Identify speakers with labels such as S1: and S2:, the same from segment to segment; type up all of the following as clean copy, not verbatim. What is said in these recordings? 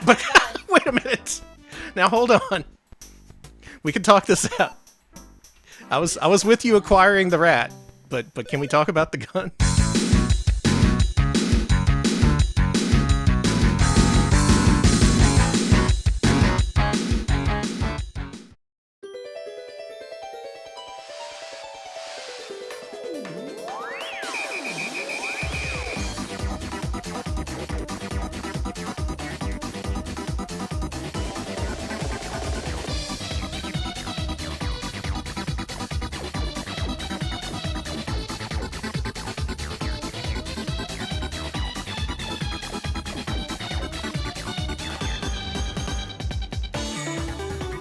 S1: But wait a minute. Now hold on. We can talk this out. I was with you acquiring the rat, but can we talk about the gun?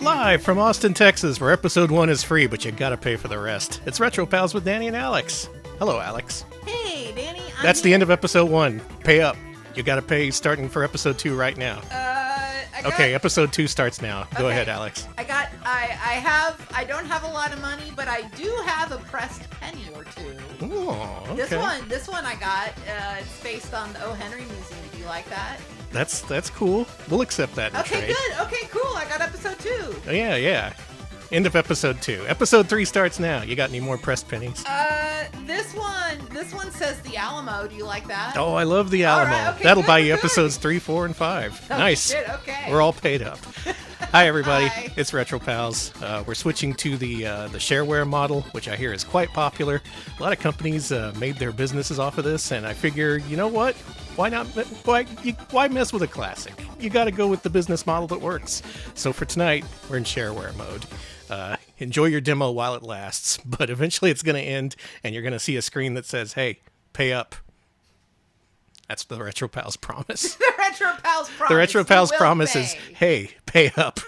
S1: Live from Austin, Texas, where episode 1 is free, but you gotta pay for the rest. It's Retro Pals with Danny and Alex. Hello, Alex.
S2: Hey, Danny.
S1: That's the end of episode 1. Pay up. You gotta pay starting for episode 2 right now. Okay, episode 2 starts now. Go ahead, Alex.
S2: I don't have a lot of money, but I do have a pressed penny or two.
S1: Oh, okay.
S2: This one I got. It's based on the O. Henry Museum. Do you like that?
S1: That's cool. We'll accept that in
S2: Okay,
S1: trade.
S2: good. Okay, cool. I got episode 2.
S1: Oh, yeah. End of episode 2. Episode 3 starts now. You got any more pressed pennies?
S2: This one says the Alamo. Do you like that?
S1: Oh, I love the Alamo.
S2: All right, okay,
S1: That'll
S2: good,
S1: buy you
S2: good.
S1: episodes 3, 4, and 5.
S2: Oh,
S1: Nice.
S2: shit, okay.
S1: We're all paid up. Hi, everybody.
S2: Hi.
S1: It's Retro Pals. We're switching to the shareware model, which I hear is quite popular. A lot of companies made their businesses off of this, and I figure, you know what? Why not? Why mess with a classic? You got to go with the business model that works. So for tonight, we're in shareware mode. Enjoy your demo while it lasts, but eventually it's going to end, and you're going to see a screen that says, "Hey, pay up." That's the Retro Pals promise.
S2: The Retro Pals promise.
S1: The Retro Pals
S2: You will
S1: promise is,
S2: pay.
S1: hey, pay up.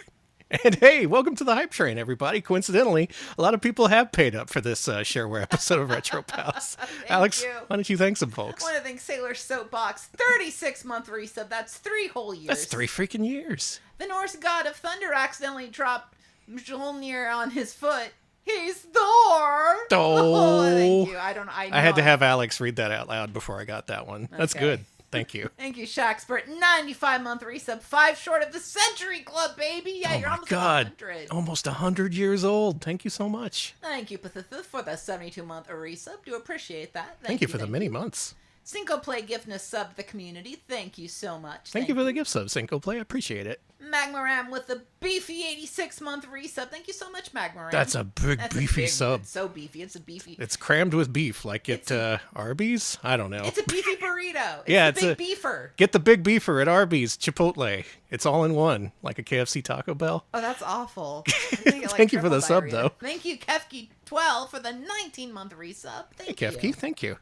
S1: And hey, welcome to the Hype Train, everybody. Coincidentally, a lot of people have paid up for this shareware episode of Retro Pals. Alex,
S2: you.
S1: why don't you thank some folks?
S2: I want to thank Sailor Soapbox, 36-month resub. That's 3 whole years.
S1: That's 3 freaking years.
S2: The Norse god of thunder accidentally dropped Mjolnir on his foot. He's Thor.
S1: Oh,
S2: Thank you. I
S1: had to
S2: know.
S1: have Alex read that out loud before I got that one. That's
S2: Okay.
S1: good. Thank you.
S2: Thank you, Shaxpert. 95-month resub. 5 short of the Century Club, baby. Yeah,
S1: Oh
S2: you're
S1: my
S2: almost
S1: God.
S2: 100.
S1: Almost 100 years old. Thank you so much.
S2: Thank you, Pathitha, for the 72-month resub. Do appreciate that.
S1: Thank you for the many months.
S2: Cinco Play Giftness sub to the community. Thank you so much.
S1: Thank you for the gift sub, Cinco Play. I appreciate it.
S2: Magmaram with the beefy 86-month resub. Thank you so much, Magmaram.
S1: That's a big, beefy sub.
S2: It's so beefy. It's a beefy.
S1: It's crammed with beef, like at Arby's? I don't know.
S2: It's a beefy burrito. It's
S1: Yeah,
S2: the
S1: it's
S2: big beefer.
S1: Get the big beefer at Arby's, Chipotle. It's all in one, like a KFC Taco Bell.
S2: Oh, that's awful. Thank
S1: Thank you for the sub, though.
S2: Thank you, Kefki12, for the 19-month resub. Thank
S1: Hey,
S2: you.
S1: Kefki, thank you.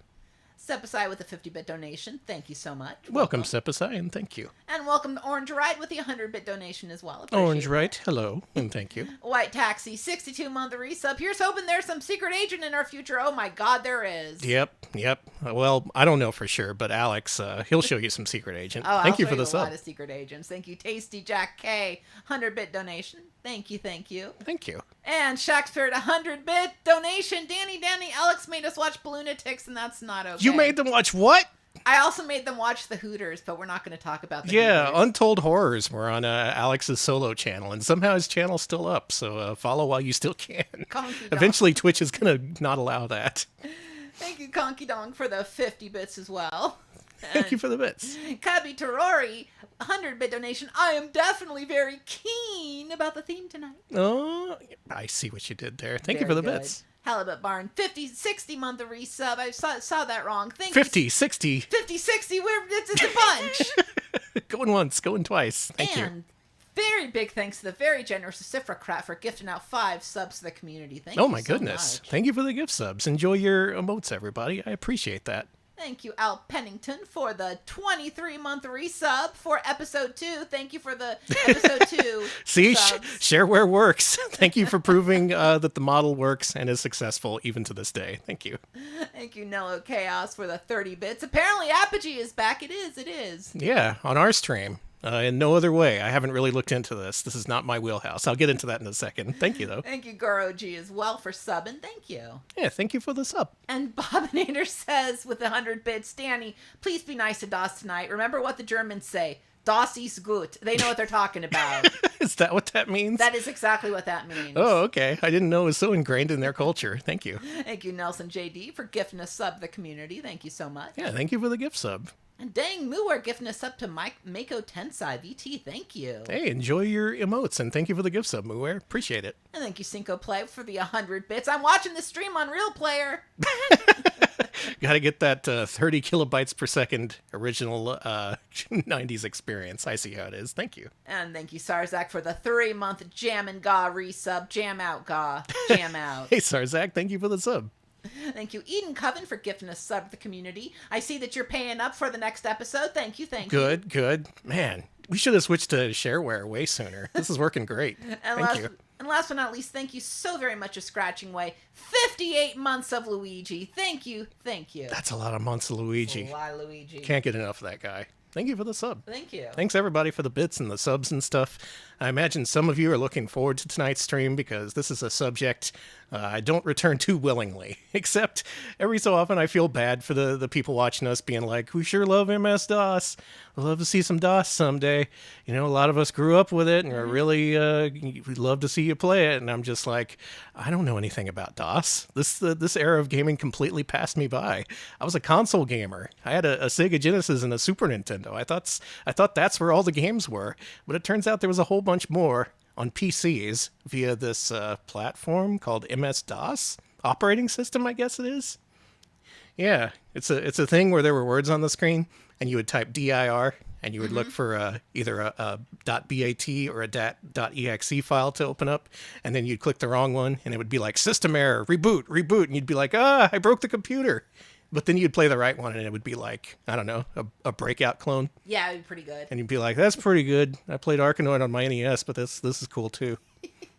S2: Step Aside with a 50-bit donation. Thank you so much.
S1: Welcome, Sepasai, and thank you.
S2: And welcome to Orange Ride with the 100-bit donation as well. Appreciate
S1: Orange
S2: it.
S1: Right, hello, and thank you.
S2: White Taxi, 62-month resub. Here's hoping there's some secret agent in our future. Oh my God, there is.
S1: Yep. Well, I don't know for sure, but Alex, he'll show you some secret agent.
S2: Oh,
S1: Thank
S2: I'll
S1: you
S2: show
S1: for the
S2: a
S1: sub.
S2: lot of secret agents. Thank you, Tasty Jack K, 100-bit donation. Thank you.
S1: Thank you.
S2: And Shaxpert, 100-bit donation. Danny, Alex made us watch Balloonatics, and that's not okay.
S1: You made them watch what?
S2: I also made them watch the Hooters, but we're not going to talk about the
S1: Yeah,
S2: Hooters.
S1: Untold Horrors were on Alex's solo channel, and somehow his channel's still up, so follow while you still can.
S2: Conky Dong.
S1: Eventually, Twitch is going to not allow that.
S2: Thank you, Conky Dong, for the 50 bits as well.
S1: Thank you for the bits.
S2: Kabi Torori, 100-bit donation. I am definitely very keen about the theme tonight.
S1: Oh, I see what you did there. Thank you for the
S2: Very good.
S1: bits.
S2: Halibut Barn, 50-60-month resub. I saw that wrong. Thank
S1: 50,
S2: you.
S1: 60.
S2: 50-60, it's a bunch.
S1: Going once, going twice. Thank you.
S2: And very big thanks to the very generous Cifracrat for gifting out 5 subs to the community. Thank you
S1: Oh my
S2: so
S1: goodness.
S2: much.
S1: Thank you for the gift subs. Enjoy your emotes, everybody. I appreciate that.
S2: Thank you, Al Pennington, for the 23-month resub for episode 2. Thank you for the episode 2
S1: See,
S2: subs.
S1: shareware works. Thank you for proving that the model works and is successful even to this day. Thank you.
S2: Thank you, Nello Chaos, for the 30 bits. Apparently, Apogee is back. It is.
S1: Yeah, on our stream. In no other way. I haven't really looked into this. This is not my wheelhouse. I'll get into that in a second. Thank you, though.
S2: Thank you, Goro G, as well, for subbing. Thank you.
S1: Yeah, thank you for the sub.
S2: And Bobinator says, with 100 bits, Danny, please be nice to Das tonight. Remember what the Germans say. Das ist gut. They know what they're talking about.
S1: Is that what that means?
S2: That is exactly what that means.
S1: Oh, okay. I didn't know it was so ingrained in their culture. Thank you.
S2: Thank you, Nelson JD, for gifting a sub to the community. Thank you so much.
S1: Yeah, thank you for the gift sub.
S2: And Dang Moo are gifting us up to Mako Tensai VT. Thank you.
S1: Hey, enjoy your emotes, and thank you for the gift sub, Muir. Appreciate it.
S2: And thank you, Cinco Play, for the 100 bits. I'm watching the stream on Real Player.
S1: Got to get that 30 kilobytes per second original 90s experience. I see how it is. Thank you.
S2: And thank you, Sarzak, for the 3-month Jam and Ga resub. Jam out, Ga. Jam out.
S1: Hey, Sarzak, thank you for the sub.
S2: Thank you, Eden Coven, for gifting a sub to the community. I see that you're paying up for the next episode. Thank you, thank you.
S1: Good. Man, we should have switched to shareware way sooner. This is working great. Thank you.
S2: And last but not least, thank you so very much for scratching away 58 months of Luigi. Thank you.
S1: That's a lot of months of Luigi.
S2: That's a lot of Luigi.
S1: Can't get enough of that guy. Thank you for the sub.
S2: Thank you.
S1: Thanks, everybody, for the bits and the subs and stuff. I imagine some of you are looking forward to tonight's stream because this is a subject I don't return to willingly, except every so often I feel bad for the people watching us being like, we sure love MS-DOS. We'd love to see some DOS someday. You know, a lot of us grew up with it and are really, we'd love to see you play it. And I'm just like, I don't know anything about DOS. This era of gaming completely passed me by. I was a console gamer. I had a Sega Genesis and a Super Nintendo. I thought that's where all the games were, but it turns out there was a whole bunch more on PCs via this platform called MS-DOS operating system, I guess it is. Yeah, it's a thing where there were words on the screen, and you would type dir, and you would look for either a .bat or a .exe file to open up, and then you'd click the wrong one, and it would be like system error, reboot, and you'd be like, I broke the computer. But then you'd play the right one, and it would be like, I don't know, a breakout clone.
S2: Yeah, it'd be pretty good.
S1: And you'd be like, that's pretty good. I played Arkanoid on my NES, but this is cool too.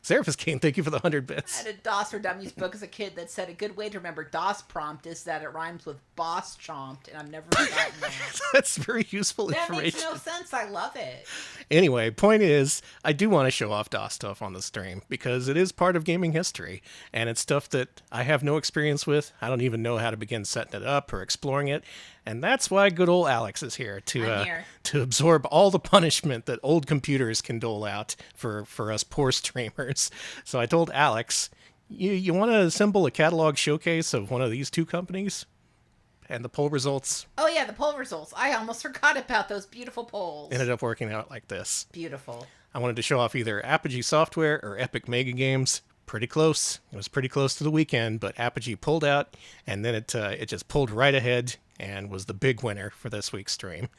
S1: Seraphis Kane, thank you for the 100 bits.
S2: I had a DOS for Dummies book as a kid that said a good way to remember DOS prompt is that it rhymes with boss chomped, and I've never forgotten that.
S1: That's very useful
S2: that
S1: information.
S2: Makes no sense. I love it.
S1: Anyway, point is, I do want to show off DOS stuff on the stream because it is part of gaming history, and it's stuff that I have no experience with. I don't even know how to begin setting it up or exploring it. And that's why good old Alex is here to absorb all the punishment that old computers can dole out for us poor streamers. So I told Alex, you want to assemble a catalog showcase of one of these two companies? And the poll results.
S2: Oh, yeah, the poll results. I almost forgot about those beautiful polls.
S1: Ended up working out like this.
S2: Beautiful.
S1: I wanted to show off either Apogee Software or Epic Mega Games. Pretty close. It was pretty close to the weekend, but Apogee pulled out, and then it just pulled right ahead and was the big winner for this week's stream.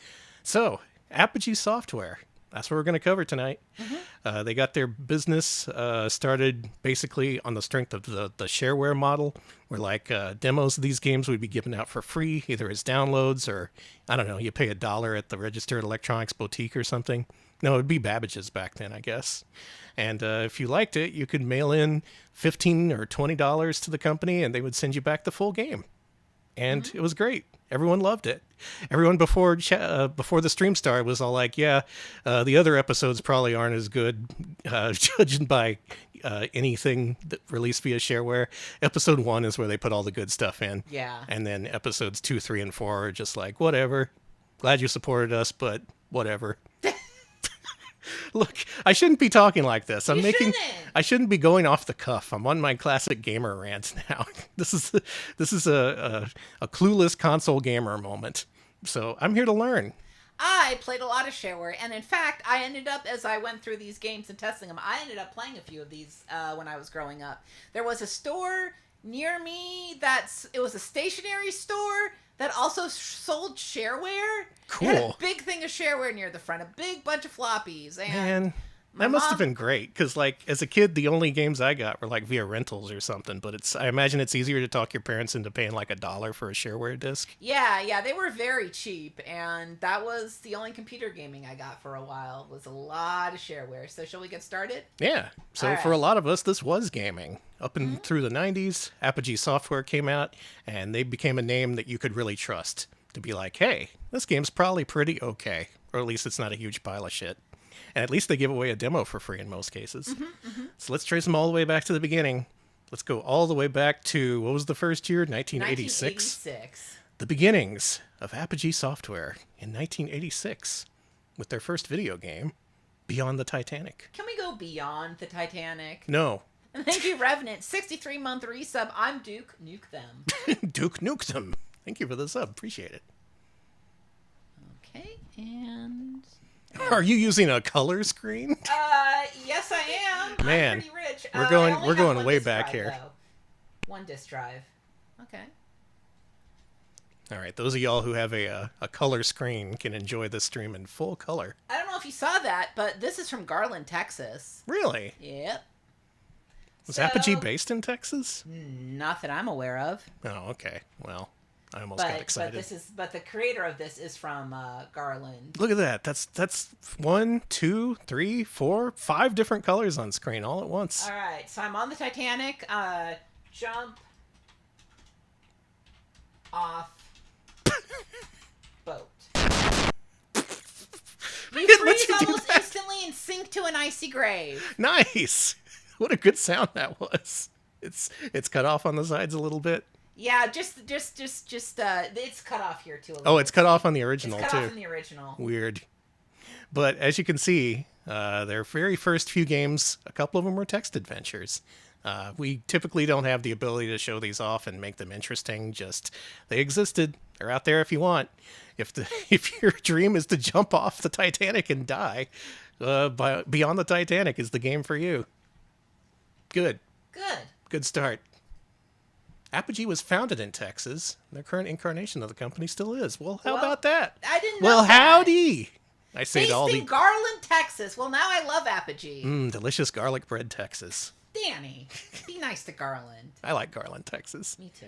S1: So, Apogee Software. That's what we're going to cover tonight. They got their business started basically on the strength of the shareware model, where like demos of these games would be given out for free, either as downloads or, I don't know, you pay $1 at the registered electronics boutique or something. No, it would be Babbage's back then, I guess. And if you liked it, you could mail in $15 or $20 to the company, and they would send you back the full game. And it was great. Everyone loved it. Everyone before the stream started was all like, yeah, the other episodes probably aren't as good, judging by anything that released via shareware. Episode 1 is where they put all the good stuff in.
S2: Yeah.
S1: And then episodes 2, 3, and 4 are just like, whatever. Glad you supported us, but whatever. Look, I shouldn't be talking like this. I shouldn't be going off the cuff. I'm on my classic gamer rant now. This is a clueless console gamer moment. So I'm here to learn.
S2: I played a lot of shareware, and in fact, I ended up, as I went through these games and testing them, I ended up playing a few of these when I was growing up. There was a store near me it was a stationery store that also sold shareware.
S1: Cool.
S2: It had a big thing of shareware near the front, a big bunch of floppies. And
S1: man, that must have been great, because like as a kid, the only games I got were like via rentals or something. But I imagine it's easier to talk your parents into paying like $1 for a shareware disc.
S2: Yeah, they were very cheap, and that was the only computer gaming I got for a while. Was a lot of shareware. So shall we get started?
S1: Yeah. So for a lot of us, this was gaming. Up and through the 90s, Apogee Software came out, and they became a name that you could really trust to be like, hey, this game's probably pretty okay, or at least it's not a huge pile of shit. And at least they give away a demo for free in most cases. So let's trace them all the way back to the beginning. Let's go all the way back to, what was the first year? 1986? The beginnings of Apogee Software in 1986. with their first video game, Beyond the Titanic.
S2: Can we go beyond the Titanic?
S1: No.
S2: And thank you, Revenant. 63-month resub. I'm Duke. Nuke them.
S1: Duke nuked them. Thank you for the sub. Appreciate it.
S2: Okay, and...
S1: Are you using a color screen?
S2: Yes I am.
S1: Man,
S2: I'm pretty rich.
S1: we're going way back here.
S2: Though. One disk drive. Okay.
S1: All right, those of y'all who have a color screen can enjoy this stream in full color.
S2: I don't know if you saw that, but this is from Garland, Texas.
S1: Really?
S2: Yep.
S1: Was Apogee based in Texas?
S2: Not that I'm aware of.
S1: Oh, okay. Well, I almost got excited.
S2: But the creator of this is from Garland.
S1: Look at that. That's 1, 2, 3, 4, 5 different colors on screen all at once.
S2: All right, so I'm on the Titanic. Jump off boat. You freeze almost instantly and sink to an icy grave.
S1: Nice. What a good sound that was. It's cut off on the sides a little bit.
S2: Yeah, just it's cut off here too.
S1: Oh, it's cut off on the original too.
S2: It's cut off in the original.
S1: Weird. But as you can see, their very first few games, a couple of them were text adventures. We typically don't have the ability to show these off and make them interesting. Just they existed. They're out there if you want. If your dream is to jump off the Titanic and die, Beyond the Titanic is the game for you. Good start. Apogee was founded in Texas. Their current incarnation of the company still is. Well, how about that?
S2: I didn't know
S1: Well,
S2: that.
S1: howdy. I say to all
S2: Based in Garland, Texas. Well, now I love Apogee.
S1: Delicious garlic bread, Texas.
S2: Danny, be nice to Garland.
S1: I like Garland, Texas.
S2: Me too.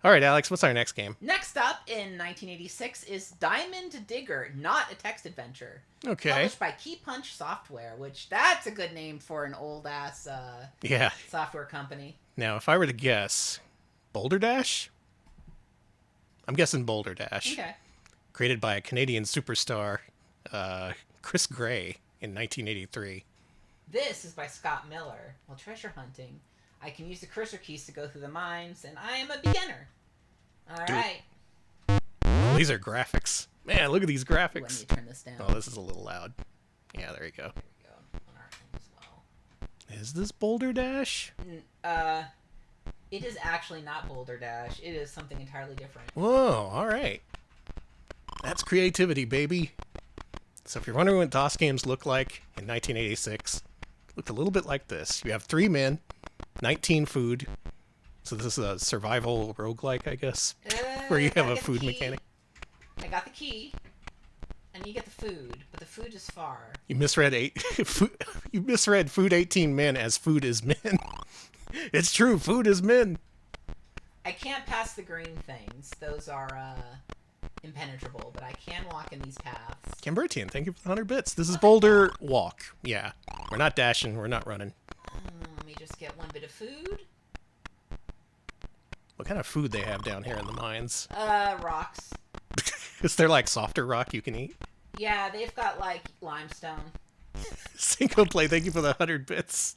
S1: All right, Alex, what's our next game?
S2: Next up in 1986 is Diamond Digger, not a text adventure.
S1: Okay.
S2: Published by Key Punch Software, which that's a good name for an old-ass software company.
S1: Now, if I were to guess, Boulder Dash? I'm guessing Boulder Dash.
S2: Okay.
S1: Created by a Canadian superstar, Chris Gray, in 1983.
S2: This is by Scott Miller. While treasure hunting, I can use the cursor keys to go through the mines, and I am a beginner. All right.
S1: Oh, these are graphics. Man, look at these graphics.
S2: Let me turn this down.
S1: Oh, this is a little loud. Yeah, there you go.
S2: There we go. On our thing as well.
S1: Is this Boulder Dash?
S2: It is actually not Boulder Dash. It is something entirely different.
S1: Whoa, all right. That's creativity, baby. So if you're wondering what DOS games look like in 1986, it looked a little bit like this. You have 3 men, 19 food. So this is a survival roguelike, I guess, where you have a food mechanic.
S2: I got the key, and you get the food, but the food is far.
S1: You misread You misread food 18 men as food is men. It's true, food is men.
S2: I can't pass the green things. Those are impenetrable, but I can walk in these paths.
S1: Cambertian, thank you for the 100 bits. This is Boulder Walk. Yeah, we're not dashing, we're not running.
S2: Let me just get one bit of food.
S1: What kind of food they have down here in the mines?
S2: Rocks.
S1: Is there like softer rock you can eat?
S2: Yeah, they've got like limestone.
S1: Cinco Play, thank you for the 100 bits.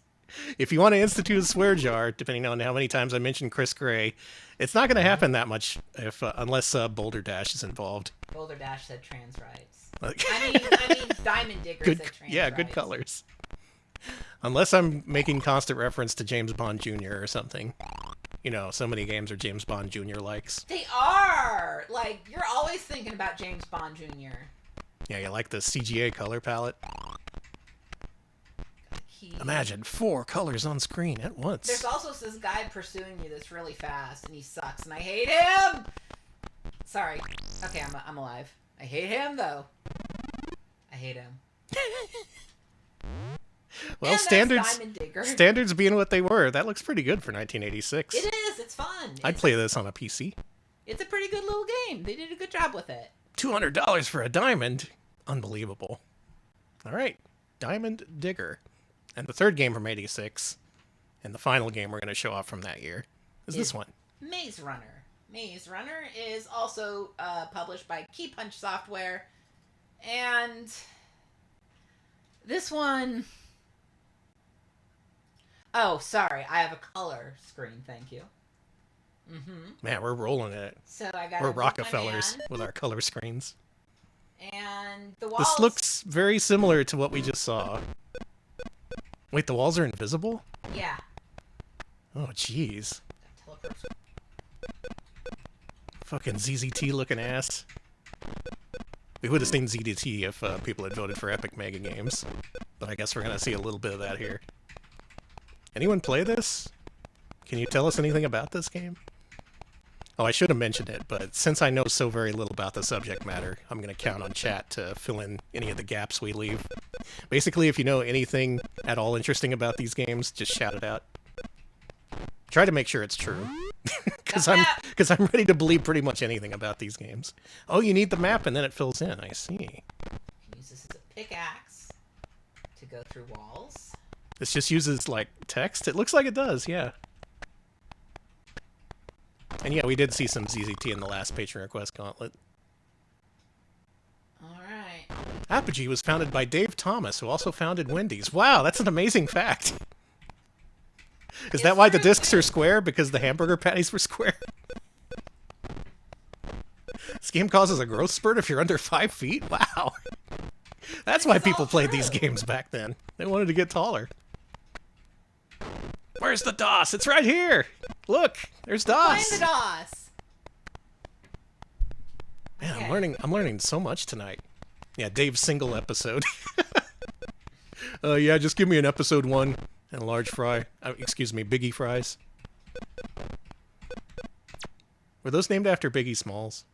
S1: If you want to institute a swear jar, depending on how many times I mention Chris Gray, it's not going to happen that much unless Boulder Dash is involved.
S2: Boulder Dash said trans rights. I mean, Diamond Digger said trans rights.
S1: Yeah, good colors. Unless I'm making constant reference to James Bond Jr. or something. You know, so many games are James Bond Jr. likes.
S2: They are! Like, you're always thinking about James Bond Jr.
S1: Yeah, you like the CGA color palette? Imagine 4 colors on screen at once.
S2: There's also this guy pursuing you that's really fast, and he sucks, and I hate him! Sorry. Okay, I'm alive. I hate him, though. I hate him.
S1: Well,
S2: and
S1: standards being what they were, that looks pretty good for 1986.
S2: It is. It's fun.
S1: I'd play this on a PC.
S2: It's a pretty good little game. They did a good job with it.
S1: $200 for a diamond. Unbelievable. All right. Diamond Digger. And the third game from 86, and the final game we're going to show off from that year, is this one.
S2: Maze Runner. Maze Runner is also published by Key Punch Software. And this one... Oh, sorry. I have a color screen. Thank you.
S1: Man, we're rolling it.
S2: So I got
S1: We're Rockefellers with our color screens.
S2: And the walls...
S1: This looks very similar to what we just saw. Wait, the walls are invisible?
S2: Yeah.
S1: Oh, jeez.
S2: Teleport.
S1: Fucking ZZT looking ass. We would have seen ZDT if people had voted for Epic Mega Games. But I guess we're going to see a little bit of that here. Anyone play this? Can you tell us anything about this game? Oh, I should have mentioned it, but since I know so very little about the subject matter, I'm going to count on chat to fill in any of the gaps we leave. Basically, if you know anything at all interesting about these games, just shout it out. Try to make sure it's true. Because I'm ready to believe pretty much anything about these games. Oh, you need the map and then it fills in. I see.
S2: You can use this as a pickaxe to go through walls.
S1: This just uses, like, text? It looks like it does, yeah. And yeah, we did see some ZZT in the last patron request gauntlet.
S2: Alright.
S1: Apogee was founded by Dave Thomas, who also founded Wendy's. Wow, that's an amazing fact. Is that why the discs are square? Because the hamburger patties were square? This game causes a growth spurt if you're under 5 feet? Wow. That's why people played these games back then. They wanted to get taller. Where's the DOS? It's right here! Look! There's DOS!
S2: Find the DOS!
S1: Man,
S2: Okay.
S1: I'm learning so much tonight. Yeah, Dave's single episode. Yeah, just give me an episode 1 and a large fry. Excuse me, Biggie fries. Were those named after Biggie Smalls?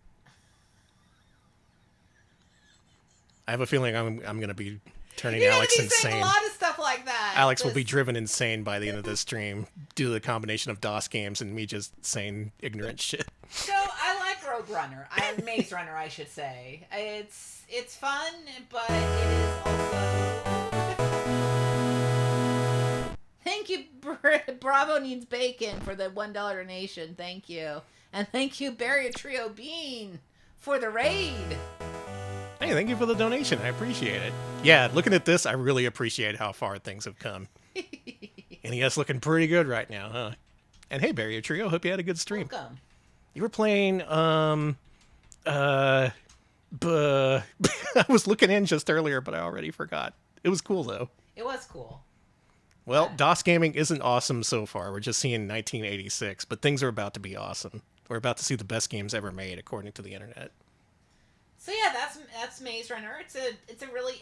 S1: I have a feeling I'm going to be turning Alex
S2: You're gonna be saying
S1: insane.
S2: a lot of stuff like that.
S1: Alex will be driven insane by the end of this stream due to the combination of DOS games and me just saying ignorant shit.
S2: So I like Rogue Runner. Maze Runner, I should say. It's fun, but it is also. Thank you, Bravo Needs Bacon, for the $1 donation. Thank you, and thank you, Barry Trio Bean, for the raid.
S1: Hey, thank you for the donation. I appreciate it. Yeah, looking at this, I really appreciate how far things have come. NES looking pretty good right now, huh? And hey, Barrier Trio, hope you had a good stream.
S2: Welcome.
S1: You were playing, I was looking in just earlier, but I already forgot. It was cool, though.
S2: It was cool.
S1: Well,
S2: Yeah.
S1: DOS gaming isn't awesome so far. We're just seeing 1986, but things are about to be awesome. We're about to see the best games ever made, according to the internet.
S2: So yeah, that's Maze Runner. It's a really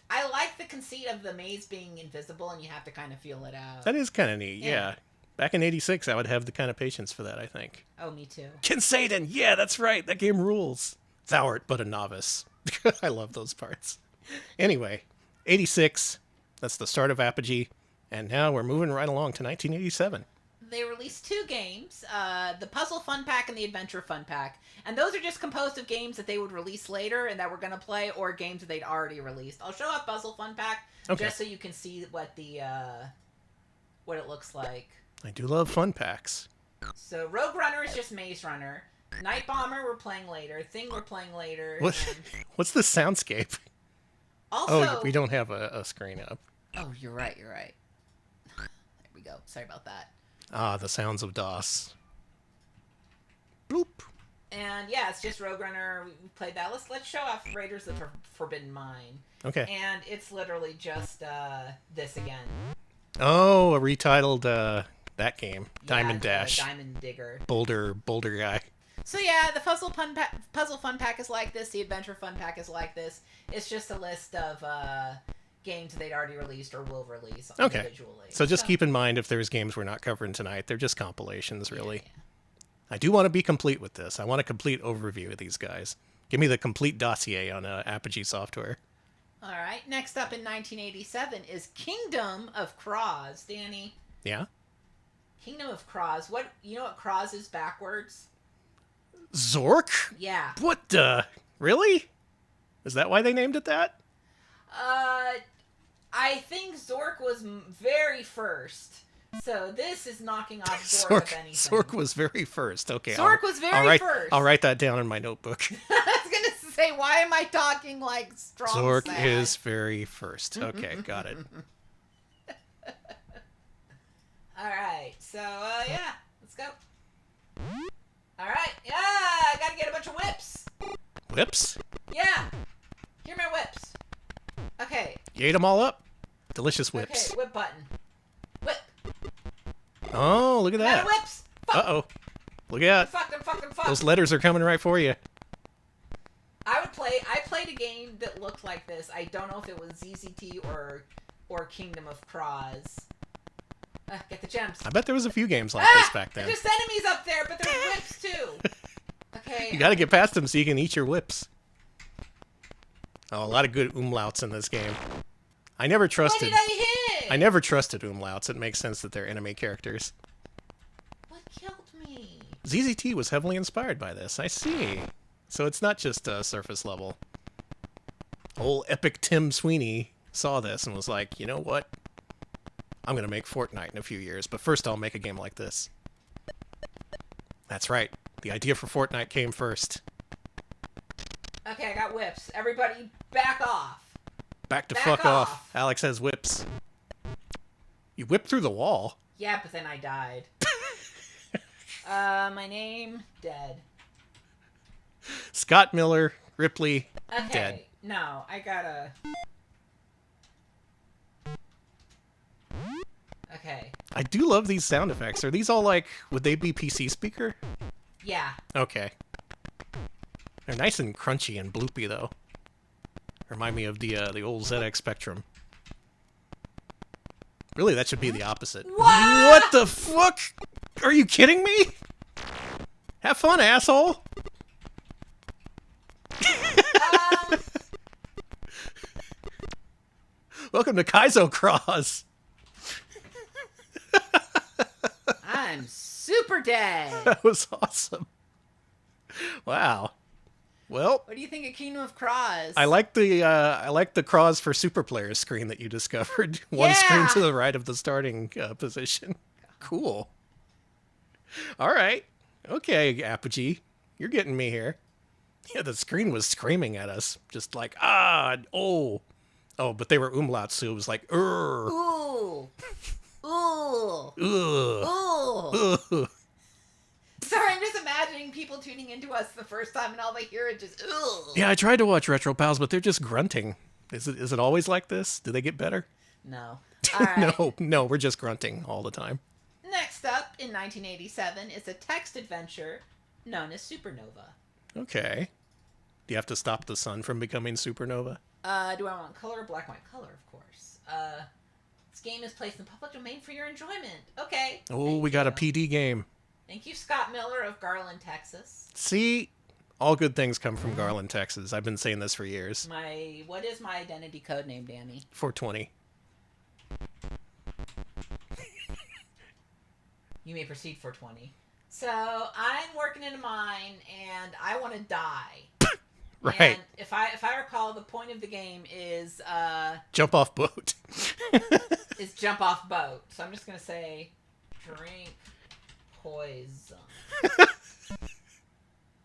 S2: I like the conceit of the maze being invisible and you have to kind of feel it out.
S1: That is kind of neat,
S2: Yeah.
S1: yeah. Back in 86, I would have the kind of patience for that, I think.
S2: Oh, me too.
S1: Ken Satan! Yeah, that's right. That game rules. Thou art but a novice. I love those parts. Anyway, 86. That's the start of Apogee. And now we're moving right along to 1987.
S2: They released 2 games, the Puzzle Fun Pack and the Adventure Fun Pack. And those are just composed of games that they would release later and that we're going to play, or games that they'd already released. I'll show up Puzzle Fun Pack just so you can see what what it looks like.
S1: I do love fun packs.
S2: So Rogue Runner is just Maze Runner. Night Bomber we're playing later. Thing we're playing later.
S1: What?
S2: And
S1: What's the soundscape?
S2: also,
S1: Oh, we don't have a screen up.
S2: Oh, you're right. There we go. Sorry about that.
S1: Ah, the sounds of DOS. Bloop.
S2: And yeah, it's just Rogue Runner. We played that. Let's show off Raiders of the Forbidden Mine.
S1: Okay.
S2: And it's literally just this again.
S1: Oh, a retitled that game. Diamond
S2: Yeah,
S1: Dash.
S2: Diamond Digger.
S1: Boulder guy.
S2: So yeah, the Puzzle Fun Pack is like this. The Adventure Fun Pack is like this. It's just a list of games they'd already released or will release individually.
S1: So just keep in mind, if there's games we're not covering tonight, they're just compilations, really.
S2: Yeah.
S1: I do want to be complete with this. I want a complete overview of these guys. Give me the complete dossier on Apogee Software.
S2: All right. Next up in 1987 is Kingdom of Kroz. Danny.
S1: Yeah?
S2: Kingdom of Kroz. What you know what Kroz is backwards?
S1: Zork?
S2: Yeah.
S1: What the? Really? Is that why they named it that?
S2: I think Zork was very first. So this is knocking off Zork, if anything.
S1: Zork was very first. Okay.
S2: Zork was very first.
S1: I'll write that down in my notebook.
S2: I was going to say, why am I talking like strong
S1: Zork
S2: sad?
S1: is very first. Okay, got it.
S2: All right. So, yeah. Let's go. All right. Yeah, I got to get a bunch of whips.
S1: Whips?
S2: Yeah. Here are my whips. Okay.
S1: You ate them all up? Delicious whips.
S2: Okay, whip button. Whip.
S1: Oh, look at
S2: I'm out
S1: that.
S2: of whips. Fuck.
S1: Uh-oh. Look out.
S2: I'm fucked.
S1: Those letters are coming right for you.
S2: I played a game that looked like this. I don't know if it was ZZT or Kingdom of Cross. Get the gems.
S1: I bet there was a few games like this back then.
S2: There's enemies up there, but there's whips too. Okay.
S1: You gotta get past them so you can eat your whips. Oh, a lot of good umlauts in this game. I never trusted...
S2: What did I hit?
S1: I never trusted umlauts. It makes sense that they're enemy characters.
S2: What killed me?
S1: ZZT was heavily inspired by this. I see. So it's not just surface level. Old epic Tim Sweeney saw this and was like, you know what? I'm going to make Fortnite in a few years, but first I'll make a game like this. That's right. The idea for Fortnite came first.
S2: Okay, I got whips. Everybody back off.
S1: Back to
S2: Back
S1: fuck
S2: off.
S1: off. Alex has whips. You whipped through the wall.
S2: Yeah, but then I died. My name, dead.
S1: Scott Miller, Ripley,
S2: Okay,
S1: dead.
S2: no, I gotta... Okay.
S1: I do love these sound effects. Are these all like, would they be PC speaker?
S2: Yeah.
S1: Okay. They're nice and crunchy and bloopy though. Remind me of the old ZX Spectrum. Really, that should be the opposite. What the fuck? Are you kidding me? Have fun, asshole! Welcome to Kaizo Cross.
S2: I'm super dead.
S1: That was awesome. Wow. Well,
S2: What do you think of Kingdom of Cross?
S1: I like the Cross for super players screen that you discovered. One screen to the right of the starting position. Cool. All right. Okay, Apogee. You're getting me here. Yeah, the screen was screaming at us. Just like, oh. Oh, but they were umlauts, so it was like,
S2: Ooh. Ooh.
S1: Ugh.
S2: Ooh. Sorry, I'm just imagining people tuning into us the first time and all they hear is just, ooh.
S1: Yeah, I tried to watch Retro Pals, but they're just grunting. Is it always like this? Do they get better?
S2: No. All right.
S1: No, we're just grunting all the time.
S2: Next up, in 1987, is a text adventure known as Supernova.
S1: Okay. Do you have to stop the sun from becoming supernova?
S2: Do I want color or black and white? Color, of course. This game is placed in public domain for your enjoyment. Okay.
S1: Oh, we got a PD game.
S2: Thank you, Scott Miller of Garland, Texas.
S1: See? All good things come from Garland, Texas. I've been saying this for years.
S2: What is my identity code name, Danny?
S1: 420.
S2: You may proceed for 20. So, I'm working into mine, and I want to die.
S1: Right.
S2: And if I recall, the point of the game is
S1: Jump off boat.
S2: jump off boat. So I'm just gonna say, drink poison.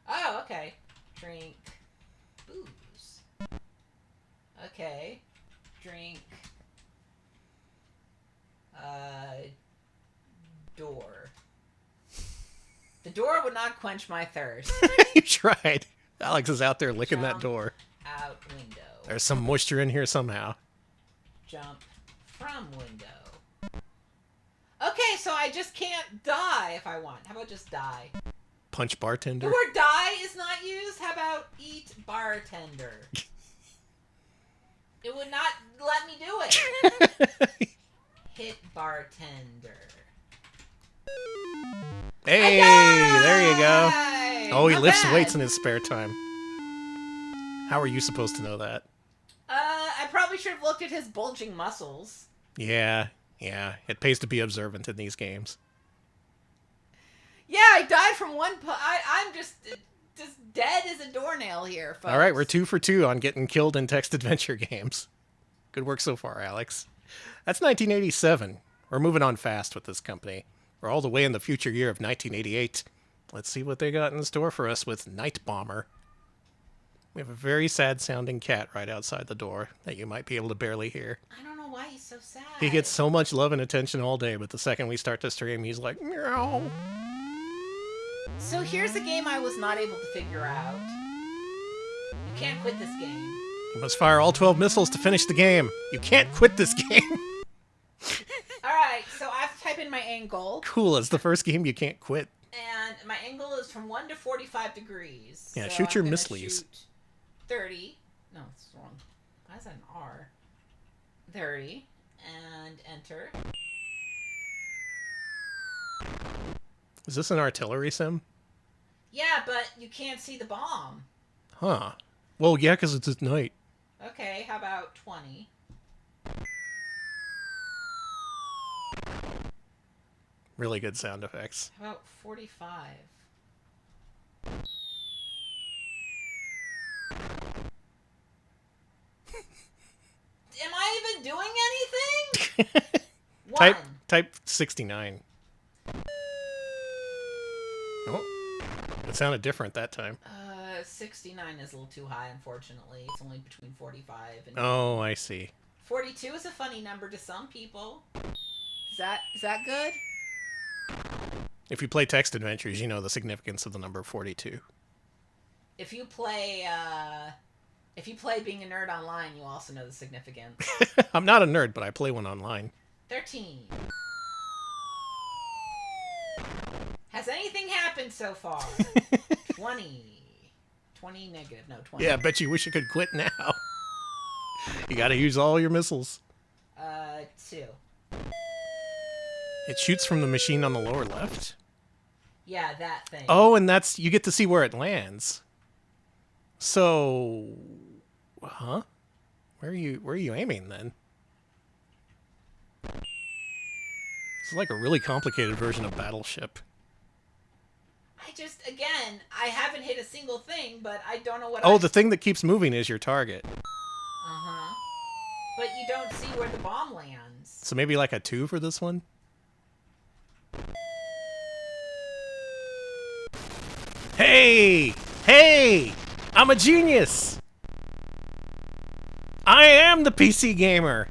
S2: Oh, okay. Drink booze. Okay. Drink door. The door would not quench my thirst.
S1: You tried. Alex is out there licking that
S2: Jump
S1: door.
S2: out window.
S1: There's some moisture in here somehow.
S2: Jump from window. Okay, so I just can't die if I want. How about just die?
S1: Punch bartender.
S2: The word die is not used. How about eat bartender? It would not let me do it. Hit bartender.
S1: Hey, there you go. Oh, he
S2: Not
S1: lifts
S2: bad.
S1: weights in his spare time. How are you supposed to know that?
S2: I probably should have looked at his bulging muscles.
S1: Yeah. It pays to be observant in these games.
S2: Yeah, I died from one. I'm just dead as a doornail here, folks.
S1: All right, we're 2 for 2 on getting killed in text adventure games. Good work so far, Alex. That's 1987. We're moving on fast with this company. We're all the way in the future year of 1988. Let's see what they got in store for us with Night Bomber. We have a very sad-sounding cat right outside the door that you might be able to barely hear.
S2: I don't know why he's so sad.
S1: He gets so much love and attention all day, but the second we start to stream, he's like, meow.
S2: So here's a game I was not able to figure out. can't quit this game.
S1: You must fire all 12 missiles to finish the game. You can't quit this game.
S2: Alright, so I have to type in my angle.
S1: Cool, it's the first game you can't quit.
S2: And my angle is from 1 to 45 degrees.
S1: Yeah,
S2: so
S1: shoot your
S2: I'm gonna
S1: missiles.
S2: shoot 30. No, it's wrong. Why is that an R? 30. And enter.
S1: Is this an artillery sim?
S2: Yeah, but you can't see the bomb.
S1: Huh. Well, yeah, because it's at night.
S2: Okay, how about 20?
S1: Really good sound effects.
S2: How about 45? Am I even doing anything? One.
S1: Type 69. Oh, it sounded different that time.
S2: 69 is a little too high, unfortunately. It's only between 45 and...
S1: Oh, I see.
S2: 42 is a funny number to some people. Is that good?
S1: If you play text adventures, you know the significance of the number 42.
S2: If you play Being a Nerd Online, you also know the significance.
S1: I'm not a nerd, but I play one online.
S2: 13. Has anything happened so far? 20. 20 negative. No, 20.
S1: Yeah, I bet you wish you could quit now. You gotta use all your missiles.
S2: 2.
S1: It shoots from the machine on the lower left.
S2: Yeah, that thing.
S1: Oh, and you get to see where it lands. So, huh? Where are you aiming then? It's like a really complicated version of Battleship.
S2: Again, I haven't hit a single thing, but I don't know what
S1: the thing that keeps moving is your target.
S2: Uh-huh. But you don't see where the bomb lands.
S1: So maybe like a 2 for this one? Hey! Hey! I'm a genius! I am the PC gamer!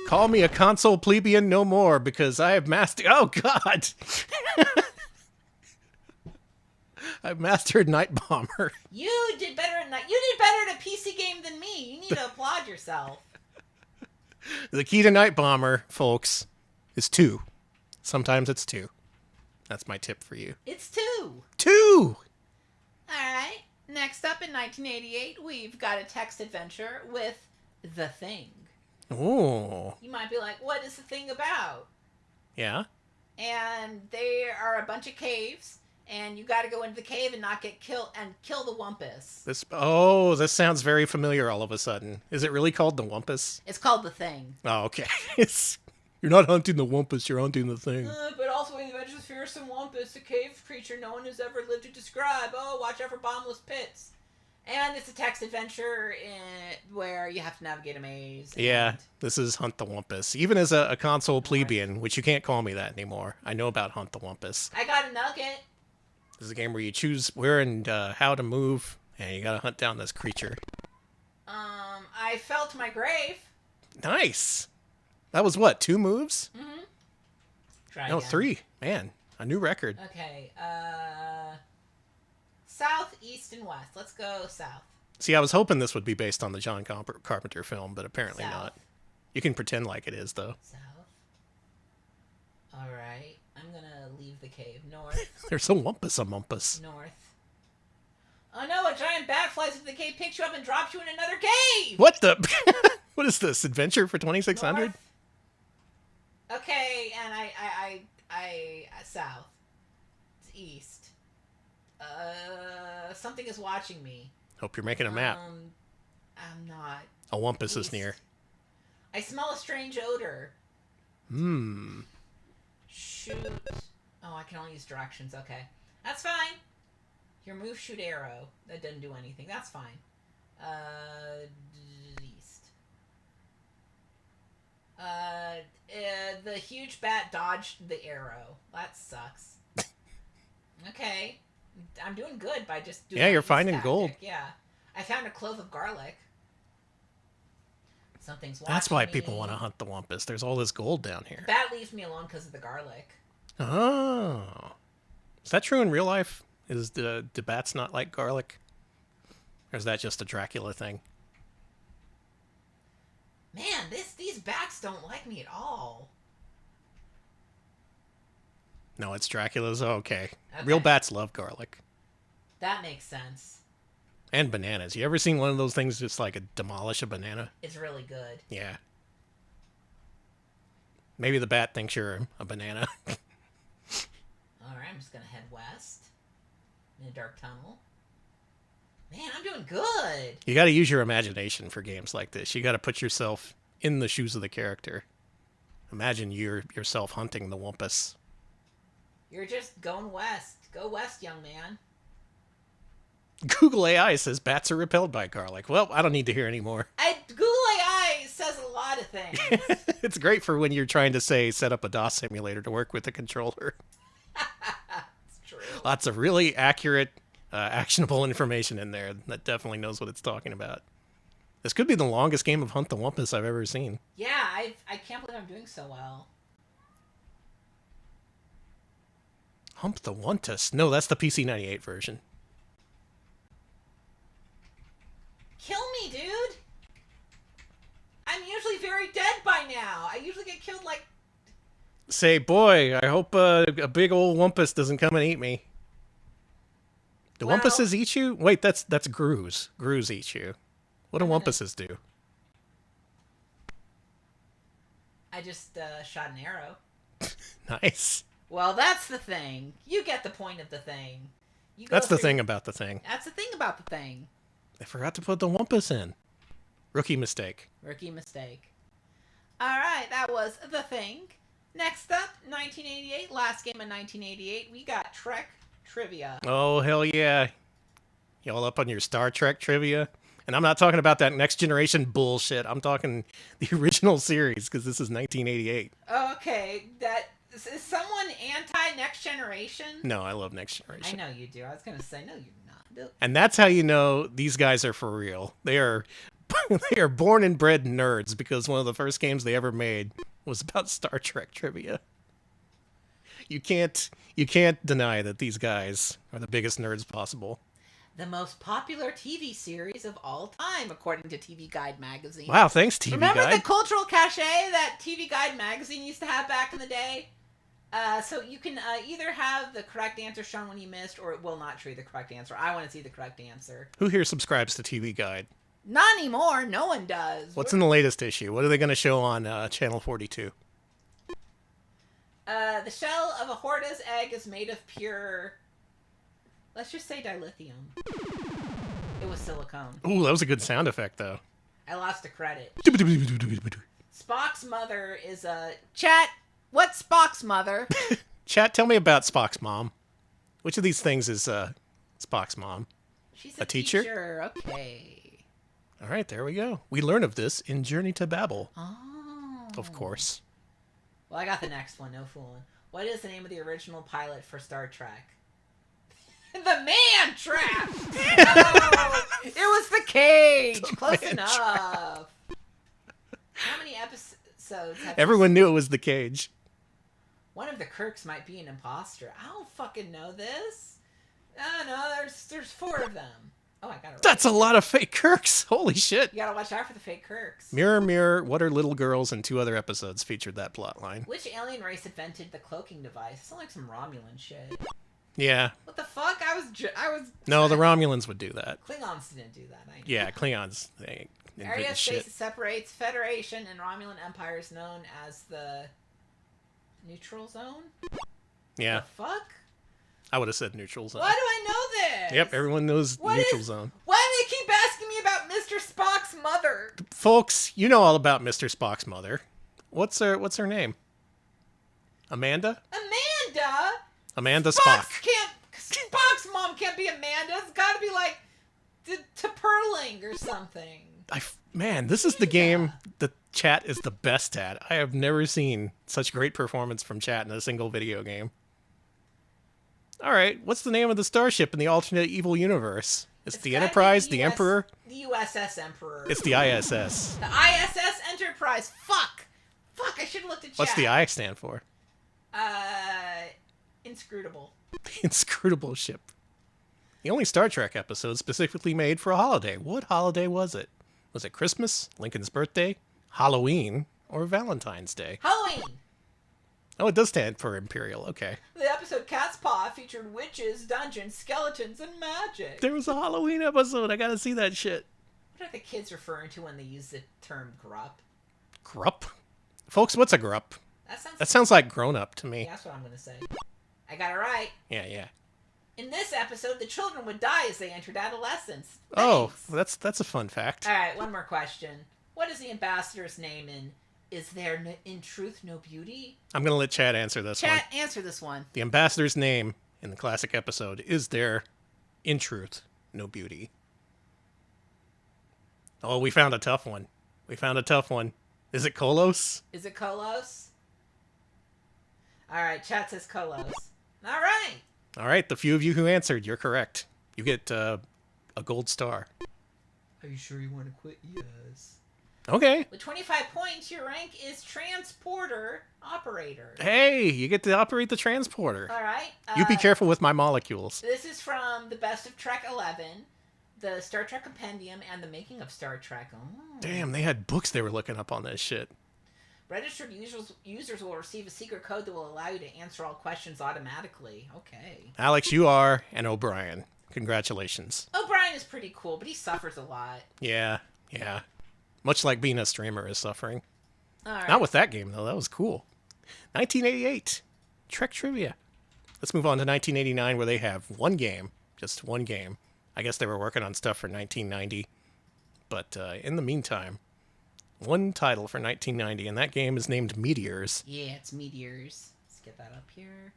S1: Call me a console plebeian no more, because I have mastered... Oh, God! I've mastered Night Bomber.
S2: You did better at You did better at a PC game than me. You need to applaud yourself.
S1: The key to Night Bomber, folks, is 2. Sometimes it's 2. That's my tip for you.
S2: It's 2.
S1: 2!
S2: Alright. Next up in 1988, we've got a text adventure with The Thing.
S1: Ooh.
S2: You might be like, what is The Thing about?
S1: Yeah?
S2: And there are a bunch of caves, and you got to go into the cave and not get killed and kill the Wampus.
S1: This sounds very familiar all of a sudden. Is it really called the Wampus?
S2: It's called The Thing.
S1: Oh, okay. You're not hunting the Wampus, you're hunting the Thing.
S2: But also in the Adventures of Fearsome Wampus, a cave creature no one has ever lived to describe. Oh, watch out for bottomless pits. And it's a text adventure where you have to navigate a maze.
S1: Yeah, this is Hunt the Wampus. Even as a console plebeian, which you can't call me that anymore, I know about Hunt the Wampus.
S2: I got a nugget.
S1: This is a game where you choose where and how to move, and you gotta hunt down this creature.
S2: I fell to my grave.
S1: Nice! That was what, 2 moves?
S2: Mm-hmm. Try
S1: No,
S2: again.
S1: 3. Man, a new record.
S2: Okay, south, east, and west. Let's go south.
S1: See, I was hoping this would be based on the John Carpenter film, but apparently
S2: South.
S1: not. You can pretend like it is, though.
S2: South. Alright, I'm gonna leave the cave. North.
S1: There's a Wampus.
S2: North. Oh no, a giant bat flies into the cave, picks you up, and drops you in another cave!
S1: What the? What is this? Adventure for 2600?
S2: North. Okay, and I south. It's east. Something is watching me.
S1: Hope you're making a map.
S2: I'm not.
S1: A Wampus is
S2: East.
S1: near.
S2: I smell a strange odor. Shoot. Oh, I can only use directions. Okay. That's fine. Your move, shoot arrow. That doesn't do anything. That's fine. East. The huge bat dodged the arrow. That sucks. Okay. I'm doing good by just doing
S1: Yeah, you're
S2: my east
S1: finding
S2: tactic.
S1: gold.
S2: Yeah. I found a clove of garlic. Something's watching
S1: That's why
S2: me.
S1: people want to hunt the Wampus. There's all this gold down here.
S2: Bat leaves me alone because of the garlic.
S1: Oh. Is that true in real life? Do bats not like garlic? Or is that just a Dracula thing?
S2: Man, these bats don't like me at all.
S1: No, it's Dracula's. Oh, okay. Real bats love garlic.
S2: That makes sense.
S1: And bananas. You ever seen one of those things just like demolish a banana?
S2: It's really good.
S1: Yeah. Maybe the bat thinks you're a banana.
S2: Alright, I'm just gonna head west. In a dark tunnel. Man, I'm doing good!
S1: You gotta use your imagination for games like this. You gotta put yourself in the shoes of the character. Imagine yourself hunting the Wampus.
S2: You're just going west. Go west, young man.
S1: Google AI says bats are repelled by garlic. Well, I don't need to hear anymore.
S2: Google AI says a lot of things.
S1: It's great for when you're trying to, say, set up a DOS simulator to work with the controller.
S2: It's true.
S1: Lots of really accurate, actionable information in there that definitely knows what it's talking about. This could be the longest game of Hunt the Wampus I've ever seen.
S2: Yeah, I can't believe I'm doing so well.
S1: Hump the Wampus? No, that's the PC-98 version.
S2: Kill me, dude! I'm usually very dead by now. I usually get killed like...
S1: Say, boy, I hope a big old Wampus doesn't come and eat me. Do Wampuses eat you? Wait, that's Grooves. Grooves eat you. What do Wampuses do?
S2: I just shot an arrow.
S1: Nice.
S2: Well, that's the thing. You get the point of the thing.
S1: That's the thing about the thing.
S2: That's the thing about the thing.
S1: I forgot to put the Wampus in. Rookie mistake.
S2: Rookie mistake. Alright, that was The Thing. Next up, 1988. Last game of 1988. We got Trek Trivia.
S1: Oh, hell yeah. You all up on your Star Trek trivia? And I'm not talking about that Next Generation bullshit. I'm talking the original series, because this is 1988.
S2: Okay, is someone anti-Next Generation?
S1: No, I love Next Generation.
S2: I know you do. I was going to say, no, you're not.
S1: And that's how you know these guys are for real. They are born and bred nerds, because one of the first games they ever made was about Star Trek trivia. You can't deny that these guys are the biggest nerds possible.
S2: The most popular TV series of all time, according to TV Guide magazine.
S1: Wow, thanks, TV Guide.
S2: Remember the cultural cachet that TV Guide magazine used to have back in the day? So you can either have the correct answer shown when you missed, or it will not show you the correct answer. I want to see the correct answer.
S1: Who here subscribes to TV Guide?
S2: Not anymore. No one does.
S1: What's in the latest issue? What are they going to show on Channel 42?
S2: The shell of a Horta's egg is made of pure... Let's just say dilithium. It was silicone.
S1: Ooh, that was a good sound effect, though.
S2: I lost a credit. Spock's mother is a... Chat, what's Spock's mother?
S1: Chat, tell me about Spock's mom. Which of these things is Spock's mom?
S2: She's
S1: a teacher?
S2: Okay.
S1: All right, there we go. We learn of this in Journey to Babel.
S2: Oh.
S1: Of course.
S2: Well, I got the next one. No fooling. What is the name of the original pilot for Star Trek? The Man Trap! Oh, it was the Cage! Close enough. How many episodes have
S1: Everyone knew it was the Cage.
S2: One of the Kirks might be an imposter. I don't fucking know this. Oh, no, there's 4 of them. Oh, I got it right.
S1: That's a lot of fake Kirks. Holy shit.
S2: You gotta watch out for the fake Kirks.
S1: Mirror, Mirror, What Are Little Girls, and 2 other episodes featured that plot line.
S2: Which alien race invented the cloaking device? It's like some Romulan shit.
S1: Yeah.
S2: What the fuck? I was.
S1: No, the Romulans would do that.
S2: Klingons didn't do that. I know.
S1: Yeah, Klingons. They
S2: Area
S1: invented
S2: of
S1: shit.
S2: space that separates Federation and Romulan Empire is known as the neutral zone.
S1: Yeah.
S2: The fuck?
S1: I would have said neutral zone.
S2: Why do I know this?
S1: Yep, everyone knows neutral zone.
S2: Why do they keep asking me about Mr. Spock's mother?
S1: Folks, you know all about Mr. Spock's mother. What's her name? Amanda? Amanda Spock.
S2: Spock's mom can't be Amanda. It's got to be like Perling or something.
S1: Man, this is the game the chat is the best at. I have never seen such great performance from chat in a single video game. All right, what's the name of the starship in the alternate evil universe? It's the Enterprise, the Emperor.
S2: The USS Emperor.
S1: It's the ISS.
S2: The ISS Enterprise. Fuck, I should have looked at chat.
S1: What's the I stand for?
S2: Inscrutable.
S1: The inscrutable ship. The only Star Trek episode specifically made for a holiday. What holiday was it? Was it Christmas, Lincoln's birthday, Halloween, or Valentine's Day?
S2: Halloween.
S1: Oh, it does stand for Imperial. Okay.
S2: The episode Cat's Paw featured witches, dungeons, skeletons, and magic.
S1: There was a Halloween episode. I gotta see that shit.
S2: What are the kids referring to when they use the term grup?
S1: Grup? Folks, what's a grup? That sounds like grown up to me.
S2: Yeah, that's what I'm gonna say. I got it right.
S1: Yeah.
S2: In this episode, the children would die as they entered adolescence.
S1: Oh,
S2: Thanks.
S1: that's a fun fact.
S2: All right, one more question. What is the ambassador's name in Is There in Truth No Beauty?
S1: I'm going to let Chad answer this one.
S2: Chat, answer this one.
S1: The ambassador's name in the classic episode, Is There in Truth No Beauty? Oh, we found a tough one. Is it Kolos?
S2: Is it Kolos? All right, chat says Kolos. All right.
S1: All right, the few of you who answered, you're correct. You get a gold star.
S2: Are you sure you want to quit? Yes.
S1: Okay.
S2: With 25 points, your rank is Transporter Operator.
S1: Hey, you get to operate the transporter.
S2: All right.
S1: You be careful with my molecules.
S2: This is from the Best of Trek 11, the Star Trek Compendium, and the Making of Star Trek. Oh.
S1: Damn, they had books they were looking up on this shit.
S2: Registered users will receive a secret code that will allow you to answer all questions automatically. Okay.
S1: Alex, you are an O'Brien. Congratulations.
S2: O'Brien is pretty cool, but he suffers a lot.
S1: Yeah. Much like being a streamer is suffering.
S2: All right.
S1: Not with that game, though. That was cool. 1988. Trek Trivia. Let's move on to 1989, where they have one game. Just one game. I guess they were working on stuff for 1990. But in the meantime, one title for 1990, and that game is named Meteors.
S2: Yeah, it's Meteors. Let's get that up here.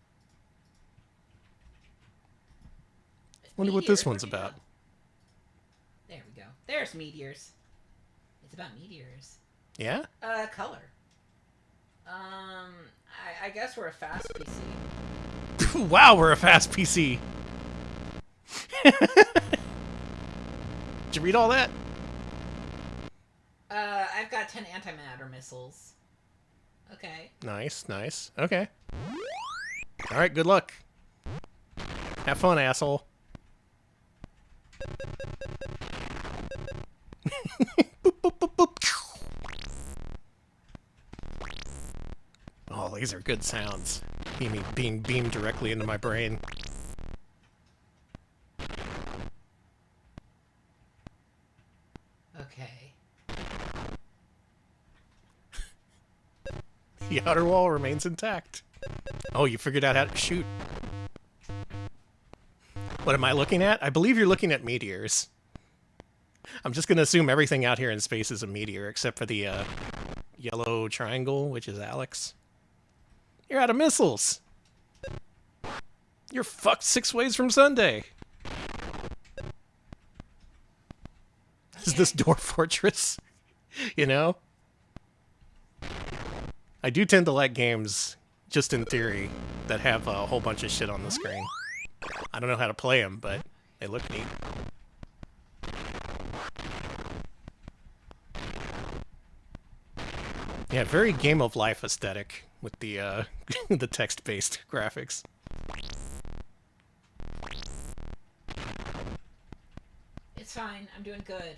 S1: Wonder what this one's about.
S2: There we go. There's Meteors. It's about meteors.
S1: Yeah?
S2: Color. I guess we're a fast PC.
S1: Wow, we're a fast PC. Did you read all that?
S2: I've got 10 antimatter missiles. Okay.
S1: Nice. Okay. All right, good luck. Have fun, asshole. Boop, boop, boop, boop. Oh, these are good sounds. Being beamed directly into my brain.
S2: Okay.
S1: The outer wall remains intact. Oh, you figured out how to shoot. What am I looking at? I believe you're looking at meteors. I'm just going to assume everything out here in space is a meteor, except for the yellow triangle, which is Alex. You're out of missiles. You're fucked 6 ways from Sunday. Is this Dwarf Fortress? You know? I do tend to like games, just in theory, that have a whole bunch of shit on the screen. I don't know how to play them, but they look neat. Yeah, very Game of Life aesthetic with the the text-based graphics.
S2: It's fine. I'm doing good.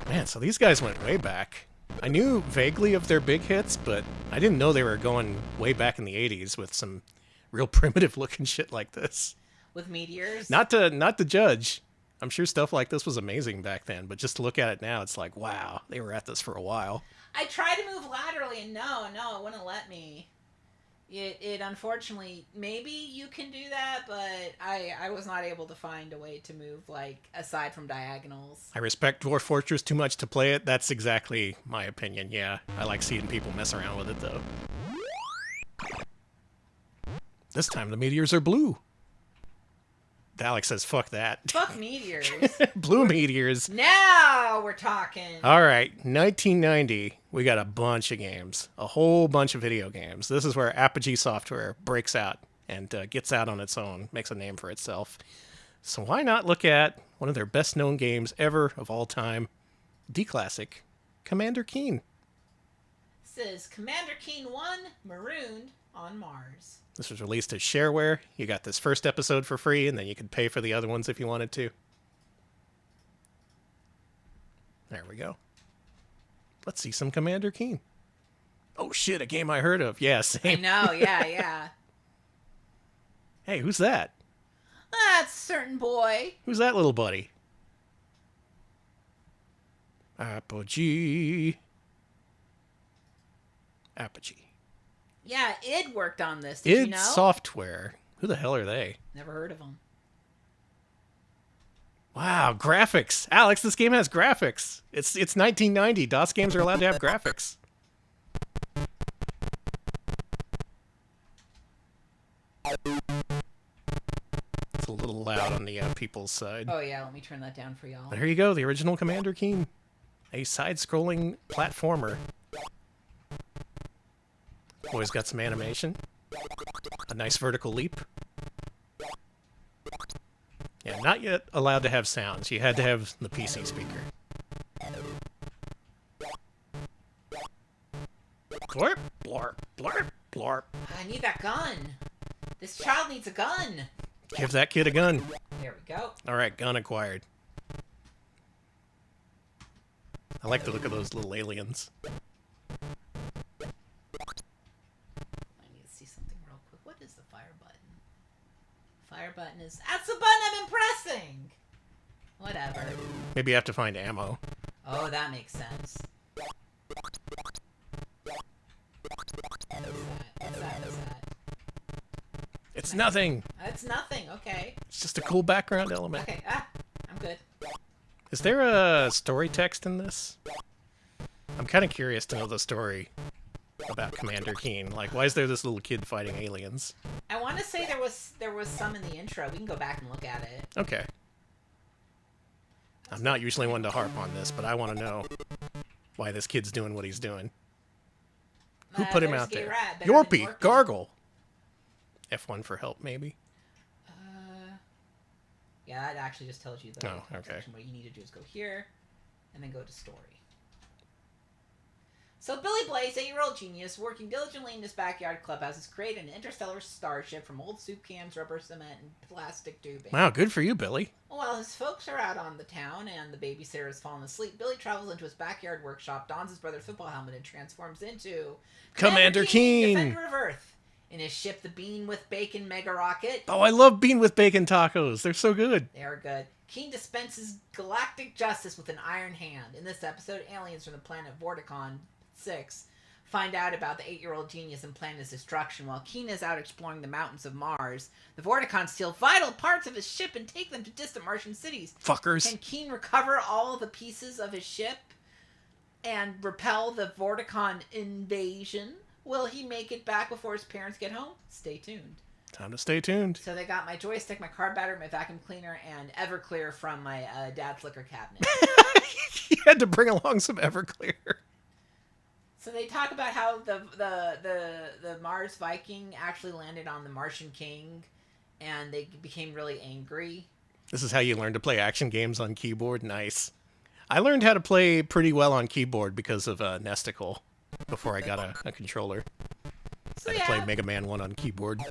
S1: Man, so these guys went way back. I knew vaguely of their big hits, but I didn't know they were going way back in the 80s with some real primitive looking shit like this.
S2: With meteors?
S1: Not to judge. I'm sure stuff like this was amazing back then, but just to look at it now, it's like, wow, they were at this for a while.
S2: I tried to move laterally, and no, it wouldn't let me. It unfortunately, maybe you can do that, but I was not able to find a way to move, like, aside from diagonals.
S1: I respect Dwarf Fortress too much to play it. That's exactly my opinion, yeah. I like seeing people mess around with it, though. This time the meteors are blue. Alex says, fuck that.
S2: Fuck meteors.
S1: Blue meteors.
S2: Now we're talking.
S1: All right, 1990, we got a bunch of games. A whole bunch of video games. This is where Apogee Software breaks out and gets out on its own, makes a name for itself. So why not look at one of their best-known games ever of all time, the classic Commander Keen.
S2: This is Commander Keen 1, Marooned on Mars.
S1: This was released as shareware. You got this first episode for free, and then you could pay for the other ones if you wanted to. There we go. Let's see some Commander Keen. Oh shit, a game I heard of. Yeah, same.
S2: I know, yeah.
S1: Hey, who's that?
S2: That's a certain boy.
S1: Who's that little buddy? Apogee.
S2: Yeah, id worked on this. Did you know?
S1: Software. Who the hell are they?
S2: Never heard of them.
S1: Wow, graphics. Alex, this game has graphics. It's 1990. DOS games are allowed to have graphics. It's a little loud on the people's side.
S2: Oh yeah, let me turn that down for y'all.
S1: But here you go, the original Commander Keen. A side-scrolling platformer. Boy's got some animation. A nice vertical leap. Yeah, not yet allowed to have sounds. You had to have the PC speaker. Blurp, blurp, blurp, blurp.
S2: I need that gun. This child needs a gun.
S1: Give that kid a gun.
S2: There we go.
S1: All right, gun acquired. I like the look of those little aliens.
S2: I need to see something real quick. What is the fire button? Fire button is... That's the button I've been pressing! Whatever.
S1: Maybe you have to find ammo.
S2: Oh, that makes sense. What's that?
S1: It's nothing.
S2: It's nothing, okay.
S1: It's just a cool background element.
S2: Okay, I'm good.
S1: Is there a story text in this? I'm kind of curious to know the story about Commander Keen. Like, why is there this little kid fighting aliens?
S2: I want to say there was some in the intro. We can go back and look at it.
S1: Okay. I'm not usually one to harp on this, but I want to know why this kid's doing what he's doing. Who put him out there? Yorpy, Gargle. F1 for help, maybe?
S2: Yeah, that actually just tells you the
S1: okay.
S2: section. What you need to do is go here, and then go to story. So Billy Blaze, 8-year-old genius, working diligently in his backyard clubhouse, has created an interstellar starship from old soup cans, rubber cement, and plastic tubing.
S1: Wow, good for you, Billy.
S2: While his folks are out on the town and the babysitter has fallen asleep, Billy travels into his backyard workshop, dons his brother's football helmet, and transforms into...
S1: Commander Keen!
S2: Defender of Earth! In his ship, the Bean with Bacon Mega Rocket.
S1: Oh, I love bean with bacon tacos. They're so good.
S2: They are good. Keen dispenses galactic justice with an iron hand. In this episode, aliens from the planet Vorticon 6 find out about the 8-year-old genius and plan his destruction. While Keen is out exploring the mountains of Mars, the Vorticons steal vital parts of his ship and take them to distant Martian cities.
S1: Fuckers.
S2: Can Keen recover all the pieces of his ship and repel the Vorticon invasion? Will he make it back before his parents get home? Stay tuned.
S1: Time to stay tuned.
S2: So they got my joystick, my car battery, my vacuum cleaner, and Everclear from my dad's liquor cabinet.
S1: You had to bring along some Everclear.
S2: So they talk about how the Mars Viking actually landed on the Martian King, and they became really angry.
S1: This is how you learn to play action games on keyboard? Nice. I learned how to play pretty well on keyboard because of Nesticle. Before I got a controller.
S2: So,
S1: I had to play Mega Man 1 on keyboard.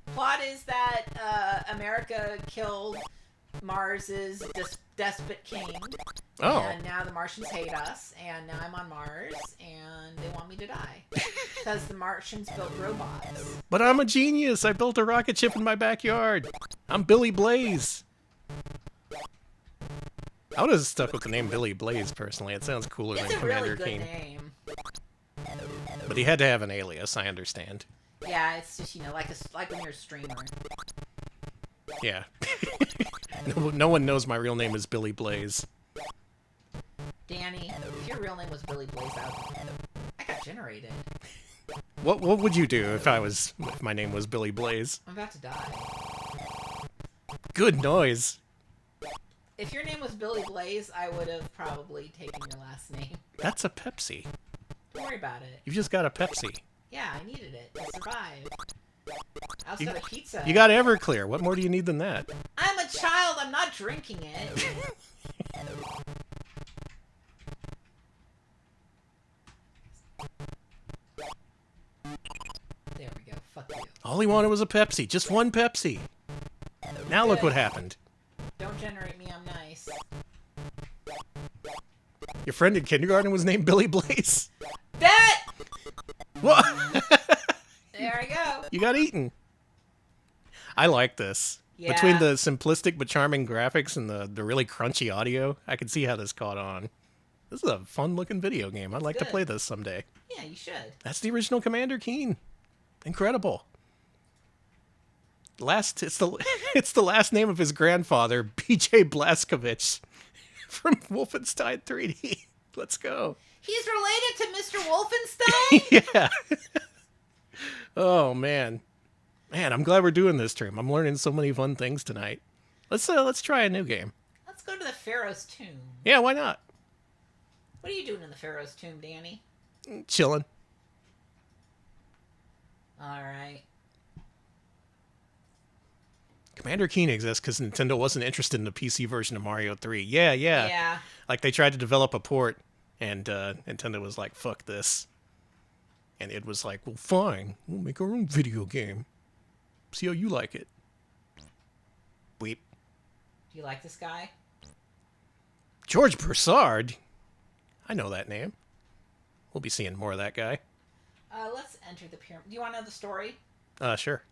S2: Plot is that America killed Mars's despot king.
S1: Oh.
S2: And now the Martians hate us, and now I'm on Mars, and they want me to die. Because the Martians built robots.
S1: But I'm a genius. I built a rocket ship in my backyard. I'm Billy Blaze. I would have stuck with the name Billy Blaze, personally. It sounds cooler than Commander Keen.
S2: It's a really good name.
S1: But he had to have an alias, I understand.
S2: Yeah, it's just, like when you're a streamer.
S1: Yeah. No one knows my real name is Billy Blaze.
S2: Danny, if your real name was Billy Blaze, I got generated.
S1: What would you do if my name was Billy Blaze?
S2: I'm about to die.
S1: Good noise.
S2: If your name was Billy Blaze, I would have probably taken your last name.
S1: That's a Pepsi.
S2: Don't worry about it.
S1: You just got a Pepsi.
S2: Yeah, I needed it to survive. I also got a pizza.
S1: You got Everclear. What more do you need than that?
S2: I'm a child. child. I'm not drinking it. There we go. Fuck you.
S1: All he wanted was a Pepsi. Just one Pepsi. Now look what happened.
S2: Don't generate me. I'm nice.
S1: Your friend in kindergarten was named Billy Blaze.
S2: That!
S1: What?
S2: There we go.
S1: You got eaten. I like this.
S2: Yeah.
S1: Between the simplistic but charming graphics and the really crunchy audio, I can see how this caught on. This is a fun-looking video game. I'd like to play this someday.
S2: Yeah, you should.
S1: That's the original Commander Keen. Incredible. It's the last name of his grandfather, B.J. Blazkowicz, from Wolfenstein 3D. Let's go.
S2: He's related to Mr. Wolfenstein?
S1: Yeah. Oh, man. Man, I'm glad we're doing this stream. I'm learning so many fun things tonight. Let's try a new game.
S2: Let's go to the Pharaoh's tomb.
S1: Yeah, why not?
S2: What are you doing in the Pharaoh's tomb, Danny?
S1: Chilling.
S2: All right.
S1: Commander Keen exists because Nintendo wasn't interested in the PC version of Mario 3. Yeah.
S2: Yeah.
S1: Like, they tried to develop a port, and Nintendo was like, fuck this. And it was like, well, fine. We'll make our own video game. See how you like it. Weep.
S2: Do you like this guy?
S1: George Broussard? I know that name. We'll be seeing more of that guy.
S2: Let's enter the pyramid. Do you want to know the story?
S1: Sure.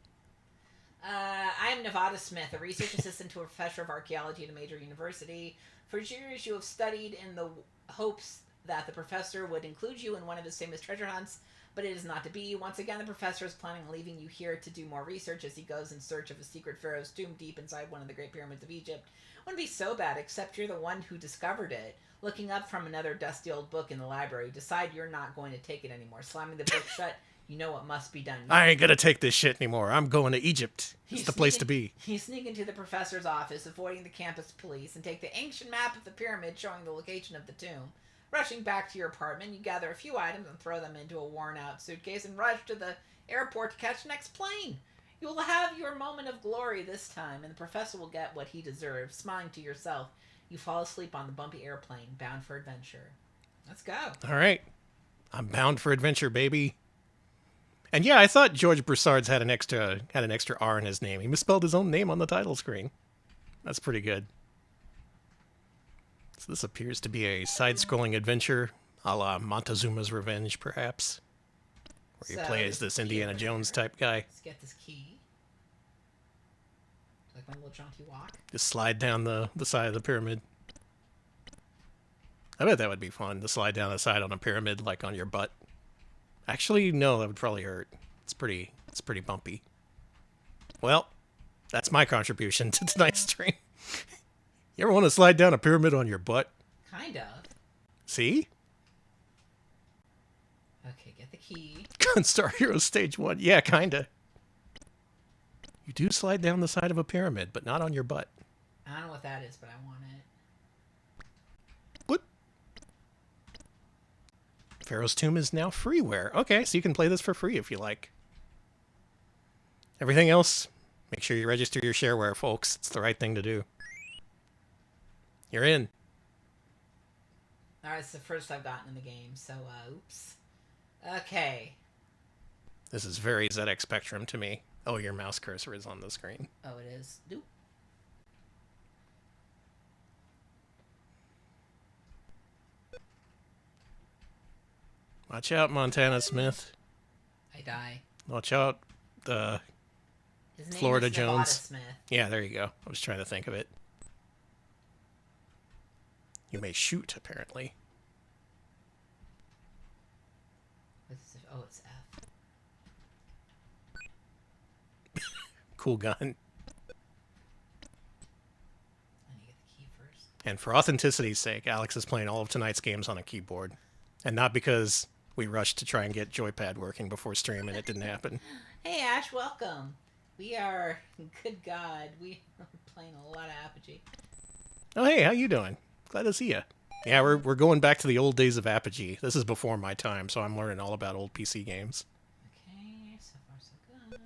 S2: I am Nevada Smith, a research assistant to a professor of archaeology at a major university. For years, you have studied in the hopes that the professor would include you in one of his famous treasure hunts, but it is not to be. Once again, the professor is planning on leaving you here to do more research as he goes in search of a secret pharaoh's tomb deep inside one of the Great Pyramids of Egypt. Wouldn't be so bad, except you're the one who discovered it. Looking up from another dusty old book in the library, decide you're not going to take it anymore. Slamming the book shut, you know what must be done.
S1: I ain't gonna take this shit anymore. I'm going to Egypt. It's the place to be.
S2: You sneak into the professor's office, avoiding the campus police, and take the ancient map of the pyramid showing the location of the tomb. Rushing back to your apartment, you gather a few items and throw them into a worn-out suitcase and rush to the airport to catch the next plane. You will have your moment of glory this time, and the professor will get what he deserves. Smiling to yourself, you fall asleep on the bumpy airplane, bound for adventure. Let's go.
S1: All right. I'm bound for adventure, baby. And yeah, I thought George Broussard's had an extra R in his name. He misspelled his own name on the title screen. That's pretty good. So this appears to be a side-scrolling adventure, a la Montezuma's Revenge, perhaps, where you play as this Indiana Jones type guy.
S2: Let's get this key. Like my little jaunty walk.
S1: Just slide down the side of the pyramid. I bet that would be fun, to slide down the side on a pyramid, like on your butt. Actually, no, that would probably hurt. It's pretty bumpy. Well, that's my contribution to tonight's stream. You ever want to slide down a pyramid on your butt?
S2: Kind of.
S1: See?
S2: Okay, get the key.
S1: Gunstar Heroes Stage 1. Yeah, kinda. You do slide down the side of a pyramid, but not on your butt.
S2: I don't know what that is, but I want it.
S1: What? Pharaoh's Tomb is now freeware. Okay, so you can play this for free if you like. Everything else, make sure you register your shareware, folks. It's the right thing to do. You're in.
S2: Alright, it's the first I've gotten in the game, so, oops. Okay.
S1: This is very ZX Spectrum to me. Oh, your mouse cursor is on the screen.
S2: Oh, it is. Doop.
S1: Watch out, Montana Smith.
S2: I die.
S1: Watch out,
S2: His name
S1: Florida
S2: is Nevada
S1: Jones.
S2: Smith.
S1: Yeah, there you go. I was trying to think of it. You may shoot, apparently.
S2: Oh, it's F.
S1: Cool gun.
S2: I need to get the key first.
S1: And for authenticity's sake, Alex is playing all of tonight's games on a keyboard. And not because we rushed to try and get Joypad working before stream and it didn't happen.
S2: Hey, Ash, welcome. We are, good God, we are playing a lot of Apogee.
S1: Oh, hey, how you doing? Glad to see you. Yeah, we're going back to the old days of Apogee. This is before my time, so I'm learning all about old PC games.
S2: Okay, so far so good.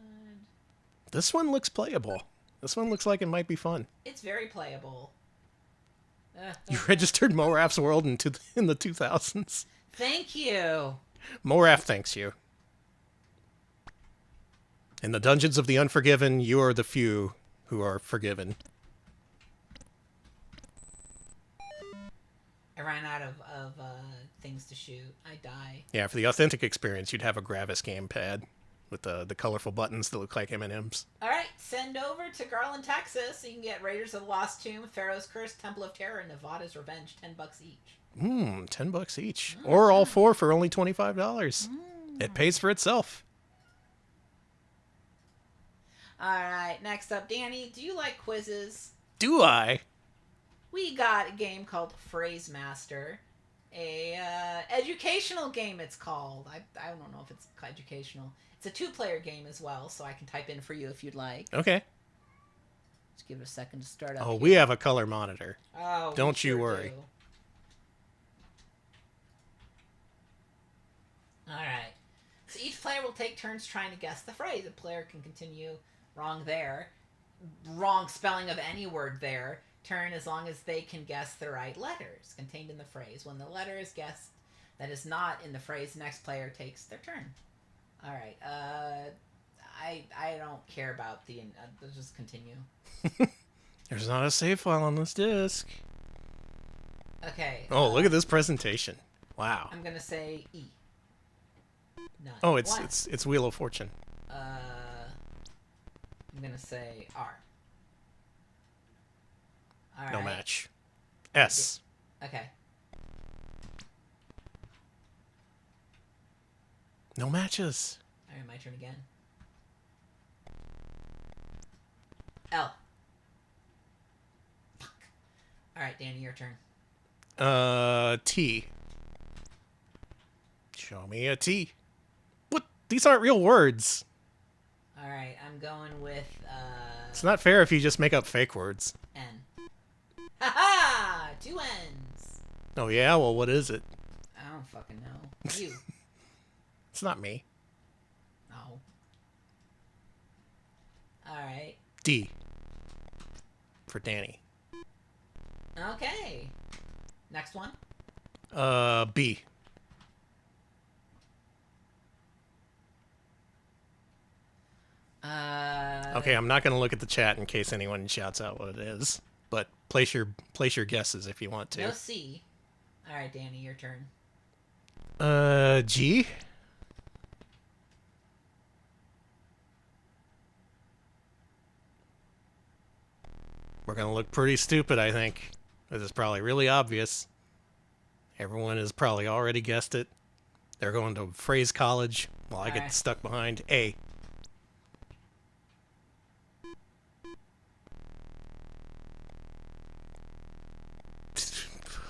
S1: This one looks playable. This one looks like it might be fun.
S2: It's very playable.
S1: You registered Moraf's World in the 2000s.
S2: Thank you.
S1: Moraf thanks you. In the dungeons of the unforgiven, you are the few who are forgiven.
S2: I ran out of things to shoot. I die.
S1: Yeah, for the authentic experience, you'd have a Gravis gamepad with the colorful buttons that look like M&Ms.
S2: All right, send over to Garland, Texas. You can get Raiders of the Lost Tomb, Pharaoh's Curse, Temple of Terror, and Nevada's Revenge. $10 each.
S1: $10 each. Or all four for only $25. It pays for itself.
S2: All right, next up, Danny, do you like quizzes?
S1: Do I?
S2: We got a game called Phrase Master. A educational game, it's called. I don't know if it's educational. It's a 2-player game as well, so I can type in for you if you'd like.
S1: Okay.
S2: Just give it a second to start up.
S1: Oh, we have a color monitor.
S2: Oh,
S1: don't you worry.
S2: All right. So each player will take turns trying to guess the phrase. A player can continue wrong there, wrong spelling of any word there, turn as long as they can guess the right letters contained in the phrase. When the letter is guessed that is not in the phrase, the next player takes their turn. All right. I don't care about the. Let's just continue.
S1: There's not a save file on this disc.
S2: Okay.
S1: Oh, look at this presentation! Wow.
S2: I'm gonna say E. None.
S1: Oh, it's Wheel of Fortune.
S2: I'm gonna say R. All right.
S1: No match. S.
S2: Okay.
S1: No matches.
S2: All right, my turn again. L. Fuck. All right, Danny, your turn.
S1: T. Show me a T. What? These aren't real words.
S2: All right, I'm going with
S1: It's not fair if you just make up fake words.
S2: N. Ha-ha! 2 N's.
S1: Oh yeah? Well, what is it?
S2: I don't fucking know. You.
S1: It's not me.
S2: No. All right.
S1: D. For Danny.
S2: Okay. Next one.
S1: B. Okay, I'm not going to look at the chat in case anyone shouts out what it is, but place your guesses if you want to.
S2: No C. All right, Danny, your turn.
S1: G. We're going to look pretty stupid, I think. This is probably really obvious. Everyone has probably already guessed it. They're going to phrase college while I get stuck behind A.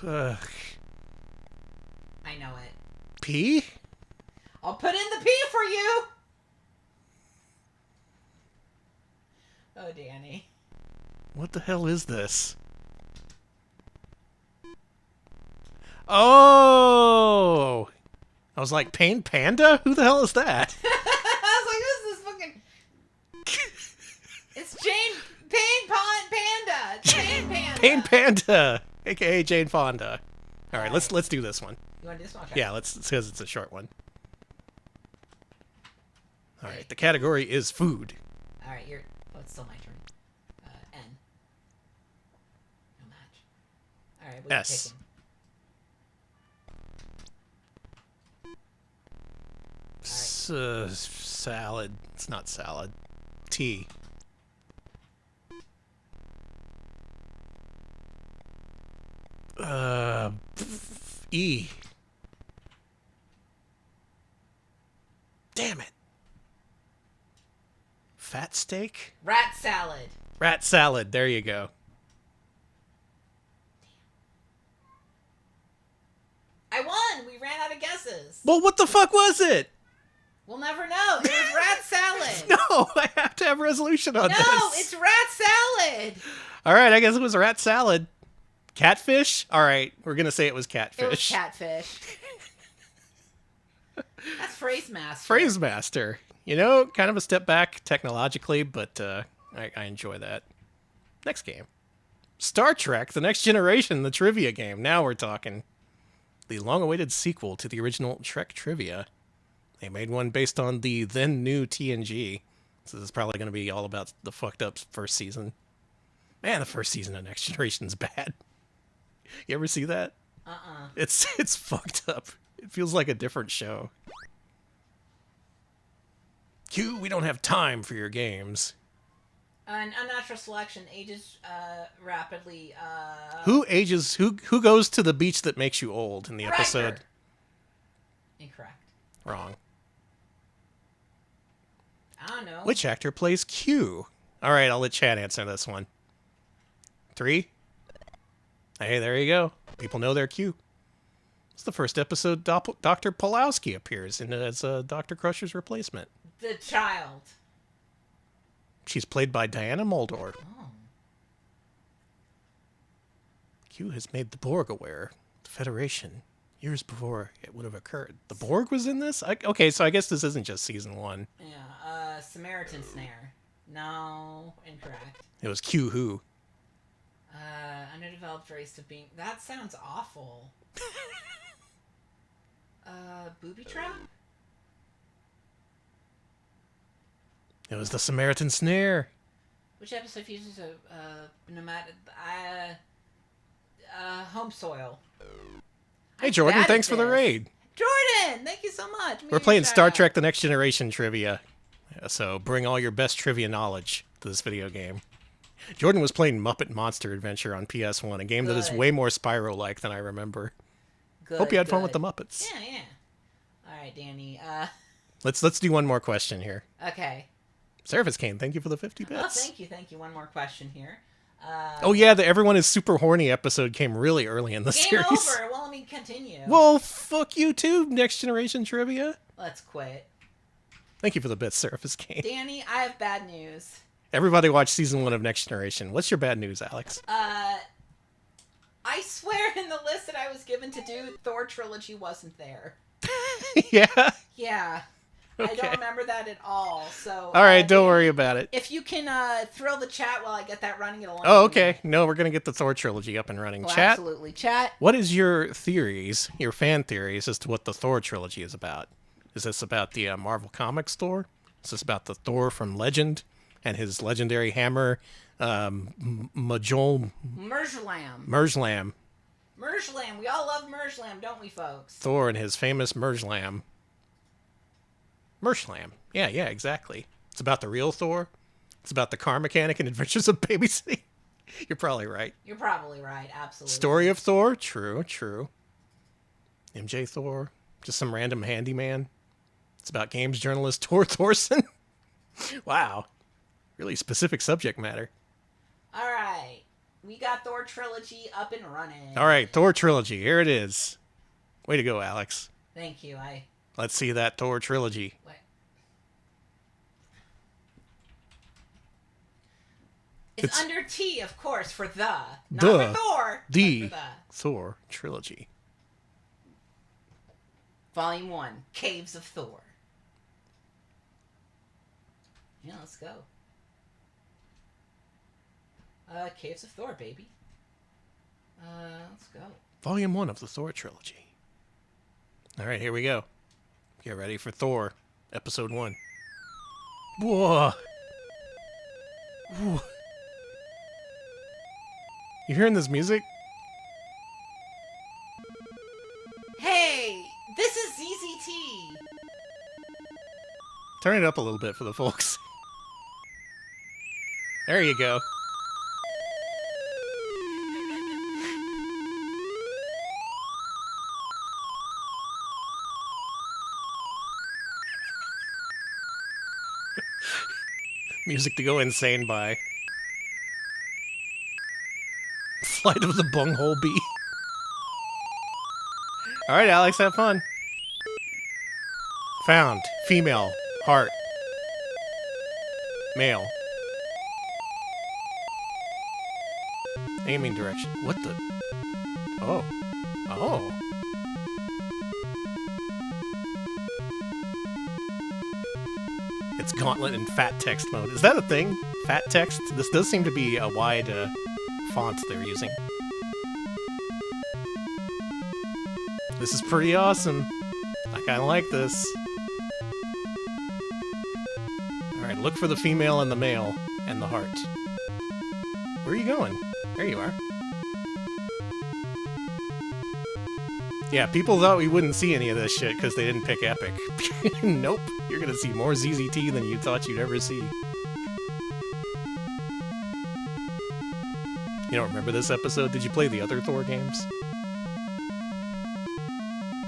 S2: I know it.
S1: P?
S2: I'll put in the P for you. Oh, Danny.
S1: What the hell is this? Oh! I was like, Pain Panda? Who the hell is that?
S2: I was like, this is fucking... It's Panda. Pain Panda.
S1: Pain Panda, a.k.a. Jane Fonda. All right, let's do this one.
S2: You want to do this one? Okay.
S1: Yeah, because it's a short one. All right, the category is food.
S2: All right, it's still my turn. N. No match. All right, what are you
S1: S.
S2: taking?
S1: Salad. It's not salad. T. E. Damn it. Fat steak?
S2: Rat salad.
S1: Rat salad. There you go.
S2: I won. We ran out of guesses.
S1: Well, what the fuck was it?
S2: We'll never know. It was rat salad.
S1: No, I have to have resolution on this.
S2: No, it's rat salad.
S1: All right, I guess it was rat salad. Catfish? All right, we're going to say it was catfish.
S2: It was catfish. That's Phrase Master.
S1: Phrase Master. You know, kind of a step back technologically, but I enjoy that. Next game. Star Trek, The Next Generation, the trivia game. Now we're talking. The long-awaited sequel to the original Trek trivia. They made one based on the then-new TNG. So this is probably going to be all about the fucked up first season. Man, the first season of Next Generation's bad. You ever see that? It's fucked up. It feels like a different show. Q, we don't have time for your games.
S2: Unnatural selection ages rapidly.
S1: Who ages? Who goes to the beach that makes you old in the episode?
S2: Incorrect.
S1: Wrong.
S2: I don't know.
S1: Which actor plays Q? All right, I'll let Chad answer this one. 3. Hey, there you go. People know their Q. It's the first episode Dr. Pulowski appears in as Dr. Crusher's replacement.
S2: The child.
S1: She's played by Diana Muldaur.
S2: Oh.
S1: Q has made the Borg aware. The Federation, years before it would have occurred. The Borg was in this? Okay, so I guess this isn't just season 1.
S2: Yeah, Samaritan Snare. No, incorrect.
S1: It was Q who?
S2: Underdeveloped race of being... That sounds awful. Booby trap?
S1: It was the Samaritan Snare.
S2: Which episode features a nomadic... home soil.
S1: Hey, Jordan, thanks for the raid.
S2: Jordan, thank you so much.
S1: We're playing Star Trek The Next Generation trivia. So bring all your best trivia knowledge to this video game. Jordan was playing Muppet Monster Adventure on PS1, a game that is way more Spyro-like than I remember.
S2: Good,
S1: Hope you had fun with the Muppets.
S2: Yeah. All right, Danny.
S1: Let's do one more question here.
S2: Okay.
S1: Surface Kane, thank you for the 50 bits.
S2: Oh, thank you. One more question here.
S1: Oh yeah, the Everyone is Super Horny episode came really early in the series.
S2: Game over. Well, let me continue.
S1: Well, fuck you too, Next Generation Trivia.
S2: Let's quit.
S1: Thank you for the bits, Surface Kane.
S2: Danny, I have bad news.
S1: Everybody watch season 1 of Next Generation. What's your bad news, Alex?
S2: I swear in the list that I was given to do, Thor Trilogy wasn't there.
S1: Yeah?
S2: Yeah. Okay. I don't remember that at all. So.
S1: All right, don't worry about it.
S2: If you can thrill the chat while I get that running, it'll.
S1: Oh, okay. No, we're gonna get the Thor trilogy up and running.
S2: Oh,
S1: Chat.
S2: Absolutely, chat.
S1: What is your theories, your fan theories, as to what the Thor trilogy is about? Is this about the Marvel Comics Thor? Is this about the Thor from Legend and his legendary hammer, Merjlam?
S2: Merjlam. We all love Merjlam, don't we, folks?
S1: Thor and his famous Merjlam. Yeah, exactly. It's about the real Thor. It's about the car mechanic and adventures of babysitting. You're probably right.
S2: You're probably right, absolutely.
S1: Story of Thor? True. MJ Thor? Just some random handyman? It's about games journalist Tor Thorson? Wow. Really specific subject matter.
S2: All right. We got Thor Trilogy up and running.
S1: All right, Thor Trilogy. Here it is. Way to go, Alex.
S2: Thank you.
S1: Let's see that Thor Trilogy.
S2: Wait. It's under T, of course, for the. Not for Thor.
S1: The
S2: for
S1: Thor Trilogy.
S2: Volume 1, Caves of Thor. Yeah, let's go. Caves of Thor, baby. Let's go.
S1: Volume 1 of the Thor Trilogy. All right, here we go. Get ready for Thor, Episode 1. Whoa. Whoa. You hearing this music?
S2: Hey, this is ZZT.
S1: Turn it up a little bit for the folks. There you go. Music to go insane by. Flight of the Bunghole Bee. Alright, Alex, have fun. Found. Female. Heart. Male. Aiming direction. What the? Oh. Oh. It's gauntlet in fat text mode. Is that a thing? fat text. This does seem to be a wide font they're using. This is pretty awesome. I kind of like this. Alright, look for the female and the male and the heart. Where are you going? There you are. Yeah, people thought we wouldn't see any of this shit because they didn't pick Epic. Nope, you're gonna see more ZZT than you thought you'd ever see. You don't remember this episode? Did you play the other Thor games?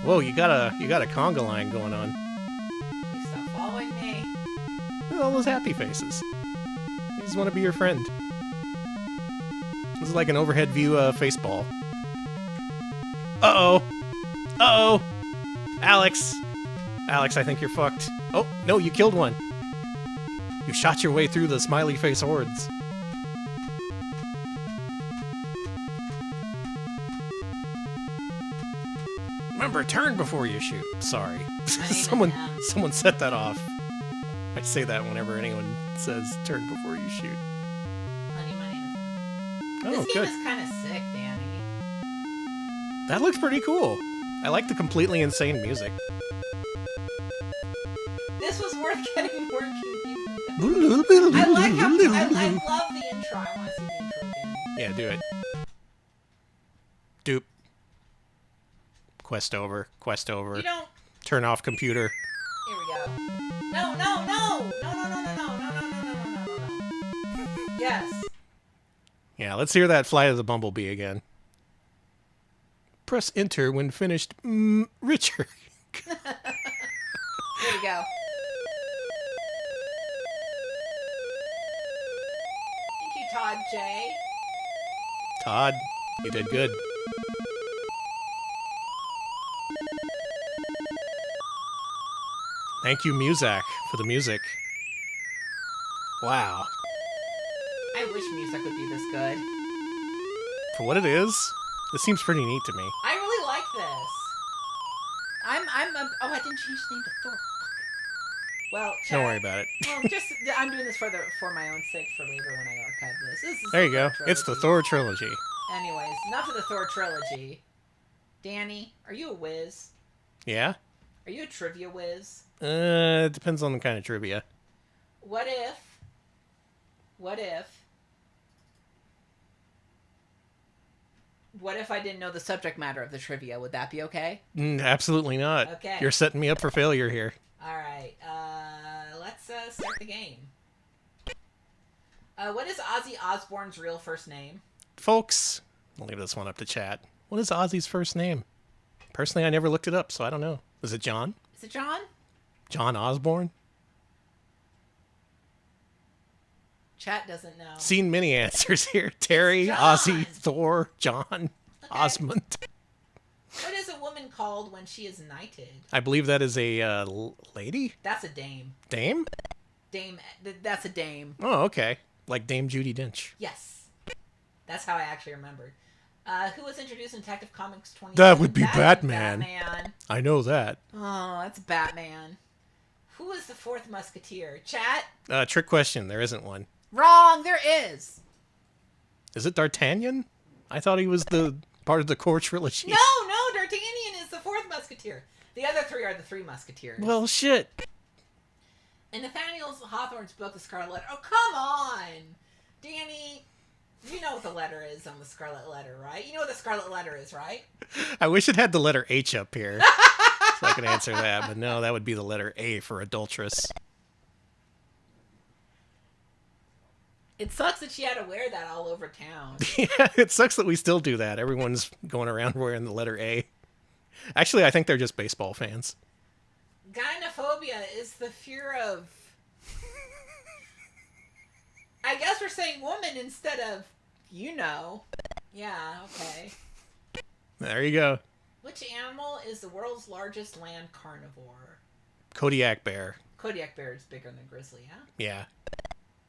S1: Whoa, you got a conga line going on.
S2: Please stop following me.
S1: Look at all those happy faces. They just want to be your friend. This is like an overhead view faceball. Uh-oh. Uh-oh! Alex! Alex, I think you're fucked. Oh, no, you killed one. You shot your way through the smiley face hordes. Remember, turn before you shoot. Sorry. Someone set that off. I say that whenever anyone says turn before you shoot.
S2: Honey, my name is...
S1: Oh,
S2: This
S1: good.
S2: game is kind of sick, Danny.
S1: That looks pretty cool. I like the completely insane music.
S2: This was worth getting working even.
S1: I
S2: I like how I love the intro. I want to see the intro again.
S1: Yeah, do it. Dupe. Quest over. Quest over.
S2: You don't.
S1: Turn off computer.
S2: Here we go. No, no, no, no, no, no, no, no, no, no, no, no, no, no, no. Yes.
S1: Yeah, let's hear that Fly of the Bumblebee again. Press enter when finished. Richard.
S2: Here we go. Thank you, Todd J.
S1: Todd, you did good. Thank you, Muzak, for the music. Wow.
S2: I wish music would be this good.
S1: For what it is, this seems pretty neat to me.
S2: I really like this. Oh, I didn't change the name to Thor. Well, chat,
S1: Don't worry about it.
S2: Well, I'm doing this for my own sake for later when I archive this. This is
S1: There you
S2: the
S1: go.
S2: Thor
S1: It's the
S2: trilogy.
S1: Thor trilogy.
S2: Anyways, enough of the Thor trilogy. Danny, are you a whiz?
S1: Yeah?
S2: Are you a trivia whiz?
S1: It depends on the kind of trivia.
S2: What if I didn't know the subject matter of the trivia? Would that be okay?
S1: Absolutely not.
S2: Okay.
S1: You're setting me up for failure here.
S2: All right. Let's start the game. What is Ozzy Osbourne's real first name?
S1: Folks, I'll leave this one up to chat. What is Ozzy's first name? Personally, I never looked it up, so I don't know. Is it John?
S2: Is it John?
S1: John Osborne?
S2: Chat doesn't know.
S1: Seen many answers here. Terry,
S2: John.
S1: Ozzy, Thor, John, Osmond.
S2: What is a woman called when she is knighted?
S1: I believe that is a lady?
S2: That's a dame.
S1: Dame?
S2: Dame. That's a dame.
S1: Oh, okay. Like Dame Judi Dench.
S2: Yes. That's how I actually remembered. Who was introduced in Detective Comics 20?
S1: That would be
S2: That's
S1: Batman.
S2: Batman.
S1: I know that.
S2: Oh, that's Batman. Who is the fourth Musketeer? Chat?
S1: Trick question. There isn't one.
S2: Wrong. There is.
S1: Is it D'Artagnan? I thought he was the part of the core trilogy.
S2: No, D'Artagnan is the fourth Musketeer. The other three are the three Musketeers.
S1: Well, shit.
S2: In Nathaniel Hawthorne's book, The Scarlet Letter. Oh, come on! Danny, you know what the letter is on the Scarlet Letter, right? You know what the Scarlet Letter is, right?
S1: I wish it had the letter H up here. So I could answer that, but no, that would be the letter A for adulteress.
S2: It sucks that she had to wear that all over town.
S1: Yeah, it sucks that we still do that. Everyone's going around wearing the letter A. Actually, I think they're just baseball fans.
S2: Gynophobia is the fear of... I guess we're saying woman instead of, you know. Yeah, okay.
S1: There you go.
S2: Which animal is the world's largest land carnivore?
S1: Kodiak bear.
S2: Kodiak bear is bigger than grizzly, huh?
S1: Yeah.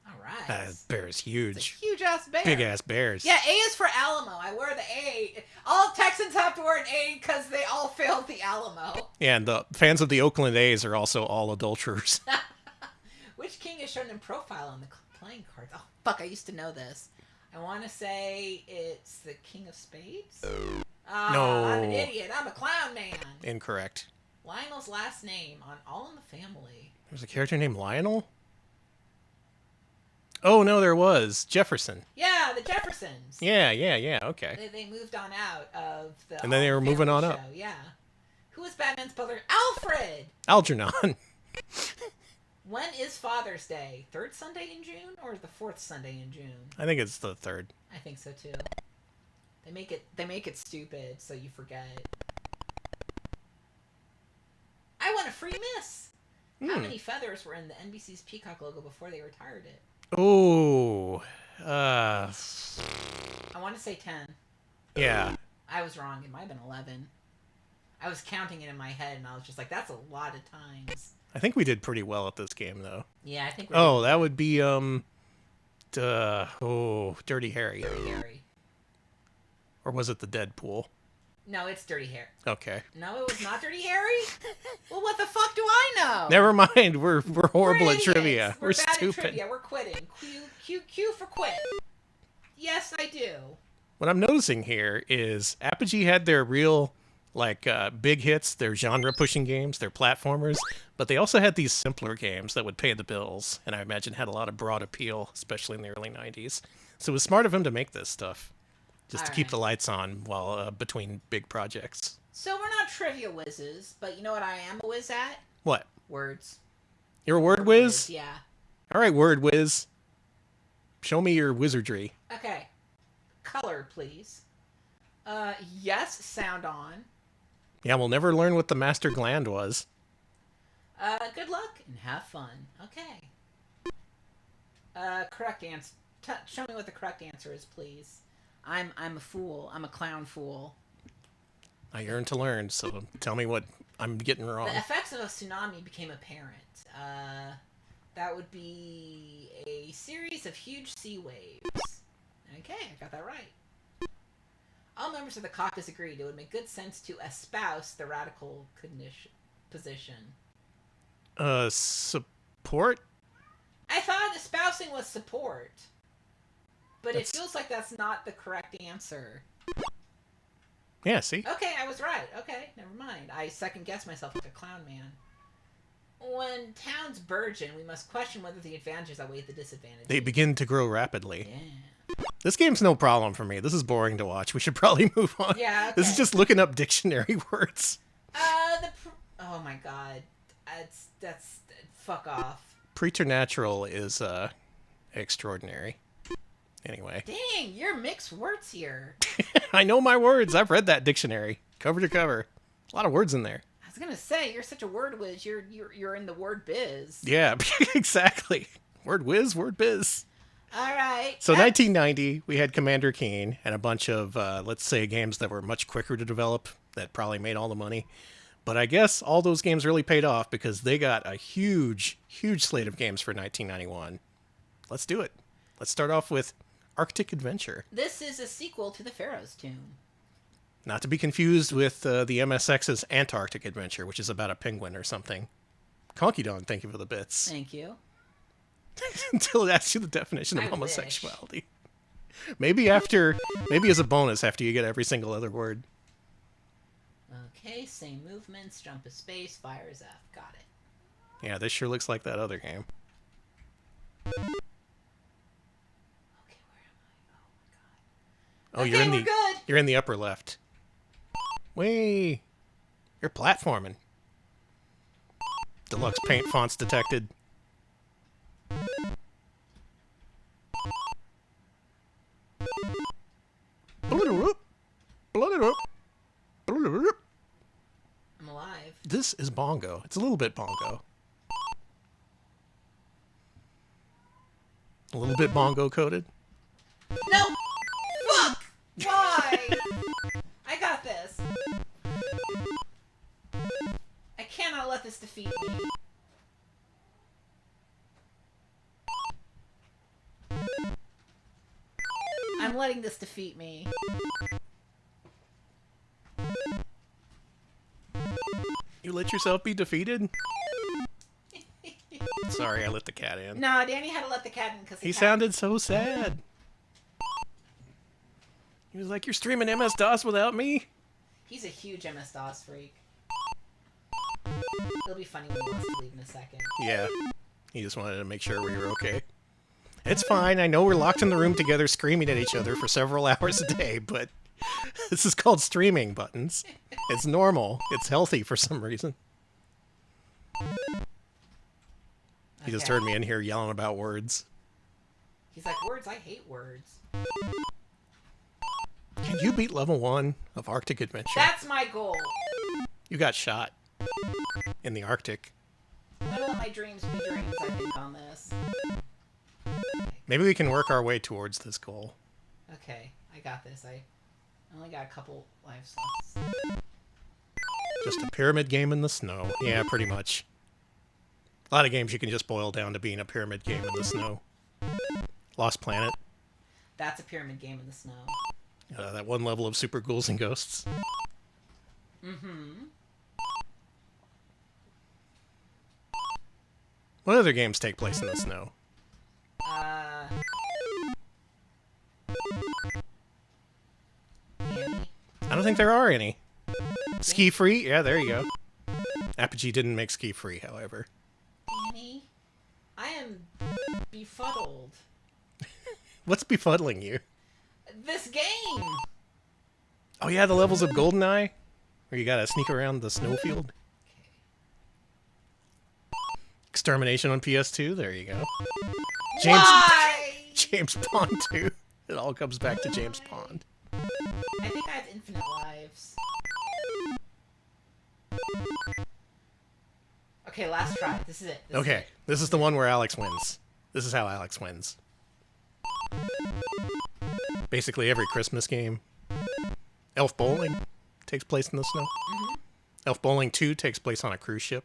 S2: All right.
S1: That bear is
S2: It's a
S1: huge.
S2: huge-ass bear.
S1: Big ass bears.
S2: Yeah, A is for Alamo. I wear the A. All Texans have to wear an A because they all failed the Alamo.
S1: Yeah, and the fans of the Oakland A's are also all adulterers.
S2: Which king is shown in profile on the playing playing cards. Oh, fuck, I used to know this. I want to say it's the King of Spades?
S1: No.
S2: I'm an idiot. I'm a clown man.
S1: Incorrect.
S2: Lionel's last name on All in the Family.
S1: There's a character named Lionel? Oh, no, there was. Jefferson.
S2: Yeah, the Jeffersons.
S1: Yeah, okay.
S2: They moved on out of the
S1: And then they were moving on up.
S2: Yeah. Who was Batman's brother? Alfred!
S1: Algernon.
S2: When is Father's Day? Third Sunday in June or the fourth Sunday in June?
S1: I think it's the third.
S2: I think so too. They make it stupid so you forget. I want a free miss. How many feathers were in the NBC's Peacock logo before they retired it?
S1: Oh.
S2: I want to say 10.
S1: Yeah.
S2: I was wrong. It might have been 11. I was counting it in my head and I was just like, that's a lot of times.
S1: I think we did pretty well at this game, though.
S2: Yeah, I think we
S1: Oh, that would be, Dirty Harry.
S2: Dirty Harry.
S1: Or was it the Deadpool?
S2: No, it's Dirty Harry.
S1: Okay.
S2: No, it was not Dirty Harry? Well, what the fuck do I know?
S1: Never mind. We're horrible at
S2: idiots.
S1: trivia.
S2: We're bad
S1: stupid.
S2: at trivia. We're quitting. Q for quit. Yes, I do.
S1: What I'm noticing here is Apogee had their real, big hits, their genre-pushing games, their platformers, but they also had these simpler games that would pay the bills, and I imagine had a lot of broad appeal, especially in the early 90s. So it was smart of him to make this stuff, just to keep the lights on while between big projects.
S2: So we're not trivia whizzes, but you know what I am a whiz at?
S1: What?
S2: Words.
S1: You're a word whiz?
S2: Yeah.
S1: All right, word whiz. Show me your wizardry.
S2: Okay. Color, please. Yes, sound on.
S1: Yeah, we'll never learn what the master gland was.
S2: Good luck and have fun. Okay. Correct answer. Show me what the correct answer is, please. I'm a fool. I'm a clown fool.
S1: I yearn to learn, so tell me what I'm getting wrong.
S2: The effects of a tsunami became apparent. That would be a series of huge sea waves. Okay, I got that right. All members of the caucus agreed it would make good sense to espouse the radical position.
S1: Support?
S2: I thought espousing was support. But it feels like that's not the correct answer.
S1: Yeah, see?
S2: Okay, I was right. Okay, never mind. I second-guessed myself like a clown man. When towns burgeon, we must question whether the advantages outweigh the disadvantages.
S1: They begin to grow rapidly.
S2: Yeah.
S1: This game's no problem for me. This is boring to watch. We should probably move on.
S2: Yeah, okay.
S1: This is just looking up dictionary words.
S2: Oh my god. That's fuck off.
S1: Preternatural is, extraordinary. Anyway.
S2: Dang, you're mixed words here.
S1: I know my words. I've read that dictionary. Cover to cover. A lot of words in there.
S2: I was gonna say, you're such a word whiz. You're in the word biz.
S1: Yeah, exactly. Word whiz, word biz.
S2: All right.
S1: So 1990, we had Commander Keen and a bunch of, let's say, games that were much quicker to develop that probably made all the money. But I guess all those games really paid off because they got a huge, huge slate of games for 1991. Let's do it. Let's start off with Arctic Adventure.
S2: This is a sequel to the Pharaoh's Tomb.
S1: Not to be confused with the MSX's Antarctic Adventure, which is about a penguin or something. Conky Dog, thank you for the bits.
S2: Thank you.
S1: Until it asks you the definition of
S2: I
S1: homosexuality. Maybe as a bonus after you get every single other word.
S2: Okay, same movements, jump is space, fire is F. Got it.
S1: Yeah, this sure looks like that other game.
S2: Okay, where am I? Oh my god.
S1: Oh,
S2: Okay,
S1: you're in the upper left. Whee! You're platforming. Deluxe paint fonts detected.
S2: I'm alive.
S1: This is bongo. It's a little bit bongo. A little bit bongo coded.
S2: No! Fuck! Why? I got this. I cannot let this defeat me. I'm letting this defeat me.
S1: You let yourself be defeated? Sorry, I let the cat in.
S2: No, Danny had to let the cat in because
S1: He sounded so sad. He was like, "You're streaming MS-DOS without me?"
S2: He's a huge MS-DOS freak. It'll be funny when he wants to leave in a second.
S1: Yeah. He just wanted to make sure we were okay. It's fine. I know we're locked in the room together screaming at each other for several hours a day, but this is called streaming, Buttons. It's normal. It's healthy for some reason. He just heard me in here yelling about words.
S2: He's like, words? I hate words.
S1: Can you beat level 1 of Arctic Adventure?
S2: That's my goal.
S1: You got shot in the Arctic.
S2: I'm gonna let my dreams be dreams, I think, on this.
S1: Maybe we can work our way towards this goal.
S2: Okay, I got this. I only got a couple life slots.
S1: Just a pyramid game in the snow. Yeah, pretty much. A lot of games you can just boil down to being a pyramid game in the snow. Lost Planet.
S2: That's a pyramid game in the snow.
S1: That one level of Super Ghouls and Ghosts.
S2: Mm-hmm.
S1: What other games take place in the snow?
S2: Annie?
S1: I don't think there are any. Ski Free? Yeah, there you go. Apogee didn't make Ski Free, however.
S2: Annie? I am befuddled.
S1: What's befuddling you?
S2: This game!
S1: Oh yeah, the levels of GoldenEye? Where you gotta sneak around the snowfield? Extermination on PS2? There you go.
S2: Why?
S1: James Pond 2. It all comes back to James Pond.
S2: I think I have infinite lives. Okay, last try. This is it.
S1: Okay, this is the one where Alex wins. This is how Alex wins. Basically every Christmas game. Elf Bowling takes place in the snow.
S2: Mm-hmm.
S1: Elf Bowling 2 takes place on a cruise ship.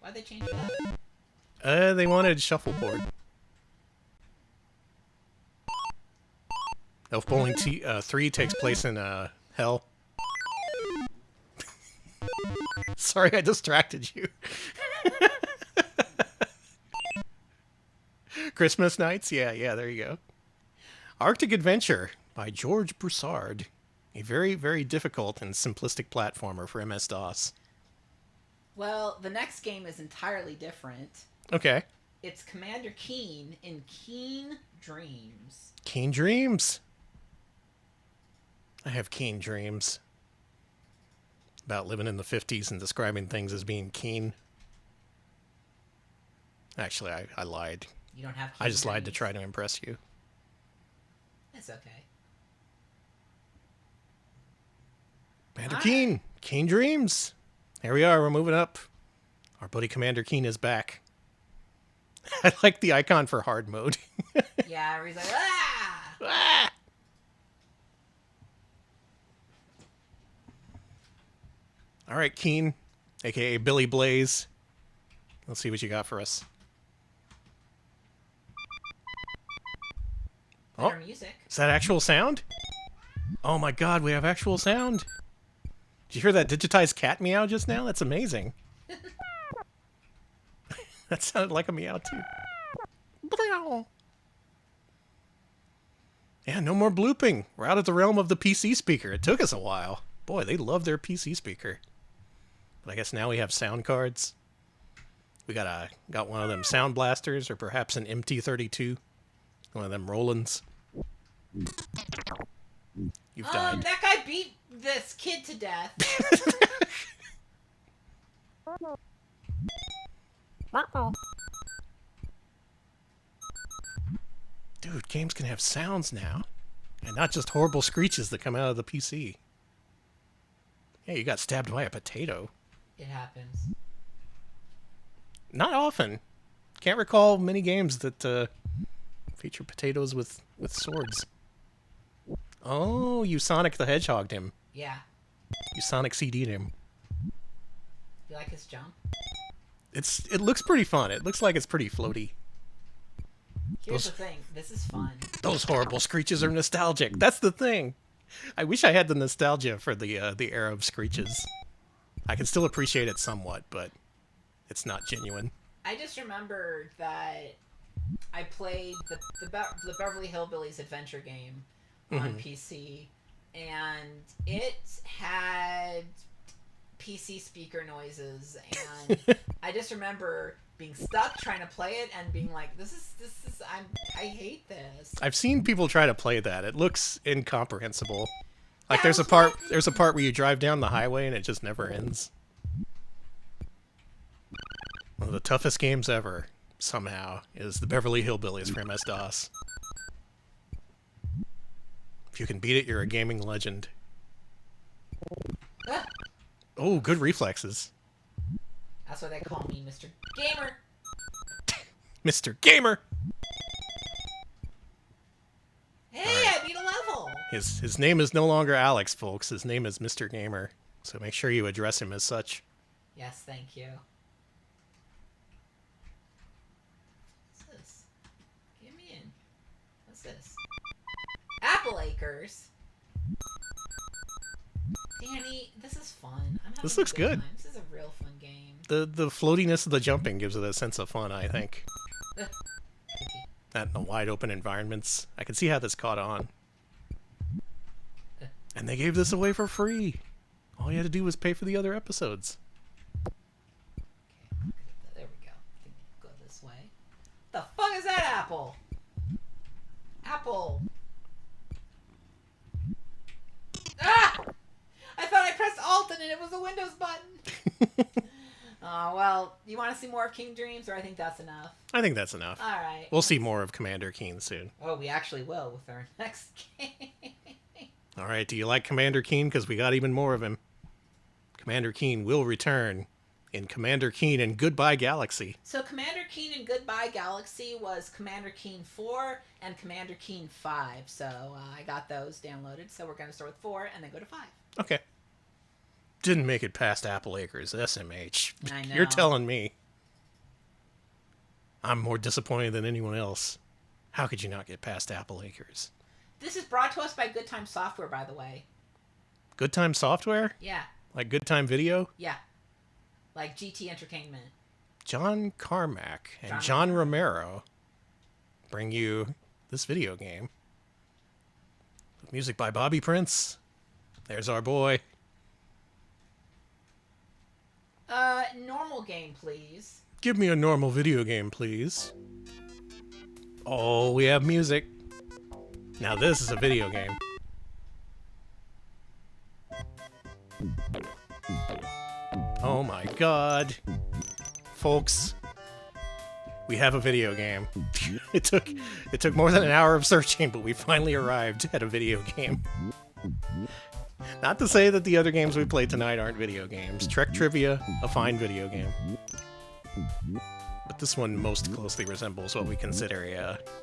S2: Why'd they change that?
S1: They wanted shuffleboard. Elf Bowling 3 takes place in hell. Sorry, I distracted you. Christmas Nights? Yeah, there you go. Arctic Adventure by George Broussard. A very, very difficult and simplistic platformer for MS-DOS.
S2: Well, the next game is entirely different.
S1: Okay.
S2: It's Commander Keem in Keen Dreams.
S1: Keen Dreams. I have keen dreams. About living in the 50s and describing things as being keen. Actually, I lied.
S2: You don't have keen
S1: I just lied to
S2: dreams?
S1: try to impress you.
S2: It's okay.
S1: Commander
S2: Alright.
S1: Keen. Keen Dreams. Here we are. We're moving up. Our buddy Commander Keen is back. I like the icon for hard mode.
S2: Yeah, where he's like, ah!
S1: Ah! All right, Keen, a.k.a. Billy Blaze. Let's see what you got for us.
S2: Better music.
S1: Is that actual sound? Oh my god, we have actual sound. Did you hear that digitized cat meow just now? That's amazing. That sounded like a meow too. Yeah, no more blooping. We're out of the realm of the PC speaker. It took us a while. Boy, they love their PC speaker. But I guess now we have sound cards. We got one of them sound blasters, or perhaps an MT32. One of them Rolands. You've died.
S2: That guy beat this kid to death.
S1: Dude, games can have sounds now. And not just horrible screeches that come out of the PC. Yeah, you got stabbed by a potato.
S2: It happens.
S1: Not often. Can't recall many games that feature potatoes with swords. Oh, you Sonic the Hedgehog'd him.
S2: Yeah.
S1: You Sonic CD'd him.
S2: You like his jump?
S1: It looks pretty fun. It looks like it's pretty floaty.
S2: Here's the thing. This is fun.
S1: Those horrible screeches are nostalgic. That's the thing. I wish I had the nostalgia for the era of screeches. I can still appreciate it somewhat, but it's not genuine.
S2: I just remember that I played the Beverly Hillbillies adventure game on PC, and it had PC speaker noises, and I just remember being stuck trying to play it and being like, this is I hate this.
S1: I've seen people try to play that. It looks incomprehensible. Like
S2: Yeah,
S1: there's a part where you drive down the highway and it just never ends. One of the toughest games ever, somehow, is the Beverly Hillbillies for MS-DOS. If you can beat it, you're a gaming legend.
S2: Ah,
S1: Oh, good reflexes.
S2: that's why they call me Mr. Gamer.
S1: Mr. Gamer!
S2: Hey, I beat a level.
S1: His name is no longer Alex, folks. His name is Mr. Gamer. So make sure you address him as such.
S2: Yes, thank you. What's this? Get me in. What's this? Apple Acres. Danny, this is fun. I'm having
S1: This
S2: a
S1: looks good.
S2: time. This is a real fun game.
S1: The floatiness of the jumping gives it a sense of fun, I think.
S2: Ugh.
S1: That in the wide open environments. I can see how this caught on. And they gave this away for free. All you had to do was pay for the other episodes.
S2: Okay, there we go. I think we'll go this way. The fuck is that apple? Apple. Ah! I thought I pressed Alt and it was a Windows button. Oh, well, you want to see more of King Dreams, or I think that's enough?
S1: I think that's enough.
S2: All right.
S1: We'll see more of Commander Keen soon.
S2: Oh, we actually will with our next game.
S1: All right, do you like Commander Keen? Because we got even more of him. Commander Keen will return in Commander Keen and Goodbye Galaxy.
S2: So Commander Keen and Goodbye Galaxy was Commander Keen 4 and Commander Keen 5. So I got those downloaded. So we're going to start with 4 and then go to 5.
S1: Okay. Didn't make it past Apple Acres, SMH.
S2: I know.
S1: You're telling me. I'm more disappointed than anyone else. How could you not get past Apple Acres?
S2: This is brought to us by Good Time Software, by the way.
S1: Good Time Software?
S2: Yeah.
S1: Like Good Time Video?
S2: Yeah. Like GT Entertainment.
S1: John Carmack and John Romero bring you this video game. With music by Bobby Prince. There's our boy.
S2: Normal game, please.
S1: Give me a normal video game, please. Oh, we have music. Now this is a video game. Oh my god. Folks, we have a video game. It took more than an hour of searching, but we finally arrived at a video game. Not to say that the other games we played tonight aren't video games. Trek Trivia, a fine video game. But this one most closely resembles what we consider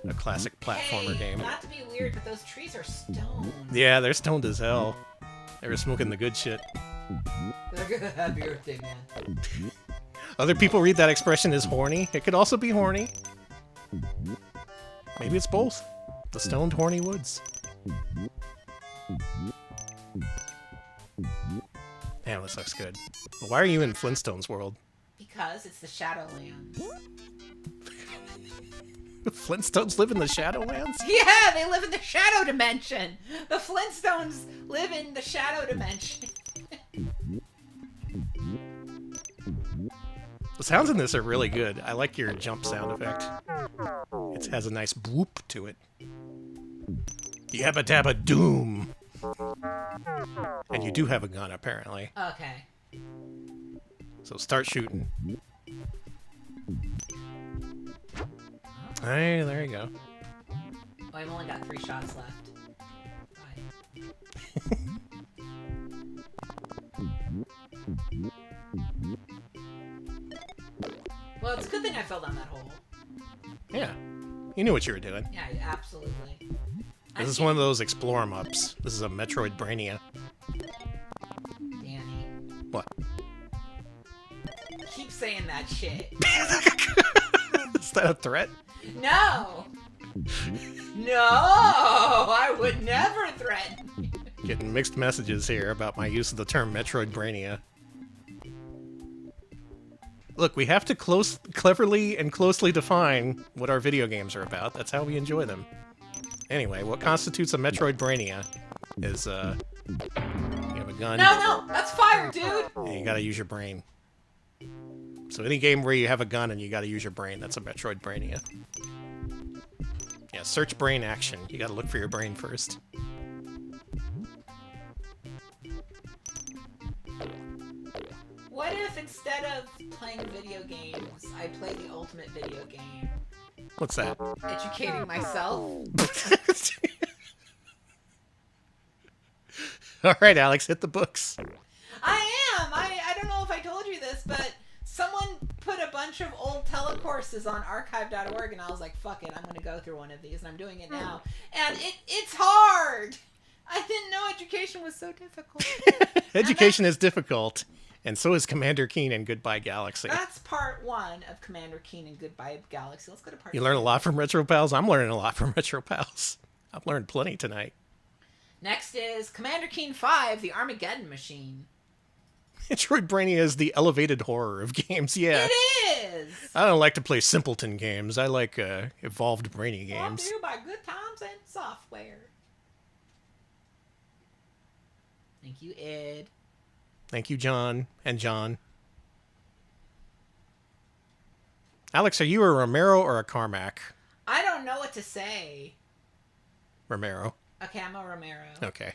S1: a classic platformer game.
S2: Not to be weird, but those trees are stoned.
S1: Yeah, they're stoned as hell. They were smoking the good shit.
S2: Happy birthday, man.
S1: Other people read that expression as horny. It could also be horny. Maybe it's both. The stoned horny woods. Damn, this looks good. But why are you in Flintstones world?
S2: Because it's the Shadowlands.
S1: The Flintstones live in the Shadowlands?
S2: Yeah, they live in the Shadow Dimension. The Flintstones live in the Shadow Dimension.
S1: The sounds in this are really good. I like your jump sound effect. It has a nice bloop to it. Yabba dabba doom. And you do have a gun, apparently.
S2: Okay.
S1: So start shooting. Hey, there you go.
S2: Oh, I've only got 3 shots left. Bye. Well, it's a good thing I fell down that hole.
S1: Yeah. You knew what you were doing.
S2: Yeah, absolutely.
S1: This is one of those explore 'em ups. This is a Metroid Brainia.
S2: Danny.
S1: What?
S2: Keep saying that shit.
S1: Is that a threat?
S2: No! No! I would never threaten you.
S1: Getting mixed messages here about my use of the term Metroid Brainia. Look, we have to cleverly and closely define what our video games are about. That's how we enjoy them. Anyway, what constitutes a Metroidvania is, you have a gun.
S2: No, that's fire, dude!
S1: And you gotta use your brain. So any game where you have a gun and you gotta use your brain, that's a Metroidvania. Yeah, search brain action. You gotta look for your brain first.
S2: What if instead of playing video games, I play the ultimate video game?
S1: What's that?
S2: Educating myself?
S1: All right, Alex, hit the books.
S2: I am! I don't know if I told you this, but someone put a bunch of old telecourses on archive.org, and I was like, fuck it, I'm going to go through one of these, and I'm doing it now. And it's hard! I didn't know education was so difficult.
S1: Education is difficult, and so is Commander Keen and Goodbye Galaxy.
S2: That's part 1 of Commander Keen and Goodbye Galaxy. Let's go to part 2.
S1: You learn a lot from Retro Pals? I'm learning a lot from Retro Pals. I've learned plenty tonight.
S2: Next is Commander Keen 5, the Armageddon Machine.
S1: Metroidvania is the elevated horror of games, yeah.
S2: It is!
S1: I don't like to play simpleton games. I like evolved brainy
S2: Brought
S1: games.
S2: to you by Good Times and Software. Thank you, Ed.
S1: Thank you, John and John. Alex, are you a Romero or a Carmack?
S2: I don't know what to say.
S1: Romero.
S2: Okay, I'm a Romero.
S1: Okay.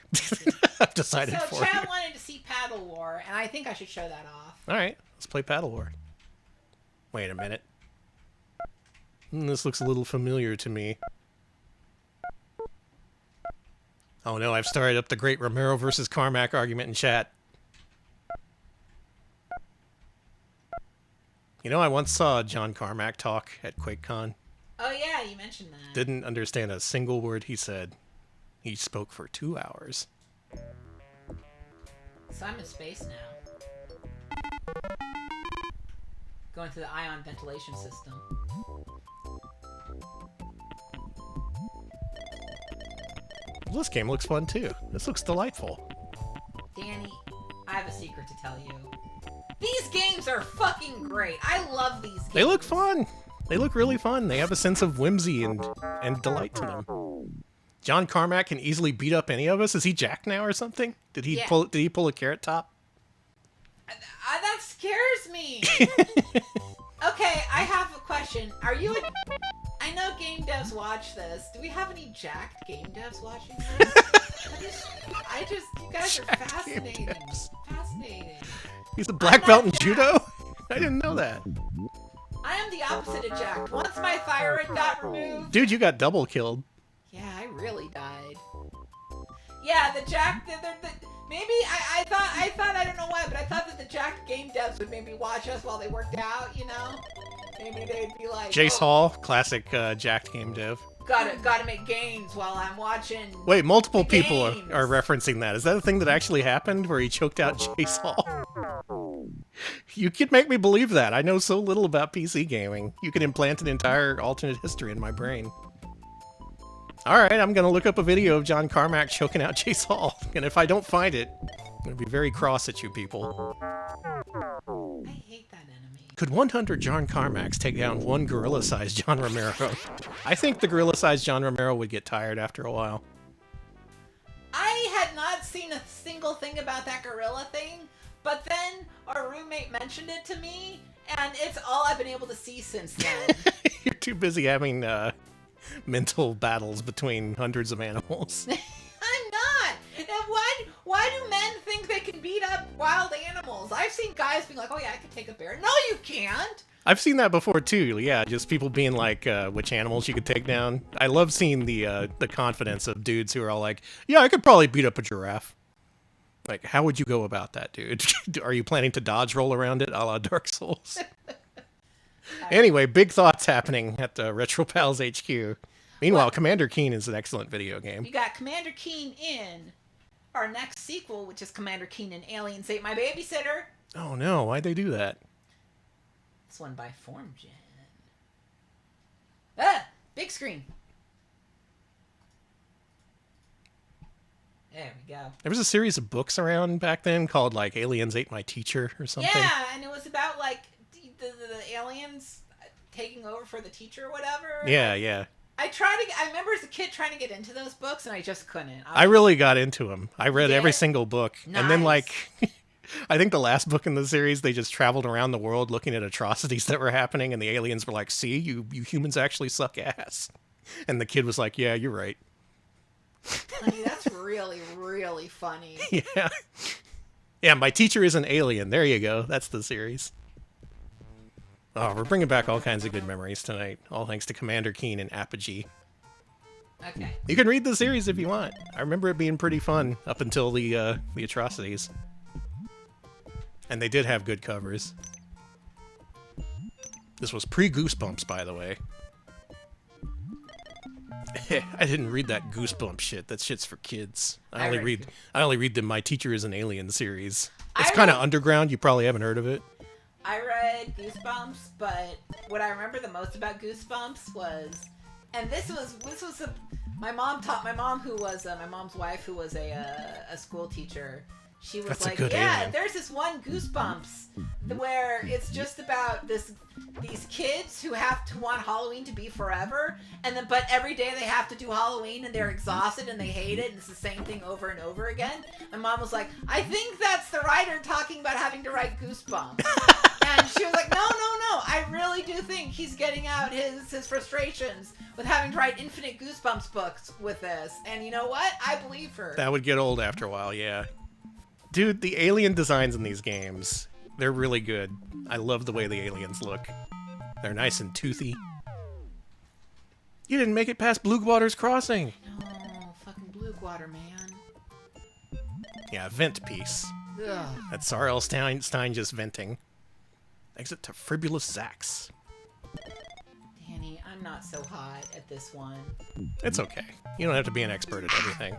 S1: I've decided
S2: So
S1: for you.
S2: Chad wanted to see Paddle War, and I think I should show that off.
S1: All right, let's play Paddle War. Wait a minute. This looks a little familiar to me. Oh no, I've started up the great Romero versus Carmack argument in chat. You know, I once saw John Carmack talk at QuakeCon.
S2: Oh yeah, you mentioned that.
S1: Didn't understand a single word he said. He spoke for 2 hours.
S2: So I'm in space now. Going through the ion ventilation system.
S1: This game looks fun too. This looks delightful.
S2: Danny, I have a secret to tell you. These games are fucking great. I love these games.
S1: They look fun. They look really fun. They have a sense of whimsy and delight to them. John Carmack can easily beat up any of us. Is he jacked now or something? Did he pull a Carrot Top?
S2: That scares me. Okay, I have a question. Are you a... I know game devs watch this. Do we have any jacked game devs watching this? You guys are fascinating. Fascinating.
S1: He's a black belt in judo? I didn't know that.
S2: I am the opposite of jacked. Once my thyroid got removed...
S1: Dude, you got double killed.
S2: Yeah, I really died. Yeah, the jacked... Maybe I thought, I don't know why, but I thought that the jacked game devs would maybe watch us while they worked out, you know? Maybe they'd be like...
S1: Jace Hall, classic jacked game dev.
S2: Gotta make gains while I'm watching...
S1: Wait, multiple people are referencing that. Is that a thing that actually happened where he choked out Jace Hall? You could make me believe that. I know so little about PC gaming. You could implant an entire alternate history in my brain. Alright, I'm gonna look up a video of John Carmack choking out Jace Hall. And if I don't find it, I'm gonna be very cross at you people.
S2: I hate that enemy.
S1: Could 100 John Carmacks take down one gorilla-sized John Romero? I think the gorilla-sized John Romero would get tired after a while.
S2: I had not seen a single thing about that gorilla thing, but then our roommate mentioned it to me, and it's all I've been able to see since then.
S1: You're too busy having mental battles between hundreds of animals.
S2: I'm not! And why do men think they can beat up wild animals? I've seen guys being like, oh yeah, I can take a bear. No, you can't!
S1: I've seen that before too, yeah, just people being like, which animals you could take down. I love seeing the confidence of dudes who are all like, yeah, I could probably beat up a giraffe. Like, how would you go about that, dude? Are you planning to dodge roll around it a la Dark Souls? Anyway, big thoughts happening at Retro Pals HQ. Meanwhile, Commander Keen is an excellent video game.
S2: You got Commander Keen in our next sequel, which is Commander Keen and Aliens Ate My Babysitter.
S1: Oh no, why'd they do that?
S2: This one by FormGen. Ah! Big screen. There we go.
S1: There was a series of books around back then called like Aliens Ate My Teacher or something.
S2: Yeah, and it was about like aliens taking over for the teacher or whatever.
S1: Yeah, yeah.
S2: I remember as a kid trying to get into those books, and I just couldn't.
S1: I really got into them. I read every
S2: did?
S1: single book.
S2: Nice.
S1: And then, like, I think the last book in the series, they just traveled around the world looking at atrocities that were happening, and the aliens were like, see, you humans actually suck ass. And the kid was like, yeah, you're right.
S2: Honey, that's really, really funny.
S1: Yeah. Yeah, my teacher is an alien. There you go. That's the series. Oh, we're bringing back all kinds of good memories tonight. All thanks to Commander Keem and Apogee.
S2: Okay.
S1: You can read the series if you want. I remember it being pretty fun up until the atrocities. And they did have good covers. This was pre-Goosebumps, by the way. I didn't read that Goosebumps shit. That shit's for kids. I only read the My Teacher is an Alien series. It's kind of underground. You probably haven't heard of it.
S2: I read Goosebumps, but what I remember the most about Goosebumps was, and my mom's wife who was a school teacher. She was
S1: That's
S2: like,
S1: alien.
S2: there's this one Goosebumps where it's just about these kids who have to want Halloween to be forever, but every day they have to do Halloween and they're exhausted and they hate it and it's the same thing over and over again. My mom was like, I think that's the writer talking about having to write Goosebumps. And she was like, no, I really do think he's getting out his frustrations with having to write infinite Goosebumps books with this. And you know what? I believe her.
S1: That would get old after a while, yeah. Dude, the alien designs in these games, they're really good. I love the way the aliens look. They're nice and toothy. You didn't make it past Bluewater's Crossing.
S2: No, fucking Bluewater, man.
S1: Yeah, vent piece.
S2: Ugh.
S1: That's R.L. Stein just venting. Exit to Fribulous Zax.
S2: Danny, I'm not so hot at this one.
S1: It's okay. You don't have to be an expert at everything.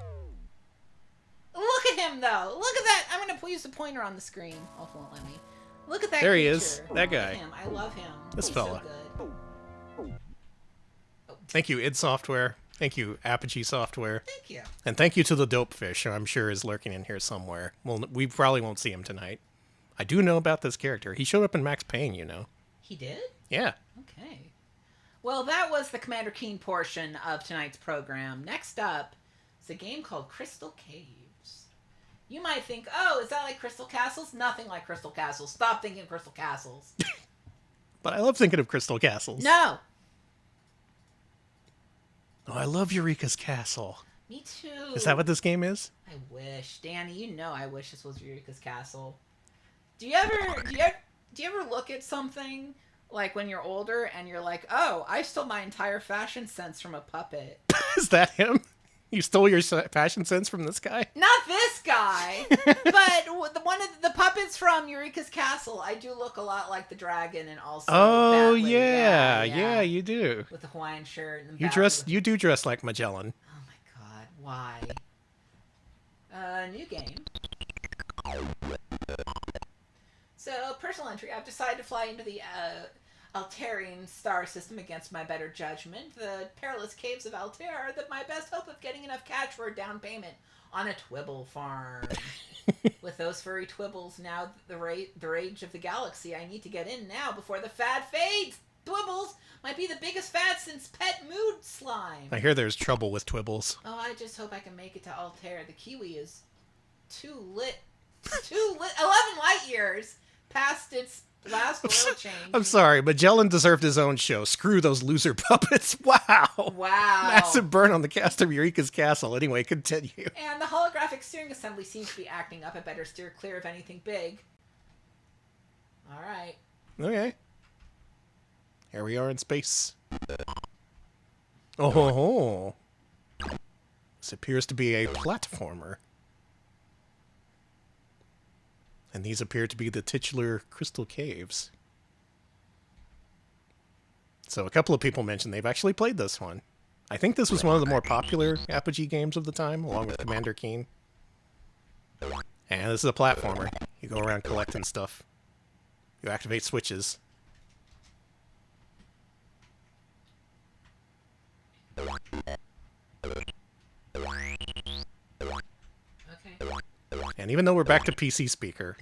S2: Look at him, though. Look at that. I'm going to use the pointer on the screen. Oh, it won't let me. Look at that
S1: There he
S2: creature.
S1: is. That guy.
S2: Look at him. I love him.
S1: This
S2: He's
S1: fella.
S2: So good.
S1: Thank you, id Software. Thank you, Apogee Software.
S2: Thank you.
S1: And thank you to the Dope Fish, who I'm sure is lurking in here somewhere. Well, we probably won't see him tonight. I do know about this character. He showed up in Max Payne, you know.
S2: He did?
S1: Yeah.
S2: Okay. Well, that was the Commander Keem portion of tonight's program. Next up is a game called Crystal Caves. You might think, oh, is that like Crystal Castles? Nothing like Crystal Castles. Stop thinking Crystal Castles.
S1: But I love thinking of Crystal Castles.
S2: No.
S1: Oh, I love Eureka's Castle.
S2: Me too.
S1: Is that what this game is?
S2: I wish. Danny, you know I wish this was Eureka's Castle. Do you ever look at something like when you're older and you're like, oh, I stole my entire fashion sense from a puppet?
S1: Is that him? You stole your fashion sense from this guy?
S2: Not this guy, but one of the puppets from Eureka's Castle. I do look a lot like the dragon, and also.
S1: Oh
S2: Bat Lady.
S1: yeah, you do.
S2: With the Hawaiian shirt and
S1: You do dress like Magellan.
S2: Oh my God, why? New game. So, personal entry. I've decided to fly into the Altarian star system against my better judgment. The perilous caves of Altair are my best hope of getting enough cash for a down payment on a Twibble farm. With those furry Twibbles now the rage of the galaxy, I need to get in now before the fad fades. Twibbles might be the biggest fad since Pet Mood Slime.
S1: I hear there's trouble with Twibbles.
S2: Oh, I just hope I can make it to Altair. The Kiwi is too lit. 11 light years past its last oil change.
S1: I'm sorry, Magellan deserved his own show. Screw those loser puppets. Wow. Massive burn on the cast of Eureka's Castle. Anyway, continue.
S2: And the holographic steering assembly seems to be acting up. I better steer clear of anything big. All right.
S1: Okay. Here we are in space. Oh. This appears to be a platformer. And these appear to be the titular Crystal Caves. So a couple of people mentioned they've actually played this one. I think this was one of the more popular Apogee games of the time, along with Commander Keem. And this is a platformer. You go around collecting stuff. You activate switches.
S2: Okay.
S1: And even though we're back to PC speaker,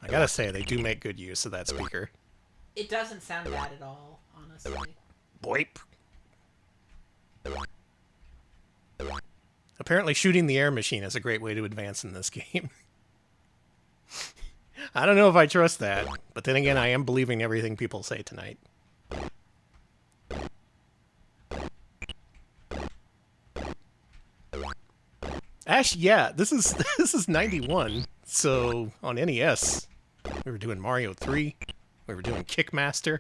S1: I gotta say, they do make good use of that speaker.
S2: It doesn't sound bad at all, honestly.
S1: Boip. Apparently shooting the air machine is a great way to advance in this game. I don't know if I trust that, but then again, I am believing everything people say tonight. Actually, yeah, this is 91, so on NES, we were doing Mario 3, we were doing Kickmaster,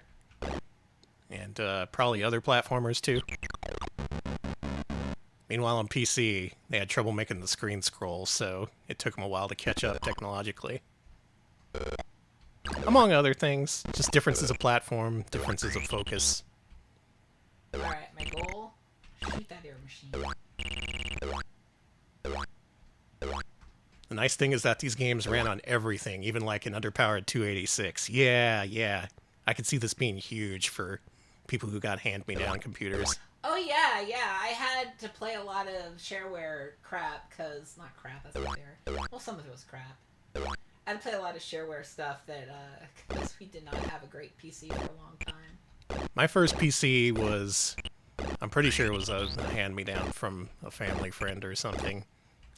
S1: and probably other platformers too. Meanwhile, on PC, they had trouble making the screen scroll, so it took them a while to catch up technologically. Among other things, just differences of platform, differences of focus.
S2: Alright, my goal, shoot that air machine.
S1: The nice thing is that these games ran on everything, even like an underpowered 286. Yeah. I could see this being huge for people who got hand-me-down computers.
S2: Oh, yeah. I had to play a lot of shareware crap, because... Not crap, that's not fair. Well, some of it was crap. I had to play a lot of shareware stuff that, because we did not have a great PC for a long time.
S1: My first PC was... I'm pretty sure it was a hand-me-down from a family friend or something.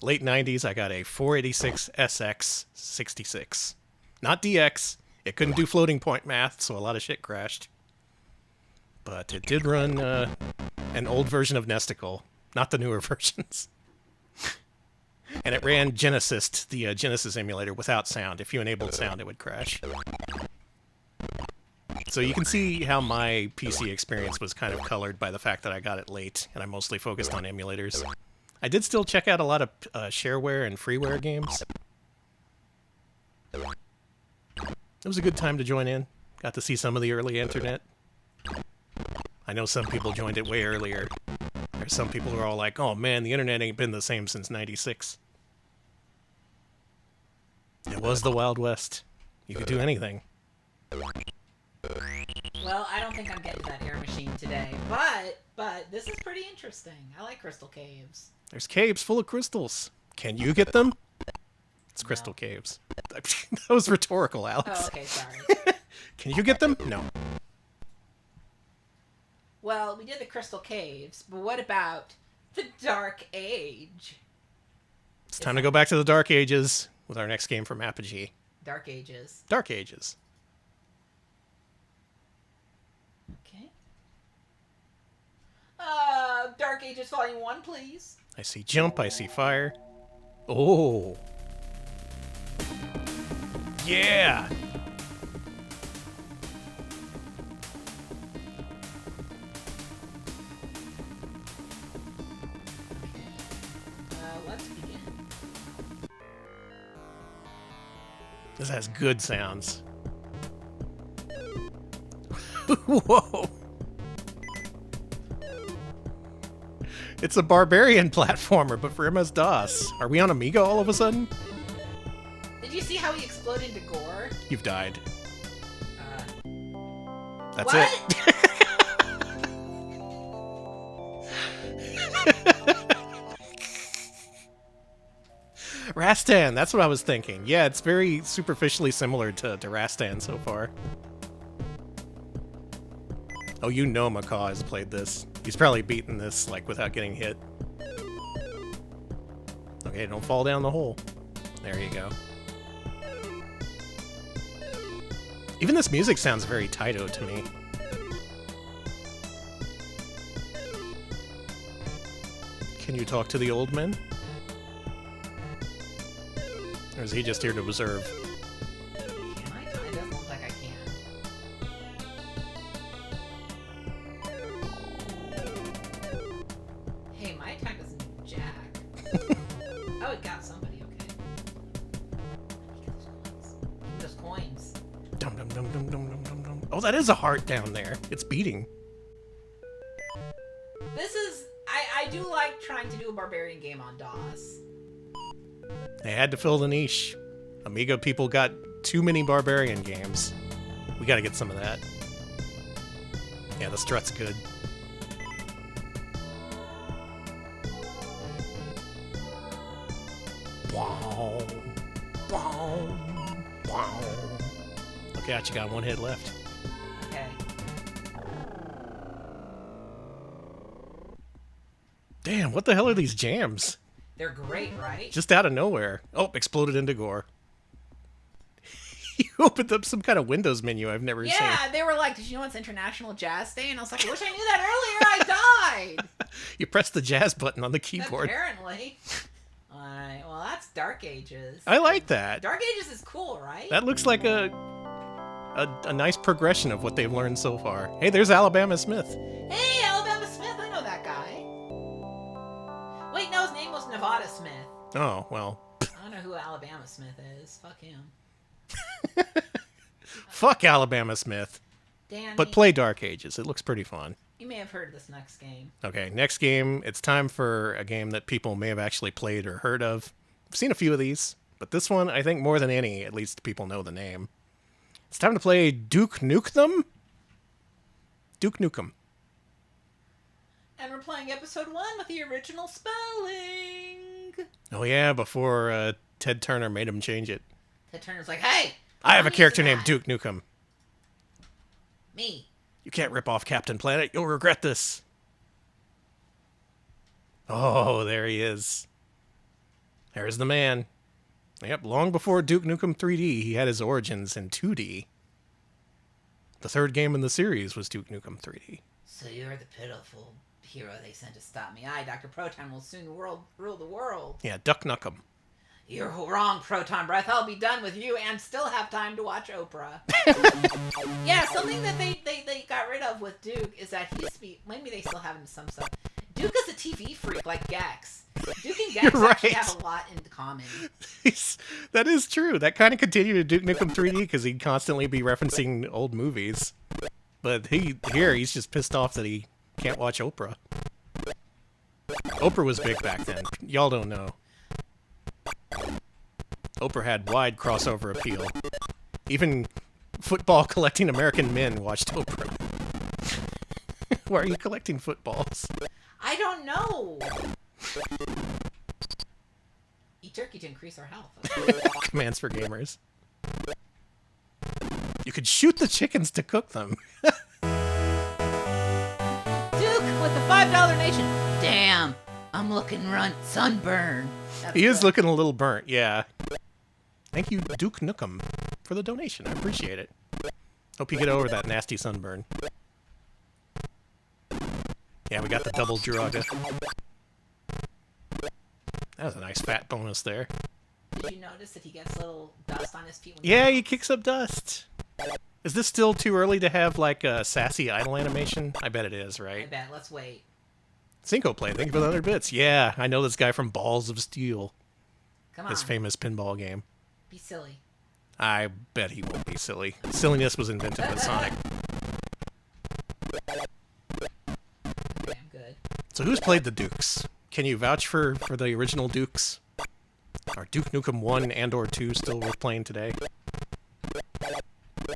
S1: Late 90s, I got a 486 SX 66. Not DX. It couldn't do floating point math, so a lot of shit crashed. But it did run an old version of Nesticle, not the newer versions. And it ran Genesis, the Genesis emulator, without sound. If you enabled sound, it would crash. So you can see how my PC experience was kind of colored by the fact that I got it late, and I mostly focused on emulators. I did still check out a lot of shareware and freeware games. It was a good time to join in. Got to see some of the early internet. I know some people joined it way earlier. There's some people who are all like, oh man, the internet ain't been the same since 96. It was the Wild West. You could do anything.
S2: Well, I don't think I'm getting to that air machine today, but this is pretty interesting. I like crystal caves.
S1: There's caves full of crystals. Can you get them? It's crystal caves. That was rhetorical, Alex.
S2: Oh, okay, sorry.
S1: Can you get them? No.
S2: Well, we did the crystal caves, but what about the Dark Age?
S1: It's time to go back to the Dark Ages with our next game from Apogee.
S2: Dark Ages.
S1: Dark Ages.
S2: Okay. Dark Ages Volume 1, please.
S1: I see jump, I see fire. Oh. Yeah.
S2: Let's begin.
S1: This has good sounds. Whoa. It's a barbarian platformer, but for MS-DOS. Are we on Amiga all of a sudden?
S2: Did you see how he exploded into gore?
S1: You've died. That's
S2: what?
S1: Rastan, that's what I was thinking. Yeah, it's very superficially similar to Rastan so far. Oh, you know Macaw has played this. He's probably beaten this, like, without getting hit. Okay, don't fall down the hole. There you go. Even this music sounds very Taito to me. Can you talk to the old men? Or is he just here to observe?
S2: Can I? It doesn't look like I can. Hey, my attack doesn't do jack. Oh, it got somebody, okay. Get those coins.
S1: Dum dum dum dum dum dum dum dum. Oh, that is a heart down there. It's beating.
S2: This is... I do like trying to do a barbarian game on DOS.
S1: They had to fill the niche. Amiga people got too many barbarian games. We gotta get some of that. Yeah, the strut's good. Wow. Wow. Wow. Look out, you got one hit left. Damn, what the hell are these jams?
S2: They're great, right?
S1: Just out of nowhere. Oh, exploded into gore. You opened up some kind of Windows menu I've never seen.
S2: Yeah, they were like, did you know it's International Jazz Day? And I was like, I wish I knew that earlier. I died.
S1: You pressed the jazz button on the keyboard.
S2: Apparently. Alright, well, that's Dark Ages.
S1: I like that.
S2: Dark Ages is cool, right?
S1: That looks like a nice progression of what they've learned so far. Hey, there's Alabama Smith.
S2: Hey, Alabama Smith, I know that guy. Wait, no, his name was Nevada Smith.
S1: Oh, well.
S2: I don't know who Alabama Smith is. Fuck him.
S1: Fuck Alabama Smith.
S2: Danny,
S1: But play Dark Ages. It looks pretty fun.
S2: you may have heard of this next game.
S1: Okay, next game. It's time for a game that people may have actually played or heard of. I've seen a few of these, but this one, I think more than any, at least people know the name. It's time to play Duke Nukem. Duke Nukem.
S2: And we're playing episode 1 with the original spelling.
S1: Oh yeah, before Ted Turner made him change it.
S2: Ted Turner's like, hey!
S1: I have a character named
S2: Duke.
S1: Duke Nukem.
S2: Me.
S1: You can't rip off Captain Planet. You'll regret this. Oh, there he is. There's the man. Yep, long before Duke Nukem 3D, he had his origins in 2D. The third game in the series was Duke Nukem 3D.
S2: So you're the pitiful hero they sent to stop me. I, Dr. Proton, will soon rule the world.
S1: Yeah, Duck Nukem.
S2: You're wrong, Proton Breath. I'll be done with you and still have time to watch Oprah. Yeah, something that they got rid of with Duke is that he used to be... Maybe they still have him in some stuff. Duke is a TV freak like Gex. Duke and Gex
S1: You're
S2: actually
S1: right.
S2: have a lot in common.
S1: That is true. That kind of continued to Duke Nukem 3D because he'd constantly be referencing old movies. But he's just pissed off that he can't watch Oprah. Oprah was big back then. Y'all don't know. Oprah had wide crossover appeal. Even football collecting American men watched Oprah. Why are you collecting footballs?
S2: I don't know. Eat turkey to increase our health.
S1: Commands for gamers. You could shoot the chickens to cook them.
S2: Duke with the $5 nation. Damn, I'm looking sunburn. That's
S1: He is
S2: good.
S1: looking a little burnt, yeah. Thank you, Duke Nukem, for the donation. I appreciate it. Hope you get over that nasty sunburn. Yeah, we got the double Jiraga. That was a nice fat bonus there.
S2: Did you notice that he gets a little dust on his feet? When
S1: Yeah, he kicks up dust. Is this still too early to have, like, a sassy idle animation? I bet it is,
S2: I
S1: right?
S2: bet. Let's wait.
S1: Cinco Play, thank you for the 100 bits. Yeah, I know this guy from Balls of Steel,
S2: Come on.
S1: his famous pinball game.
S2: Be silly.
S1: I bet he won't be silly. Silliness was invented with Sonic.
S2: Okay, I'm good.
S1: So who's played the Dukes? Can you vouch for the original Dukes? Are Duke Nukem 1 and or 2 still worth playing today?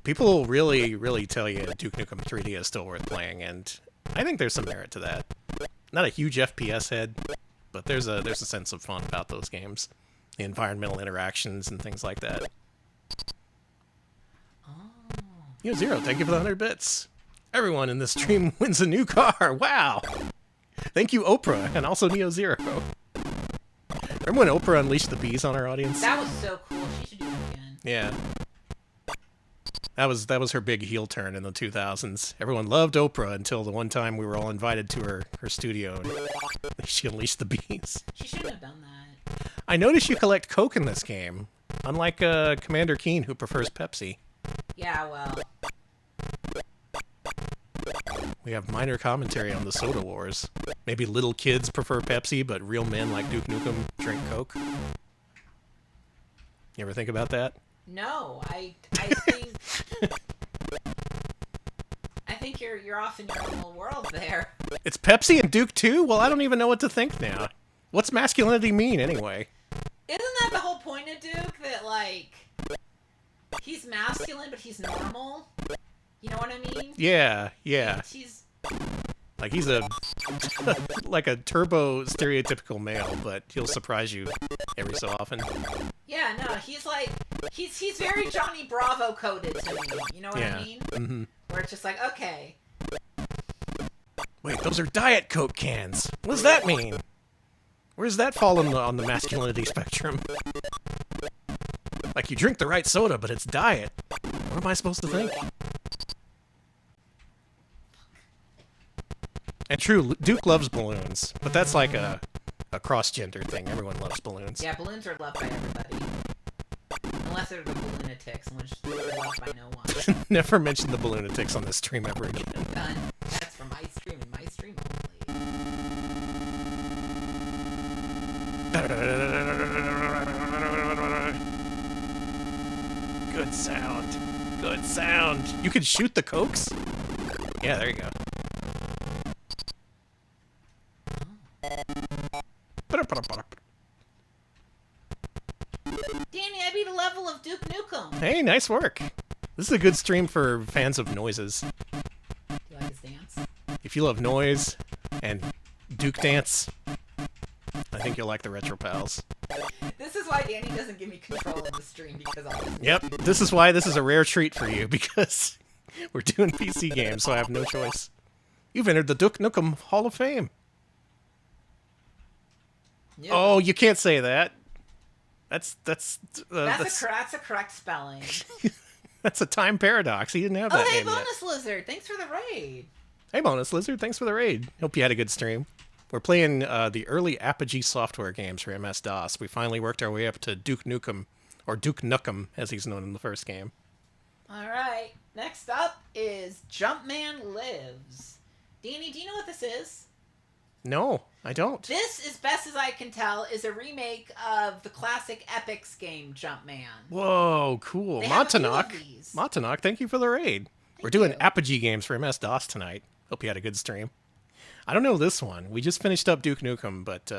S1: People really, really tell you Duke Nukem 3D is still worth playing, and I think there's some merit to that. Not a huge FPS head, but there's a sense of fun about those games. The environmental interactions and things like that.
S2: Oh.
S1: Zero, thank you for the 100 bits. Everyone in this stream wins a new car. Wow. Thank you, Oprah, and also Neo Zero. Remember when Oprah unleashed the bees on our audience?
S2: That was so cool. She should do it again.
S1: Yeah. That was her big heel turn in the 2000s. Everyone loved Oprah until the one time we were all invited to her studio and she unleashed the bees.
S2: She shouldn't have done that.
S1: I noticed you collect Coke in this game, unlike Commander Keem, who prefers Pepsi.
S2: Yeah, well.
S1: We have minor commentary on the soda wars. Maybe little kids prefer Pepsi, but real men like Duke Nukem drink Coke. You ever think about that?
S2: No, I think I think you're off in your own little world there.
S1: It's Pepsi and Duke too? Well, I don't even know what to think now. What's masculinity mean, anyway?
S2: Isn't that the whole point of Duke? That, like, he's masculine, but he's normal? You know what I mean?
S1: Yeah, yeah.
S2: He's
S1: Like, he's like a turbo stereotypical male, but he'll surprise you every so often.
S2: yeah, no, he's like, he's very Johnny Bravo coded to me. You know what
S1: Yeah.
S2: I mean?
S1: Mm-hmm.
S2: Where it's just like, okay.
S1: Wait, those are Diet Coke cans. What does that mean? Where does that fall on the masculinity spectrum? Like, you drink the right soda, but it's diet. What am I supposed to think? And true, Duke loves balloons, but that's like a cross-gender thing. Everyone loves balloons.
S2: Yeah, balloons are loved by everybody. Unless they're the balloonatics, in which they're loved by no one.
S1: Never mention the balloonatics on this stream ever again.
S2: Done. That's for my stream and my stream only.
S1: Good sound. Good sound. You can shoot the cokes? Yeah, there you go.
S2: Danny, I beat a level of Duke Nukem.
S1: Hey, nice work. This is a good stream for fans of noises.
S2: Do you like his dance?
S1: If you love noise and Duke dance, I think you'll like the Retro Pals.
S2: This is why Danny doesn't give me control of the stream, because I'll just...
S1: Yep, this is why this is a rare treat for you, because we're doing PC games, so I have no choice. You've entered the Duke Nukem Hall of Fame.
S2: Yep.
S1: Oh, you can't say that. That's
S2: a correct spelling.
S1: That's a time paradox. He didn't have
S2: Oh,
S1: that
S2: hey,
S1: name yet.
S2: Bonus Lizard, thanks for the raid.
S1: Hey, Bonus Lizard, thanks for the raid. Hope you had a good stream. We're playing the early Apogee Software games for MS-DOS. We finally worked our way up to Duke Nukem, or Duke Nukem, as he's known in the first game.
S2: All right, next up is Jumpman Lives. Danny, do you know what this is?
S1: No, I don't.
S2: This, as best as I can tell, is a remake of the classic Epix game Jumpman.
S1: Whoa, cool.
S2: They have a few of
S1: Montanok.
S2: these.
S1: Montanok, thank you for the raid. We're doing Apogee games for MS-DOS tonight. Hope you had a good stream. I don't know this one. We just finished up Duke Nukem, but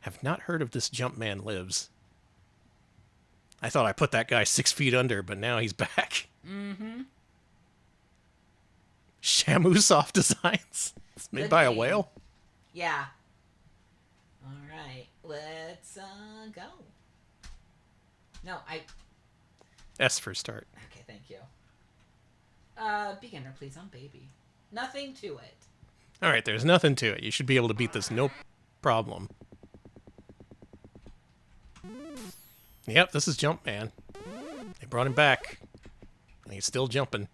S1: have not heard of this Jumpman Lives. I thought I put that guy 6 feet under, but now he's back.
S2: Mm-hmm.
S1: Shamu Soft Designs. It's made
S2: Good
S1: by a
S2: name.
S1: whale.
S2: Yeah. All right, let's go. No,
S1: S for start.
S2: Okay, thank you. Beginner, please. I'm baby. Nothing to it.
S1: All right, there's nothing to it. You should be able to beat this no problem. Yep, this is Jumpman. They brought him back, and he's still jumping.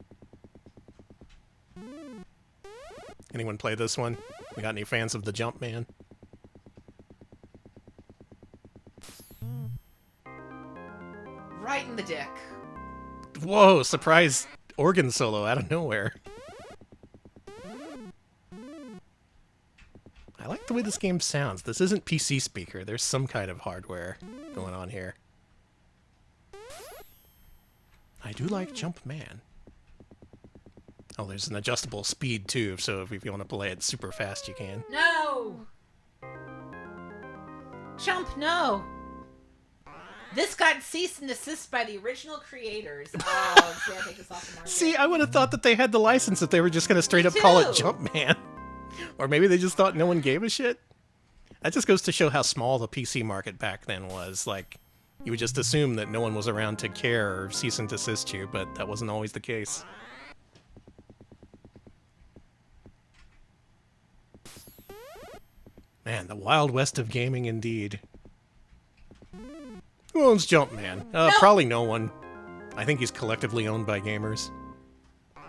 S1: Anyone play this one? We got any fans of the Jumpman?
S2: Right in the dick.
S1: Whoa, surprise organ solo out of nowhere. I like the way this game sounds. This isn't PC speaker. There's some kind of hardware going on here. I do like Jumpman. Oh, there's an adjustable speed too, so if you want to play it super fast, you can.
S2: No! Jump, no! This got cease and desist by the original creators. Oh, should I take this off the market?
S1: See, I would have thought that they had the license if they were just going to straight up call it Jumpman. Or maybe they just thought no one gave a shit. That just goes to show how small the PC market back then was. Like, you would just assume that no one was around to care or cease and desist you, but that wasn't always the case. Man, the Wild West of gaming indeed. Who owns Jumpman?
S2: No.
S1: Probably no one. I think he's collectively owned by gamers.
S2: Okay.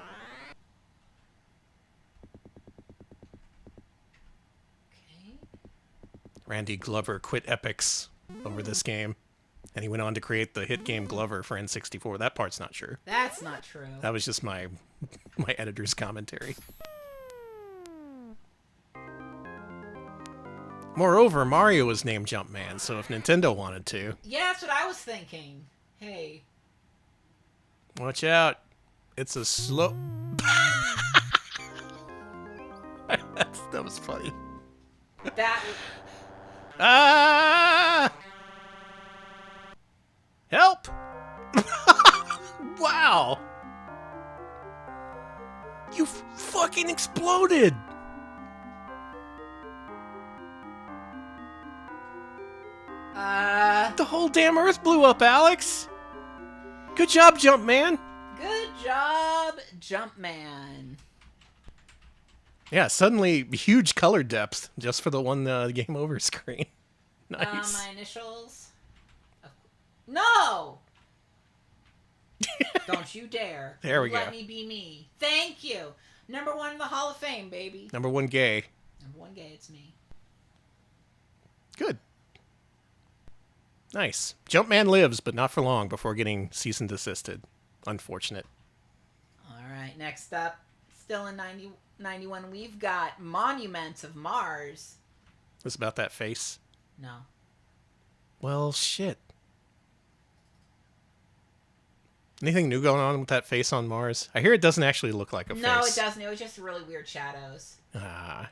S1: Randy Glover quit Epix over this game, and he went on to create the hit game Glover for N64. That part's not true.
S2: That's not true.
S1: That was just my editor's commentary. Moreover, Mario was named Jumpman, so if Nintendo wanted to...
S2: Yeah, that's what I was thinking. Hey.
S1: Watch out. It's a slow... that was funny.
S2: That...
S1: Ah! Help! Wow! You fucking exploded! The whole damn Earth blew up, Alex! Good job, Jumpman!
S2: Good job, Jumpman.
S1: Yeah, suddenly huge color depth just for the one game over screen. Nice.
S2: My initials. No! Don't you dare.
S1: There we
S2: Let
S1: go.
S2: me be me. Thank you. Number 1 in the Hall of Fame, baby.
S1: Number 1 gay.
S2: Number 1 gay, it's me.
S1: Good. Nice. Jumpman lives, but not for long before getting cease and desisted. Unfortunate.
S2: All right, next up, still in 91, we've got Monuments of Mars.
S1: It's about that face.
S2: No.
S1: Well, shit. Anything new going on with that face on Mars? I hear it doesn't actually look like a face.
S2: No, it doesn't. It was just really weird shadows.
S1: Ah.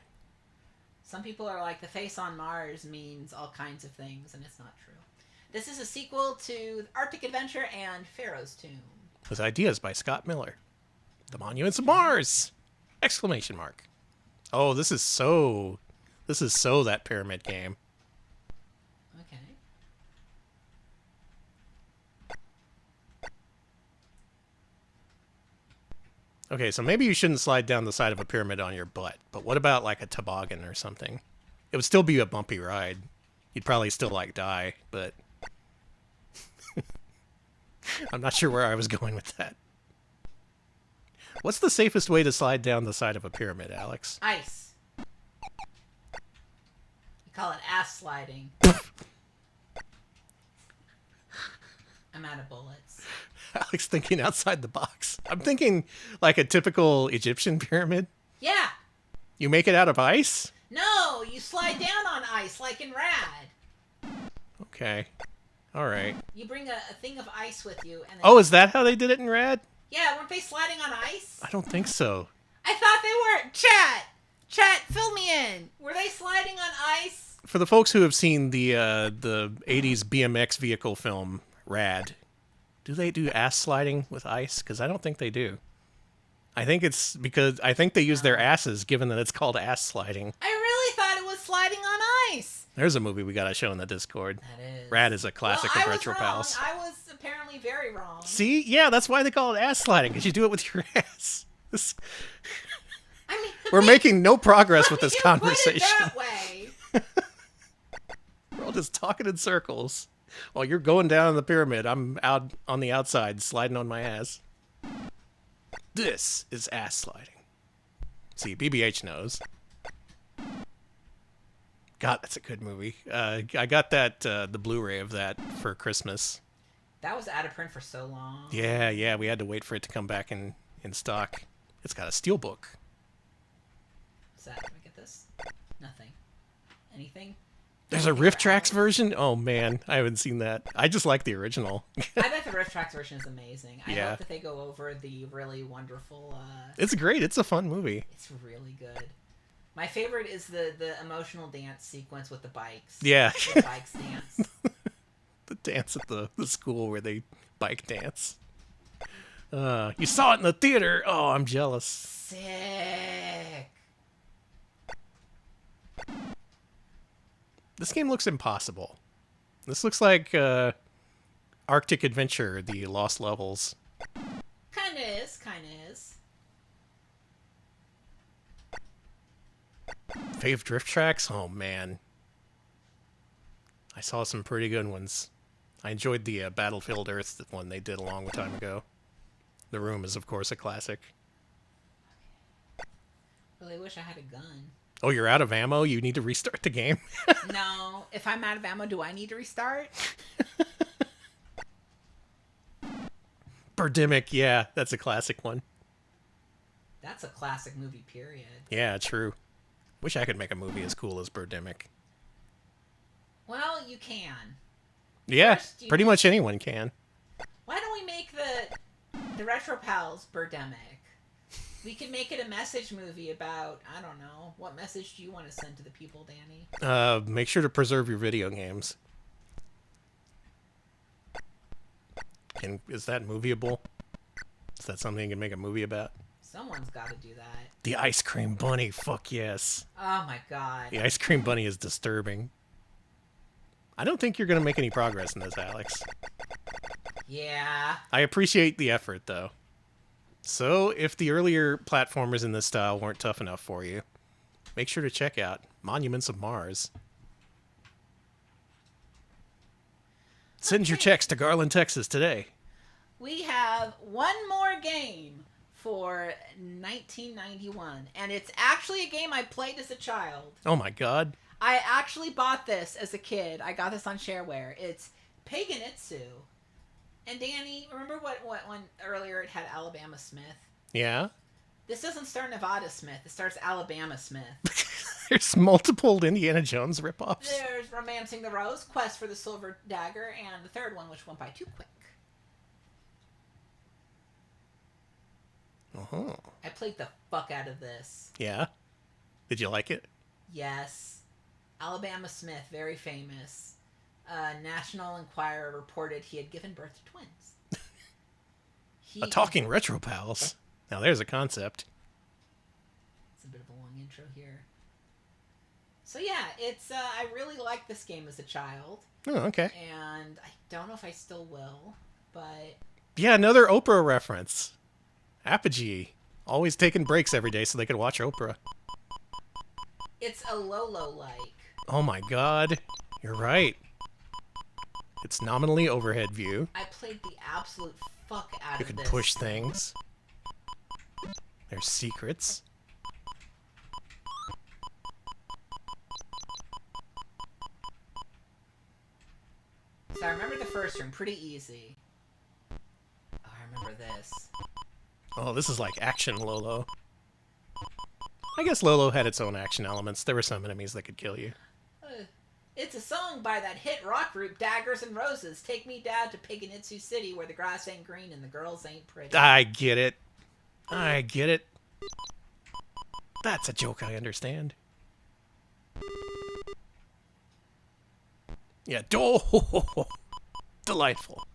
S2: Some people are like, the face on Mars means all kinds of things, and it's not true. This is a sequel to Arctic Adventure and Pharaoh's Tomb.
S1: With ideas by Scott Miller. The Monuments of Mars! Exclamation mark. Oh, this is so that pyramid game.
S2: Okay.
S1: Okay, so maybe you shouldn't slide down the side of a pyramid on your butt, but what about like a toboggan or something? It would still be a bumpy ride. You'd probably still like die, but I'm not sure where I was going with that. What's the safest way to slide down the side of a pyramid, Alex?
S2: Ice. You call it ass sliding. I'm out of bullets.
S1: Alex thinking outside the box. I'm thinking like a typical Egyptian pyramid.
S2: Yeah.
S1: You make it out of ice?
S2: No, you slide down on ice like in Rad.
S1: Okay. All right.
S2: You bring a thing of ice with you. And then
S1: Oh, is that how they did it in Rad?
S2: Yeah, weren't they sliding on ice?
S1: I don't think so.
S2: I thought they were. Chat, fill me in. Were they sliding on ice?
S1: For the folks who have seen the 80s BMX vehicle film Rad, do they do ass sliding with ice? Because I don't think they do. I think it's because I think they use their asses, given that it's called ass sliding.
S2: I really thought it was sliding on ice.
S1: There's a movie we got to show in the Discord.
S2: That is.
S1: Rad is a classic of Retro Pals.
S2: I was apparently very wrong.
S1: See? Yeah, that's why they call it ass sliding, because you do it with your ass.
S2: I mean,
S1: We're making no progress with this
S2: you
S1: conversation.
S2: Put it that way.
S1: We're all just talking in circles. While you're going down the pyramid, I'm out on the outside sliding on my ass. This is ass sliding. See, BBH knows. God, that's a good movie. I got that the Blu-ray of that for Christmas.
S2: That was out of print for so long.
S1: Yeah, we had to wait for it to come back in stock. It's got a steelbook.
S2: What's that? Can I get this? Nothing. Anything?
S1: There's a Rift Tracks version? Oh, man. I haven't seen that. I just like the original.
S2: I bet the Rift Tracks version is amazing. I
S1: Yeah.
S2: hope that they go over the really wonderful...
S1: It's great. It's a fun movie.
S2: It's really good. My favorite is the emotional dance sequence with the bikes.
S1: Yeah.
S2: The bikes dance.
S1: The dance at the school where they bike dance. You saw it in the theater. Oh, I'm jealous.
S2: Sick.
S1: This game looks impossible. This looks like Arctic Adventure, the Lost Levels.
S2: Kinda is.
S1: Fave Drift Tracks? Oh, man. I saw some pretty good ones. I enjoyed the Battlefield Earth one they did a long time ago. The Room is, of course, a classic.
S2: Really wish I had a gun.
S1: Oh, you're out of ammo? You need to restart the game?
S2: No. If I'm out of ammo, do I need to restart?
S1: Birdemic, yeah, that's a classic one.
S2: That's a classic movie, period.
S1: Yeah, true. Wish I could make a movie as cool as Birdemic.
S2: Well, you can.
S1: Yeah,
S2: First,
S1: pretty much anyone can.
S2: Why don't we make the Retro Pals Birdemic? We could make it a message movie about, I don't know, what message do you want to send to the people, Danny?
S1: Make sure to preserve your video games. Is that movieable? Is that something you can make a movie about?
S2: Someone's got to do that.
S1: The Ice Cream Bunny, fuck yes.
S2: Oh my god.
S1: The Ice Cream Bunny is disturbing. I don't think you're going to make any progress in this, Alex.
S2: Yeah.
S1: I appreciate the effort, though. So, if the earlier platformers in this style weren't tough enough for you, make sure to check out Monuments of Mars. Send your checks to Garland, Texas today.
S2: We have one more game for 1991, and it's actually a game I played as a child.
S1: Oh my god.
S2: I actually bought this as a kid. I got this on shareware. It's Paganitsu. And Danny, remember what when earlier it had Alabama Smith?
S1: Yeah?
S2: This doesn't start Nevada Smith. It starts Alabama Smith.
S1: There's multiple Indiana Jones ripoffs.
S2: There's Romancing the Rose, Quest for the Silver Dagger, and the third one, which went by too quick.
S1: Uh-huh.
S2: I played the fuck out of this.
S1: Yeah? Did you like it?
S2: Yes. Alabama Smith, very famous. National Enquirer reported he had given birth to twins.
S1: A talking retro pals. Now there's a concept.
S2: It's a bit of a long intro here. So yeah, it's I really liked this game as a child.
S1: Oh, okay.
S2: And I don't know if I still will, but...
S1: Yeah, another Oprah reference. Apogee. Always taking breaks every day so they could watch Oprah.
S2: It's a Lolo-like.
S1: Oh my god. You're right. It's nominally overhead view.
S2: I played the absolute fuck out
S1: You
S2: of
S1: can
S2: this.
S1: push things. There's secrets.
S2: So I remember the first room, pretty easy. Oh, I remember this.
S1: Oh, this is like action Lolo. I guess Lolo had its own action elements. There were some enemies that could kill you.
S2: It's a song by that hit rock group Daggers and Roses. Take me down to Paganitsu City where the grass ain't green and the girls ain't pretty.
S1: I get it. I get it. That's a joke I understand. Yeah, delightful.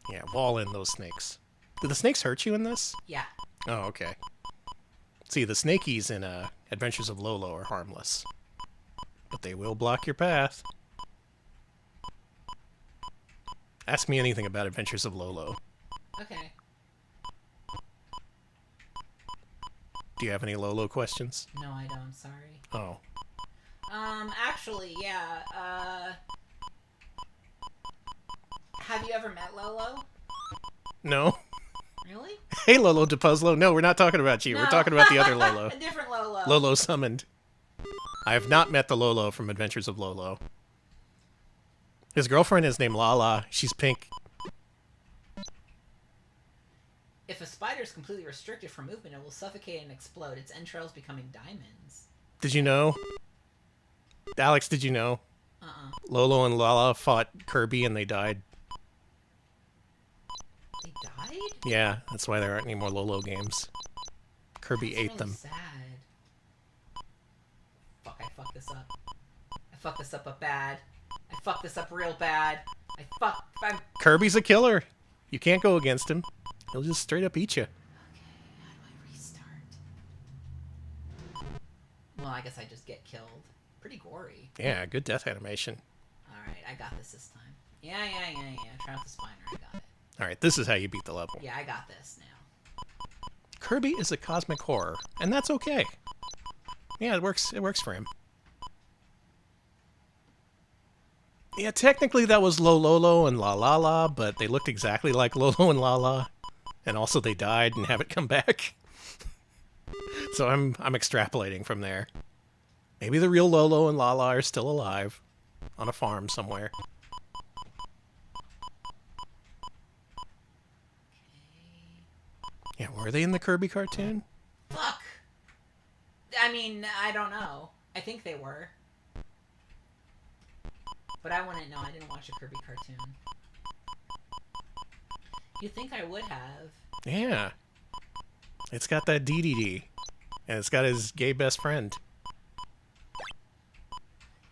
S1: Yeah, wall in those snakes. Did the snakes hurt you in this?
S2: Yeah.
S1: Oh, okay. See, the snakies in Adventures of Lolo are harmless. But they will block your path. Ask me anything about Adventures of Lolo.
S2: Okay.
S1: Do you have any Lolo questions?
S2: No, I don't. Sorry.
S1: Oh.
S2: Actually, yeah. Have you ever met Lolo?
S1: No?
S2: Really?
S1: Hey, Lolo DePuzzlo. No, we're not talking about you.
S2: No.
S1: We're talking about the other Lolo.
S2: A different Lolo.
S1: Lolo summoned. I have not met the Lolo from Adventures of Lolo. His girlfriend is named Lala. She's pink.
S2: If a spider is completely restricted from movement, it will suffocate and explode, its entrails becoming diamonds.
S1: Did you know? Alex, did you know? Lolo and Lala fought Kirby and they died.
S2: They died?
S1: Yeah, that's why there aren't any more Lolo games. Kirby
S2: That's
S1: ate
S2: really
S1: them.
S2: Sad. Fuck, I fucked this up. I fucked this up bad. I fucked this up real bad. I'm...
S1: Kirby's a killer. You can't go against him. He'll just straight up eat you.
S2: Okay, how do I restart? Well, I guess I just get killed. Pretty gory.
S1: Yeah, good death animation.
S2: Alright, I got this time. Yeah. Try out the spiner, I got it.
S1: Alright, this is how you beat the level.
S2: Yeah, I got this now.
S1: Kirby is a cosmic horror, and that's okay. Yeah, it works for him. Yeah, technically that was Lolo and La La La, but they looked exactly like Lolo and La La. And also they died and haven't come back. So I'm extrapolating from there. Maybe the real Lolo and La La are still alive on a farm somewhere. Yeah, were they in the Kirby cartoon?
S2: Fuck! I mean, I don't know. I think they were. But I wouldn't know. I didn't watch a Kirby cartoon. You'd think I would have.
S1: Yeah. It's got that DDD. And it's got his gay best friend.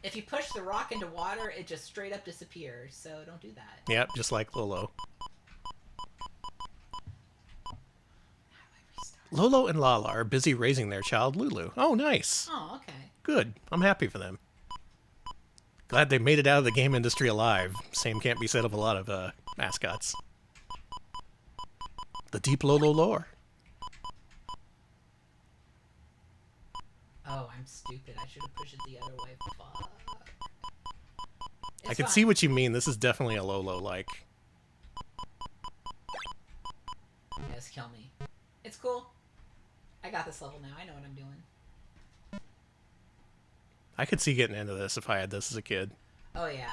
S2: If you push the rock into water, it just straight up disappears. So don't do that.
S1: Yep, just like Lolo.
S2: How do I restart?
S1: Lolo and Lala are busy raising their child Lulu. Oh, nice.
S2: Oh, okay.
S1: Good. I'm happy for them. Glad they made it out of the game industry alive. Same can't be said of a lot of mascots. The deep Lolo lore.
S2: Oh, I'm stupid. I should have pushed it the other way. Fuck.
S1: I can see what you mean. This is definitely a Lolo-like.
S2: Yes, kill me. It's cool. I got this level now. I know what I'm doing.
S1: I could see getting into this if I had this as a kid.
S2: Oh, yeah.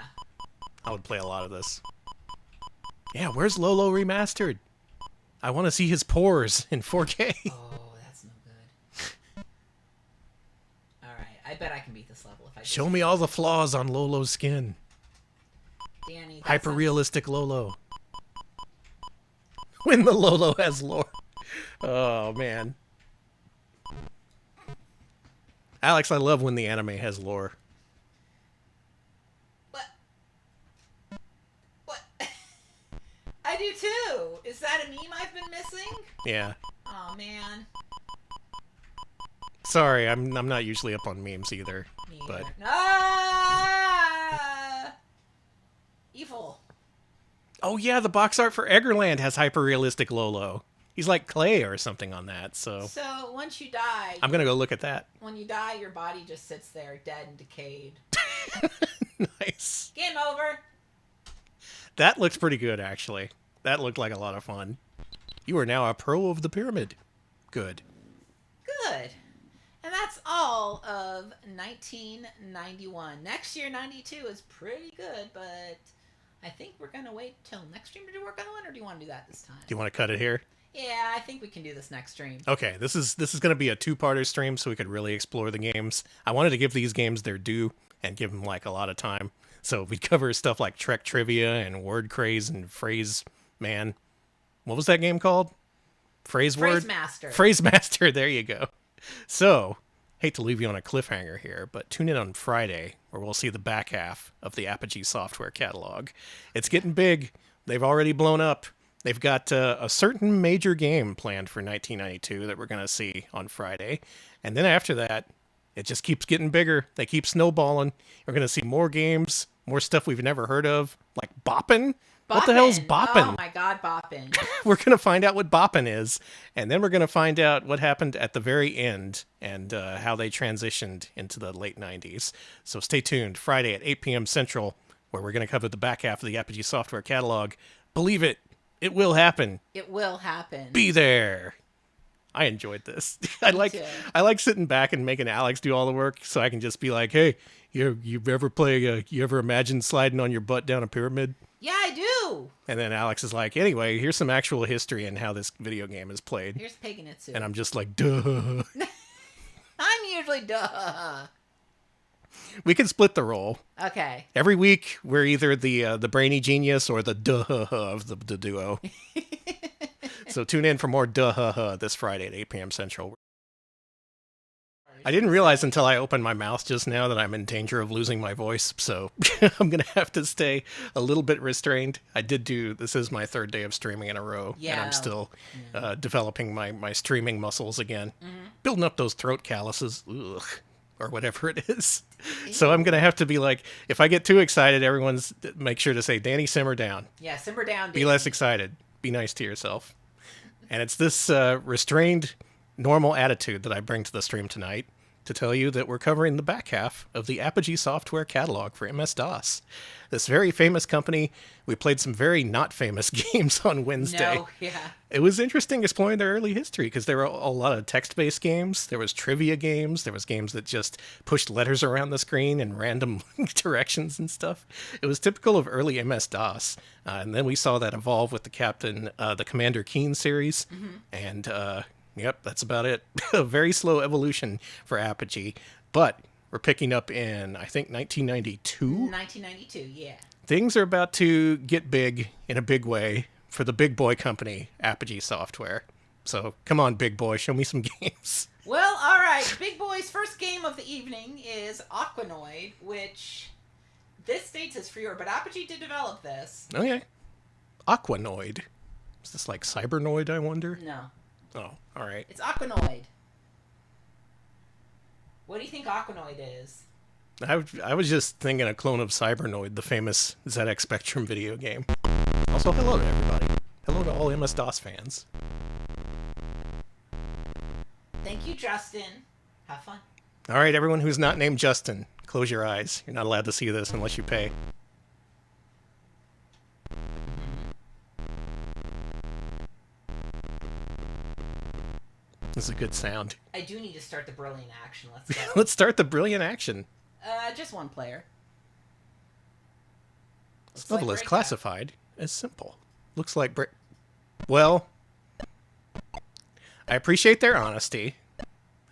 S1: I would play a lot of this. Yeah, where's Lolo Remastered? I want to see his pores in 4K.
S2: Oh, that's no good. Alright, I bet I can beat this level if I just...
S1: Show me all the flaws on Lolo's skin.
S2: Danny,
S1: Hyper-realistic Lolo. When the Lolo has lore. Oh, man. Alex, I love when the anime has lore.
S2: What? What? I do too! Is that a meme I've been missing?
S1: Yeah.
S2: Oh, man.
S1: Sorry, I'm not usually up on memes either.
S2: Me
S1: But
S2: either. Ah! Evil.
S1: oh yeah, the box art for Eggerland has hyper-realistic Lolo. He's like clay or something on that, so...
S2: So, once you die...
S1: I'm gonna go look at that.
S2: When you die, your body just sits there, dead and decayed.
S1: Nice.
S2: Game over!
S1: That looks pretty good, actually. That looked like a lot of fun. You are now a pro of the pyramid. Good.
S2: Good. And that's all of 1991. Next year, 92 is pretty good, but I think we're going to wait till next stream to do work on one, or do you want to do that this time?
S1: Do you want to cut it here?
S2: Yeah, I think we can do this next stream.
S1: Okay, this is going to be a two-parter stream so we could really explore the games. I wanted to give these games their due and give them like a lot of time. So we'd cover stuff like Trek Trivia and Word Craze and Phrase Man. What was that game called? Phrase
S2: Master.
S1: Phrase Master, there you go. So, hate to leave you on a cliffhanger here, but tune in on Friday where we'll see the back half of the Apogee Software catalog. It's getting big. They've already blown up. They've got a certain major game planned for 1992 that we're going to see on Friday. And then after that, it just keeps getting bigger. They keep snowballing. We're going to see more games, more stuff we've never heard of, like Boppin'. What the hell's Boppin'?
S2: Oh my god, Boppin'.
S1: We're going to find out what Boppin' is, and then we're going to find out what happened at the very end and how they transitioned into the late 90s. So stay tuned. Friday at 8 p.m. Central, where we're going to cover the back half of the Apogee Software catalog. Believe it. It will happen.
S2: It will happen.
S1: Be there. I enjoyed this. I like sitting back and making Alex do all the work, so I can just be like, "Hey, you ever imagine sliding on your butt down a pyramid?"
S2: Yeah, I do.
S1: And then Alex is like, "Anyway, here's some actual history and how this video game is played."
S2: Here's Paganitsu.
S1: And I'm just like, "Duh."
S2: I'm usually duh.
S1: We can split the role.
S2: Okay.
S1: Every week, we're either the brainy genius or the duh of the duo. So tune in for more duh this Friday at 8 p.m. Central. I didn't realize until I opened my mouth just now that I'm in danger of losing my voice, so I'm going to have to stay a little bit restrained. This is my third day of streaming in a row, and I'm still developing my streaming muscles again. Building up those throat calluses. Ugh. Or whatever it is. So I'm going to have to be like, if I get too excited, everyone's make sure to say, "Danny, simmer down."
S2: Yeah, simmer down, Danny.
S1: Be less excited. Be nice to yourself. And it's this restrained, normal attitude that I bring to the stream tonight to tell you that we're covering the back half of the Apogee Software catalog for MS-DOS. This very famous company. We played some very not famous games on Wednesday.
S2: No, yeah.
S1: It was interesting exploring their early history because there were a lot of text-based games. There was trivia games. There was games that just pushed letters around the screen in random directions and stuff. It was typical of early MS-DOS. And then we saw that evolve with the Commander Keen series. And, yep, that's about it. A very slow evolution for Apogee. But we're picking up in, I think, 1992?
S2: 1992, yeah.
S1: Things are about to get big in a big way for the big boy company, Apogee Software. So, come on, big boy, show me some games.
S2: Well, all right. Big Boy's first game of the evening is Aquanoid, which this states is freer, but Apogee did develop this.
S1: Okay. Aquanoid. Is this like Cybernoid, I wonder?
S2: No.
S1: Oh, all right.
S2: It's Aquanoid. What do you think Aquanoid is?
S1: I was just thinking a clone of Cybernoid, the famous ZX Spectrum video game. Also, hello to everybody. Hello to all MS-DOS fans.
S2: Thank you, Justin. Have fun.
S1: All right, everyone who's not named Justin, close your eyes. You're not allowed to see this unless you pay. This is a good sound.
S2: I do need to start the brilliant action. Let's go.
S1: Let's start the brilliant action.
S2: Just one player.
S1: This level is classified as simple. Looks like Well, I appreciate their honesty.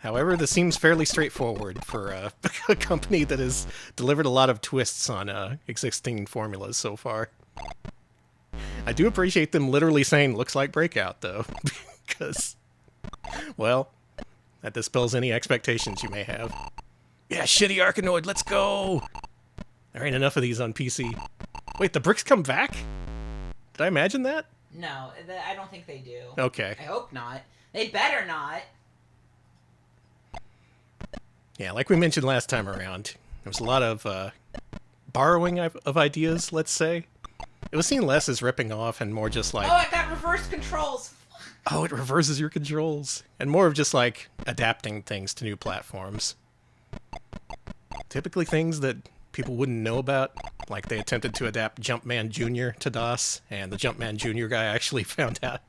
S1: However, this seems fairly straightforward for a company that has delivered a lot of twists on existing formulas so far. I do appreciate them literally saying, looks like Breakout, though. Because, well, that dispels any expectations you may have. Yeah, shitty Arkanoid, let's go! There ain't enough of these on PC. Wait, the bricks come back? Did I imagine that?
S2: No, I don't think they do.
S1: Okay.
S2: I hope not. They better not.
S1: Yeah, like we mentioned last time around, there was a lot of borrowing of ideas, let's say. It was seen less as ripping off and more just like...
S2: Oh, I got reverse controls!
S1: Oh, it reverses your controls. And more of just like adapting things to new platforms. Typically things that people wouldn't know about. Like they attempted to adapt Jumpman Jr. to DOS, and the Jumpman Jr. guy actually found out.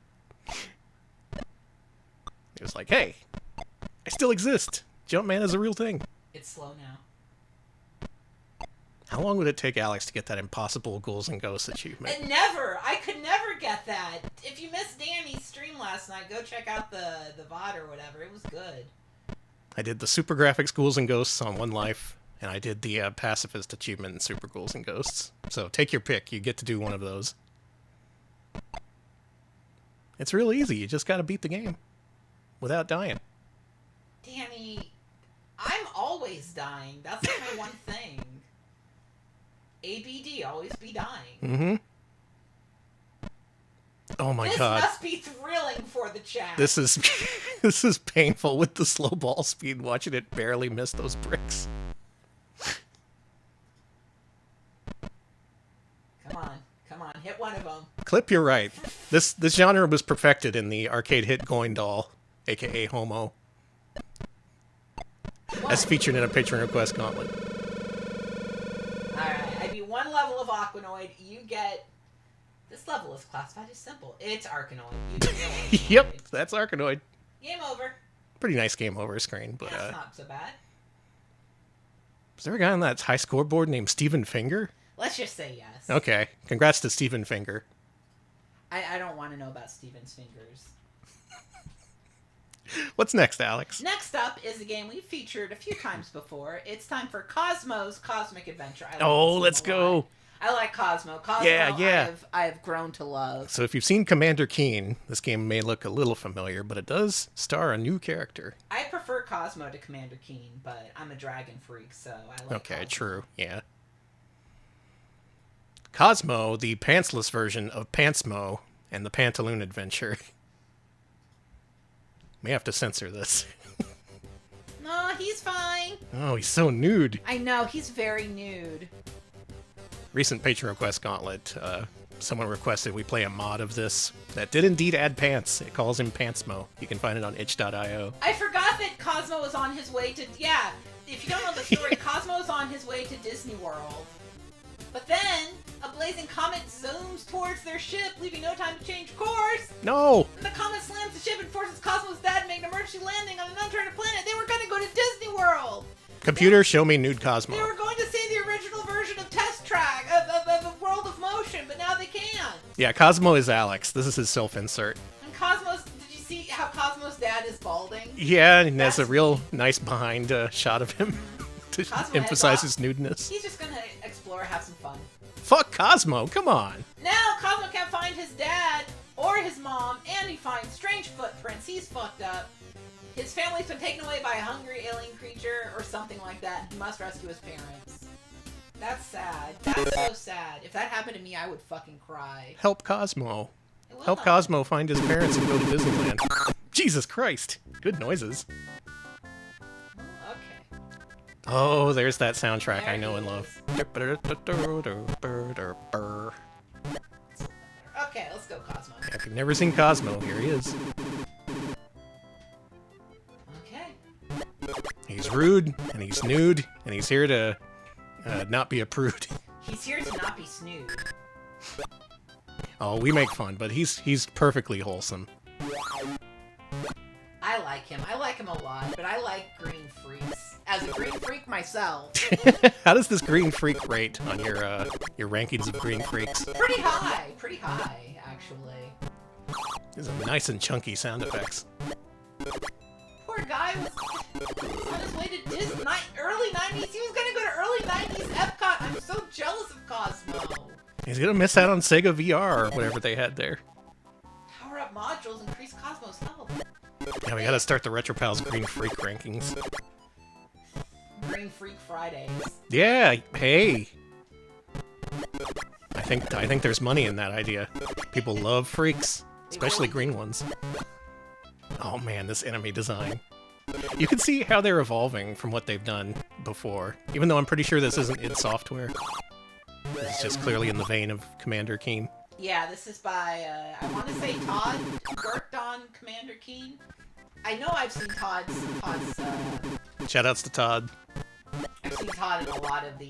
S1: He was like, hey, I still exist. Jumpman is a real thing.
S2: It's slow now.
S1: How long would it take Alex to get that impossible Ghouls and Ghosts achievement?
S2: Never! I could never get that! If you missed Danny's stream last night, go check out the VOD or whatever. It was good.
S1: I did the Super Graphics Ghouls and Ghosts on One Life, and I did the Pacifist achievement in Super Ghouls and Ghosts. So take your pick. You get to do one of those. It's real easy. You just gotta beat the game without dying.
S2: Danny, I'm always dying. That's like my one thing. ABD, always be dying.
S1: Mm-hmm. Oh my god.
S2: This must be thrilling for the chat.
S1: This is this is painful with the slow ball speed, watching it barely miss those bricks.
S2: Come on, hit one of them.
S1: Clip, you're right. This genre was perfected in the arcade hit Goindal, aka Homo. As featured in a patron request gauntlet.
S2: Alright, I beat one level of Aquanoid. You get... This level is classified as simple. It's Arkanoid. You get Arkanoid.
S1: Yep, that's Arkanoid.
S2: Game over.
S1: Pretty nice game over screen, but
S2: That's not so bad.
S1: is there a guy on that high scoreboard named Steven Finger?
S2: Let's just say yes.
S1: Okay, congrats to Steven Finger.
S2: I don't want to know about Steven's fingers.
S1: What's next, Alex?
S2: Next up is a game we've featured a few times before. It's time for Cosmo's Cosmic Adventure.
S1: Let's go.
S2: I like Cosmo. Cosmo,
S1: Yeah.
S2: I have grown to love.
S1: So if you've seen Commander Keen, this game may look a little familiar, but it does star a new character.
S2: I prefer Cosmo to Commander Keen, but I'm a dragon freak, so I like
S1: Okay,
S2: Cosmo.
S1: true, yeah. Cosmo, the pantsless version of Pantsmo and the Pantaloon Adventure. May have to censor this.
S2: No, he's fine.
S1: Oh, he's so nude.
S2: I know, he's very nude.
S1: Recent patron request gauntlet, someone requested we play a mod of this that did indeed add pants. It calls him Pantsmo. You can find it on itch.io.
S2: I forgot that Cosmo was on his way to... Yeah, if you don't know the story, Cosmo is on his way to Disney World. But then, a blazing comet zooms towards their ship, leaving no time to change course.
S1: No!
S2: And the comet slams the ship and forces Cosmo's dad to make an emergency landing on an uncharted planet. They were going to go to Disney World.
S1: Computer, show me nude Cosmo.
S2: They were going to see the original version of Test Track, of World of Motion, but now they can't.
S1: Yeah, Cosmo is Alex. This is his self-insert.
S2: And Cosmo's... Did you see how Cosmo's dad is balding?
S1: Yeah, and there's a real nice behind shot of him to
S2: Cosmo
S1: emphasize
S2: heads
S1: his nudeness.
S2: He's just going to explore, have some fun.
S1: Fuck Cosmo, come on.
S2: Now Cosmo can't find his dad or his mom, and he finds strange footprints. He's fucked up. His family's been taken away by a hungry alien creature or something like that. He must rescue his parents. That's sad. That's so sad. If that happened to me, I would fucking cry.
S1: Help Cosmo.
S2: It will
S1: Help Cosmo find his parents and go to Disneyland. Jesus Christ. Good noises.
S2: Okay.
S1: Oh, there's that soundtrack
S2: There
S1: I know
S2: he
S1: and love.
S2: is. Okay, Okay, let's go, Cosmo.
S1: If you've never seen Cosmo, here he is.
S2: Okay.
S1: He's rude, and he's nude, and he's here to not be a prude.
S2: He's here to not be snood.
S1: Oh, we make fun, but he's perfectly wholesome.
S2: I like him. I like him a lot, but I like green freaks. As a green freak myself.
S1: How does this green freak rate on your rankings of green freaks?
S2: Pretty high, actually.
S1: These are nice and chunky sound effects.
S2: Poor guy was on his way to Disney. Early 90s. He was gonna go to early 90s Epcot. I'm so jealous of Cosmo.
S1: He's gonna miss out on Sega VR or whatever they had there.
S2: Power up modules increase Cosmo's health.
S1: Yeah, we gotta start the RetroPals Green Freak rankings.
S2: Green Freak Fridays.
S1: Yeah, hey. I think there's money in that idea. People love freaks, especially green ones. Oh man, this enemy design. You can see how they're evolving from what they've done before, even though I'm pretty sure this isn't id Software. It's just clearly in the vein of Commander Keem.
S2: Yeah, this is by, I want to say Todd worked on Commander Keem. I know I've seen Todd's
S1: Shoutouts to Todd.
S2: I've seen Todd in a lot of the,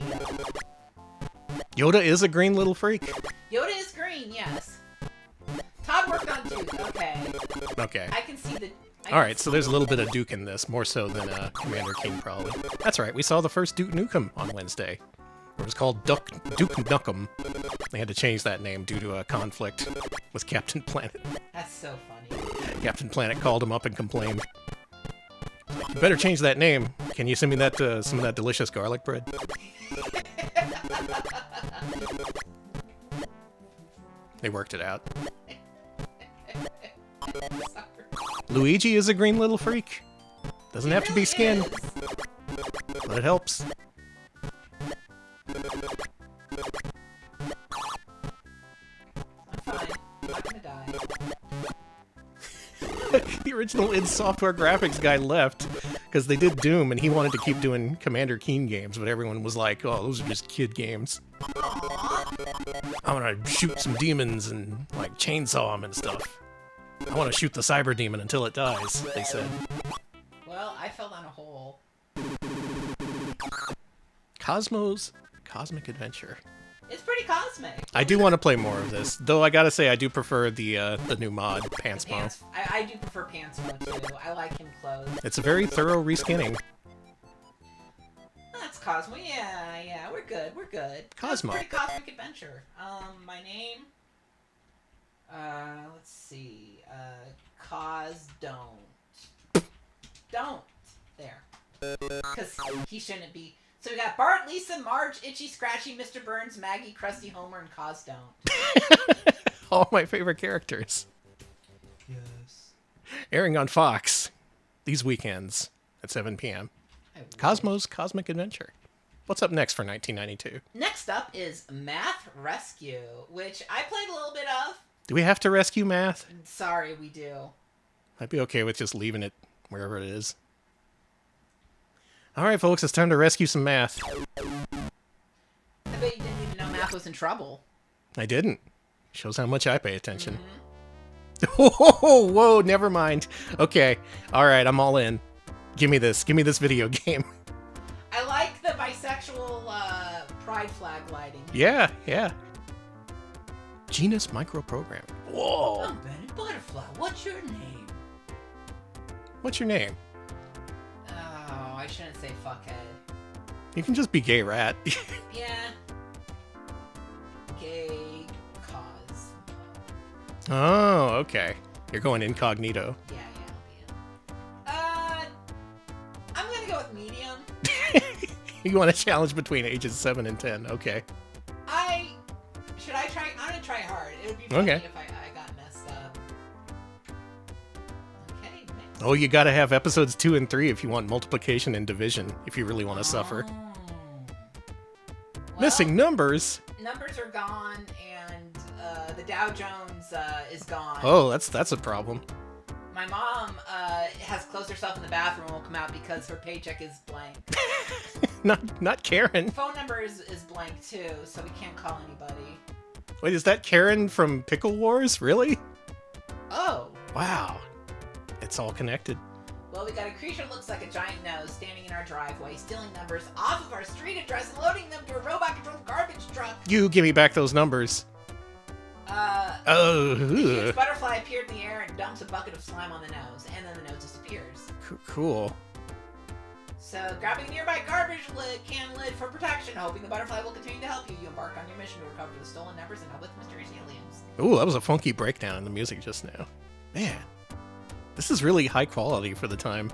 S1: Yoda is a green little freak.
S2: Yoda is green, yes. Todd worked on Duke, okay.
S1: Okay.
S2: I can see the...
S1: Alright, so there's a little bit of Duke in this, more so than Commander Keem, probably. That's right, we saw the first Duke Nukem on Wednesday. It was called Duke Nukem. They had to change that name due to a conflict with Captain Planet.
S2: That's so funny.
S1: Captain Planet called him up and complained. You better change that name. Can you send me that some of that delicious garlic bread? They worked it out. Luigi is a green little freak. Doesn't have to be skin, but it helps.
S2: I'm fine. I'm not gonna die.
S1: The original id Software graphics guy left because they did Doom and he wanted to keep doing Commander Keen games, but everyone was like, oh, those are just kid games. I want to shoot some demons and like chainsaw them and stuff. I want to shoot the cyber demon until it dies, they said.
S2: Well, I fell down a hole.
S1: Cosmo's Cosmic Adventure.
S2: It's pretty cosmic.
S1: I do want to play more of this, though I gotta say I do prefer the new mod, Pantsmo.
S2: I do prefer Pantsmo too. I like him clothes.
S1: It's a very thorough reskinning.
S2: That's Cosmo. Yeah, we're good. We're good.
S1: Cosmo.
S2: That's pretty cosmic adventure. My name. Let's see. Don't. There. Because he shouldn't be. So we got Bart, Lisa, Marge, Itchy, Scratchy, Mr. Burns, Maggie, Krusty, Homer, and Cos don't.
S1: All my favorite characters.
S2: Yes.
S1: Airing on Fox these weekends at 7 p.m. Cosmo's Cosmic Adventure. What's up next for 1992?
S2: Next up is Math Rescue, which I played a little bit of.
S1: Do we have to rescue Math?
S2: Sorry, we do.
S1: I'd be okay with just leaving it wherever it is. All right, folks, it's time to rescue some Math.
S2: I bet you didn't even know Math was in trouble.
S1: I didn't. Shows how much I pay attention.
S2: Mm-hmm.
S1: Whoa, never mind. Okay, all right, I'm all in. Give me this video game.
S2: I like the bisexual pride flag lighting.
S1: Yeah. Genus Microprogram. Whoa.
S2: I'm Benny Butterfly. What's your name?
S1: What's your name?
S2: Oh, I shouldn't say fuckhead.
S1: You can just be Gay Rat.
S2: Yeah. Gay cause.
S1: Oh, okay. You're going incognito.
S2: Yeah, I'll be in. I'm gonna go with medium.
S1: You want a challenge between ages 7 and 10. Okay.
S2: Should I try? I'm gonna try hard. It would be funny if I got messed up. Okay, next.
S1: Oh, you gotta have episodes 2 and 3 if you want multiplication and division, if you really want to suffer.
S2: Well,
S1: Missing numbers?
S2: Numbers are gone, and the Dow Jones is gone.
S1: Oh, that's a problem.
S2: My mom has closed herself in the bathroom and won't come out because her paycheck is blank.
S1: Not Karen.
S2: Phone number is blank too, so we can't call anybody.
S1: Wait, is that Karen from Pickle Wars? Really?
S2: Oh.
S1: Wow. It's all connected.
S2: Well, we got a creature that looks like a giant nose standing in our driveway, stealing numbers off of our street address and loading them to a robot-controlled garbage truck.
S1: You give me back those numbers.
S2: The huge butterfly appeared in the air and dumps a bucket of slime on the nose, and then the nose disappears.
S1: Cool.
S2: So, grabbing a nearby garbage can lid for protection, hoping the butterfly will continue to help you, you embark on your mission to recover the stolen numbers and help with mysterious aliens.
S1: Ooh, that was a funky breakdown in the music just now. Man, this is really high quality for the time.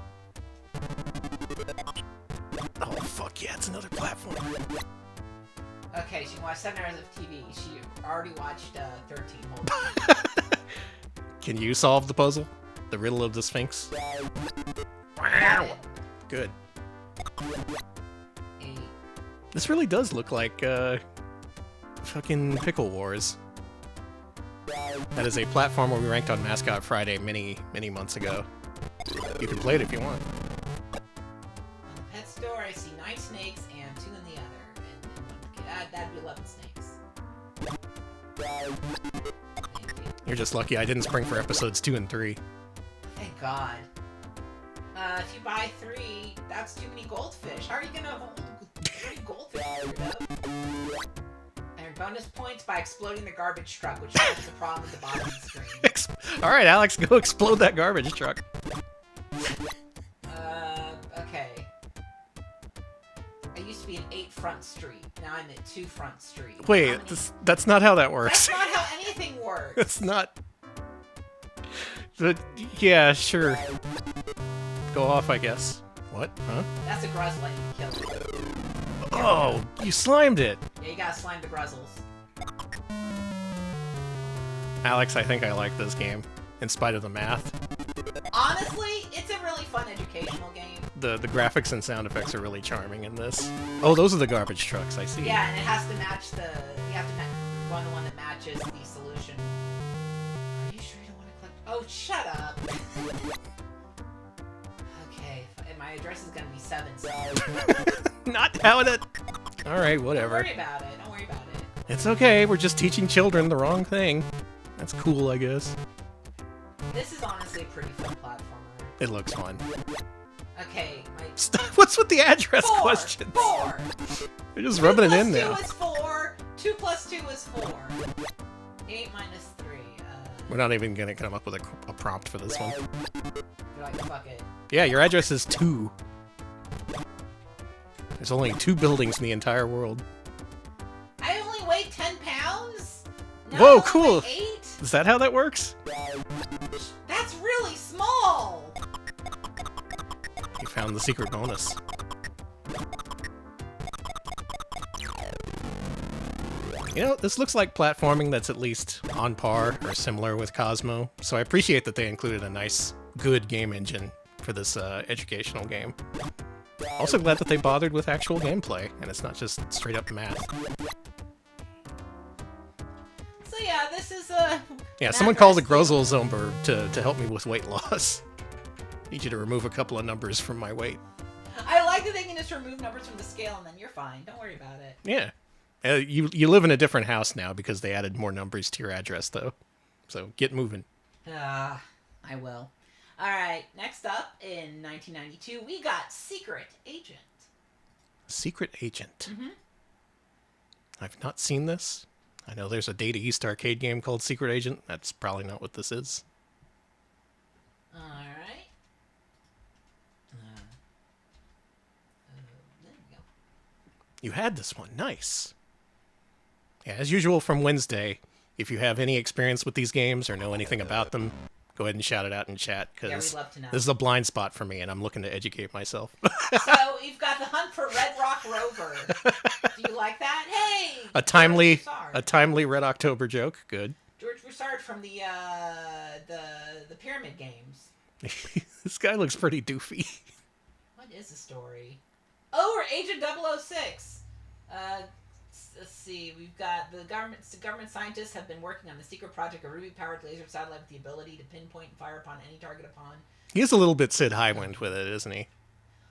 S1: Oh, fuck yeah, it's another platform.
S2: Okay, she can watch 7 hours of TV. She already watched 13 whole days.
S1: Can you solve the puzzle? The riddle of the Sphinx? Wow. Good.
S2: 8.
S1: This really does look like, fucking Pickle Wars. That is a platform where we ranked on Mascot Friday many months ago. You can play it if you want.
S2: On the pet store, I see 9 snakes and 2 in the other. And that'd be 11 snakes. Thank you.
S1: You're just lucky I didn't spring for episodes 2 and 3.
S2: Thank God. If you buy 3, that's too many goldfish. How are you gonna hold 3 goldfish? And bonus points by exploding the garbage truck, which solves the problem at the bottom of the screen.
S1: Alright, Alex, go explode that garbage truck.
S2: Okay. I used to be an 8 Front Street. Now I'm at 2 Front Street.
S1: Wait, that's not how that works.
S2: That's not how anything works.
S1: It's not. But, yeah, sure. Go off, I guess. What? Huh?
S2: That's a Gruzzle you killed.
S1: Oh, you slimed it!
S2: Yeah, you gotta slime the Gruzzles.
S1: Alex, I think I like this game, in spite of the math.
S2: Honestly, it's a really fun educational game.
S1: The graphics and sound effects are really charming in this. Oh, those are the garbage trucks, I see.
S2: Yeah, and it has to match the... You have to go on the one that matches the solution. Are you sure you don't want to click... Oh, shut up! Okay, and my address is gonna be 7, so...
S1: Not how it... Alright, whatever.
S2: Don't worry about it, don't worry about it.
S1: It's okay, we're just teaching children the wrong thing. That's cool, I guess.
S2: This is honestly a pretty fun platformer.
S1: It looks fun.
S2: Okay, my...
S1: Stop. What's with the address
S2: 4!
S1: questions?
S2: 4!
S1: They're just rubbing it in now.
S2: 2 plus 2 is 4. 2 plus 2 is 4. 8 minus 3.
S1: We're not even gonna come up with a prompt for this one.
S2: You're like, fuck it.
S1: Yeah, your address is 2. There's only 2 buildings in the entire world.
S2: I only weigh 10 pounds? No,
S1: Whoa,
S2: I
S1: cool!
S2: weigh 8?
S1: Is that how that works?
S2: That's really small!
S1: You found the secret bonus. You know, this looks like platforming that's at least on par or similar with Cosmo, so I appreciate that they included a nice, good game engine for this educational game. Also glad that they bothered with actual gameplay, and it's not just straight up math.
S2: So yeah, this is a...
S1: Yeah, someone called a Gruzzle Zomber to help me with weight loss. Need you to remove a couple of numbers from my weight.
S2: I like that they can just remove numbers from the scale and then you're fine. Don't worry about it.
S1: Yeah. You live in a different house now because they added more numbers to your address, though. So get moving.
S2: I will. Alright, next up, in 1992, we got Secret Agent.
S1: Secret Agent.
S2: Mm-hmm.
S1: I've not seen this. I know there's a Data East arcade game called Secret Agent. That's probably not what this is.
S2: Alright. There we go.
S1: You had this one. Nice. Yeah, as usual from Wednesday, if you have any experience with these games or know anything about them, go ahead and shout it out in chat,
S2: Yeah,
S1: because
S2: we'd love to know.
S1: this is a blind spot for me, and I'm looking to educate myself.
S2: So, you've got the hunt for Red Rock Rover. Do you like that? Hey!
S1: a timely
S2: George
S1: Red October joke. Good.
S2: George Broussard from the Pyramid Games.
S1: This guy looks pretty doofy.
S2: What is the story? Oh, we're Agent 006. Let's see. We've got the government scientists have been working on the secret project, a Ruby-powered laser satellite with the ability to pinpoint and fire upon any target upon.
S1: He is a little bit Sid Highwind with it, isn't he?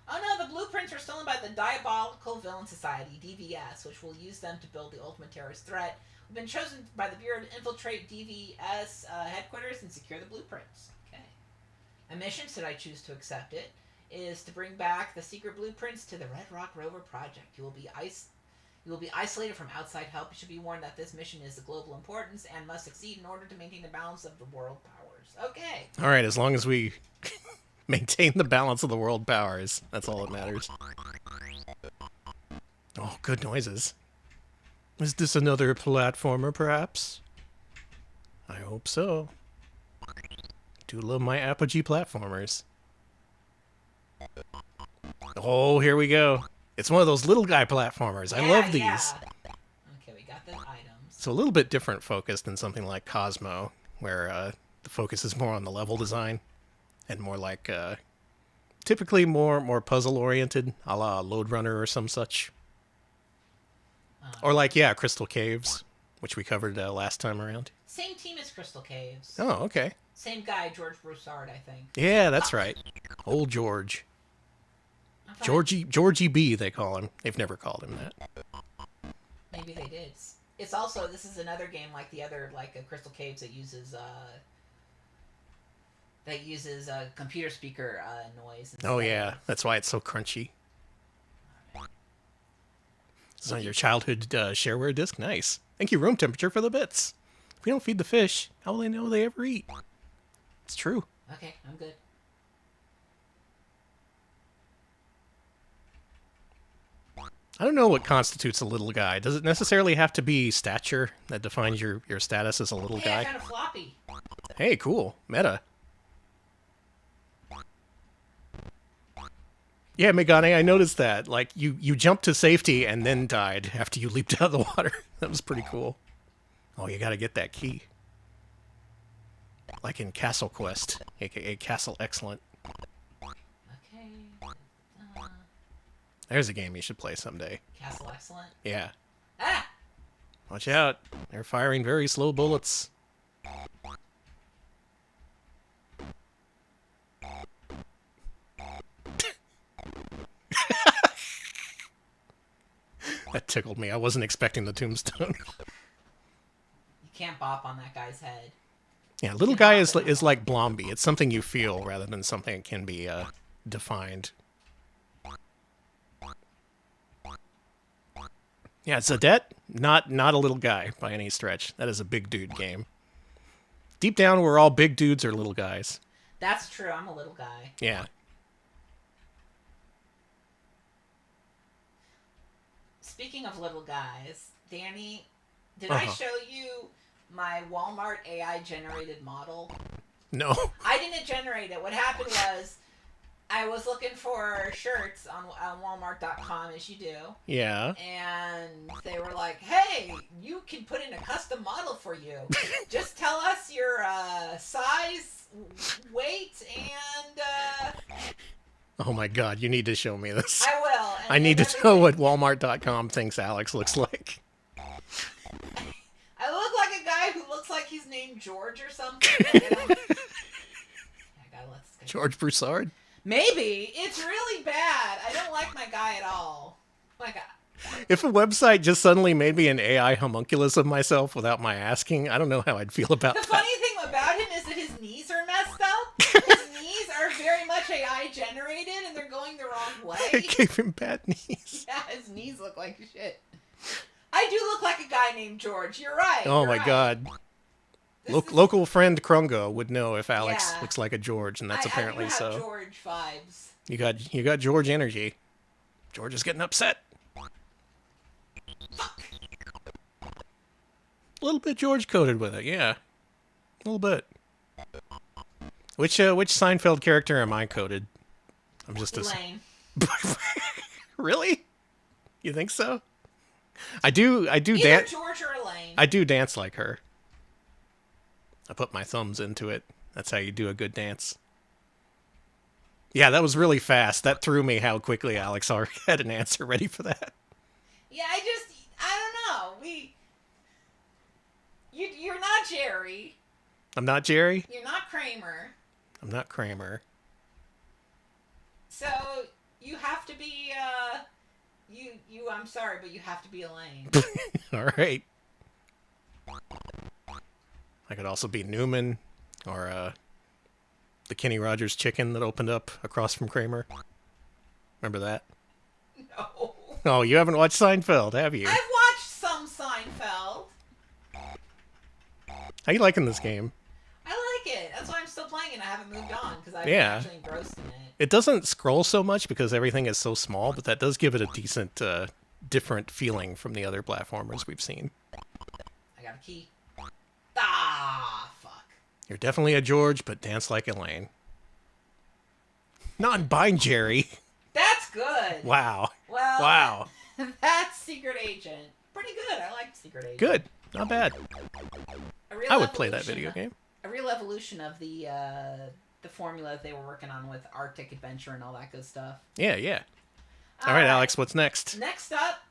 S2: Oh no, the blueprints are stolen by the Diabolical Villain Society, DVS, which will use them to build the ultimate terrorist threat. We've been chosen by the Bureau to infiltrate DVS headquarters and secure the blueprints. Okay. A mission, should I choose to accept it, is to bring back the secret blueprints to the Red Rock Rover project. You will be isolated from outside help. You should be warned that this mission is of global importance and must succeed in order to maintain the balance of the world powers. Okay.
S1: All right, as long as we maintain the balance of the world powers, that's all that matters. Oh, good noises. Is this another platformer, perhaps? I hope so. Do love my Apogee platformers. Oh, here we go. It's one of those little guy platformers. I love these.
S2: Yeah. Okay, we got the items.
S1: It's a little bit different focus than something like Cosmo, where the focus is more on the level design and more like typically more puzzle oriented, a la Lode Runner or some such. Or like, yeah, Crystal Caves, which we covered last time around.
S2: Same team as Crystal Caves.
S1: Oh, okay.
S2: Same guy, George Broussard, I think.
S1: Yeah, that's right. Old George. Georgie B, they call him. They've never called him that.
S2: Maybe they did. It's also, this is another game like the other, like Crystal Caves that uses a computer speaker noise.
S1: Oh yeah, that's why it's so crunchy. This is on your childhood shareware disc. Nice. Thank you, Room Temperature, for the bits. If we don't feed the fish, how will they know they ever eat? It's true.
S2: Okay, I'm good.
S1: I don't know what constitutes a little guy. Does it necessarily have to be stature that defines your status as a little guy?
S2: Yeah, kind of floppy.
S1: Hey, cool. Meta. Yeah, Megane, I noticed that. Like, you jumped to safety and then died after you leaped out of the water. That was pretty cool. Oh, you gotta get that key. Like in Castle Quest, aka Castle Excellent.
S2: Okay.
S1: There's a game you should play someday.
S2: Castle Excellent?
S1: Yeah.
S2: Ah!
S1: Watch out. They're firing very slow bullets. That tickled me. I wasn't expecting the tombstone.
S2: You can't bop on that guy's head.
S1: Yeah, little guy is like Blomby. It's something you feel rather than something that can be defined. Yeah, Zadet, not a little guy by any stretch. That is a big dude game. Deep down, we're all big dudes or little guys.
S2: That's true. I'm a little guy.
S1: Yeah.
S2: Speaking of little guys, Danny, did I show you my Walmart AI generated model?
S1: No.
S2: I didn't generate it. What happened was I was looking for shirts on Walmart.com, as you do.
S1: Yeah.
S2: And they were like, hey, you can put in a custom model for you. Just tell us your size, weight, and...
S1: Oh my god, you need to show me this.
S2: I will.
S1: I need to know what Walmart.com thinks Alex looks like.
S2: I look like a guy who looks like he's named George or something.
S1: George Broussard?
S2: Maybe. It's really bad. I don't like my guy at all. My God.
S1: If a website just suddenly made me an AI homunculus of myself without my asking, I don't know how I'd feel about that.
S2: The funny thing about him is that his knees are messed up. His knees are very much AI generated, and they're going the wrong way.
S1: It gave him bad knees.
S2: Yeah, his knees look like shit. I do look like a guy named George. You're right.
S1: Oh my god. Local friend Krungo would know if Alex looks like a George, and that's apparently so.
S2: I do have George vibes.
S1: You got George energy. George is getting upset.
S2: Fuck.
S1: A little bit George coded with it, yeah. A little bit. Which Seinfeld character am I coded? I'm just
S2: Elaine.
S1: Really? You think so? I do
S2: Either
S1: dance.
S2: George or Elaine.
S1: I do dance like her. I put my thumbs into it. That's how you do a good dance. Yeah, that was really fast. That threw me how quickly Alex already had an answer ready for that.
S2: Yeah, I don't know. You're not Jerry.
S1: I'm not Jerry?
S2: You're not Kramer.
S1: I'm not Kramer.
S2: So, You have to be, I'm sorry, but you have to be Elaine.
S1: All right. I could also be Newman, or the Kenny Rogers chicken that opened up across from Kramer. Remember that?
S2: No.
S1: Oh, you haven't watched Seinfeld, have you?
S2: I've watched some Seinfeld.
S1: How you liking this game?
S2: I like it. That's why I'm still playing it. I haven't moved on because I'm
S1: Yeah.
S2: actually engrossed in it.
S1: It doesn't scroll so much because everything is so small, but that does give it a decent, different feeling from the other platformers we've seen.
S2: I got a key. Ah, fuck.
S1: You're definitely a George, but dance like Elaine. Non-bind Jerry.
S2: That's good.
S1: Wow.
S2: Well,
S1: Wow.
S2: That's Secret Agent. Pretty good. I like Secret Agent.
S1: Good. Not bad. I would play that video game.
S2: A real evolution of the formula that they were working on with Arctic Adventure and all that good stuff.
S1: Yeah, yeah. All right, Alex, what's next?
S2: Next up,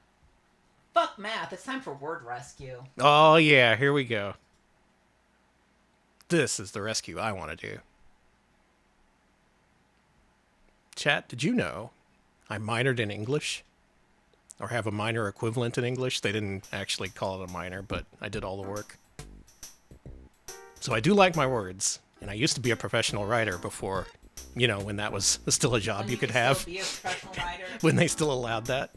S2: fuck math. It's time for word rescue.
S1: Oh, yeah, here we go. This is the rescue I want to do. Chat, did you know I minored in English? Or have a minor equivalent in English? They didn't actually call it a minor, but I did all the work. So I do like my words, and I used to be a professional writer before, you know, when that was still a job you could have.
S2: Still be a professional writer.
S1: When they still allowed that.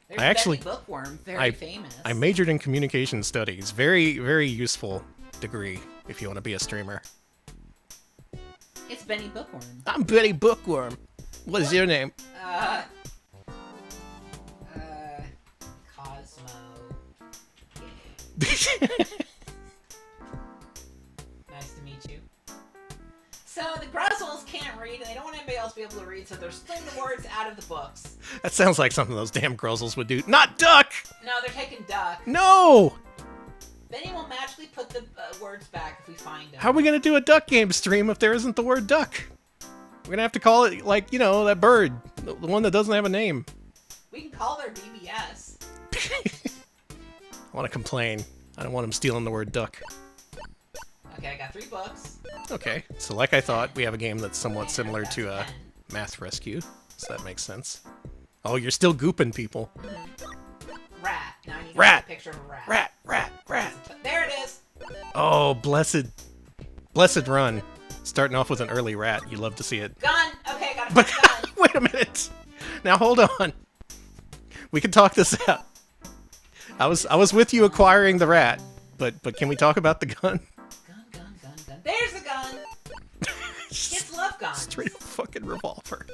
S2: There's
S1: I actually
S2: Benny Bookworm, very famous.
S1: I majored in communication studies. Very, very useful degree if you want to be a streamer.
S2: It's Benny Bookworm.
S1: I'm Benny Bookworm. What is your name?
S2: Cosmo. Nice to meet you. So the Gruzzles can't read, and they don't want anybody else to be able to read, so they're stealing the words out of the books.
S1: That sounds like something those damn Gruzzles would do. Not duck!
S2: No, they're taking duck.
S1: No!
S2: Benny will magically put the words back if we find them.
S1: How are we going to do a duck game stream if there isn't the word duck? We're going to have to call it, like, you know, that bird. The one that doesn't have a name.
S2: We can call their BBS.
S1: I want to complain. I don't want him stealing the word duck.
S2: Okay, I got 3 books.
S1: Okay, so like I thought, we have a game that's somewhat
S2: And
S1: similar
S2: that's
S1: to
S2: 10.
S1: Math Rescue, so that makes sense. Oh, you're still gooping people.
S2: Rat. Now I need to
S1: Rat.
S2: get a picture of a rat.
S1: Rat, rat, rat.
S2: There it is.
S1: Oh, blessed run. Starting off with an early rat, you love to see it.
S2: Gun. Okay, got a
S1: But
S2: gun.
S1: wait a minute. Now hold on. We can talk this out. I was with you acquiring the rat, but can we talk about the gun?
S2: Gun. There's the gun. Kids love guns.
S1: Straight up fucking revolver.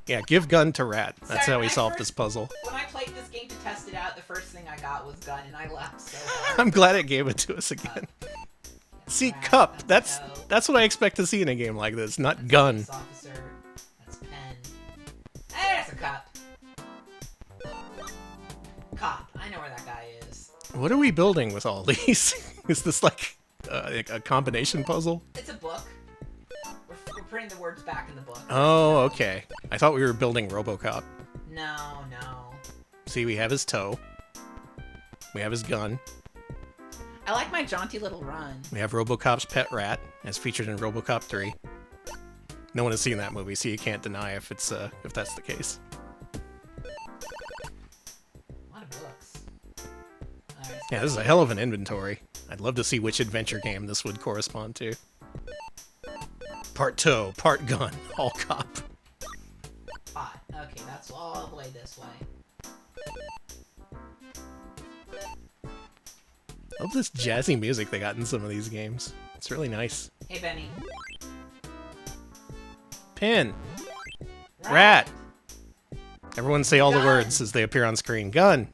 S1: Yeah, give gun to rat. That's
S2: Sorry,
S1: how we
S2: when I
S1: solve
S2: first-
S1: this puzzle.
S2: When I played this game to test it out, the first thing I got was gun, and I laughed so hard.
S1: I'm glad it gave it to us again. See,
S2: Rat,
S1: cup. That's
S2: toe.
S1: what I expect to see in a game like this, not gun.
S2: Police officer. That's pen. There's a cup. Cop. I know where that guy is.
S1: What are we building with all these? Is this like a combination puzzle?
S2: It's a book. We're putting the words back in the book.
S1: Oh, okay. I thought we were building RoboCop.
S2: No.
S1: See, we have his toe. We have his gun.
S2: I like my jaunty little run.
S1: We have RoboCop's pet rat, as featured in RoboCop 3. No one has seen that movie, so you can't deny if it's if that's the case.
S2: A lot of books. Alright, so
S1: Yeah, this is a hell of an inventory. I'd love to see which adventure game this would correspond to. Part toe, part gun, all cop.
S2: pot. Okay, that's all the way this way.
S1: I love this jazzy music they got in some of these games. It's really nice.
S2: Hey, Benny.
S1: Pin. Rat. Everyone say all the
S2: Gun.
S1: words as they appear on screen. Gun.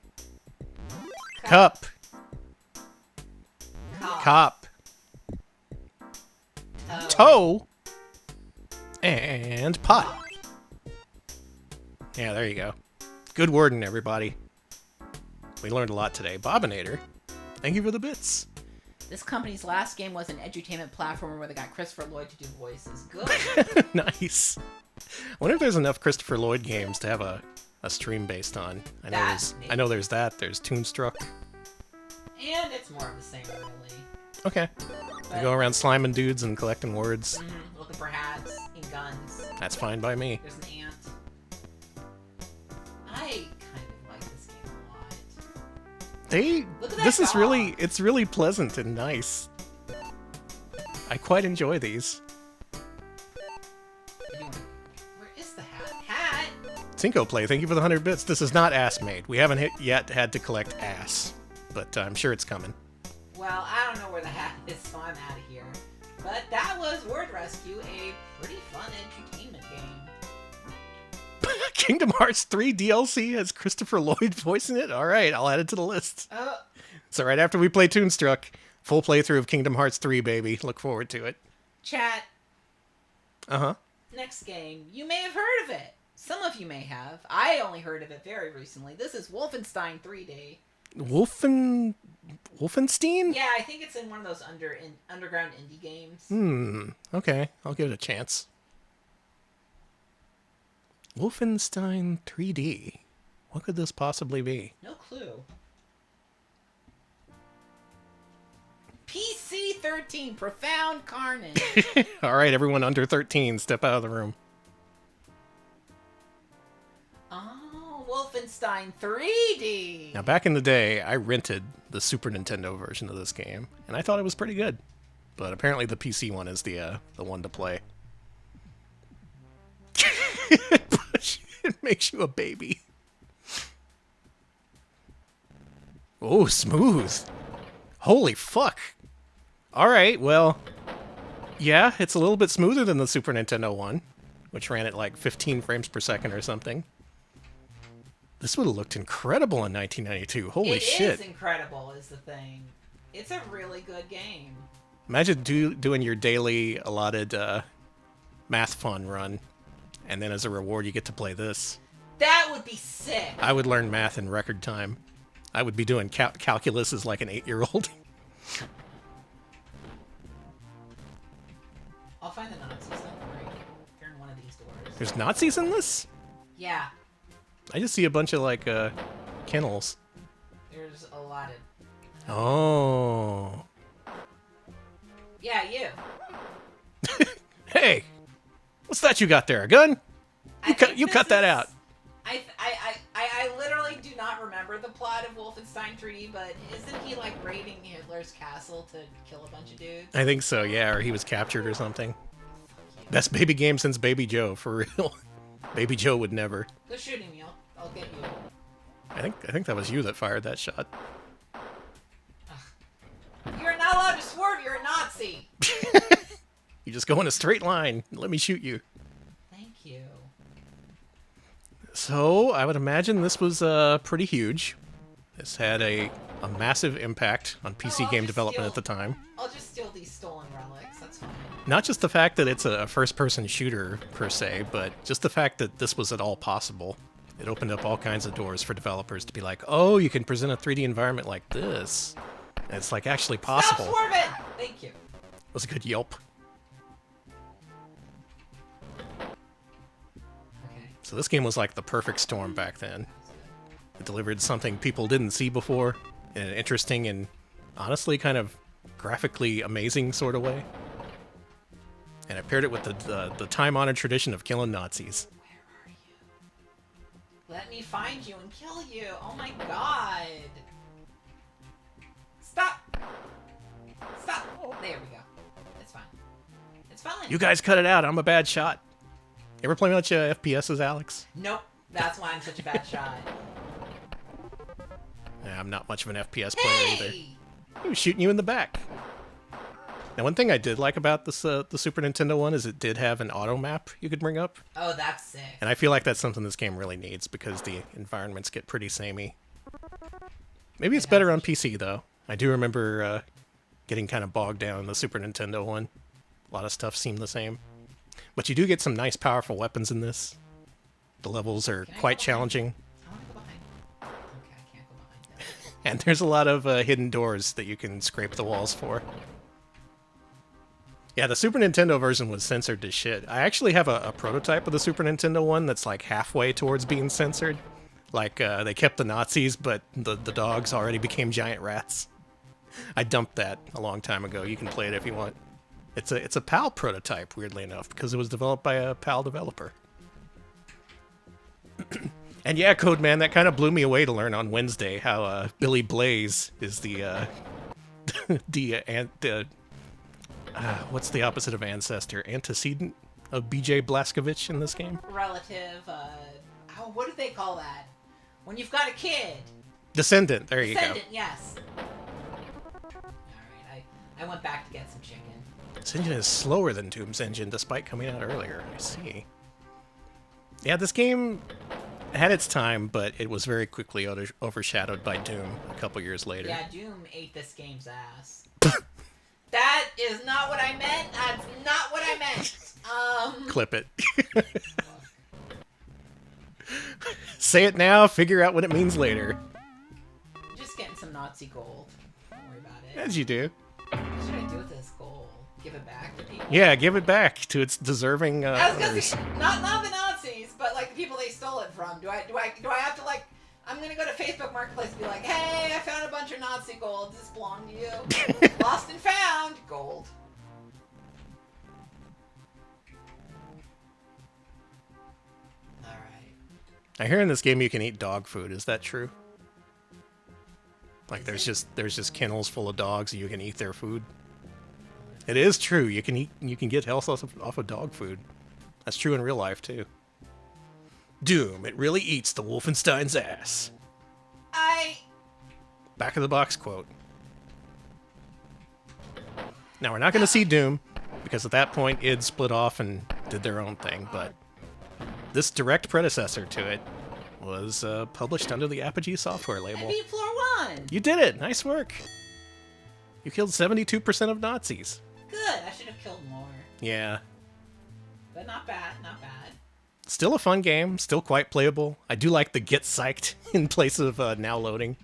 S1: Cup. Cop. Toe. And pot. Yeah, there you go. Good wording, everybody. We learned a lot today. Bobinator, thank you for the bits.
S2: This company's last game was an edutainment platformer where they got Christopher Lloyd to do voices. Good.
S1: Nice. I wonder if there's enough Christopher Lloyd games to have a stream based on. I know there's that. There's Toonstruck.
S2: And it's more of the same, really.
S1: Okay. They go around sliming dudes and collecting words.
S2: Looking for hats in guns.
S1: That's fine by me.
S2: There's an ant. I kind of like this game a lot. Look at that
S1: This is
S2: dog.
S1: it's really pleasant and nice. I quite enjoy these.
S2: Where is the hat? Hat?
S1: Cinco Play, thank you for the 100 bits. This is not ass made. We haven't yet had to collect ass, but I'm sure it's coming.
S2: Well, I don't know where the hat is, so I'm out of here. But that was Word Rescue, a pretty fun entertainment game.
S1: Kingdom Hearts 3 DLC has Christopher Lloyd voicing it? Alright, I'll add it to the list. So right after we play Toonstruck, full playthrough of Kingdom Hearts 3, baby. Look forward to it.
S2: Chat.
S1: Uh-huh.
S2: Next game. You may have heard of it. Some of you may have. I only heard of it very recently. This is Wolfenstein 3D.
S1: Wolfenstein?
S2: Yeah, I think it's in one of those underground indie games.
S1: Okay. I'll give it a chance. Wolfenstein 3D. What could this possibly be?
S2: No clue. PC 13, Profound Carnage.
S1: Alright, everyone under 13, step out of the room.
S2: Oh, Wolfenstein 3D.
S1: Now, back in the day, I rented the Super Nintendo version of this game, and I thought it was pretty good. But apparently the PC one is the one to play. It makes you a baby. Oh, smooth. Holy fuck. Alright, well, yeah, it's a little bit smoother than the Super Nintendo one, which ran at like 15 frames per second or something. This would have looked incredible in 1992. Holy shit.
S2: It is incredible, is the thing. It's a really good game.
S1: Imagine doing your daily allotted math fun run, and then as a reward you get to play this.
S2: That would be sick.
S1: I would learn math in record time. I would be doing calculus as like an 8-year-old.
S2: I'll find the Nazis. Don't worry. They're in one of these doors.
S1: There's Nazis in this?
S2: Yeah.
S1: I just see a bunch of like kennels.
S2: There's a lot of...
S1: Oh.
S2: Yeah, you.
S1: Hey! What's that you got there? A gun? You cut that
S2: is-
S1: out.
S2: I literally do not remember the plot of Wolfenstein 3D, but isn't he like raiding Hitler's castle to kill a bunch of dudes?
S1: I think so, yeah, or he was captured or something. Best baby game since Baby Joe, for real. Baby Joe would never.
S2: Go shooting me, I'll get you.
S1: I think that was you that fired that shot.
S2: You're not allowed to swerve, you're a Nazi!
S1: You just go in a straight line. Let me shoot you.
S2: Thank you.
S1: So, I would imagine this was pretty huge. This had a massive impact on PC game development at the time.
S2: I'll just steal these stolen relics, that's fine.
S1: Not just the fact that it's a first-person shooter, per se, but just the fact that this was at all possible. It opened up all kinds of doors for developers to be like, oh, you can present a 3D environment like this. And it's like actually possible.
S2: Stop swerving! Thank you.
S1: It was a good yelp.
S2: Okay.
S1: So this game was like the perfect storm back then. It delivered something people didn't see before in an interesting and honestly kind of graphically amazing sort of way. And it paired it with the time-honored tradition of killing Nazis.
S2: Where are you? Let me find you and kill you. Oh my god. Stop. Stop. There we go. It's fine. It's fine.
S1: You guys cut it out. I'm a bad shot. You ever play much FPSs, Alex?
S2: Nope. That's why I'm such a bad shot.
S1: Yeah, I'm not much of an FPS player either.
S2: Hey!
S1: He was shooting you in the back. Now, one thing I did like about this the Super Nintendo one is it did have an auto map you could bring up.
S2: Oh, that's sick.
S1: And I feel like that's something this game really needs because the environments get pretty samey. Maybe it's better on PC, though. I do remember getting kind of bogged down in the Super Nintendo one. A lot of stuff seemed the same. But you do get some nice, powerful weapons in this. The levels are quite challenging.
S2: I want to go behind. Okay, I can't go behind that.
S1: And there's a lot of hidden doors that you can scrape the walls for. Yeah, the Super Nintendo version was censored to shit. I actually have a prototype of the Super Nintendo one that's like halfway towards being censored. Like, they kept the Nazis, but the dogs already became giant rats. I dumped that a long time ago. You can play it if you want. It's a PAL prototype, weirdly enough, because it was developed by a PAL developer. And yeah, Code Man, that kind of blew me away to learn on Wednesday how Billy Blaze is the what's the opposite of ancestor? Antecedent of BJ Blazkowicz in this game?
S2: Relative, oh, what do they call that? When you've got a kid.
S1: Descendant, there you go.
S2: Descendant, yes. Alright, I went back to get some chicken.
S1: This engine is slower than Doom's engine, despite coming out earlier. I see. Yeah, this game had its time, but it was very quickly overshadowed by Doom a couple years later.
S2: Yeah, Doom ate this game's ass. That is not what I meant. That's not what I meant.
S1: Clip it. Say it now, figure out what it means later.
S2: Just getting some Nazi gold. Don't worry about it.
S1: As you do.
S2: What should I do with this gold? Give it back to people?
S1: Yeah, give it back to its deserving
S2: I was gonna
S1: owners.
S2: say, not the Nazis, but like the people they stole it from. Do I have to like? I'm gonna go to Facebook Marketplace and be like, hey, I found a bunch of Nazi gold. Does this belong to you? Lost and found gold. All right.
S1: I hear in this game you can eat dog food. Is that true? Like there's just kennels full of dogs and you can eat their food. It is true. You can get health off of dog food. That's true in real life too. Doom, it really eats the Wolfenstein's ass. Back of the box quote. Now we're not going to see Doom because at that point id split off and did their own thing, but this direct predecessor to it was published under the Apogee Software label.
S2: I beat floor 1.
S1: You did it. Nice work. You killed 72% of Nazis.
S2: Good. I should have killed more.
S1: Yeah.
S2: But not bad. Not bad.
S1: Still a fun game. Still quite playable. I do like the get psyched in place of now loading.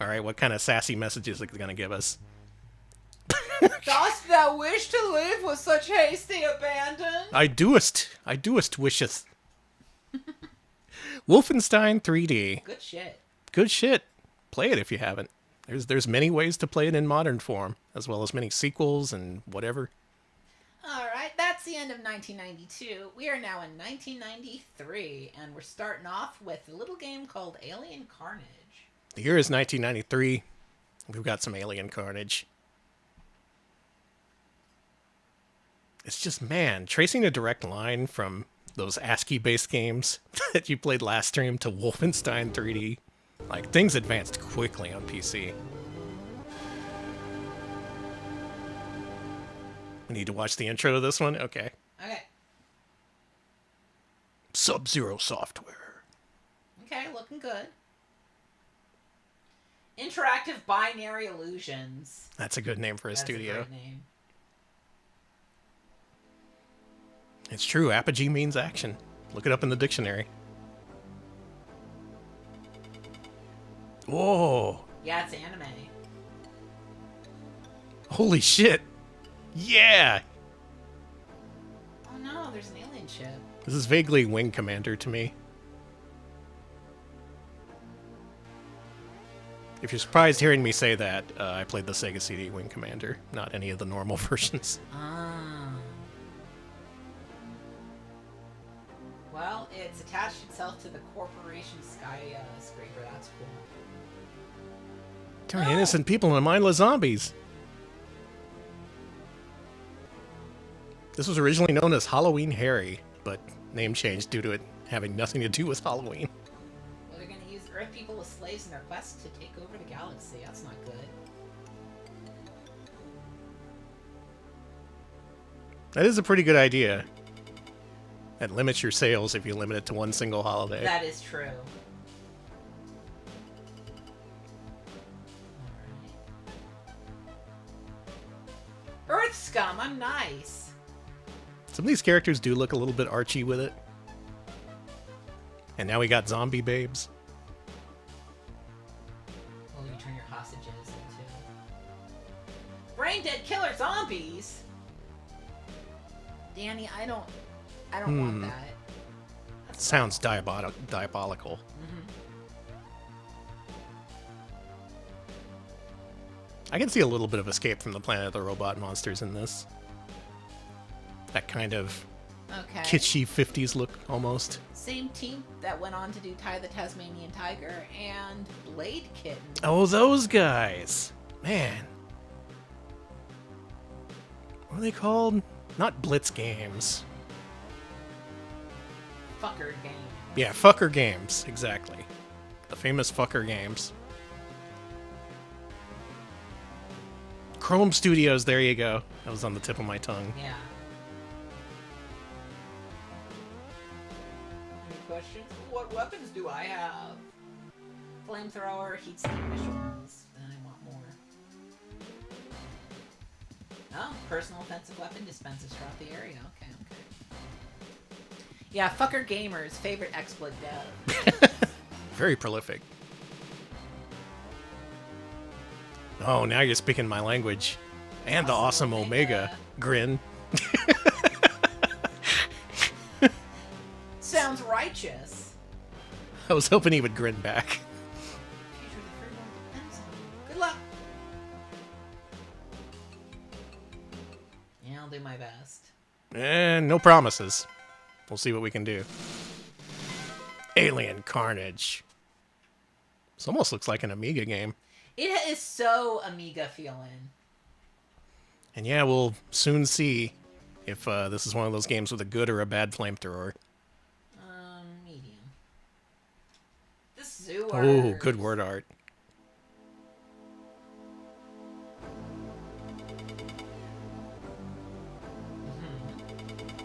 S1: All right, what kind of sassy messages is it going to give us?
S2: Dost thou wish to live with such hasty abandon?
S1: I doest wisheth. Wolfenstein 3D.
S2: Good shit.
S1: Good shit. Play it if you haven't. There's many ways to play it in modern form, as well as many sequels and whatever.
S2: All right, that's the end of 1992. We are now in 1993, and we're starting off with a little game called Alien Carnage.
S1: The year is 1993. We've got some Alien Carnage. It's just, man, tracing a direct line from those ASCII-based games that you played last stream to Wolfenstein 3D. Like, things advanced quickly on PC. We need to watch the intro to this one? Okay.
S2: Okay.
S1: Sub-Zero Software.
S2: Okay, looking good. Interactive Binary Illusions.
S1: That's a good name for a studio.
S2: That's a great name.
S1: It's true, Apogee means action. Look it up in the dictionary. Whoa!
S2: Yeah, it's anime.
S1: Holy shit! Yeah!
S2: Oh no, there's an alien ship.
S1: This is vaguely Wing Commander to me. If you're surprised hearing me say that, I played the Sega CD Wing Commander, not any of the normal versions.
S2: Ah. Well, it's attached itself to the Corporation skyscraper. That's cool.
S1: Turn innocent people into mindless zombies. This was originally known as Halloween Harry, but name changed due to it having nothing to do with Halloween.
S2: Well, they're going to use Earth people as slaves in their quest to take over the galaxy. That's not good.
S1: That is a pretty good idea. That limits your sales if you limit it to one single holiday.
S2: That is true. Alright. Earth scum, I'm nice.
S1: Some of these characters do look a little bit Archie with it. And now we got zombie babes.
S2: Well, you turn your hostages into brain dead killer zombies. Danny, I don't want that.
S1: Sounds diabolical. I can see a little bit of escape from the Planet of the Robot Monsters in this. That kind of
S2: Okay.
S1: kitschy 50s look almost.
S2: Same team that went on to do Ty the Tasmanian Tiger and Blade Kitten.
S1: Oh, those guys. Man. What are they called? Not Blitz Games.
S2: Fucker game.
S1: Yeah, Fucker Games. Exactly. The famous Fucker Games. Chrome Studios, there you go. That was on the tip of my tongue.
S2: Yeah. Any questions? What weapons do I have? Flamethrower, heat sink missiles. Then I want more. Oh, personal offensive weapon dispensers throughout the area. Okay, okay. Yeah, Fucker Gamers, favorite exploit dev.
S1: Very prolific. Oh, now you're speaking my language. And the awesome Omega grin.
S2: Sounds righteous.
S1: I was hoping he would grin back.
S2: Future of the free world depends on you. Good luck. Yeah, I'll do my best.
S1: And no promises. We'll see what we can do. Alien Carnage. This almost looks like an Amiga game.
S2: It is so Amiga feeling.
S1: And yeah, we'll soon see if this is one of those games with a good or a bad flamethrower.
S2: Medium. The sewer.
S1: Oh, good word art.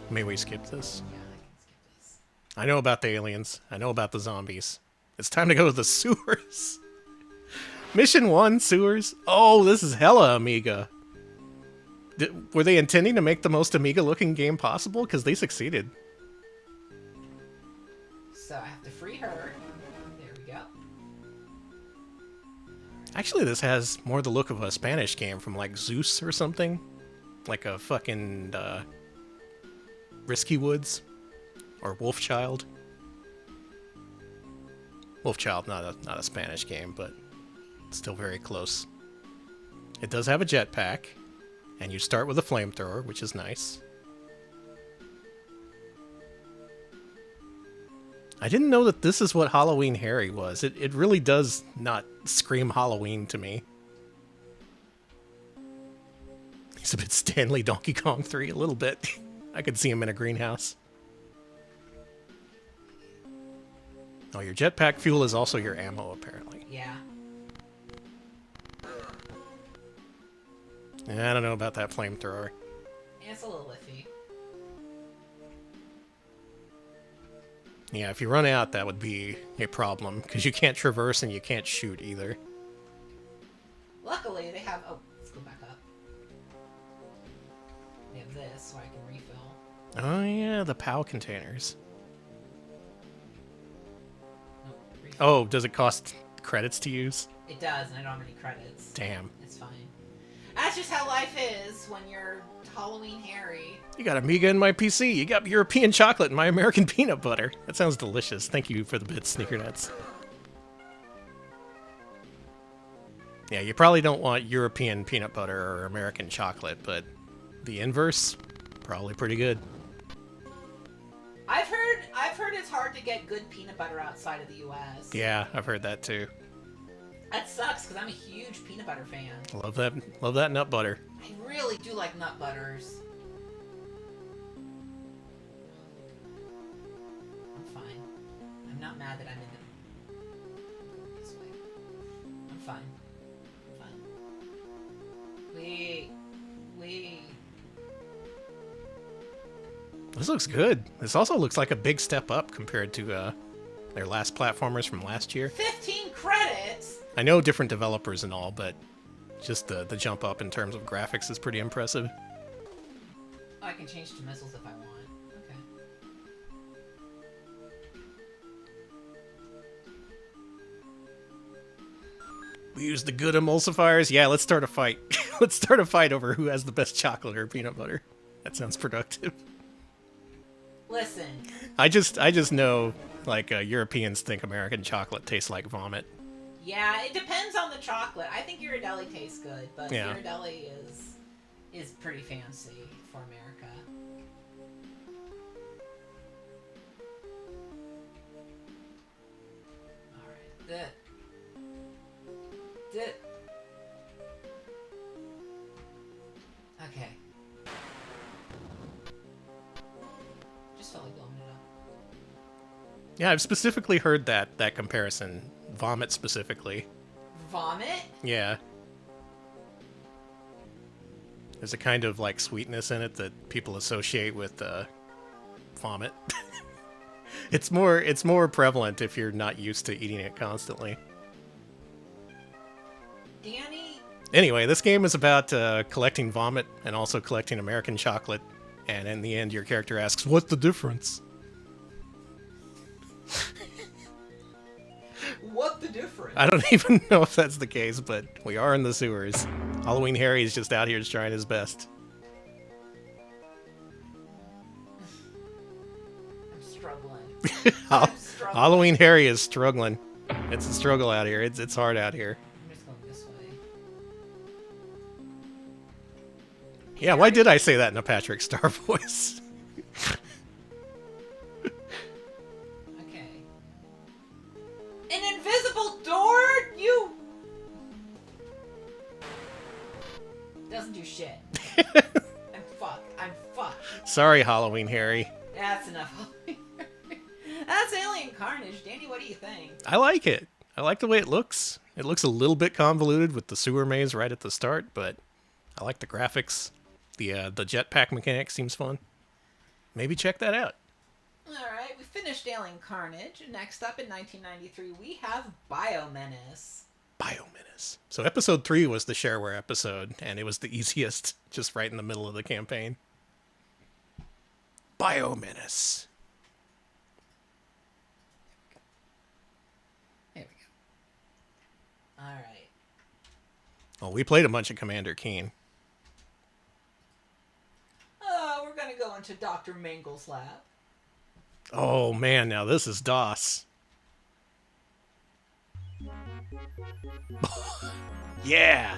S1: May we skip this?
S2: Yeah, I can skip this.
S1: I know about the aliens. I know about the zombies. It's time to go to the sewers. Mission 1, sewers. Oh, this is hella Amiga. Were they intending to make the most Amiga-looking game possible? Because they succeeded.
S2: So I have to free her. There we go.
S1: Actually, this has more the look of a Spanish game from, like, Zeus or something. Like a fucking, Risky Woods. Or Wolfchild. Wolfchild, not a Spanish game, but still very close. It does have a jetpack. And you start with a flamethrower, which is nice. I didn't know that this is what Halloween Harry was. It really does not scream Halloween to me. He's a bit Stanley Donkey Kong 3, a little bit. I could see him in a greenhouse. Oh, your jetpack fuel is also your ammo, apparently.
S2: Yeah.
S1: I don't know about that flamethrower.
S2: Yeah, it's a little iffy.
S1: Yeah, if you run out, that would be a problem, because you can't traverse and you can't shoot either.
S2: Luckily, they have... Oh, let's go back up. They have this, so I can refill.
S1: Oh yeah, the POW containers.
S2: Nope, refill.
S1: Oh, does it cost credits to use?
S2: It does, and I don't have any credits.
S1: Damn.
S2: It's fine. That's just how life is when you're Halloween Harry.
S1: You got Amiga in my PC. You got European chocolate in my American peanut butter. That sounds delicious. Thank you for the bits, Sneaker Nuts. Yeah, you probably don't want European peanut butter or American chocolate, but the inverse, probably pretty good.
S2: I've heard it's hard to get good peanut butter outside of the U.S.
S1: Yeah, I've heard that too.
S2: That sucks because I'm a huge peanut butter fan.
S1: Love that nut butter.
S2: I really do like nut butters. I'm fine. I'm not mad that I'm in the... This way. I'm fine. I'm fine. Wait.
S1: This looks good. This also looks like a big step up compared to their last platformers from last year.
S2: 15 credits?
S1: I know different developers and all, but just the jump up in terms of graphics is pretty impressive.
S2: Oh, I can change to missiles if I want. Okay.
S1: We use the good emulsifiers. Yeah, let's start a fight. Let's start a fight over who has the best chocolate or peanut butter. That sounds productive.
S2: Listen.
S1: I just know, like, Europeans think American chocolate tastes like vomit.
S2: Yeah, it depends on the chocolate. I think Ghirardelli tastes good, but
S1: Yeah.
S2: Ghirardelli is pretty fancy for America. That. That. Okay. Just felt like blowing it up.
S1: Yeah, I've specifically heard that comparison. Vomit specifically.
S2: Vomit?
S1: Yeah. There's a kind of like sweetness in it that people associate with vomit. It's more prevalent if you're not used to eating it constantly.
S2: Danny?
S1: Anyway, this game is about collecting vomit and also collecting American chocolate. And in the end, your character asks, "What's the difference?"
S2: What the difference?
S1: I don't even know if that's the case, but we are in the sewers. Halloween Harry is just out here trying his best.
S2: I'm struggling.
S1: Halloween Harry is struggling. It's a struggle out here. It's hard out here.
S2: I'm just going this way.
S1: Yeah, why did I say that in a Patrick Star voice?
S2: Okay. An invisible door? You... Doesn't do shit. I'm fucked.
S1: Sorry, Halloween Harry.
S2: That's enough. That's Alien Carnage. Danny, what do you think?
S1: I like it. I like the way it looks. It looks a little bit convoluted with the sewer maze right at the start, but I like the graphics. The jetpack mechanic seems fun. Maybe check that out.
S2: Alright, we finished Alien Carnage. Next up in 1993, we have Biomenace.
S1: Biomenace. So episode 3 was the shareware episode, and it was the easiest, just right in the middle of the campaign. Biomenace.
S2: There we go. Alright.
S1: Well, we played a bunch of Commander Keem.
S2: We're gonna go into Dr. Mangle's lab.
S1: Oh man, now this is DOS. Yeah!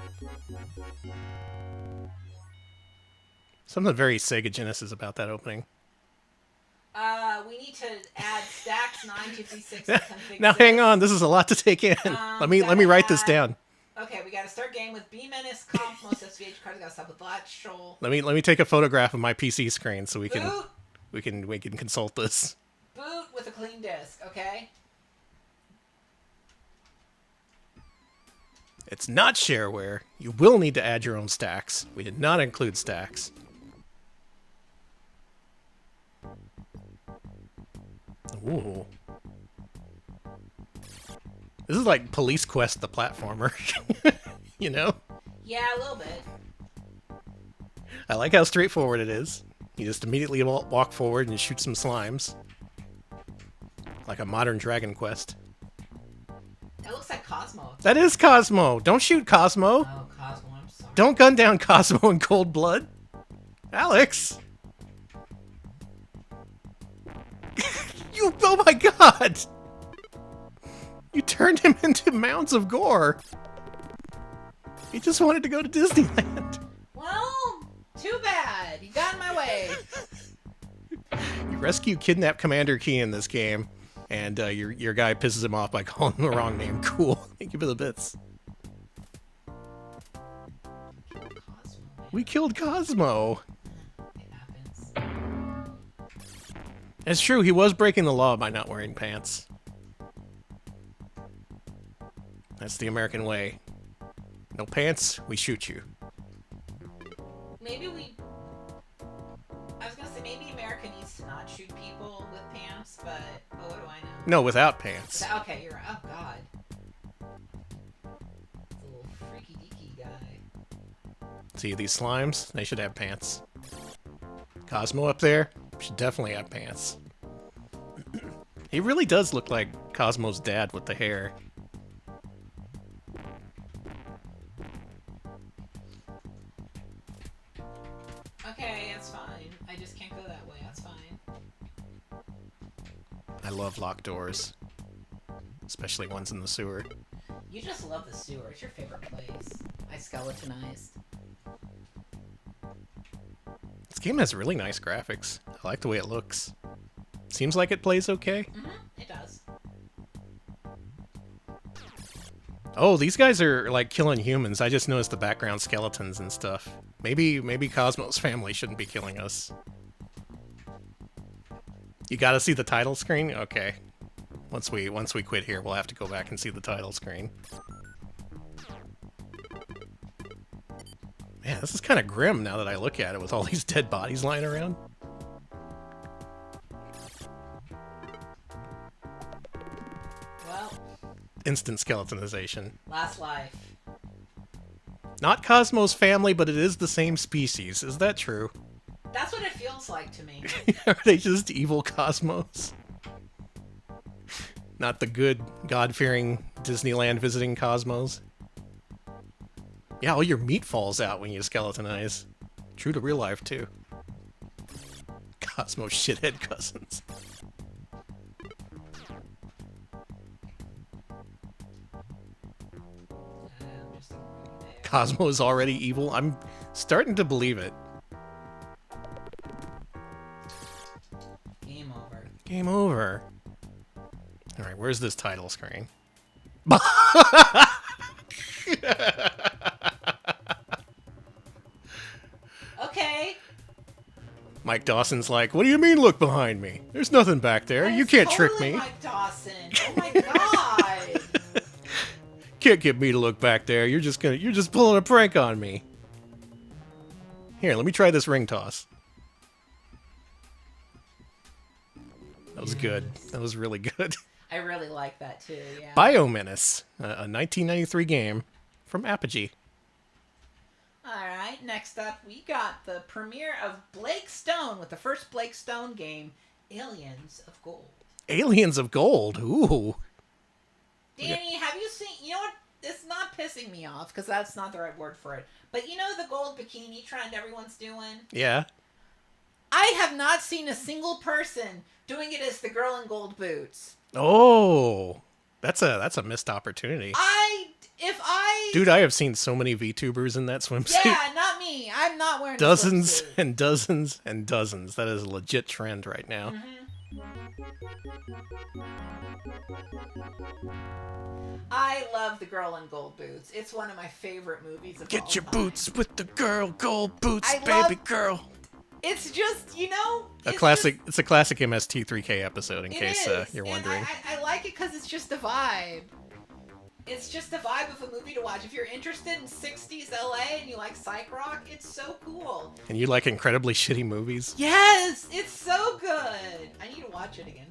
S1: Something very Sega Genesis about that opening.
S2: We need to add stacks 956 and config
S1: Now
S2: 6.
S1: hang on, this is a lot to take in. Let me write this down.
S2: Okay, we gotta start game with B-Menace, comp, most SVH cards, gotta stop with that, shoal.
S1: Let me take a photograph of my PC screen so we
S2: Boot,
S1: can consult this.
S2: boot with a clean disk, okay?
S1: It's not shareware. You will need to add your own stacks. We did not include stacks. Ooh. This is like Police Quest the platformer. You know?
S2: Yeah, a little bit.
S1: I like how straightforward it is. You just immediately walk forward and shoot some slimes. Like a modern Dragon Quest.
S2: That looks like Cosmo.
S1: That is Cosmo! Don't shoot Cosmo!
S2: Oh, Cosmo, I'm sorry.
S1: Don't gun down Cosmo in cold blood! Alex! Oh my god! You turned him into mounds of gore! He just wanted to go to Disneyland!
S2: Well, too bad. You got in my way.
S1: You rescue kidnapped Commander Key in this game, and your guy pisses him off by calling him the wrong name. Cool. Thank you for the bits.
S2: Cosmo, man.
S1: We killed Cosmo!
S2: It happens.
S1: It's true, he was breaking the law by not wearing pants. That's the American way. No pants, we shoot you.
S2: Maybe I was gonna say, maybe America needs to not shoot people with pants, but what do I know?
S1: No, without pants.
S2: Okay, you're right. Oh, God. It's a little freaky deaky guy.
S1: See, these slimes, they should have pants. Cosmo up there should definitely have pants. He really does look like Cosmo's dad with the hair.
S2: Okay, that's fine. I just can't go that way. That's fine.
S1: I love locked doors. Especially ones in the sewer.
S2: You just love the sewer. It's your favorite place. I skeletonized.
S1: This game has really nice graphics. I like the way it looks. Seems like it plays okay.
S2: It does.
S1: Oh, these guys are like killing humans. I just noticed the background skeletons and stuff. Maybe Cosmo's family shouldn't be killing us. You gotta see the title screen? Okay. Once we quit here, we'll have to go back and see the title screen. Man, this is kind of grim now that I look at it with all these dead bodies lying around.
S2: Well,
S1: instant skeletonization.
S2: last life.
S1: Not Cosmo's family, but it is the same species. Is that true?
S2: That's what it feels like to me.
S1: Are they just evil Cosmos? Not the good, God-fearing, Disneyland visiting Cosmos? Yeah, all your meat falls out when you skeletonize. True to real life, too. Cosmo shithead cousins. Cosmo is already evil? I'm starting to believe it.
S2: Game over.
S1: Game over. Alright, where's this title screen?
S2: Okay.
S1: Mike Dawson's like, what do you mean look behind me? There's nothing back there.
S2: That
S1: You
S2: is
S1: can't trick
S2: totally
S1: me.
S2: Mike Dawson. Oh my god.
S1: Can't get me to look back there. You're just pulling a prank on me. Here, let me try this ring toss. That was good. That was really good.
S2: I really like that too, yeah.
S1: Biomenace, a 1993 game from Apogee.
S2: Alright, next up we got the premiere of Blake Stone with the first Blake Stone game, Aliens of Gold.
S1: Aliens of Gold. Ooh.
S2: Danny, have you seen... You know what? It's not pissing me off, because that's not the right word for it. But you know the gold bikini trend everyone's doing?
S1: Yeah.
S2: I have not seen a single person doing it as the girl in gold boots.
S1: Oh. That's a missed opportunity.
S2: If I...
S1: Dude, I have seen so many VTubers in that swimsuit.
S2: Yeah, not me. I'm not wearing
S1: Dozens
S2: a swimsuit.
S1: and dozens and dozens. That is a legit trend right now.
S2: I love the girl in gold boots. It's one of my favorite movies of all
S1: Get your
S2: time.
S1: boots with the girl, gold boots,
S2: I
S1: baby
S2: love-
S1: girl.
S2: It's just, you know...
S1: A
S2: it's
S1: classic.
S2: just-
S1: It's a classic MST3K episode. In
S2: It
S1: case
S2: is,
S1: you're
S2: and
S1: wondering.
S2: I like it because it's just a vibe. It's just a vibe of a movie to watch. If you're interested in 60s LA and you like psych rock, it's so cool.
S1: And you like incredibly shitty movies.
S2: Yes, it's so good. I need to watch it again.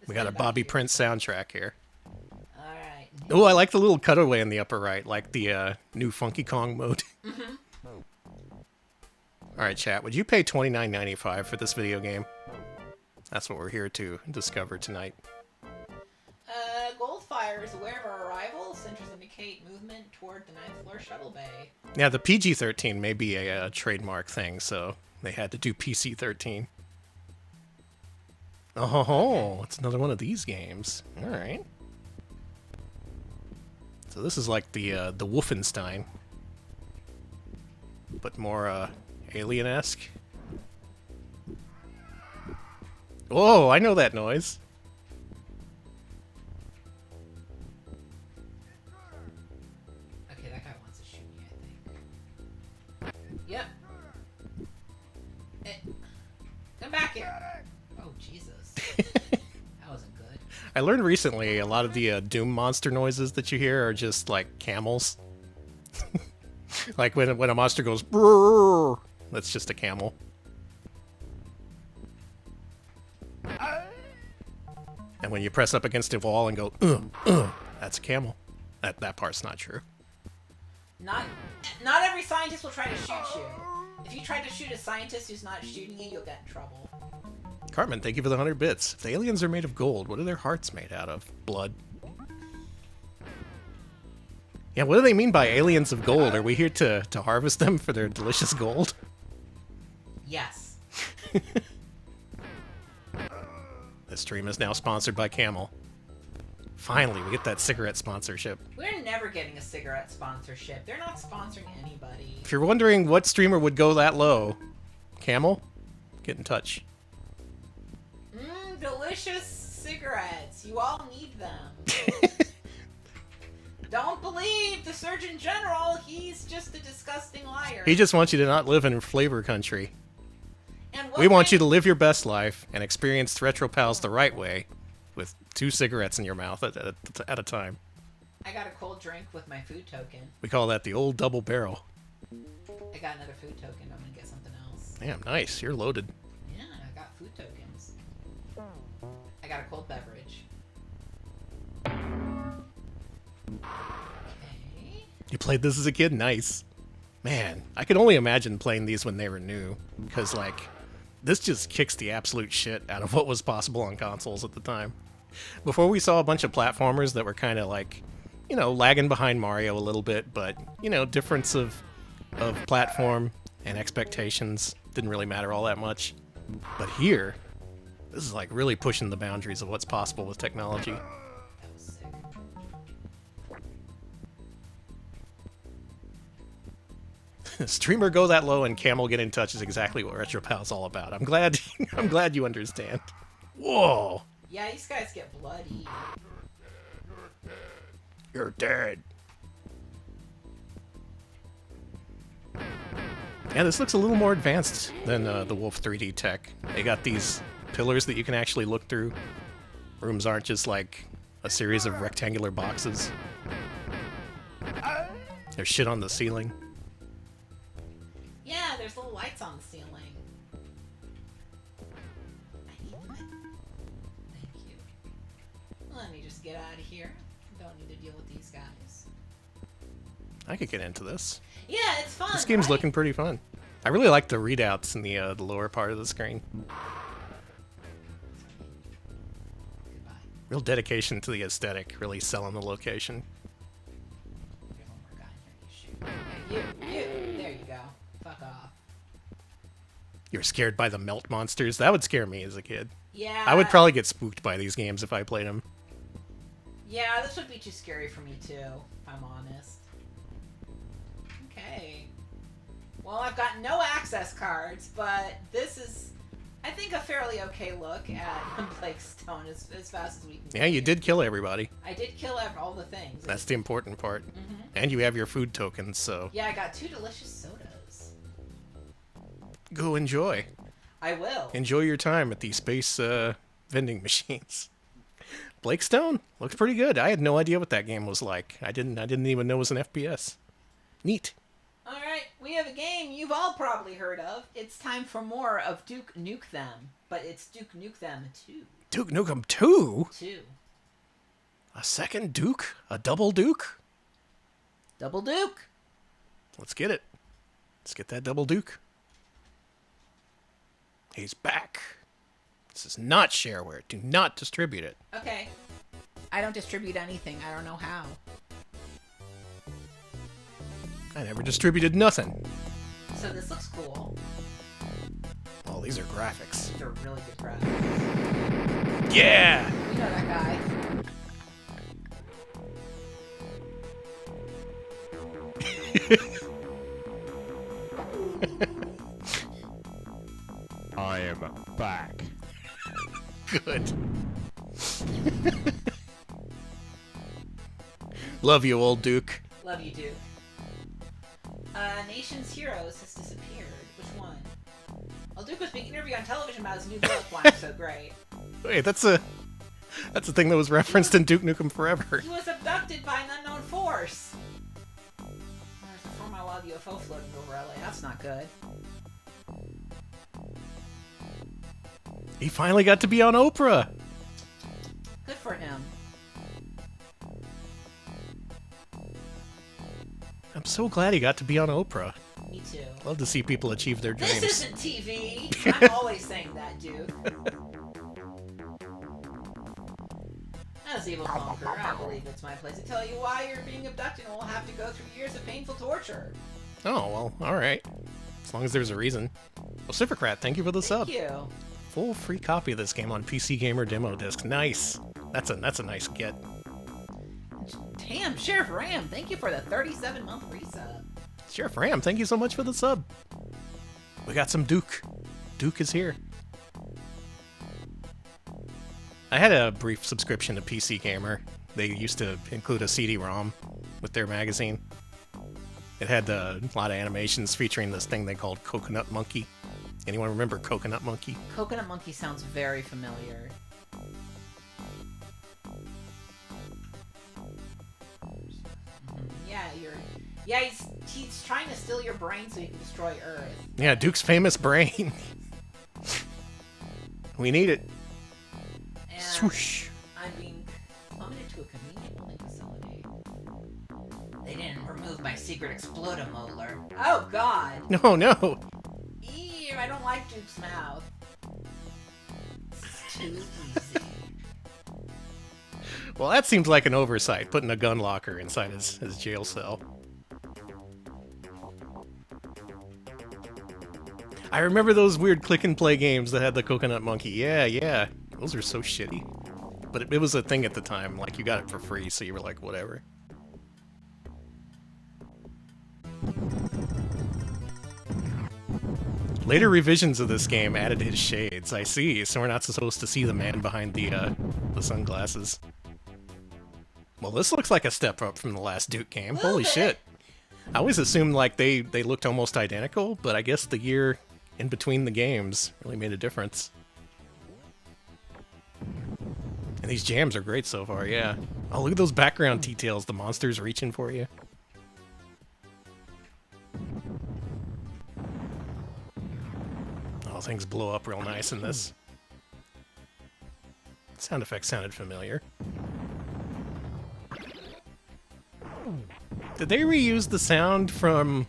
S1: We got a Bobby Prince soundtrack here.
S2: All right.
S1: Oh, I like the little cutaway in the upper right, like the new Funky Kong mode. All right, chat. Would you pay $29.95 for this video game? That's what we're here to discover tonight.
S2: Goldfire is aware of our arrival. Sensors indicate movement toward the 9th floor shuttle bay.
S1: Yeah, the PG-13 may be a trademark thing, so they had to do PC-13. Oh, it's another one of these games. All right. So this is like the Wolfenstein, but more alien-esque. Whoa, I know that noise.
S2: Okay, that guy wants to shoot me, I think. Yep. Come back here. Oh, Jesus. That wasn't good.
S1: I learned recently a lot of the Doom monster noises that you hear are just like camels. Like when a monster goes, brrr, that's just a camel. And when you press up against a wall and go, that's a camel. That part's not true.
S2: Not every scientist will try to shoot you. If you try to shoot a scientist who's not shooting you, you'll get in trouble.
S1: Cartman, thank you for the 100 bits. If the aliens are made of gold, what are their hearts made out of? Blood. Yeah, what do they mean by aliens of gold? Are we here to harvest them for their delicious gold?
S2: Yes.
S1: This stream is now sponsored by Camel. Finally, we get that cigarette sponsorship.
S2: We're never getting a cigarette sponsorship. They're not sponsoring anybody.
S1: If you're wondering what streamer would go that low, Camel, get in touch.
S2: Delicious cigarettes. You all need them. Don't believe the Surgeon General. He's just a disgusting liar.
S1: He just wants you to not live in flavor country.
S2: And
S1: We want you to live your best life and experience Retro Pals the right way, with 2 cigarettes in your mouth at a time.
S2: I got a cold drink with my food token.
S1: We call that the old double barrel.
S2: I got another food token. I'm gonna get something else.
S1: Damn, nice. You're loaded.
S2: Yeah, I got food tokens. I got a cold beverage. Okay.
S1: You played this as a kid? Nice. Man, I could only imagine playing these when they were new, because, like, this just kicks the absolute shit out of what was possible on consoles at the time. Before we saw a bunch of platformers that were kind of like, you know, lagging behind Mario a little bit, but, you know, difference of platform and expectations didn't really matter all that much. But here, this is like really pushing the boundaries of what's possible with technology.
S2: That was sick.
S1: Streamer go that low and Camel get in touch is exactly what RetroPal's all about. I'm glad you understand. Whoa!
S2: Yeah, these guys get bloody.
S1: You're dead. Yeah, this looks a little more advanced than the Wolf 3D tech. They got these pillars that you can actually look through. Rooms aren't just like a series of rectangular boxes. There's shit on the ceiling.
S2: Yeah, there's little lights on the ceiling. I need that. Thank you. Let me just get out of here. Don't need to deal with these guys.
S1: I could get into this.
S2: Yeah, it's fun.
S1: This game's
S2: right?
S1: looking pretty fun. I really like the readouts in the lower part of the screen.
S2: Goodbye.
S1: Real dedication to the aesthetic, really selling the location.
S2: There's one more guy in here. You shoot. Yeah, you. There you go. Fuck off.
S1: You're scared by the melt monsters? That would scare me as a kid.
S2: Yeah.
S1: I would probably get spooked by these games if I played them.
S2: Yeah, this would be too scary for me too, if I'm honest. Okay. Well, I've got no access cards, but this is, I think, a fairly okay look at Blake Stone as fast as we can.
S1: Yeah, you did kill everybody.
S2: I did kill all the things.
S1: That's the important part.
S2: Mhm.
S1: And you have your food tokens, so
S2: Yeah, I got 2 delicious sodas.
S1: go enjoy.
S2: I will.
S1: Enjoy your time at the space vending machines. Blake Stone looks pretty good. I had no idea what that game was like. I didn't even know it was an FPS. Neat.
S2: Alright, we have a game you've all probably heard of. It's time for more of Duke Nuke Them, but it's Duke Nuke Them 2.
S1: Duke Nukem 2?
S2: 2.
S1: A second Duke? A double Duke?
S2: Double Duke!
S1: Let's get it. Let's get that double Duke. He's back. This is not shareware. Do not distribute it.
S2: Okay. I don't distribute anything. I don't know how.
S1: I never distributed nothing.
S2: So this looks cool.
S1: Oh, these are graphics.
S2: These are really good graphics.
S1: Yeah!
S2: We know that guy.
S3: I am back.
S1: Good. Love you, old Duke.
S2: Love you, Duke. Nation's Heroes has disappeared. Which one? Well, Duke was being interviewed on television about his new book. Why it's so great.
S1: Wait, that's a thing that was referenced in Duke Nukem Forever.
S2: He was abducted by an unknown force. There's a 4 mile wild UFO floating over LA. That's not good.
S1: He finally got to be on Oprah.
S2: Good for him.
S1: I'm so glad he got to be on Oprah.
S2: Me too.
S1: Love to see people achieve their dreams.
S2: This isn't TV. I'm always saying that, Duke. As evil conqueror, I believe it's my place to tell you why you're being abducted and will have to go through years of painful torture.
S1: Oh, well, alright. As long as there's a reason. Vocifercrat, thank you for the sub.
S2: Thank you.
S1: Full free copy of this game on PC Gamer demo disc. Nice. That's a nice get.
S2: Damn, Sheriff Ram, thank you for the 37-month resub.
S1: Sheriff Ram, thank you so much for the sub. We got some Duke. Duke is here. I had a brief subscription to PC Gamer. They used to include a CD-ROM. with their magazine. It had a lot of animations featuring this thing they called Coconut Monkey. Anyone remember Coconut Monkey?
S2: Coconut Monkey sounds very familiar. Yeah, he's trying to steal your brain so he can destroy Earth.
S1: Yeah, Duke's famous brain. We need it.
S2: And
S1: Swoosh.
S2: I'm being plummeted to a convenient holding facility. They didn't remove my secret explodomolar. Oh God!
S1: No.
S2: Ew, I don't like Duke's mouth. It's too easy.
S1: Well, that seems like an oversight, putting a gun locker inside his jail cell. I remember those weird click-and-play games that had the Coconut Monkey. Yeah. Those are so shitty. But it was a thing at the time. Like, you got it for free, so you were like, whatever. Later revisions of this game added his shades. I see, so we're not supposed to see the man behind the sunglasses. Well, this looks like a step up from the last Duke game. Holy shit. I always assumed like they looked almost identical, but I guess the year in between the games really made a difference. And these jams are great so far, yeah. Oh, look at those background details. The monster's reaching for you. Oh, things blow up real nice in this. Sound effects sounded familiar. Did they reuse the sound from...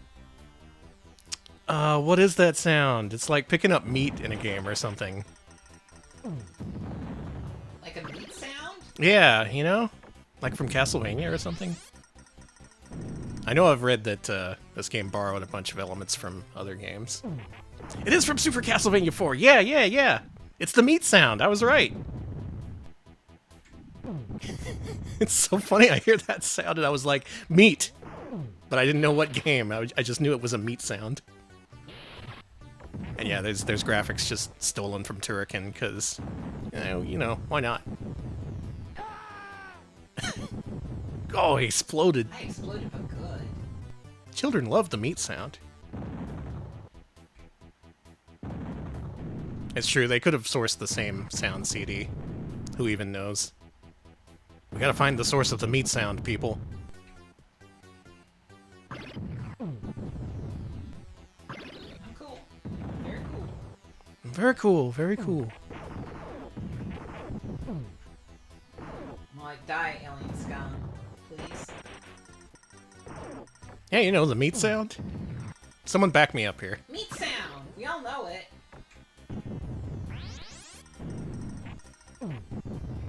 S1: what is that sound? It's like picking up meat in a game or something.
S2: Like a meat sound?
S1: Yeah, you know? Like from Castlevania or something. I know I've read that this game borrowed a bunch of elements from other games. It is from Super Castlevania 4! Yeah! It's the meat sound, I was right! It's so funny, I hear that sound and I was like, meat! But I didn't know what game, I just knew it was a meat sound. And yeah, there's graphics just stolen from Turrican, because, you know, why not? Oh, he exploded.
S2: I exploded, but good.
S1: Children love the meat sound. It's true, they could have sourced the same sound CD. Who even knows? We gotta find the source of the meat sound, people.
S2: I'm cool. Very cool.
S1: Very cool, very cool.
S2: I'm like, die, alien scum. Please.
S1: Yeah, you know the meat sound? Someone back me up here.
S2: Meat sound! We all know it.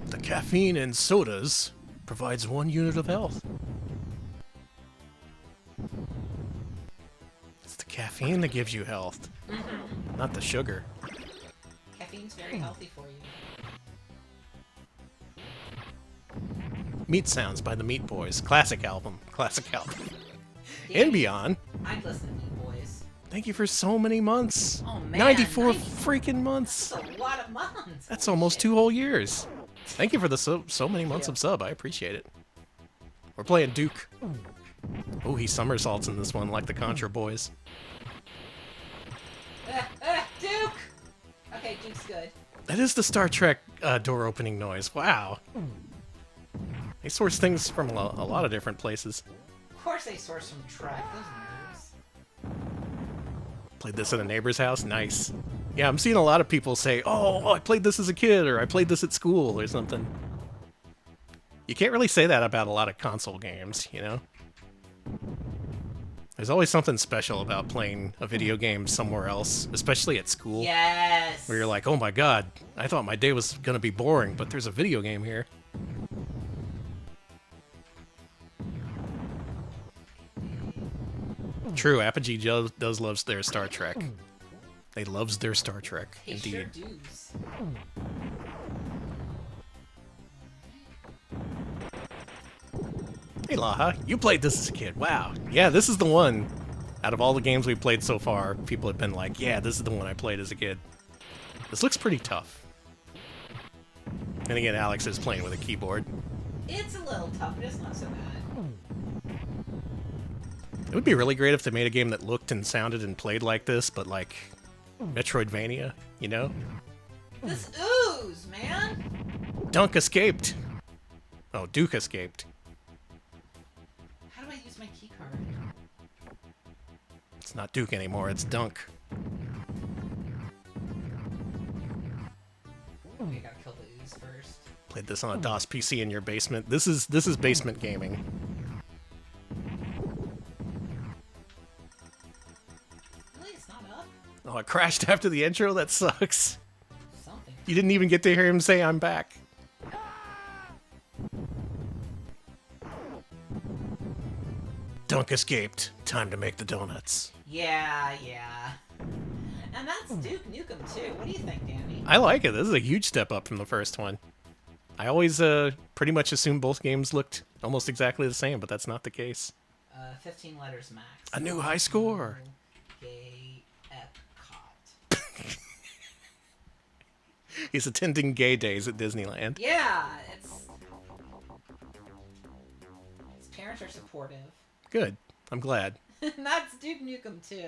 S1: The caffeine in sodas provides 1 unit of health. It's the caffeine that gives you health, not the sugar.
S2: Caffeine's very healthy for you.
S1: Meat Sounds by the Meat Boys. Classic album.
S2: Yeah,
S1: And beyond.
S2: I'd listen to Meat Boys.
S1: Thank you for so many months.
S2: Oh man,
S1: 94 freaking months.
S2: That's a lot of months.
S1: That's
S2: Holy
S1: almost
S2: shit.
S1: 2 whole years. Thank you for the so many months of sub. I appreciate it. We're playing Duke. Oh, he somersaults in this one like the Contra boys.
S2: Duke! Okay, Duke's good.
S1: That is the Star Trek door opening noise. Wow. They source things from a lot of different places.
S2: Of course they source from Trek. Those nerds.
S1: Played this at a neighbor's house? Nice. Yeah, I'm seeing a lot of people say, oh, I played this as a kid, or I played this at school, or something. You can't really say that about a lot of console games, you know? There's always something special about playing a video game somewhere else, especially at school.
S2: Yes!
S1: Where you're like, oh my god, I thought my day was gonna be boring, but there's a video game here. True, Apogee does loves their Star Trek. They loves their Star Trek,
S2: They
S1: indeed.
S2: sure do's.
S1: Hey Laha, you played this as a kid. Wow. Yeah, this is the one. Out of all the games we've played so far, people have been like, yeah, this is the one I played as a kid. This looks pretty tough. And again, Alex is playing with a keyboard.
S2: It's a little tough, but it's not so bad.
S1: It would be really great if they made a game that looked and sounded and played like this, but like Metroidvania, you know?
S2: This ooze, man!
S1: Dunk escaped. Oh, Duke escaped.
S2: How do I use my keycard?
S1: It's not Duke anymore, it's Dunk.
S2: Oh, you gotta kill the ooze first.
S1: Played this on a DOS PC in your basement. This is basement gaming.
S2: Really? It's not up?
S1: Oh, it crashed after the intro? That sucks.
S2: Something.
S1: You didn't even get to hear him say, I'm back. Dunk escaped. Time to make the donuts.
S2: Yeah. And that's Duke Nukem, too. What do you think, Danny?
S1: I like it. This is a huge step up from the first one. I always pretty much assumed both games looked almost exactly the same, but that's not the case.
S2: 15 letters max.
S1: A new high score.
S2: Gay Epcot.
S1: He's attending gay days at Disneyland.
S2: Yeah, his parents are supportive.
S1: Good. I'm glad.
S2: And that's Duke Nukem 2.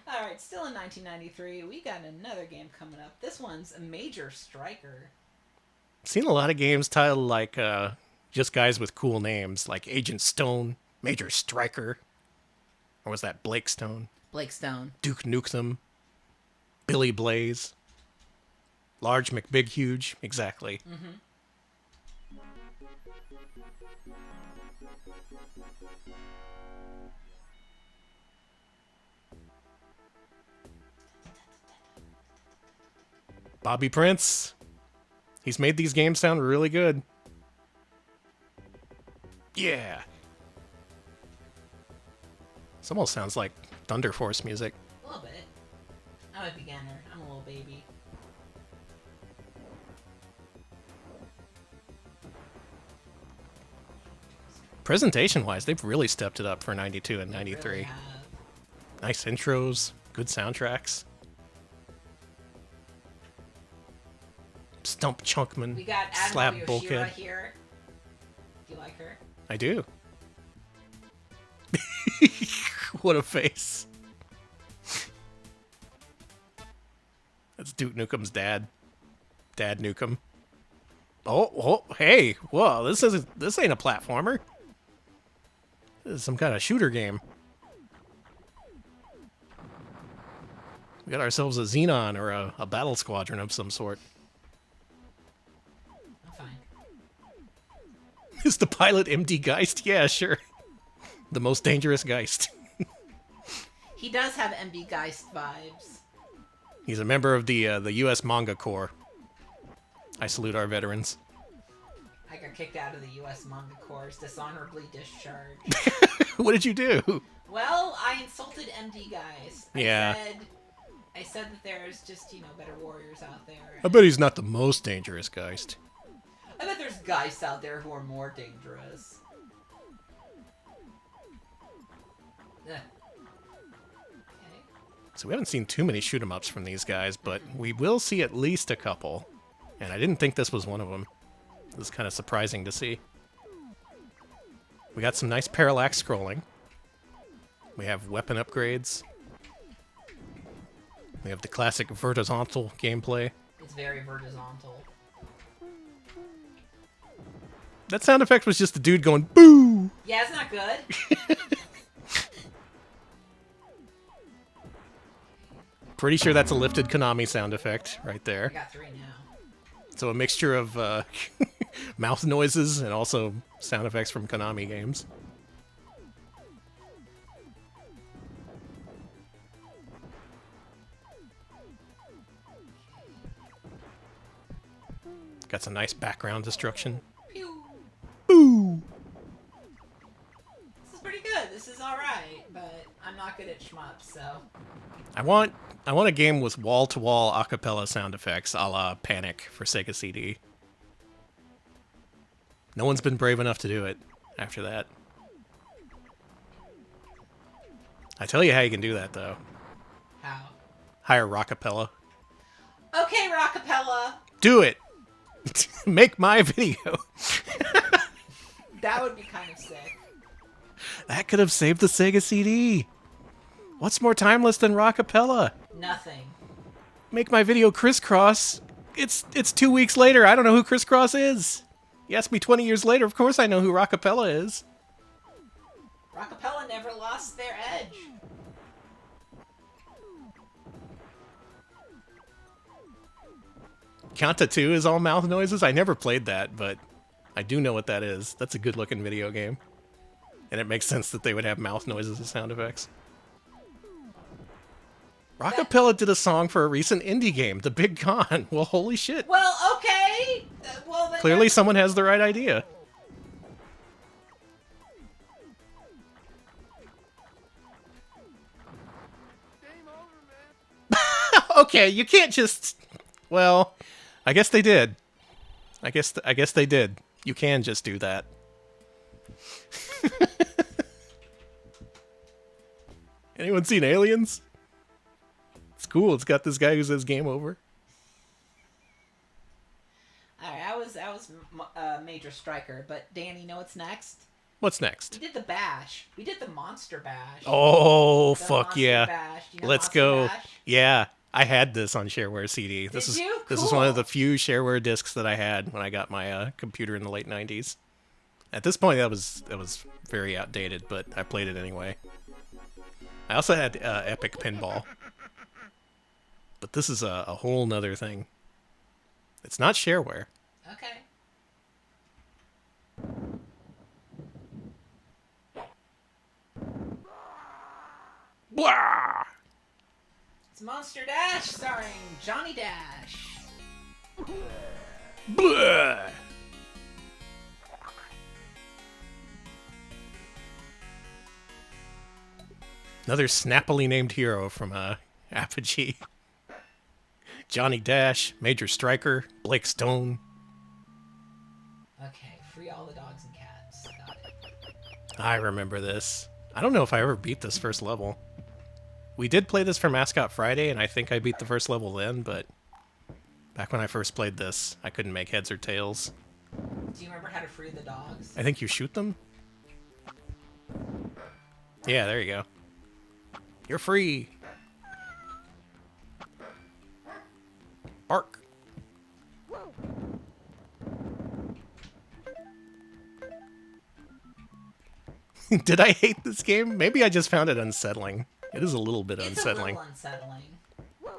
S2: Alright, still in 1993, we got another game coming up. This one's a Major Striker.
S1: Seen a lot of games titled like just guys with cool names, like Agent Stone, Major Striker, or was that Blake Stone?
S2: Blake Stone.
S1: Duke Nukem, Billy Blaze, Large McBig Huge, exactly.
S2: Mm-hmm.
S1: Bobby Prince. He's made these games sound really good. Yeah. This almost sounds like Thunder Force music.
S2: A little bit. I'm a beginner. I'm a little baby.
S1: Presentation-wise, they've really stepped it up for 92 and 93.
S2: Really have.
S1: Nice intros, good soundtracks. Stump Chunkman,
S2: We got
S1: Slap
S2: Admiral Yoshira
S1: Bulkhead.
S2: here. Do you like her?
S1: I do. What a face. That's Duke Nukem's dad. Dad Nukem. Oh, hey, whoa, this ain't a platformer. This is some kind of shooter game. We got ourselves a Xenon or a battle squadron of some sort.
S2: I'm fine.
S1: Is the pilot MD Geist? Yeah, sure. The most dangerous Geist.
S2: He does have MB Geist vibes.
S1: He's a member of the U.S. Manga Corps. I salute our veterans.
S2: I got kicked out of the U.S. Manga Corps, dishonorably discharged.
S1: What did you do?
S2: Well, I insulted MD Geist.
S1: Yeah.
S2: I said that there's just, better warriors out there.
S1: I bet he's not the most dangerous Geist.
S2: I bet there's Geists out there who are more dangerous. Ugh. Okay.
S1: So we haven't seen too many shoot-'em-ups from these guys, but we will see at least a couple. And I didn't think this was one of them. It was kind of surprising to see. We got some nice parallax scrolling. We have weapon upgrades. We have the classic vertical gameplay.
S2: It's very vertical.
S1: That sound effect was just the dude going, boo!
S2: Yeah, it's not good.
S1: Pretty sure that's a lifted Konami sound effect right
S2: I
S1: there.
S2: got 3 now.
S1: So a mixture of mouth noises and also sound effects from Konami games. Got some nice background destruction.
S2: Pew.
S1: Boo!
S2: This is pretty good. This is alright, but I'm not good at shmups, so...
S1: I want a game with wall-to-wall acapella sound effects, a la Panic for Sega CD. No one's been brave enough to do it after that. I tell you how you can do that, though.
S2: How?
S1: Hire Rockapella.
S2: Okay, Rockapella!
S1: Do it! Make my video.
S2: That would be kind of sick.
S1: That could have saved the Sega CD. What's more timeless than Rockapella?
S2: Nothing.
S1: Make my video Crisscross. It's 2 weeks later. I don't know who Crisscross is. You ask me 20 years later, of course I know who Rockapella is.
S2: Rockapella never lost their edge.
S1: Kanta 2 is all mouth noises. I never played that, but I do know what that is. That's a good-looking video game. And it makes sense that they would have mouth noises as sound effects. Rockapella did a song for a recent indie game, The Big Con. Well, holy shit.
S2: Well, okay. Well, then
S1: Clearly someone has the right idea. Okay, you can't just... Well, I guess they did. I guess they did. You can just do that. Anyone seen Aliens? It's cool. It's got this guy who says game over.
S2: Alright, that was Major Striker, but Danny, you know what's next?
S1: What's next?
S2: We did the bash. We did the Monster Bash.
S1: Oh,
S2: The
S1: fuck
S2: Monster
S1: yeah.
S2: Bash. Do you know
S1: Let's
S2: Monster
S1: go.
S2: Bash?
S1: Yeah, I had this on shareware CD. This is
S2: you?
S1: This is one of
S2: Cool.
S1: the few shareware discs that I had when I got my computer in the late 90s. At this point, that was very outdated, but I played it anyway. I also had Epic Pinball. But this is a whole nother thing. It's not shareware.
S2: Okay.
S1: Blah!
S2: It's Monster Dash starring Johnny Dash.
S1: Blah! Another snappily named hero from Apogee. Johnny Dash, Major Striker, Blake Stone.
S2: Okay, free all the dogs and cats. Got it.
S1: I remember this. I don't know if I ever beat this first level. We did play this for Mascot Friday, and I think I beat the first level then, but back when I first played this, I couldn't make heads or tails.
S2: Do you remember how to free the dogs?
S1: I think you shoot them? Yeah, there you go. You're free! Bark! Did I hate this game? Maybe I just found it unsettling. It is a little bit unsettling.
S2: It's a little unsettling.
S1: A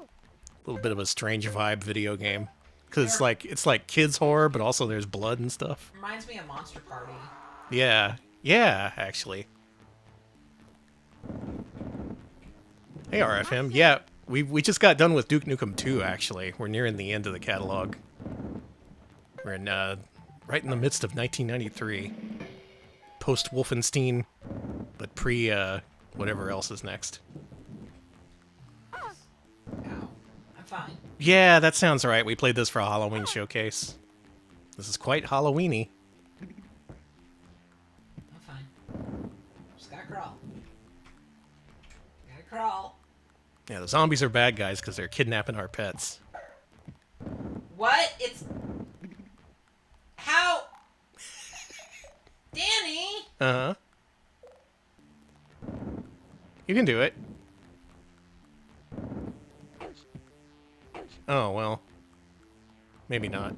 S1: little bit of a strange vibe video game. Because it's like kids horror, but also there's blood and stuff.
S2: Reminds me of Monster Party.
S1: Yeah. Yeah, actually. Hey, RFM. Yeah, we just got done with Duke Nukem 2, actually. We're nearing the end of the catalog. We're in, right in the midst of 1993. Post Wolfenstein, but pre, whatever else is next.
S2: Ow. I'm fine.
S1: Yeah, that sounds right. We played this for a Halloween showcase. This is quite Halloweeny.
S2: I'm fine. Just gotta crawl. Gotta crawl.
S1: Yeah, the zombies are bad guys because they're kidnapping our pets.
S2: What? It's... How? Danny?
S1: Uh-huh. You can do it. Oh, well. Maybe not.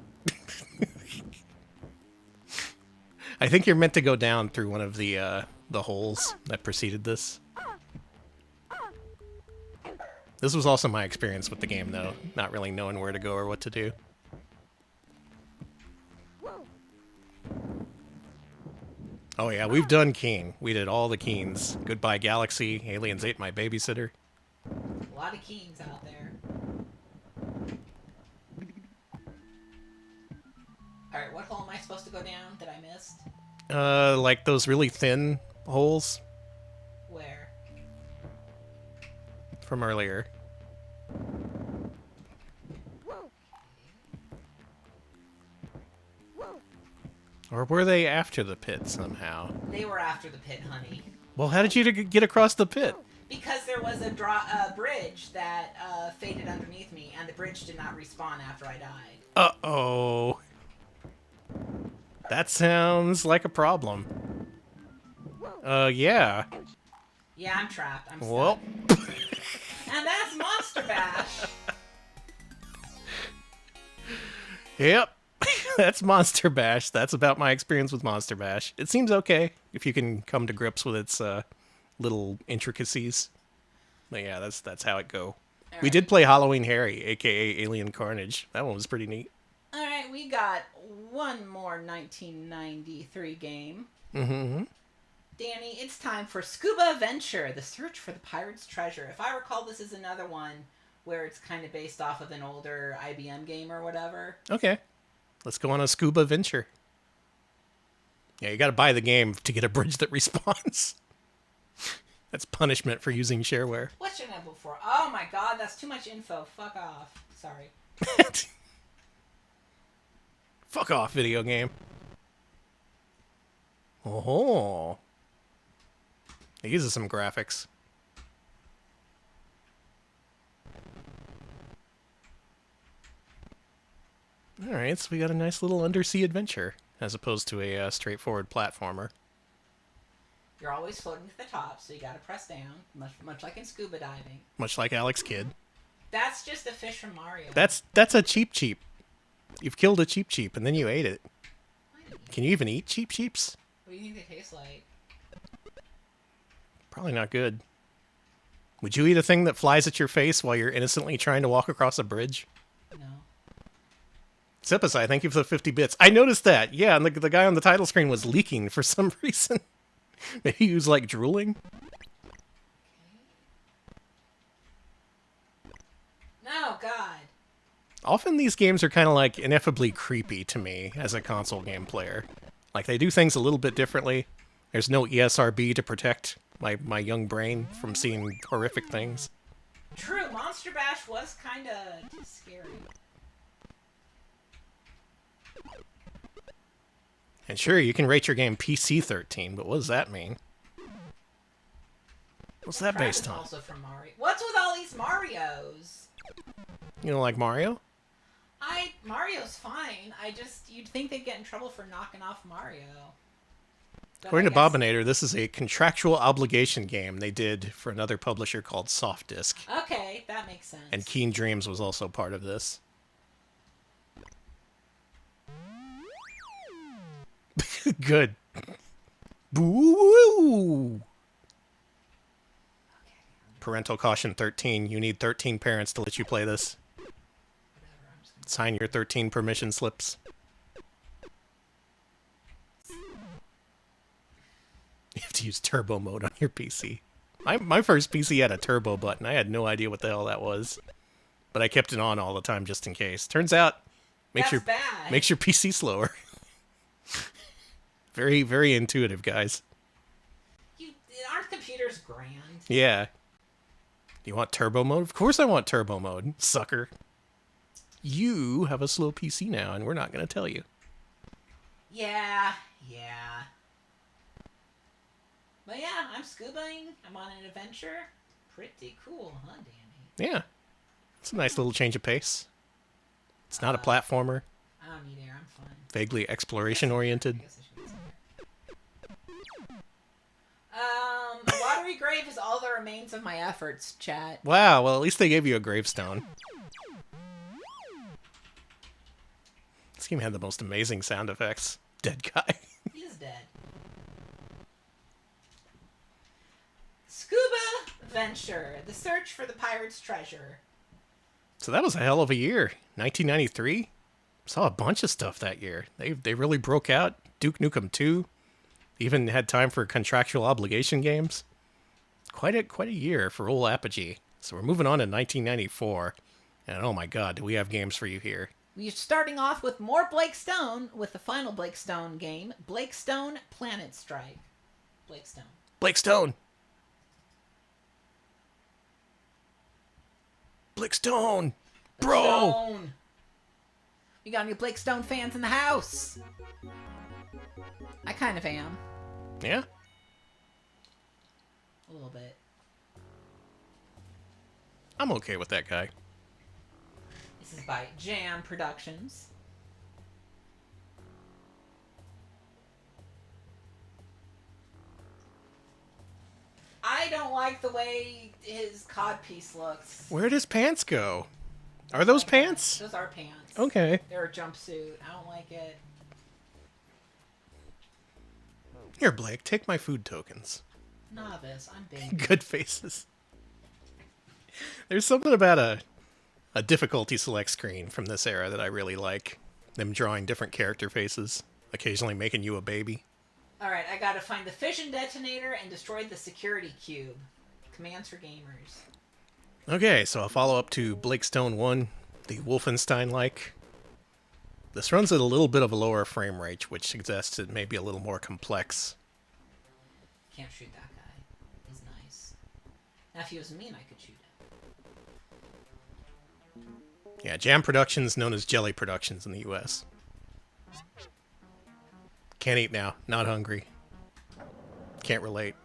S1: I think you're meant to go down through one of the holes that preceded this. This was also my experience with the game, though. Not really knowing where to go or what to do. Oh yeah, we've done Keen. We did all the Keens. Goodbye Galaxy, Aliens Ate My Babysitter.
S2: A lot of Keens out there. Alright, what hole am I supposed to go down that I missed?
S1: Like those really thin holes
S2: Where?
S1: from earlier. Or were they after the pit somehow?
S2: They were after the pit, honey.
S1: Well, how did you get across the pit?
S2: Because there was a bridge that faded underneath me, and the bridge did not respawn after I died.
S1: Uh-oh. That sounds like a problem. Yeah.
S2: Yeah, I'm trapped. I'm stuck.
S1: Well,
S2: And that's Monster Bash.
S1: yep. That's Monster Bash. That's about my experience with Monster Bash. It seems okay if you can come to grips with its little intricacies. But yeah, that's how it go. We
S2: Alright.
S1: did play Halloween Harry, aka Alien Carnage. That one was pretty neat.
S2: Alright, we got one more 1993 game.
S1: Mm-hmm.
S2: Danny, it's time for Scuba Adventure, the search for the pirate's treasure. If I recall, this is another one where it's kind of based off of an older IBM game or whatever.
S1: Okay. Let's go on a scuba venture. Yeah, you gotta buy the game to get a bridge that respawns. That's punishment for using shareware.
S2: What should I vote for? Oh my god, that's too much info. Fuck off. Sorry.
S1: Fuck off, video game. Oh. It uses some graphics. Alright, so we got a nice little undersea adventure, as opposed to a straightforward platformer.
S2: You're always floating to the top, so you gotta press down, much like in scuba diving.
S1: Much like Alex Kidd.
S2: That's just a fish from Mario.
S1: That's a cheap. You've killed a cheap, and then you ate it. Can you even eat cheeps?
S2: What do you think they taste like?
S1: Probably not good. Would you eat a thing that flies at your face while you're innocently trying to walk across a bridge?
S2: No.
S1: Zipasai, thank you for the 50 bits. I noticed that. Yeah, and the guy on the title screen was leaking for some reason. Maybe he was, like, drooling.
S2: No, God.
S1: Often these games are kind of, like, ineffably creepy to me as a console game player. Like, they do things a little bit differently. There's no ESRB to protect my young brain from seeing horrific things.
S2: True, Monster Bash was kind of scary.
S1: And sure, you can rate your game PC-13, but what does that mean? What's that based on?
S2: Also from Mario. What's with all these Marios?
S1: You don't like Mario?
S2: Mario's fine. You'd think they'd get in trouble for knocking off Mario. But
S1: According to
S2: I guess-
S1: Bobinator, this is a contractual obligation game they did for another publisher called Soft Disk.
S2: Okay, that makes sense.
S1: And Keen Dreams was also part of this. Good. Boo! Parental caution 13. You need 13 parents to let you play this.
S2: Whatever, I'm just gonna...
S1: Sign your 13 permission slips. You have to use turbo mode on your PC. My first PC had a turbo button. I had no idea what the hell that was. But I kept it on all the time just in case. Turns out, makes your PC slower. Very, very intuitive, guys.
S2: Aren't computers grand?
S1: Yeah. You want turbo mode? Of course I want turbo mode, sucker. You have a slow PC now, and we're not going to tell you.
S2: Yeah. But yeah, I'm scubaing. I'm on an adventure. Pretty cool, huh, Danny?
S1: Yeah. It's a nice little change of pace. It's not a platformer.
S2: I don't need air. I'm fine.
S1: Vaguely exploration-oriented.
S2: I guess I should get some air. A watery grave is all that remains of my efforts, chat.
S1: Wow, well, at least they gave you a gravestone. This game had the most amazing sound effects. Dead guy.
S2: He is dead. Scuba Venture, the search for the pirate's treasure.
S1: So that was a hell of a year. 1993? Saw a bunch of stuff that year. They really broke out. Duke Nukem 2. Even had time for contractual obligation games. Quite a year for old Apogee. So we're moving on to 1994. And oh my god, do we have games for you here.
S2: We're starting off with more Blake Stone with the final Blake Stone game, Blake Stone Planet Strike. Blake Stone.
S1: Blake Stone! Blake Stone! Bro!
S2: Stone. We got any Blake Stone fans in the house? I kind of am.
S1: Yeah?
S2: A little bit.
S1: I'm okay with that guy.
S2: This is by Jam Productions. I don't like the way his codpiece looks.
S1: Where'd his pants go? Are those pants?
S2: Those are pants.
S1: Okay.
S2: They're a jumpsuit. I don't like it.
S1: Here, Blake, take my food tokens.
S2: Novice, I'm big.
S1: Good faces. There's something about a difficulty select screen from this era that I really like. Them drawing different character faces, occasionally making you a baby.
S2: Alright, I gotta find the fission detonator and destroy the security cube. Commands for gamers.
S1: Okay, so I'll follow up to Blake Stone 1, the Wolfenstein-like. This runs at a little bit of a lower frame rate, which suggests it may be a little more complex.
S2: Can't shoot that guy. He's nice. Now, if he was mean, I could shoot him.
S1: Yeah, Jam Productions, known as Jelly Productions in the US. Can't eat now. Not hungry. Can't relate.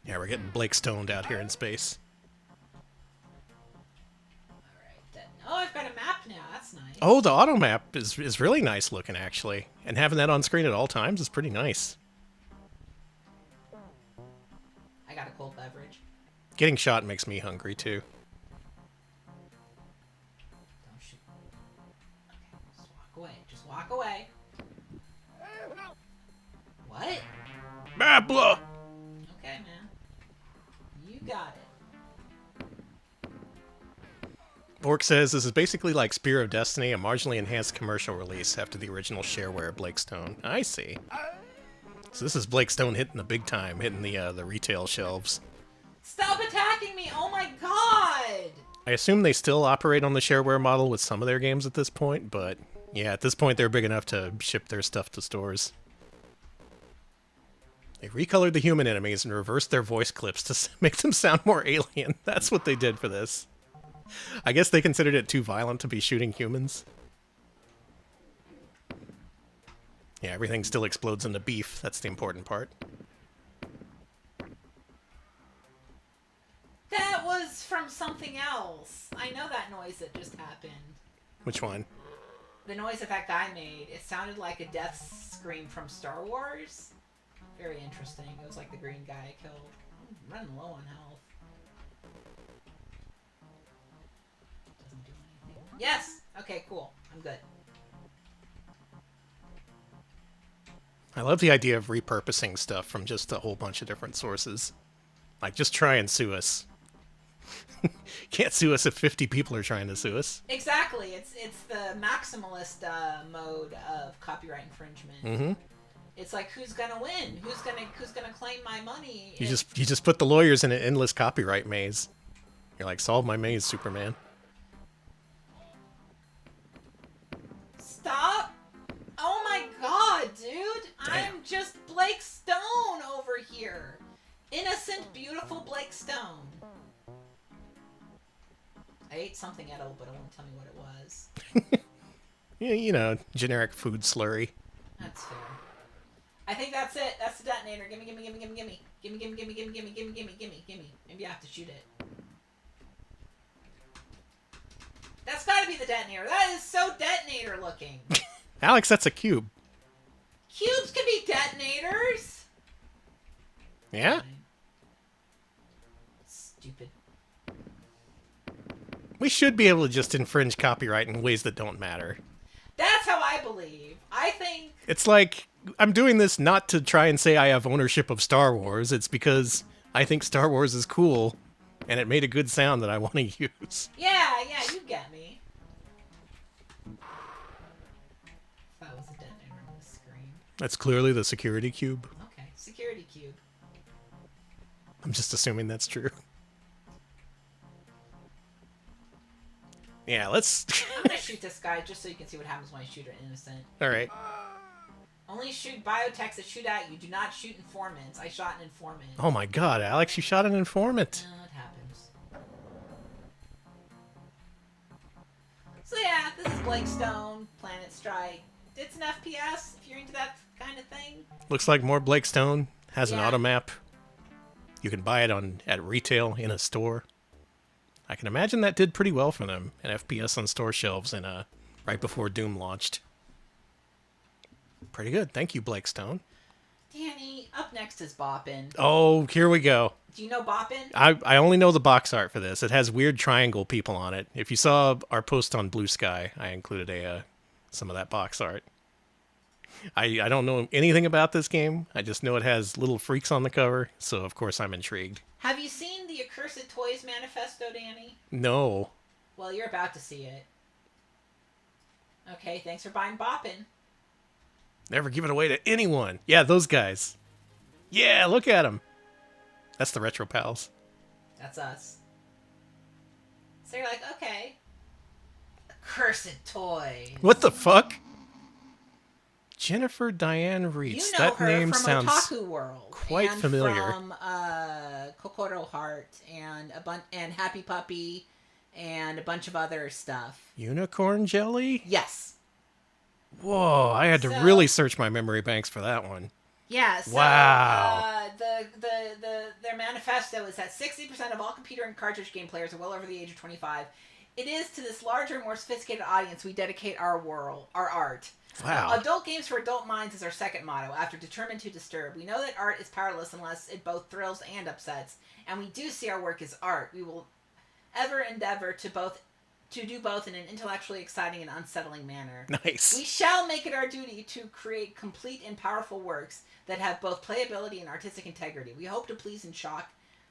S1: Yeah, we're getting Blake stoned out here in space.
S2: Alright, then. Oh, I've got a map now. That's nice.
S1: Oh, the auto map is really nice looking, actually. And having that on screen at all times is pretty nice.
S2: I got a cold beverage.
S1: Getting shot makes me hungry, too.
S2: Don't shoot. Okay, just walk away. Just walk away. What?
S1: Ah, blah!
S2: Okay, man. You got it.
S1: Bork says this is basically like Spear of Destiny, a marginally enhanced commercial release after the original shareware Blake Stone. I see. So this is Blake Stone hitting the big time, hitting the retail shelves.
S2: Stop attacking me! Oh my god!
S1: I assume they still operate on the shareware model with some of their games at this point, but yeah, at this point they're big enough to ship their stuff to stores. They recolored the human enemies and reversed their voice clips to make them sound more alien. That's what they did for this. I guess they considered it too violent to be shooting humans. Yeah, everything still explodes into beef. That's the important part.
S2: That was from something else. I know that noise that just happened.
S1: Which one?
S2: The noise that guy made. It sounded like a death scream from Star Wars. Very interesting. It was like the green guy I killed. I'm running low on health. Doesn't do anything. Yes! Okay, cool. I'm good.
S1: I love the idea of repurposing stuff from just a whole bunch of different sources. Like, just try and sue us. Can't sue us if 50 people are trying to sue us.
S2: Exactly. It's the maximalist mode of copyright infringement.
S1: Mm-hmm.
S2: It's like, who's gonna win? Who's gonna claim my money?
S1: You just put the lawyers in an endless copyright maze. You're like, solve my maze, Superman.
S2: Stop! Oh my god, dude!
S1: Damn.
S2: I'm just Blake Stone over here. Innocent, beautiful Blake Stone. I ate something edible, but it won't tell me what it was.
S1: Yeah, you know, generic food slurry.
S2: That's fair. I think that's it. That's the detonator. Gimme, gimme, gimme, gimme, gimme. Gimme, gimme, gimme, gimme, gimme, gimme, gimme, gimme, gimme. Maybe I have to shoot it. That's gotta be the detonator. That is so detonator looking.
S1: Alex, that's a cube.
S2: Cubes can be detonators.
S1: Yeah?
S2: Fine. Stupid.
S1: We should be able to just infringe copyright in ways that don't matter.
S2: That's how I believe. I think...
S1: It's like, I'm doing this not to try and say I have ownership of Star Wars. It's because I think Star Wars is cool, and it made a good sound that I want to use.
S2: Yeah, you get me. That was a detonator on the screen.
S1: That's clearly the security cube.
S2: Okay, security cube.
S1: I'm just assuming that's true. Yeah, let's...
S2: I'm gonna shoot this guy just so you can see what happens when I shoot an innocent.
S1: Alright.
S2: Only shoot biotechs that shoot at you. Do not shoot informants. I shot an informant.
S1: Oh my god, Alex, you shot an informant.
S2: No, it happens. So yeah, this is Blake Stone, Planet Strike. It's an FPS, if you're into that kind of thing.
S1: Looks like more Blake Stone. Has an
S2: Yeah.
S1: auto map. You can buy it at retail in a store. I can imagine that did pretty well for them. An FPS on store shelves right before Doom launched. Pretty good. Thank you, Blake Stone.
S2: Danny, up next is Boppin'.
S1: Oh, here we go.
S2: Do you know Boppin'?
S1: I only know the box art for this. It has weird triangle people on it. If you saw our post on Blue Sky, I included some of that box art. I don't know anything about this game. I just know it has little freaks on the cover, so of course I'm intrigued.
S2: Have you seen the Accursed Toys manifesto, Danny?
S1: No.
S2: Well, you're about to see it. Okay, thanks for buying Boppin'.
S1: Never give it away to anyone. Yeah, those guys. Yeah, look at them. That's the Retro Pals.
S2: That's us. So you're like, okay. Accursed Toys.
S1: What the fuck? Jennifer Diane Reitz.
S2: You know
S1: that
S2: her
S1: name
S2: from
S1: sounds
S2: Otaku World,
S1: quite
S2: and
S1: familiar.
S2: From Kokoro Heart and and Happy Puppy and a bunch of other stuff.
S1: Unicorn Jelly?
S2: Yes.
S1: Whoa, I had to really search my memory banks for that one.
S2: Yeah. So,
S1: wow.
S2: Their manifesto is that 60% of all computer and cartridge game players are well over the age of 25. It is to this larger, more sophisticated audience we dedicate our art.
S1: Wow.
S2: Adult games for adult minds is our second motto, after determined to disturb. We know that art is powerless unless it both thrills and upsets, and we do see our work as art. We will ever endeavor to do both in an intellectually exciting and unsettling manner.
S1: Nice.
S2: We shall make it our duty to create complete and powerful works that have both playability and artistic integrity. We hope to please and shock,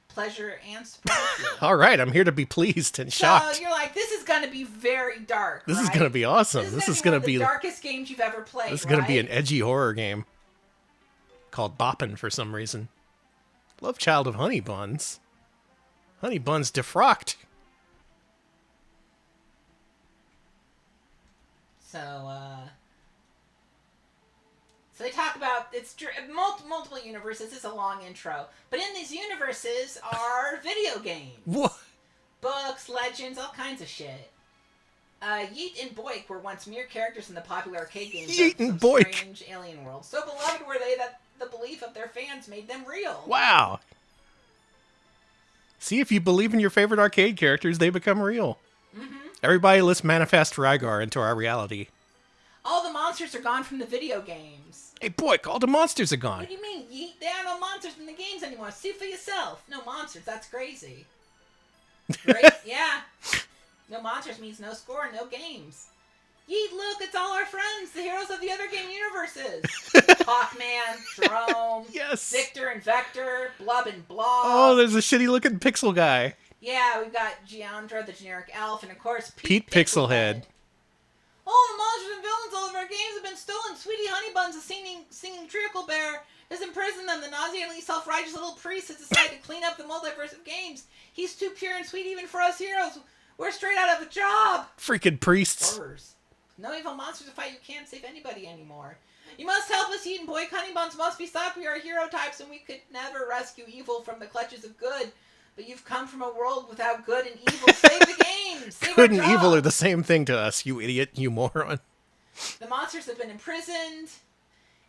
S2: pleasure, and surprise you.
S1: All right, I'm here to be pleased and shocked.
S2: So you're like, this is going to be very dark,
S1: This
S2: right?
S1: is going to be awesome.
S2: This is going to be the darkest games you've ever played,
S1: This is going to be an edgy horror game called Boppin' for some reason. Love child of Honey Buns. Honey Buns defrocked.
S2: So they talk about multiple universes. It's a long intro, but in these universes are video games,
S1: What?
S2: books, legends, all kinds of shit. Yeet and Boik were once mere characters in the popular arcade games
S1: Yeet
S2: of
S1: and
S2: some
S1: Boik.
S2: strange alien world. So beloved were they that the belief of their fans made them real.
S1: Wow. See, if you believe in your favorite arcade characters, they become real. Mm-hmm. Everybody, let's manifest Rygar into our reality.
S2: All the monsters are gone from the video games.
S1: Hey, Boik, all the monsters are
S2: What
S1: gone.
S2: do you mean, Yeet? There are no monsters in the games anymore. See for yourself. No monsters. That's crazy. Great? Yeah. No monsters means no score, no games. Yeet, look, it's all our friends, the heroes of the other game universes. Hawkman, Jerome,
S1: Yes.
S2: Victor and Vector, Blub and Blob.
S1: Oh, there's a shitty-looking pixel guy.
S2: Yeah, we've got Giandra, the generic elf, and of course
S1: Pete Pixelhead.
S2: All the monsters and villains all of our games have been stolen. Sweetie Honeybuns, a singing treacle bear, has imprisoned them. The nauseatingly self-righteous little priest has decided to clean up the multiverse of games. He's too pure and sweet even for us heroes. We're straight out of a job.
S1: Freaking priests.
S2: Horrors. No evil monsters to fight. You can't save anybody anymore. You must help us, Yeet and Boik. Honeybuns must be stopped. We are hero types, and we could never rescue evil from the clutches of good. But you've come from a world without good and evil. Save the game. Save
S1: Good
S2: our
S1: and evil
S2: job.
S1: are the same thing to us, you idiot, you moron.
S2: The monsters have been imprisoned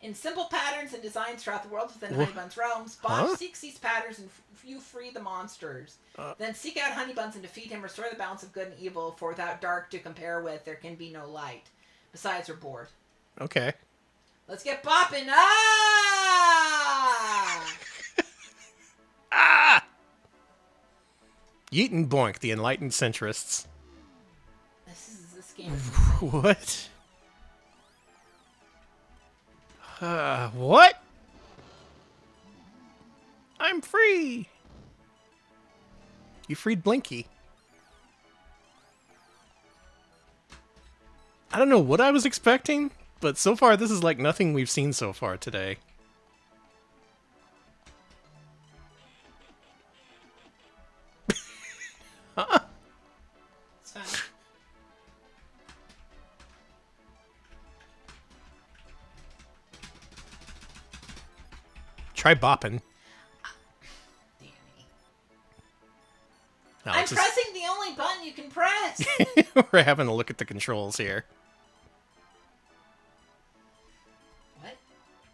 S2: in simple patterns and designs throughout the world within Honeybun's realms. Bond seeks these patterns and you free the monsters. Then seek out Honeybuns and defeat him. Restore the balance of good and evil, for without dark to compare with, there can be no light. Besides, we're bored.
S1: Okay.
S2: Let's get bopping. Ah!
S1: Ah! Yeet and Boink, the enlightened centrists.
S2: This game.
S1: What? What? I'm free! You freed Blinky. I don't know what I was expecting, but so far this is like nothing we've seen so far today.
S2: It's fine.
S1: Try bopping.
S2: Danny.
S1: No,
S2: I'm
S1: it's just-
S2: pressing the only button you can press.
S1: We're having a look at the controls here.
S2: What?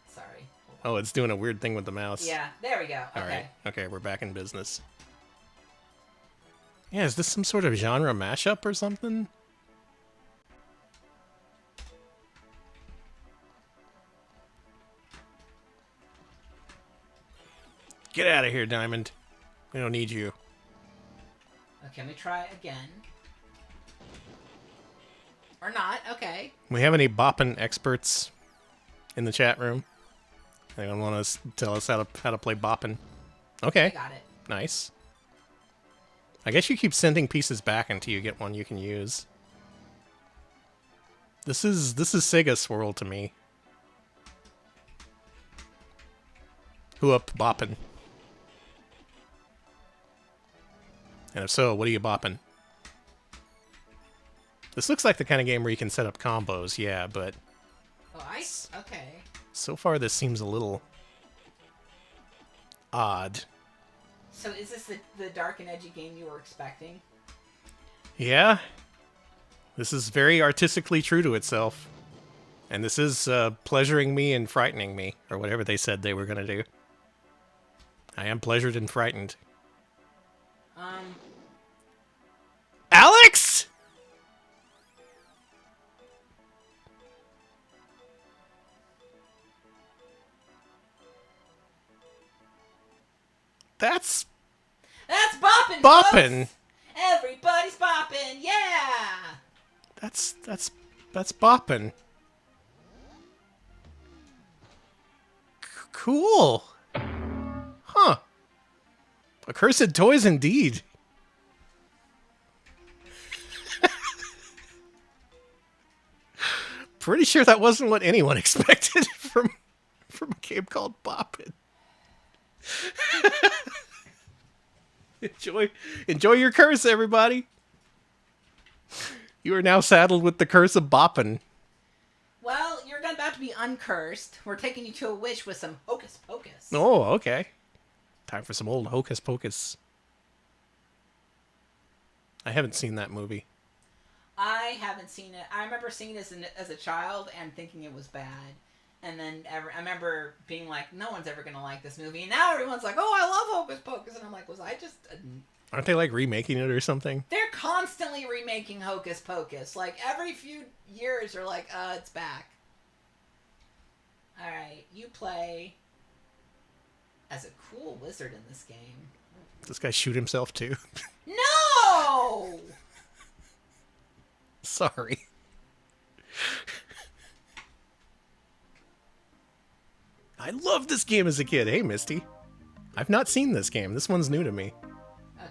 S2: Sorry.
S1: Oh, it's doing a weird thing with the mouse.
S2: Yeah, there we go. Okay.
S1: All right. Okay, we're back in business. Yeah, is this some sort of genre mashup or something? Get out of here, Diamond. We don't need you.
S2: Okay, let me try again. Or not, okay.
S1: We have any boppin' experts in the chat room? Anyone want to tell us how to play boppin'? Okay.
S2: I got it.
S1: Nice. I guess you keep sending pieces back until you get one you can use. This is Sega Swirl to me. Who up boppin'? And if so, what are you boppin'? This looks like the kind of game where you can set up combos, yeah, but...
S2: Oh, okay.
S1: So far, this seems a little... odd.
S2: So is this the dark and edgy game you were expecting?
S1: Yeah. This is very artistically true to itself. And this is pleasuring me and frightening me, or whatever they said they were going to do. I am pleasured and frightened. Alex?! That's
S2: boppin'!
S1: boppin'!
S2: Folks! Everybody's boppin', yeah!
S1: That's boppin'. Cool. Huh. Accursed toys indeed. Pretty sure that wasn't what anyone expected from a game called Boppin'. Enjoy your curse, everybody. You are now saddled with the curse of Boppin'.
S2: Well, you're about to be uncursed. We're taking you to a witch with some hocus pocus.
S1: Oh, okay. Time for some old hocus pocus. I haven't seen that movie.
S2: I haven't seen it. I remember seeing it as a child and thinking it was bad. And then I remember being like, no one's ever going to like this movie. And now everyone's like, oh, I love Hocus Pocus. And I'm like, was I just...
S1: Aren't they like remaking it or something?
S2: They're constantly remaking Hocus Pocus. Like every few years they're like, it's back. Alright, you play as a cool wizard in this game.
S1: Does this guy shoot himself too?
S2: No!
S1: Sorry. I loved this game as a kid. Hey, Misty. I've not seen this game. This one's new to me.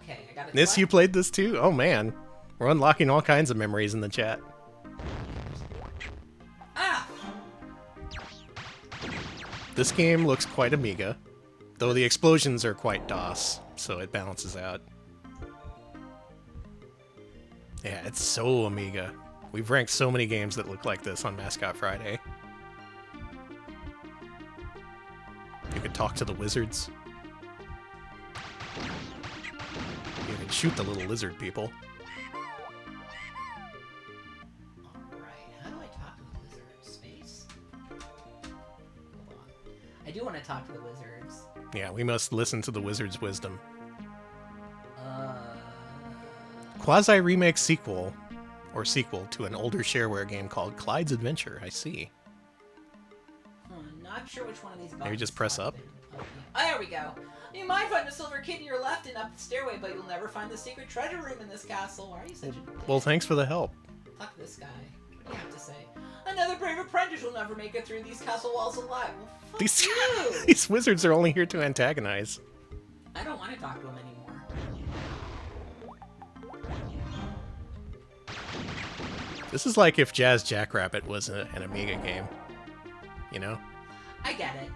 S2: Okay, I got it.
S1: Nis, you played this too? Oh, man. We're unlocking all kinds of memories in the chat.
S2: Ah!
S1: This game looks quite Amiga, though the explosions are quite DOS, so it balances out. Yeah, it's so Amiga. We've ranked so many games that look like this on Mascot Friday. You could talk to the wizards. You can shoot the little lizard people.
S2: Alright, how do I talk to the wizards? Space? Hold on. I do want to talk to the wizards.
S1: Yeah, we must listen to the wizard's wisdom. Quasi-remake sequel, or sequel to an older shareware game called Clyde's Adventure, I see.
S2: Not sure which one of these buttons.
S1: Maybe just press up.
S2: Oh, there we go. You might find a silver key to your left and up the stairway, but you'll never find the secret treasure room in this castle. Why are you such a...
S1: Well, thanks for the help.
S2: Talk to this guy. What do you have to say? Another brave apprentice will never make it through these castle walls alive. Well, fuck
S1: These,
S2: you!
S1: these wizards are only here to antagonize.
S2: I don't want to talk to him anymore.
S1: This is like if Jazz Jackrabbit was an Amiga game. You know?
S2: I get it.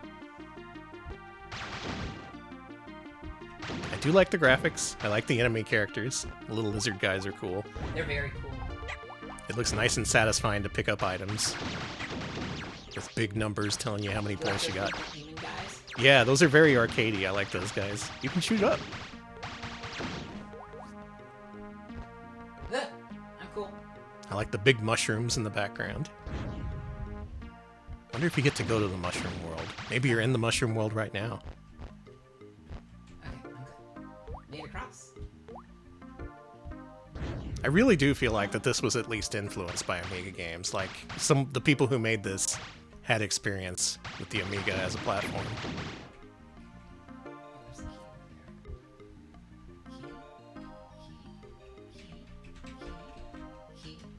S1: I do like the graphics. I like the enemy characters. The little lizard guys are cool.
S2: They're very cool.
S1: It looks nice and satisfying to pick up items. With big numbers telling you how many points you got.
S2: Demon guys.
S1: Yeah, those are very arcadey. I like those guys. You can shoot up.
S2: I'm cool.
S1: I like the big mushrooms in the background. Wonder if you get to go to the mushroom world. Maybe you're in the mushroom world right now.
S2: Okay, I'm good. Made across.
S1: I really do feel like that this was at least influenced by Amiga games. Like, the people who made this had experience with the Amiga as a platform.
S2: Oh, there's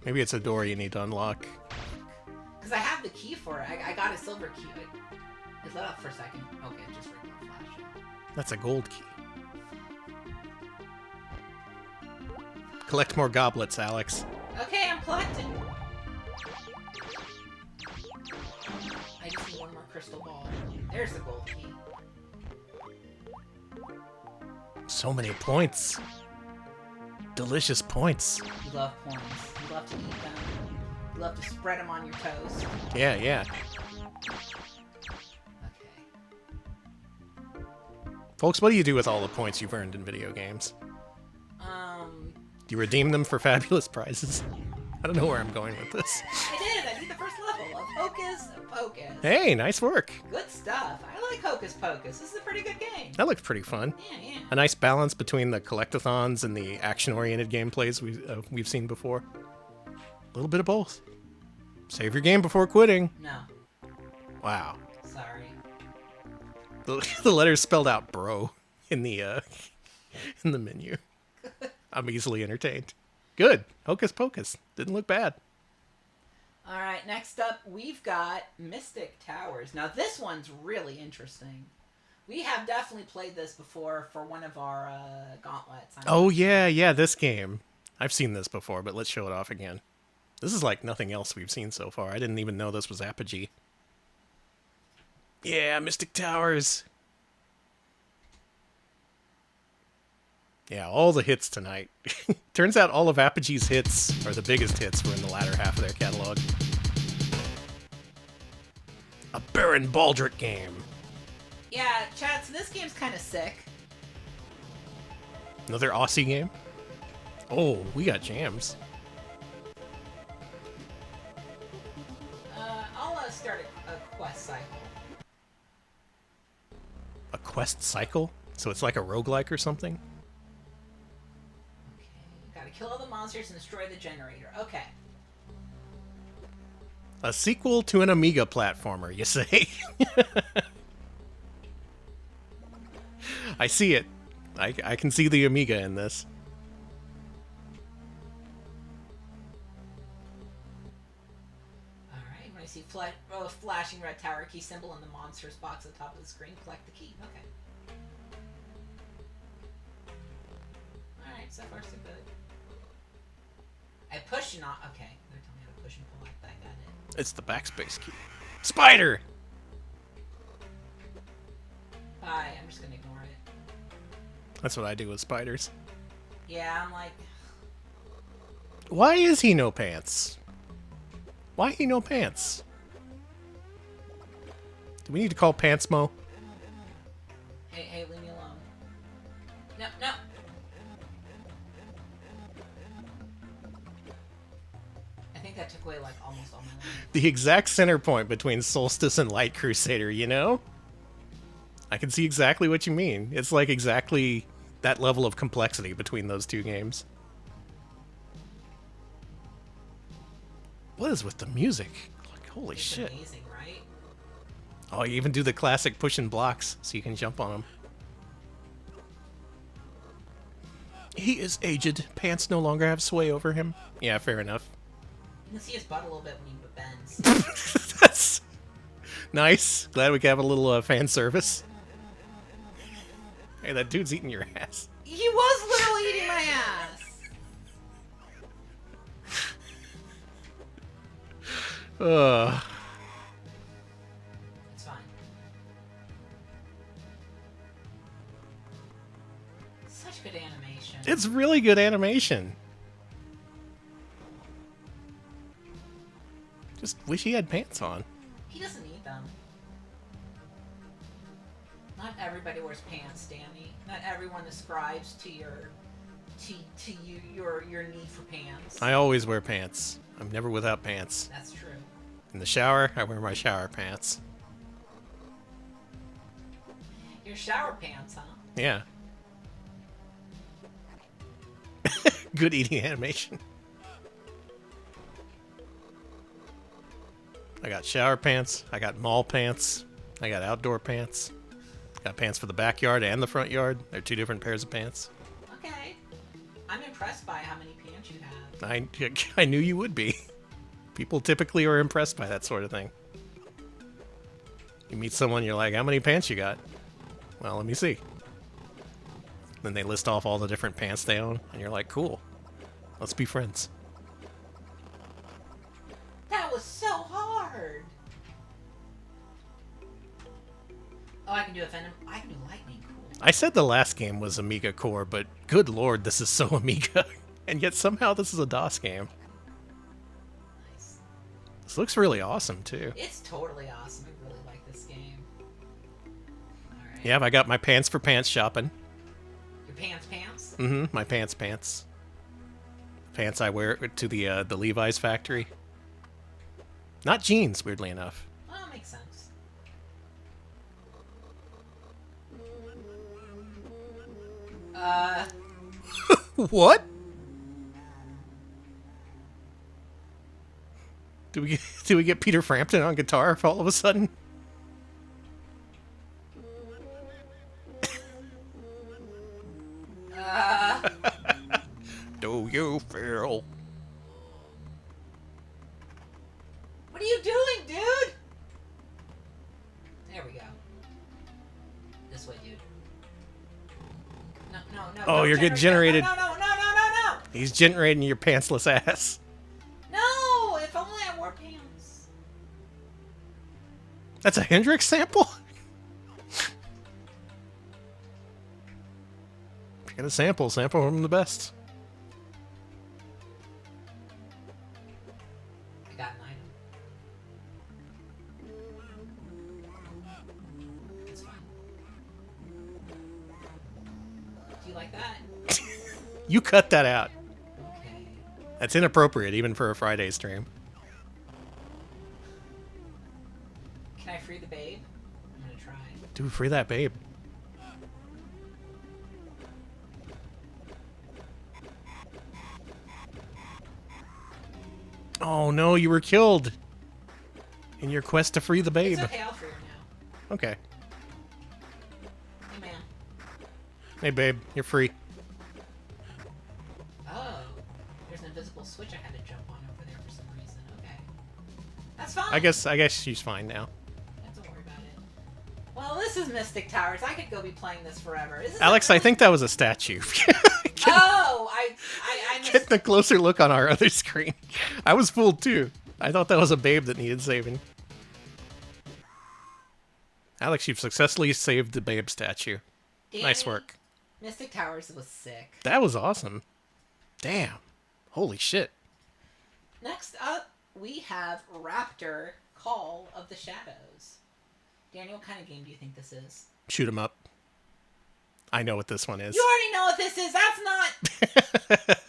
S1: Maybe it's a door you need to unlock.
S2: Because I have the key for it. I got a silver key. Is that up for a second? Okay, just regular flashing.
S1: That's a gold key. Collect more goblets, Alex.
S2: Okay, I'm collecting. I just need one more crystal ball. There's the gold key.
S1: So many points. Delicious points.
S2: You love points. You love to eat them. You love to spread them on your toast.
S1: Yeah, yeah.
S2: Okay.
S1: Folks, what do you do with all the points you've earned in video games? Do you redeem them for fabulous prizes? I don't know where I'm going with this.
S2: I did! I beat the first level of Hocus Pocus.
S1: Hey, nice work.
S2: Good stuff. I like Hocus Pocus. This is a pretty good game.
S1: That looked pretty fun.
S2: Yeah, yeah.
S1: A nice balance between the collectathons and the action-oriented gameplays we've seen before. A little bit of both. Save your game before quitting.
S2: No.
S1: Wow.
S2: Sorry.
S1: The letters spelled out "bro" in the menu. I'm easily entertained. Good. Hocus Pocus. Didn't look bad.
S2: Alright, next up, we've got Mystic Towers. Now, this one's really interesting. We have definitely played this before for one of our gauntlets.
S1: Oh, yeah, this game. I've seen this before, but let's show it off again. This is like nothing else we've seen so far. I didn't even know this was Apogee. Yeah, Mystic Towers. Yeah, all the hits tonight. Turns out all of Apogee's hits, or the biggest hits, were in the latter half of their catalog. A Baron Baldric game.
S2: Yeah, Chad, so this game's kind of sick.
S1: Another Aussie game? Oh, we got jams.
S2: I'll start a quest cycle.
S1: A quest cycle? So it's like a roguelike or something?
S2: Okay, gotta kill all the monsters and destroy the generator. Okay.
S1: A sequel to an Amiga platformer, you say? I see it. I can see the Amiga in this.
S2: Alright, when I see flashing red tower key symbol in the monsters box at the top of the screen, collect the key. Okay. Alright, so far so good. I push and not. Okay, they're telling me how to push and pull like that. Got it.
S1: It's the backspace key. Spider!
S2: Bye, I'm just gonna ignore it.
S1: That's what I do with spiders.
S2: Yeah, I'm like.
S1: Why is he no pants? Why he no pants? Do we need to call Pantsmo?
S2: Hey, leave me alone. No, no. I think that took away like almost all my life.
S1: The exact center point between Solstice and Light Crusader, you know? I can see exactly what you mean. It's like exactly that level of complexity between those two games. What is with the music? Like, holy
S2: It's
S1: shit.
S2: amazing, right?
S1: Oh, you even do the classic pushing blocks so you can jump on them. He is aged. Pants no longer have sway over him. Yeah, fair enough.
S2: You can see his butt a little bit when he bends.
S1: That's nice. Glad we can have a little fan service. Hey, that dude's eating your ass.
S2: He was literally eating my ass.
S1: Ugh.
S2: It's fine. Such good animation.
S1: It's really good animation. Just wish he had pants on.
S2: He doesn't need them. Not everybody wears pants, Danny. Not everyone ascribes to your need for pants.
S1: I always wear pants. I'm never without pants.
S2: That's true.
S1: In the shower, I wear my shower pants.
S2: Your shower pants, huh?
S1: Yeah. Good eating animation. I got shower pants. I got mall pants. I got outdoor pants. Got pants for the backyard and the front yard. They're two different pairs of pants.
S2: Okay. I'm impressed. impressed by how many pants you have.
S1: I knew you would be. People typically are impressed by that sort of thing. You meet someone, you're like, how many pants you got? Well, let me see. Then they list off all the different pants they own, and you're like, cool. Let's be friends.
S2: That was so hard. Oh, I can do a Venom. I can do Lightning. Cool.
S1: I said the last game was Amiga Core, but good lord, this is so Amiga. And yet somehow this is a DOS game.
S2: Nice.
S1: This looks really awesome, too.
S2: It's totally awesome. I really like this game. Alright.
S1: Yeah, I got my pants for pants shopping.
S2: Your pants?
S1: Mm-hmm, my pants. Pants I wear to the Levi's factory. Not jeans, weirdly enough.
S2: Well, makes sense.
S1: What? Do we get Peter Frampton on guitar all of a sudden? Do you feel?
S2: What are you doing, dude? There we go. This way, dude. No.
S1: Oh, you're getting generated.
S2: No.
S1: He's generating your pantsless ass.
S2: No, if only I wore pants.
S1: That's a Hendrix sample? If you got a sample from the best.
S2: I got an item. It's fine. Do you like that?
S1: You cut that out.
S2: Okay.
S1: That's inappropriate, even for a Friday stream.
S2: Can I free the babe? I'm gonna try.
S1: Dude, free that babe. Oh no, you were killed in your quest to free the babe.
S2: It's okay, I'll free her now.
S1: Okay.
S2: Hey, man.
S1: Hey babe, you're free.
S2: Oh, there's an invisible switch I had to jump on over there for some reason. Okay. That's fine.
S1: I guess she's fine now.
S2: Don't worry about it. Well, this is Mystic Towers. I could go be playing this forever. Isn't
S1: Alex,
S2: it
S1: I think that was a statue.
S2: Oh, I missed.
S1: Get the closer look on our other screen. I was fooled too. I thought that was a babe that needed saving. Alex, you've successfully saved the babe statue. Nice
S2: Danny,
S1: work.
S2: Mystic Towers was sick.
S1: That was awesome. Damn. Holy shit.
S2: Next up, we have Raptor Call of the Shadows. Daniel, what kind of game do you think this is?
S1: Shoot 'em up. I know what this one is.
S2: You already know what this is. That's not...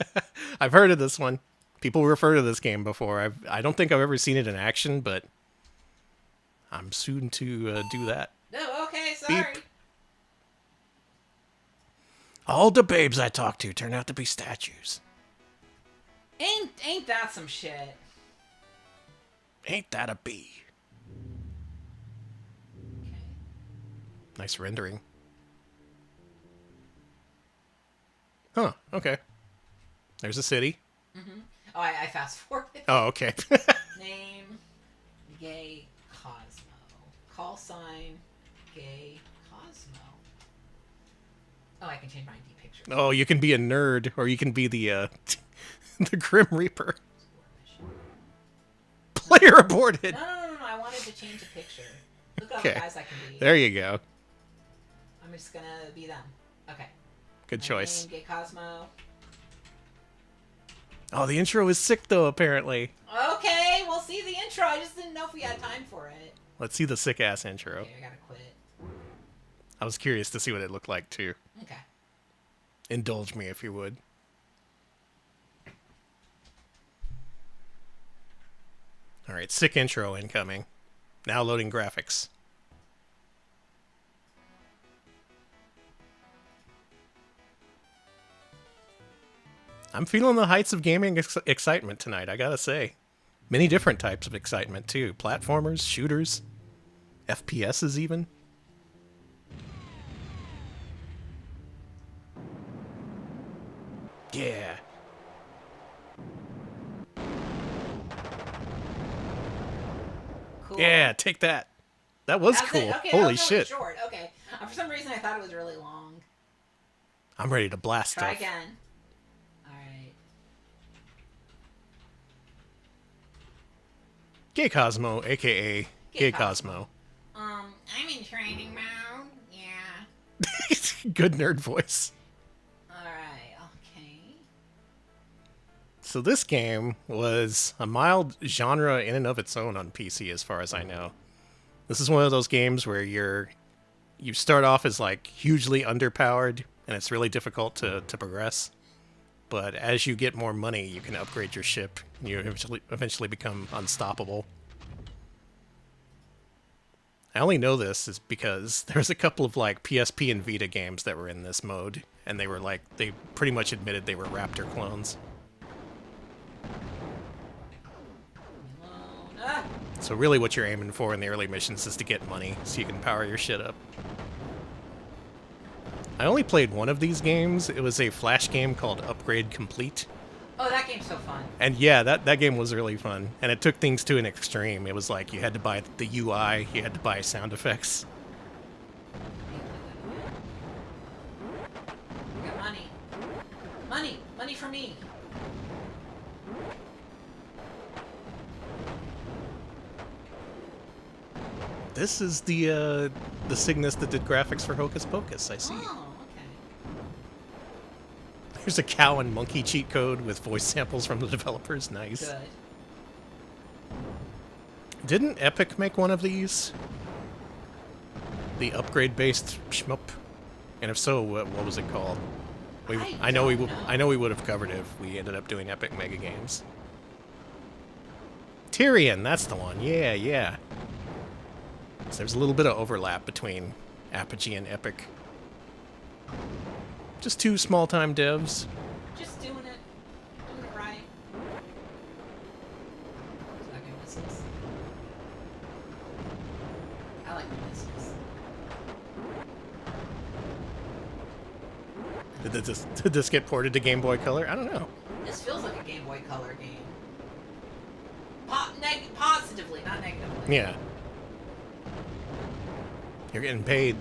S1: I've heard of this one. People refer to this game before. I don't think I've ever seen it in action, but I'm soon to do that.
S2: No, okay, sorry.
S1: Beep. All the babes I talked to turn out to be statues.
S2: Ain't that some shit?
S1: Ain't that a bee?
S2: Okay.
S1: Nice rendering. Huh, okay. There's a city.
S2: Mm-hmm. Oh, I fast forwarded.
S1: Oh, okay.
S2: Name, Gay Cosmo. Call sign, Gay Cosmo. Oh, I can change my ID picture.
S1: Oh, you can be a nerd, or you can be the the Grim Reaper. Player aborted.
S2: No. I wanted to change the picture. Look at all
S1: Okay.
S2: the guys I can be.
S1: There you go.
S2: I'm just gonna be them. Okay.
S1: Good
S2: My
S1: choice.
S2: Name, Gay Cosmo.
S1: Oh, the intro is sick, though, apparently.
S2: Okay, we'll see the intro. I just didn't know if we had time for it.
S1: Let's see the sick-ass intro.
S2: Okay, I gotta quit.
S1: I was curious to see what it looked like, too.
S2: Okay.
S1: Indulge me, if you would. All right, sick intro incoming. Now loading graphics. I'm feeling the heights of gaming excitement tonight, I gotta say. Many different types of excitement, too. Platformers, shooters, FPSs even. Yeah.
S2: Cool.
S1: Yeah, take that. That was
S2: That's
S1: cool.
S2: it. Okay,
S1: Holy
S2: that was
S1: shit.
S2: really short. Okay. For some reason, I thought it was really long.
S1: I'm ready to blast
S2: Try
S1: stuff.
S2: again. All right.
S1: Gay Cosmo, aka Gay Cosmo.
S2: I'm in training mode. Yeah.
S1: Good nerd voice.
S2: All right. Okay.
S1: So this game was a mild genre in and of its own on PC, as far as I know. This is one of those games where you start off as like hugely underpowered, and it's really difficult to progress. But as you get more money, you can upgrade your ship, and you eventually become unstoppable. I only know this is because there's a couple of like PSP and Vita games that were in this mode, and they pretty much admitted they were Raptor clones.
S2: Ah!
S1: So really what you're aiming for in the early missions is to get money so you can power your shit up. I only played one of these games. It was a Flash game called Upgrade Complete.
S2: Oh, that game's so fun.
S1: And yeah, that game was really fun. And it took things to an extreme. It was like you had to buy the UI, you had to buy sound effects.
S2: We got money. Money! Money for me!
S1: This is the Cygnus that did graphics for Hocus Pocus, I see.
S2: Oh, okay.
S1: There's a cow and monkey cheat code with voice samples from the developers. Nice.
S2: Good.
S1: Didn't Epic make one of these? The upgrade-based shmup? And if so, what was it called? I know we would have covered it if we ended up doing Epic Mega Games. Tyrion, that's the one. Yeah, yeah. So there's a little bit of overlap between Apogee and Epic. Just two small-time devs.
S2: Just doing it right. Second missiles. I like the missiles.
S1: Did this get ported to Game Boy Color? I don't know.
S2: This feels like a Game Boy Color game. Positively, not negatively.
S1: Yeah. You're getting paid.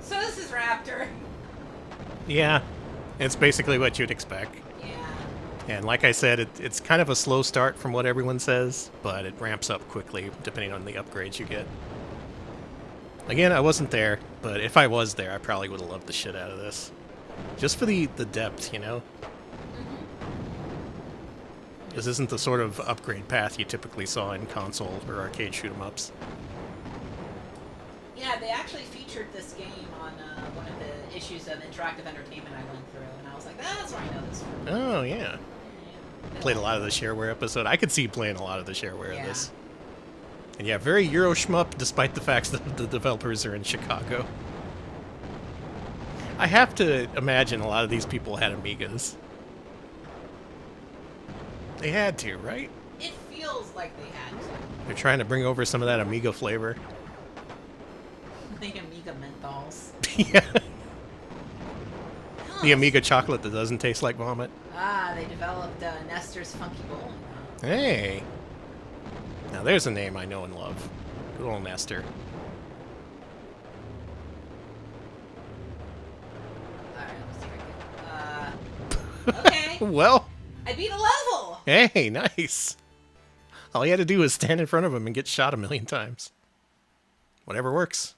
S2: So this is Raptor.
S1: Yeah. It's basically what you'd expect.
S2: Yeah.
S1: And like I said, it's kind of a slow start from what everyone says, but it ramps up quickly depending on the upgrades you get. Again, I wasn't there, but if I was there, I probably would have loved the shit out of this. Just for the depth, you know? This isn't the sort of upgrade path you typically saw in console or arcade shoot-'em-ups.
S2: Yeah, they actually featured this game on one of the issues of Interactive Entertainment I went through, and I was like, that's where I know this from.
S1: Oh, yeah. Played a lot of the shareware episode. I could see playing a lot of the shareware of this. And yeah, very Euro shmup, despite the fact that the developers are in Chicago. I have to imagine a lot of these people had Amigas. They had to, right?
S2: It feels like they had to.
S1: They're trying to bring over some of that Amiga flavor.
S2: The Amiga menthols.
S1: Yeah. The Amiga chocolate that doesn't taste like vomit.
S2: Ah, they developed Nestor's Funky Bowling.
S1: Hey. Now there's a name I know and love. Good old Nestor.
S2: Alright, let's see if I can. Okay.
S1: Well.
S2: I beat a level!
S1: Hey, nice. All you had to do was stand in front of him and get shot a million times. Whatever works.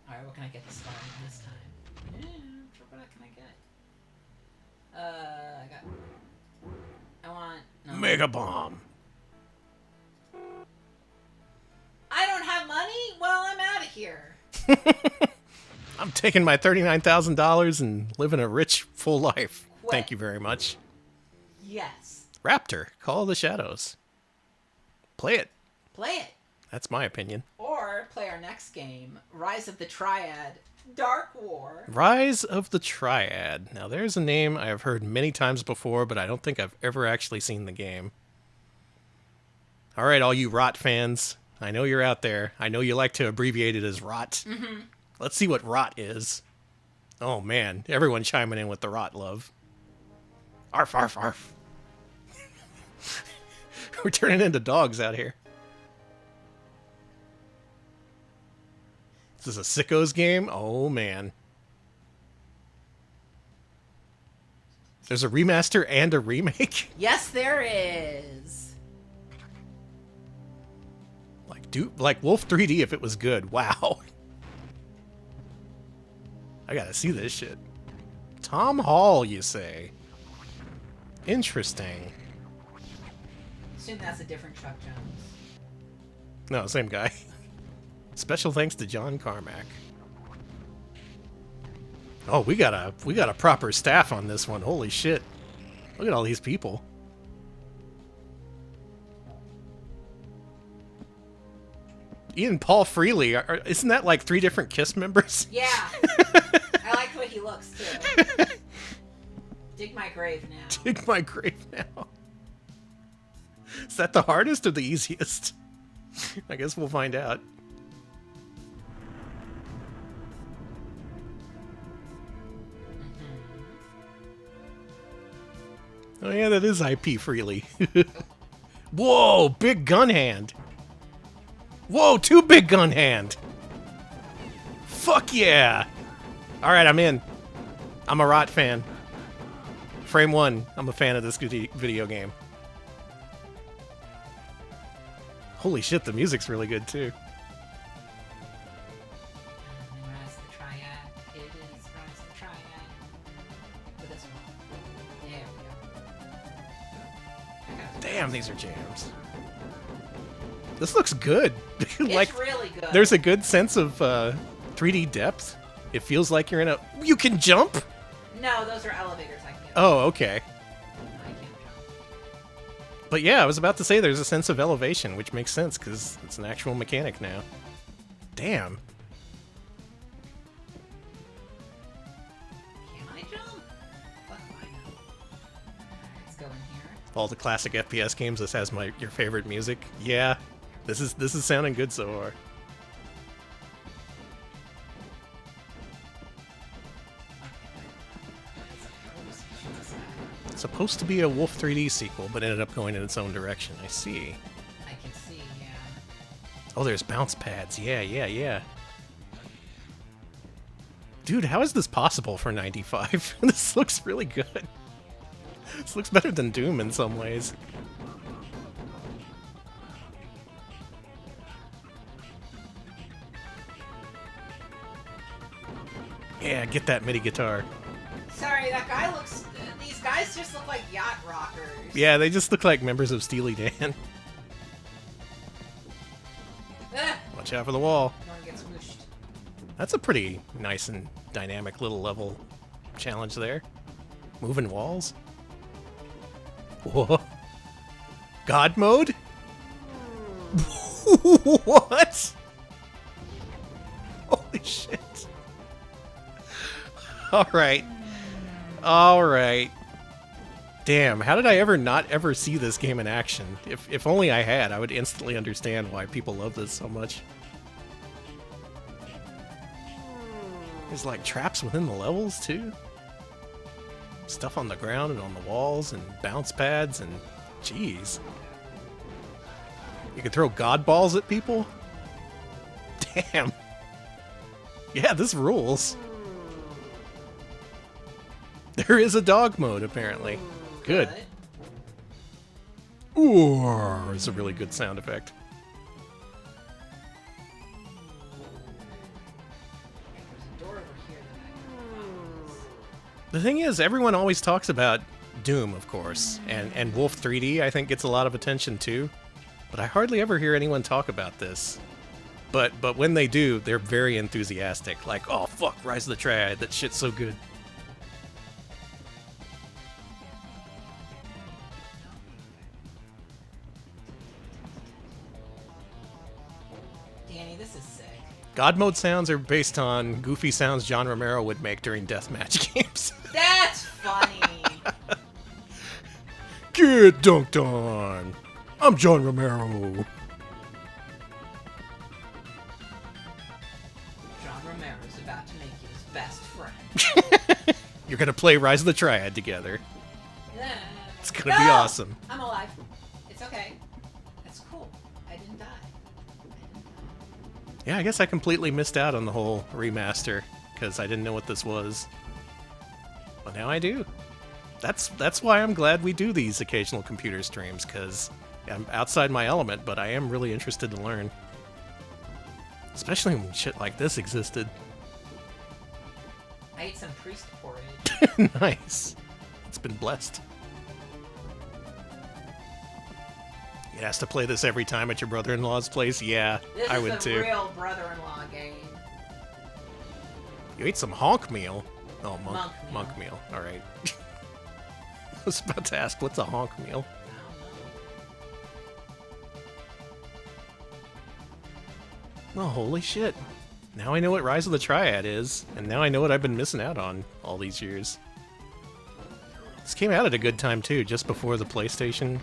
S2: Alright, what can I get to start this time? What can I get? I want... No.
S1: Mega Bomb.
S2: I don't have money? Well, I'm out of here.
S1: I'm taking my $39,000 and living a rich, full life.
S2: Quit.
S1: Thank you very much.
S2: Yes.
S1: Raptor, Call of the Shadows. Play it.
S2: Play it.
S1: That's my opinion.
S2: Or play our next game, Rise of the Triad, Dark War.
S1: Rise of the Triad. Now, there's a name I have heard many times before, but I don't think I've ever actually seen the game. All right, all you Rot fans. I know you're out there. I know you like to abbreviate it as Rot.
S2: Mm-hmm.
S1: Let's see what Rot is. Oh, man. Everyone chiming in with the Rot love. Arf, arf, arf. We're turning into dogs out here. Is this a sickos game? Oh, man. There's a remaster and a remake?
S2: Yes, there is.
S1: Like Wolf 3D if it was good. Wow. I gotta see this shit. Tom Hall, you say? Interesting.
S2: Assume that's a different Chuck Jones.
S1: No, same guy. Special thanks to John Carmack. Oh, we got a proper staff on this one. Holy shit. Look at all these people. Ian Paul Freely, isn't that like 3 different KISS members?
S2: Yeah. I like the way he looks, too. Dig my grave now.
S1: Dig my grave now. Is that the hardest or the easiest? I guess we'll find out. Oh yeah, that is IP Freely. Whoa, big gun hand. Whoa, 2 big gun hand. Fuck yeah. All right, I'm in. I'm a Rot fan. Frame 1, I'm a fan of this video game. Holy shit, the music's really good too.
S2: Rise the Triad. It is Rise the Triad. For this one. There we go.
S1: Damn, these are jams. This looks good. Like,
S2: it's really good.
S1: there's a good sense of 3D depth. It feels like you're in a... You can jump?
S2: No, those are elevators. I can't.
S1: Oh, okay.
S2: I can't jump.
S1: But yeah, I was about to say there's a sense of elevation, which makes sense because it's an actual mechanic now. Damn.
S2: Can I jump? Fuck if I know. Let's go in here.
S1: All the classic FPS games, this has your favorite music. Yeah, this is sounding good so far. It's supposed to be a Wolf 3D sequel, but ended up going in its own direction. I see.
S2: I can see, yeah.
S1: Oh, there's bounce pads. Yeah. Dude, how is this possible for 95? This looks really good. This looks better than Doom in some ways. Yeah, get that MIDI guitar.
S2: Sorry, that guy looks... These guys just look like yacht rockers.
S1: Yeah, they just look like members of Steely Dan. Watch out for the wall.
S2: No one gets whooshed.
S1: That's a pretty nice and dynamic little level challenge there. Moving walls. Whoa. God mode? What? Holy shit. Alright. Damn, how did I not ever see this game in action? If only I had, I would instantly understand why people love this so much. There's like traps within the levels too. Stuff on the ground and on the walls and bounce pads and jeez. You can throw god balls at people? Damn. Yeah, this rules. There is a dog mode apparently. Good. Ooh, is a really good sound effect.
S2: There's a door over here that I can...
S1: The thing is, everyone always talks about Doom, of course, and Wolf 3D I think gets a lot of attention too, but I hardly ever hear anyone talk about this. But when they do, they're very enthusiastic, like, oh fuck, Rise of the Triad, that shit's so good.
S2: Danny, this is sick.
S1: God mode sounds are based on goofy sounds John Romero would make during deathmatch games.
S2: That's funny.
S1: Get dunked on. I'm John Romero.
S2: John Romero's about to make you his best friend.
S1: You're gonna play Rise of the Triad together.
S2: Yeah.
S1: It's gonna be awesome.
S2: I'm alive. It's okay. It's cool. I didn't die.
S1: Yeah, I guess I completely missed out on the whole remaster because I didn't know what this was. But now I do. That's why I'm glad we do these occasional computer streams, because I'm outside my element, but I am really interested to learn. Especially when shit like this existed.
S2: I ate some priest porridge.
S1: Nice. It's been blessed. You asked to play this every time at your brother-in-law's place? Yeah,
S2: This
S1: I
S2: is
S1: would
S2: a
S1: too.
S2: real brother-in-law game.
S1: You ate some honk meal. Oh,
S2: Monk
S1: monk
S2: meal.
S1: meal. All right. I was about to ask, what's a honk meal? Oh, holy shit. Now I know what Rise of the Triad is, and now I know what I've been missing out on all these years. This came out at a good time, too, just before the PlayStation.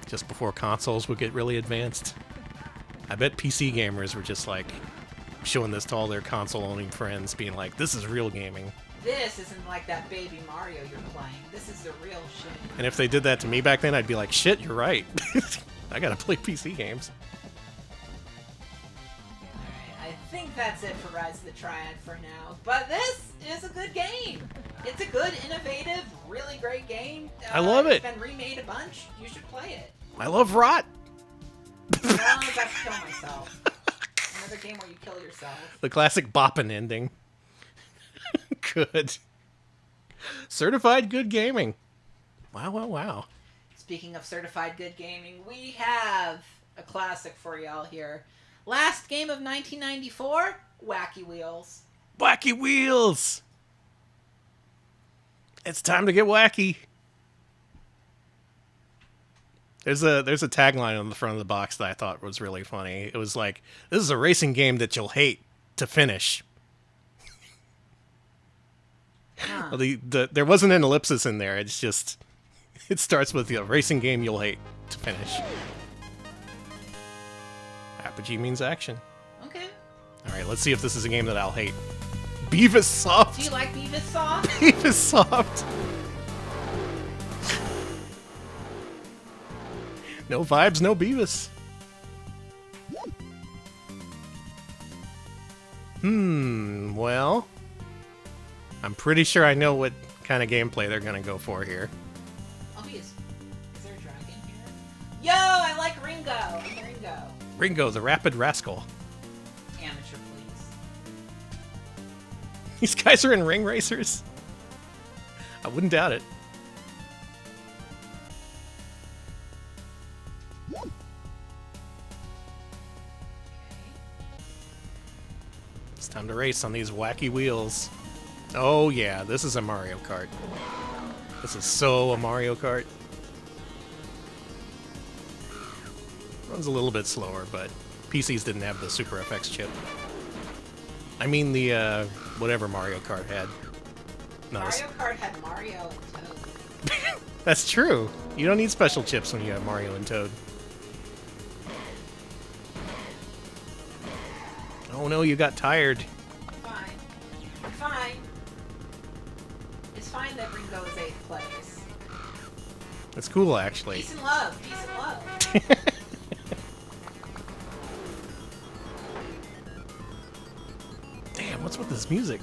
S1: Just before consoles would get really advanced. I bet PC gamers were just like showing this to all their console-owning friends, being like, this is real gaming.
S2: This isn't like that baby Mario you're playing. This is the real shit.
S1: And if they did that to me back then, I'd be like, shit, you're right. I gotta play PC games.
S2: Alright, I think that's it for Rise of the Triad for now. But this is a good game. It's a good, innovative, really great game.
S1: I love it.
S2: It's been remade a bunch. You should play it.
S1: I love Rot.
S2: Well, I'm about to kill myself. Another game where you kill yourself.
S1: The classic boppin' ending. Good. Certified good gaming. Wow, wow, wow.
S2: Speaking of certified good gaming, we have a classic for y'all here. Last game of 1994, Wacky Wheels.
S1: Wacky Wheels! It's time to get wacky. There's a tagline on the front of the box that I thought was really funny. It was like, this is a racing game that you'll hate to finish.
S2: Huh.
S1: Well, there wasn't an ellipsis in there. It's just, it starts with a racing game you'll hate to finish. Apogee means action.
S2: Okay.
S1: All right, let's see if this is a game that I'll hate. Beavis Soft.
S2: Do you like Beavis Soft?
S1: Beavis Soft. No vibes, no Beavis. Well, I'm pretty sure I know what kind of gameplay they're gonna go for here.
S2: Obvious. Is there a dragon here? Yo, I like Ringo. I'm Ringo.
S1: Ringo, the Rapid Rascal.
S2: Amateur, please.
S1: These guys are in ring racers. I wouldn't doubt it. It's time to race on these wacky wheels. Oh yeah, this is a Mario Kart. This is so a Mario Kart. Runs a little bit slower, but PCs didn't have the Super FX chip. I mean the, whatever Mario Kart had. Not
S2: Mario Kart had Mario and Toad.
S1: That's true. You don't need special chips when you have Mario and Toad. Oh no, you got tired.
S2: Fine. Fine. It's fine that Ringo is 8th place.
S1: That's cool, actually.
S2: Peace and love. Peace and love.
S1: Damn, what's with this music?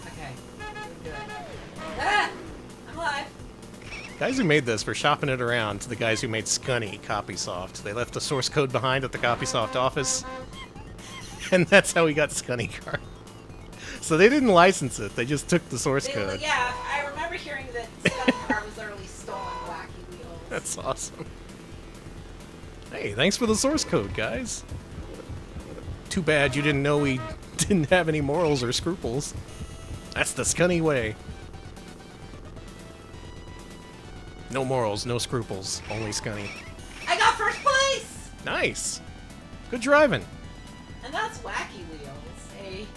S2: Okay. Good. Ah! I'm alive.
S1: Guys who made this were shopping it around to the guys who made Scunny Copysoft. They left the source code behind at the Copysoft office, and that's how we got Scunny Car. So they didn't license it, they just took the source code.
S2: Yeah, I remember hearing that Scunny Car was literally stolen Wacky Wheels.
S1: That's awesome. Hey, thanks for the source code, guys. Too bad you didn't know we didn't have any morals or scruples. That's the Scunny way. No morals, no scruples, only Scunny.
S2: I got first place!
S1: Nice! Good driving.
S2: And that's Wacky Wheels.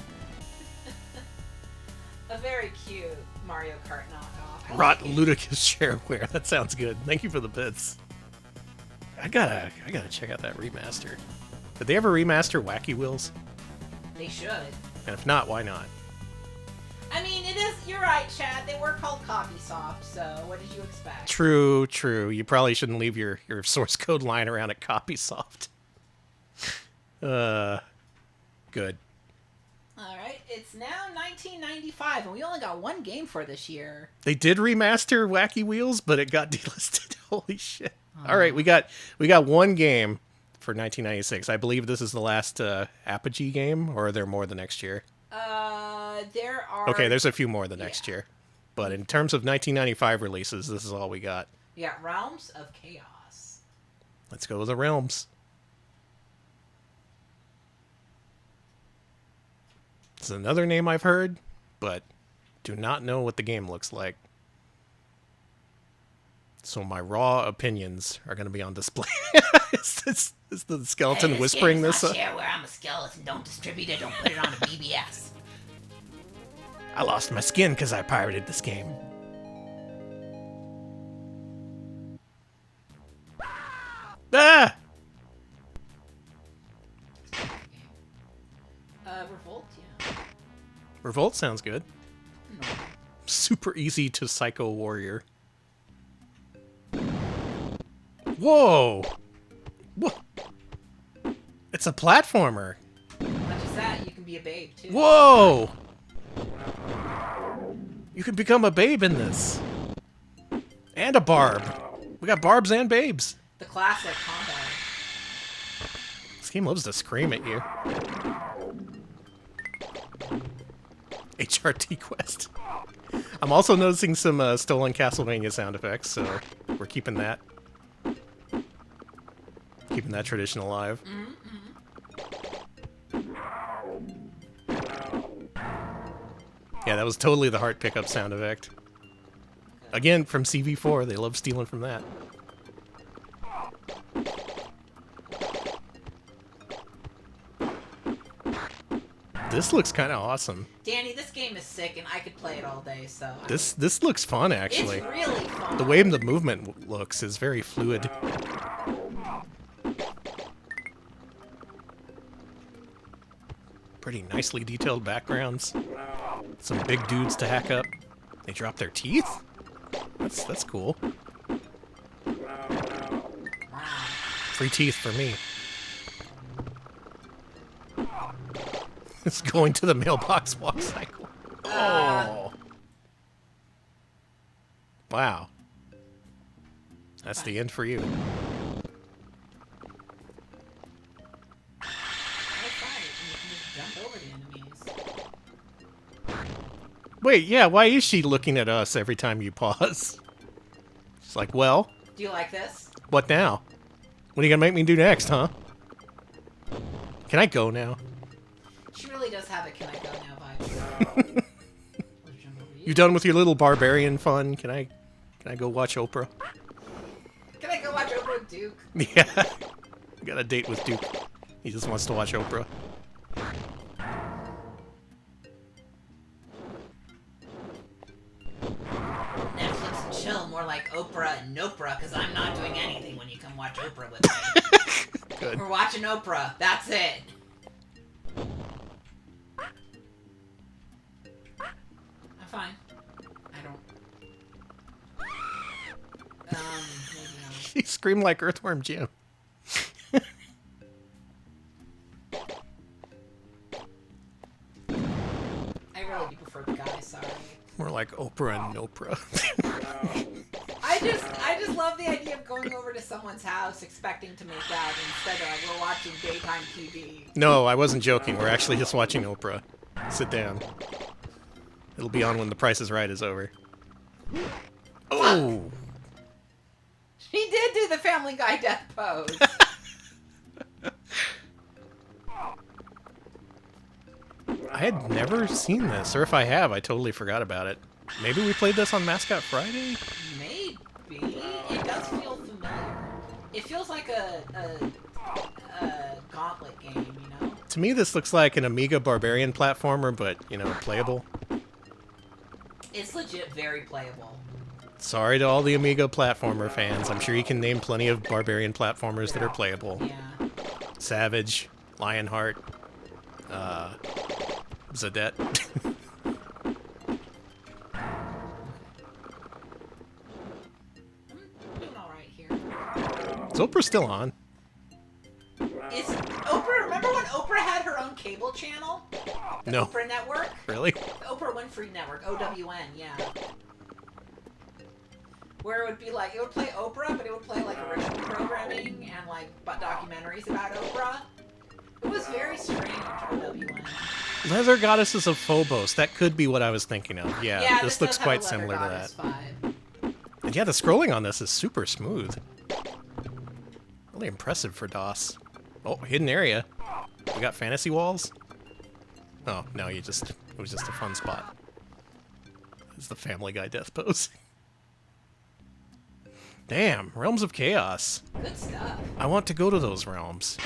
S2: A very cute Mario Kart knockoff. I
S1: Rot
S2: like it.
S1: ludicrous shareware. That sounds good. Thank you for the bits. I gotta check out that remaster. Did they ever remaster Wacky Wheels?
S2: They should.
S1: And if not, why not?
S2: I mean, it is. You're right, Chad. They were called CopySoft, so what did you expect?
S1: True. You probably shouldn't leave your source code lying around at CopySoft. Good.
S2: All right, it's now 1995, and we only got one game for this year.
S1: They did remaster Wacky Wheels, but it got delisted. Holy shit. All right, we got one game for 1996. I believe this is the last Apogee game, or are there more the next year?
S2: There are...
S1: Okay, there's a few more the next year. But in terms of 1995 releases, this is all we got.
S2: Yeah, Realms of Chaos.
S1: Let's go with the Realms. It's another name I've heard, but do not know what the game looks like. So my raw opinions are going to be on display. is the skeleton whispering this?
S2: Where I'm a skeleton. Don't distribute it. Don't put it on a BBS.
S1: I lost my skin because I pirated this game. Ah!
S2: Revolt, yeah.
S1: Revolt sounds good.
S2: No.
S1: Super easy to Psycho Warrior. Whoa! What? It's a platformer.
S2: Not just that, you can be a babe, too.
S1: Whoa! You can become a babe in this. And a barb. We got barbs and babes.
S2: The classic combo.
S1: This game loves to scream at you. HRT Quest. I'm also noticing some stolen Castlevania sound effects, so we're keeping that. Keeping that tradition alive. Yeah, that was totally the heart pickup sound effect. Again, from CV4, they love stealing from that. This looks kind of awesome.
S2: Danny, this game is sick, and I could play it all day, so...
S1: This looks fun, actually.
S2: It's really fun.
S1: The way the movement looks is very fluid. Pretty nicely detailed backgrounds. Some big dudes to hack up. They drop their teeth? That's cool. Free teeth for me. It's going to the mailbox walk cycle. Oh. Wow. That's the end for you.
S2: Jump over the enemies.
S1: Wait, yeah, why is she looking at us every time you pause? She's like, well,
S2: Do you like this?
S1: what now? What are you gonna make me do next, huh? Can I go now?
S2: She really does have a "Can I go now" vibe. Let's jump over
S1: You done with your little barbarian fun? Can I go watch Oprah?
S2: Can I go watch Oprah Duke?
S1: Yeah. Got a date with Duke. He just wants to watch Oprah.
S2: Netflix and chill, more like Oprah and Nopra, because I'm not doing anything when you come watch Oprah with me.
S1: Good.
S2: We're watching Oprah. That's it. I'm fine. I don't. Maybe not.
S1: She screamed like Earthworm Jim.
S2: I really do prefer the guy. Sorry.
S1: More like Oprah and Nopra.
S2: I just love the idea of going over to someone's house expecting to make out instead of we're watching daytime TV.
S1: No, I wasn't joking. We're actually just watching Oprah. Sit down. It'll be on when The Price is Right is over. Oh!
S2: She did do the Family Guy death pose.
S1: I had never seen this, or if I have, I totally forgot about it. Maybe we played this on Mascot Friday?
S2: Maybe. It does feel familiar. It feels like a gauntlet game, you know?
S1: To me, this looks like an Amiga Barbarian platformer, but, you know, playable.
S2: It's legit very playable.
S1: Sorry to all the Amiga platformer fans. I'm sure you can name plenty of Barbarian platformers that are playable.
S2: Yeah.
S1: Savage, Lionheart, Zadette.
S2: I'm doing alright here.
S1: Is Oprah still on?
S2: Is Oprah, remember when Oprah had her own cable channel? The
S1: No.
S2: Oprah Network?
S1: Really?
S2: The Oprah Winfrey Network, OWN, yeah. Where it would be like, it would play Oprah, but it would play like original programming and like documentaries about Oprah. It was very strange, OWN.
S1: Leather Goddesses of Phobos. That could be what I was thinking of. Yeah, this looks
S2: does have
S1: quite
S2: a Leather
S1: similar to
S2: Goddess
S1: that.
S2: vibe.
S1: And yeah, the scrolling on this is super smooth. Really impressive for DOS. Oh, hidden area. We got fantasy walls? Oh, no, it was just a fun spot. It's the Family Guy death pose. Damn, Realms of Chaos.
S2: Good stuff.
S1: I want to go to those realms.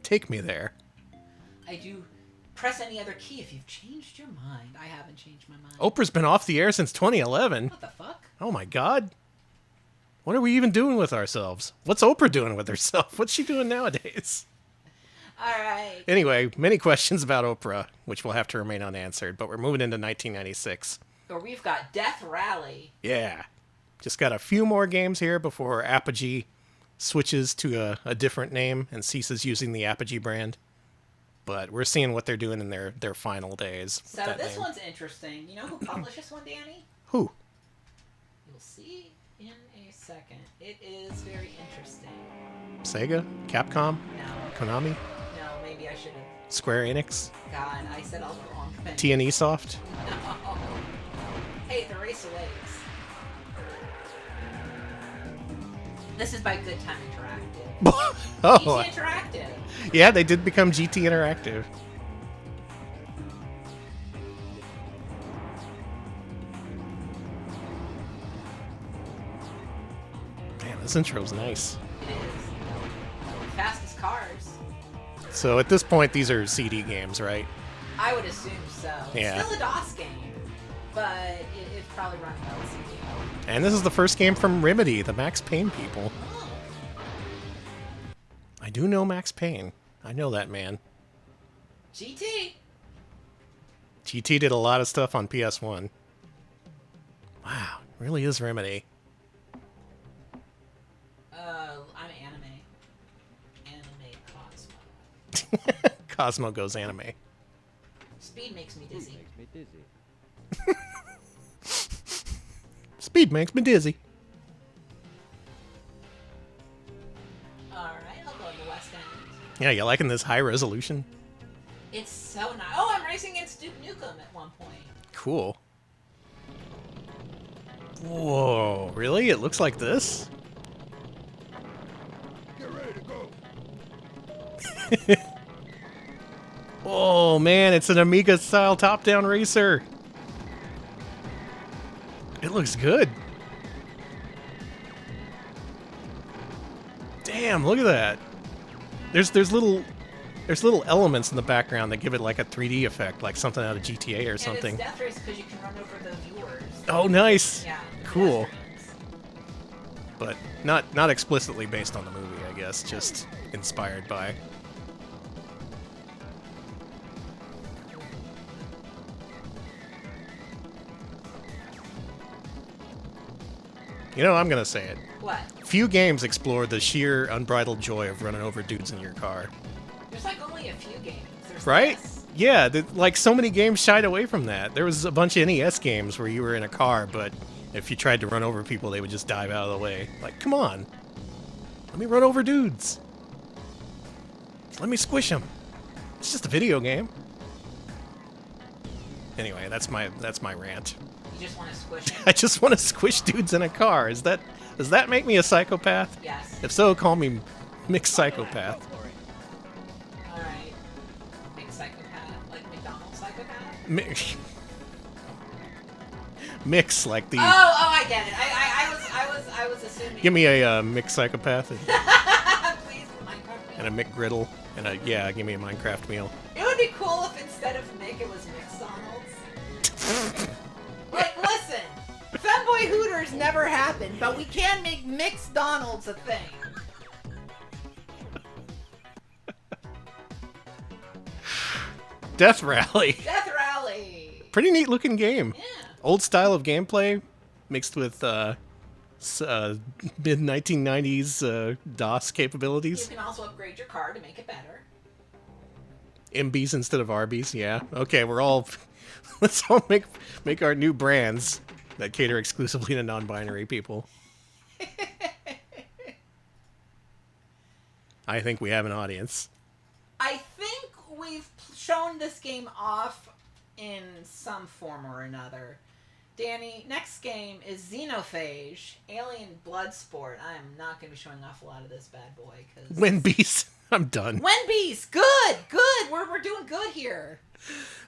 S1: Take me there.
S2: I do. Press any other key if you've changed your mind. I haven't changed my mind.
S1: Oprah's been off the air since 2011.
S2: What the fuck?
S1: Oh my god. What are we even doing with ourselves? What's Oprah doing with herself? What's she doing nowadays?
S2: Alright.
S1: Anyway, many questions about Oprah, which will have to remain unanswered, but we're moving into 1996.
S2: Or we've got Death Rally.
S1: Yeah. Just got a few more games here before Apogee switches to a different name and ceases using the Apogee brand. But we're seeing what they're doing in their final days. with
S2: So
S1: that
S2: this
S1: name.
S2: one's interesting. You know who published this one, Danny?
S1: Who?
S2: You'll see in a second. It is very interesting.
S1: Sega? Capcom?
S2: No.
S1: Konami?
S2: No, maybe I should have.
S1: Square Enix?
S2: God, I said all the wrong things.
S1: TNE Soft?
S2: No. Hey, the Race of Waves. This is by Good Time Interactive.
S1: Oh,
S2: GT Interactive.
S1: yeah, they did become GT Interactive. Damn, this intro's nice.
S2: It is. Fastest cars.
S1: So at this point, these are CD games, right?
S2: I would assume so.
S1: Yeah.
S2: It's still a DOS game, but it's probably running on CD.
S1: And this is the first game from Remedy, the Max Payne people.
S2: Oh.
S1: I do know Max Payne. I know that man.
S2: GT.
S1: GT did a lot of stuff on PS1. Wow, really is Remedy.
S2: I'm anime. Anime Cosmo.
S1: Cosmo goes anime.
S2: Speed makes me dizzy.
S3: Makes me dizzy.
S1: Speed makes me dizzy.
S2: Alright, I'll go to the West End.
S1: Yeah, you liking this high resolution?
S2: It's so nice. Oh, I'm racing against Duke Nukem at one point.
S1: Cool. Whoa, really? It looks like this?
S3: Get ready to go.
S1: Oh man, it's an Amiga style top-down racer. It looks good. Damn, look at that. There's little elements in the background that give it like a 3D effect, like something out of GTA or something.
S2: And it's Death Race because you can run over the viewers.
S1: Oh, nice.
S2: Yeah.
S1: Cool.
S2: pedestrians.
S1: But not explicitly based on the movie, I guess, just inspired by. You know, I'm gonna say it.
S2: What?
S1: Few games explore the sheer unbridled joy of running over dudes in your car.
S2: There's like only a few games. There's
S1: Right?
S2: this.
S1: Yeah, like so many games shied away from that. There was a bunch of NES games where you were in a car, but if you tried to run over people, they would just dive out of the way. Like, come on. Let me run over dudes. Let me squish them. It's just a video game. Anyway, that's my rant.
S2: You just want to squish it.
S1: I just want to squish dudes in a car. Does that make me a psychopath?
S2: Yes.
S1: If so, call me mixed psychopath.
S2: Alright. Big psychopath. Like McDonald's psychopath?
S1: Mix like the.
S2: Oh, I get it. I was assuming.
S1: Give me a mixed psychopath and,
S2: Please, Minecraft meal.
S1: and a McGriddle and a give me a Minecraft meal.
S2: It would be cool if instead of Mick, it was McDonald's. Like, listen, Subway Hooters never happened, but we can make mixed Donalds a thing.
S1: Death Rally.
S2: Death Rally.
S1: Pretty neat looking game.
S2: Yeah.
S1: Old style of gameplay mixed with mid 1990s DOS
S2: You
S1: capabilities.
S2: can also upgrade your car to make it better.
S1: MBs instead of RBs. Yeah. Okay, we're all let's all make our new brands that cater exclusively to non-binary people. I think we have an audience.
S2: I think we've shown this game off in some form or another. Danny, next game is Xenophage, Alien Bloodsport. I'm not going to be showing off a lot of this bad boy. Cause
S1: Wenbees. I'm done.
S2: Wenbees! Good! Good! We're doing good here.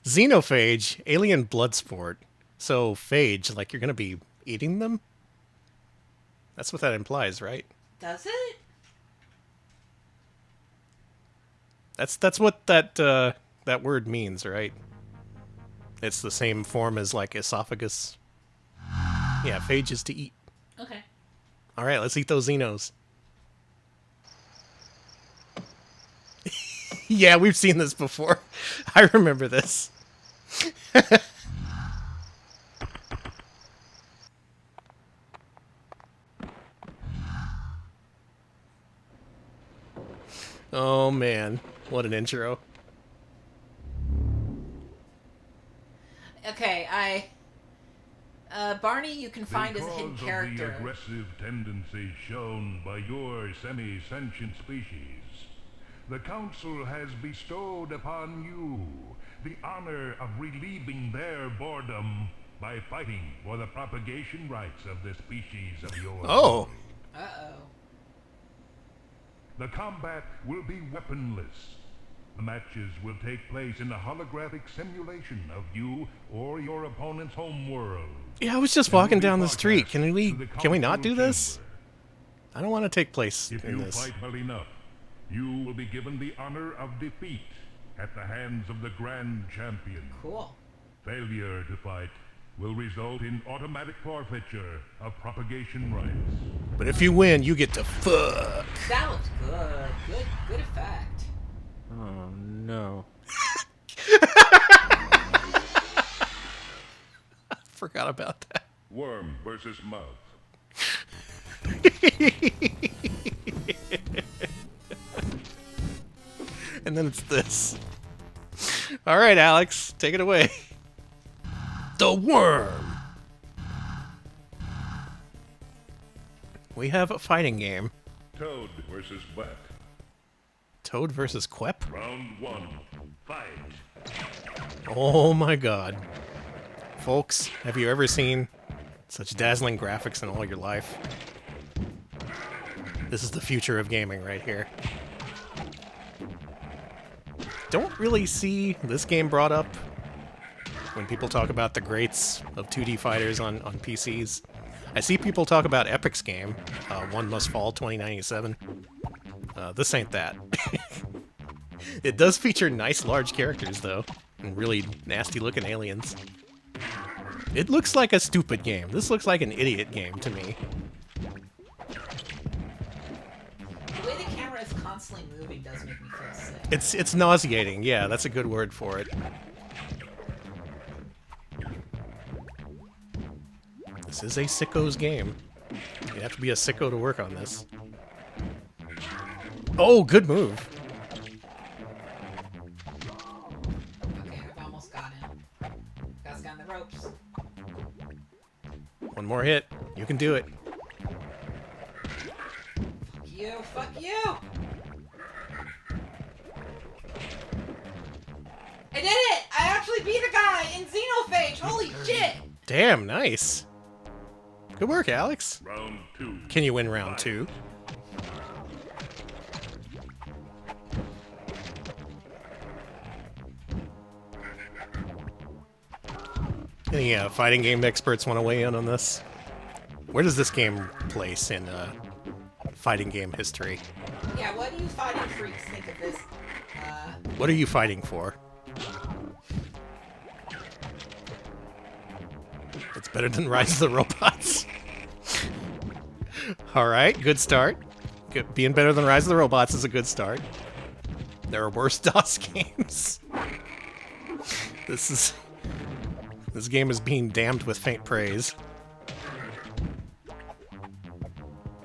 S1: Xenophage, Alien Bloodsport. So, phage, like you're going to be eating them? That's what that implies, right?
S2: Does it?
S1: That's what that word means, right? It's the same form as like esophagus. Yeah, phage is to eat.
S2: Okay.
S1: All right, let's eat those Xenos. Yeah, we've seen this before. I remember this. Oh man, what an intro.
S2: Okay, Barney, you can find as a hidden
S4: Because of
S2: character.
S4: the aggressive tendencies shown by your semi-sentient species, the Council has bestowed upon you the honor of relieving their boredom by fighting for the propagation rights of the species of yours.
S1: Oh,
S2: Uh-oh.
S4: The combat will be weaponless. The matches will take place in a holographic simulation of you or your opponent's home world.
S1: yeah, I was just walking down the street. Can we not do this? I don't want to take place
S4: If
S1: in
S4: you
S1: this.
S4: fight well enough, you will be given the honor of defeat at the hands of the Grand Champion.
S2: Cool.
S4: Failure to fight will result in automatic forfeiture of propagation rights.
S1: But if you win, you get to fuck.
S2: That looks good. Good effect.
S3: Oh no.
S1: Forgot about that.
S4: Worm versus mouth.
S1: And then it's this. All right, Alex, take it away. The worm. We have a fighting game.
S4: Toad versus Wet.
S1: Toad versus Quep?
S4: Round one. Fight.
S1: Oh my god. Folks, have you ever seen such dazzling graphics in all your life? This is the future of gaming right here. Don't really see this game brought up when people talk about the greats of 2D fighters on PCs. I see people talk about Epic's game, One Must Fall 2097. This ain't that. It does feature nice large characters, though, and really nasty-looking aliens. It looks like a stupid game. This looks like an idiot game to me.
S2: The way the camera is constantly moving does make me feel sick.
S1: It's nauseating. Yeah, that's a good word for it. This is a sicko's game. You have to be a sicko to work on this. Oh, good move.
S2: Okay, I've almost got him. Guys got in the ropes.
S1: One more hit. You can do it.
S2: Fuck you! I did it! I actually beat a guy in Xenophage! Holy shit!
S1: Damn, nice. Good work, Alex.
S4: Round two.
S1: Can you win round two? Any fighting game experts want to weigh in on this? Where does this game place in fighting game history?
S2: Yeah, what do you fighting freaks think of this?
S1: What are you fighting for? It's better than Rise of the Robots. Alright, good start. Good. Being better than Rise of the Robots is a good start. There are worse DOS games. This game is being damned with faint praise.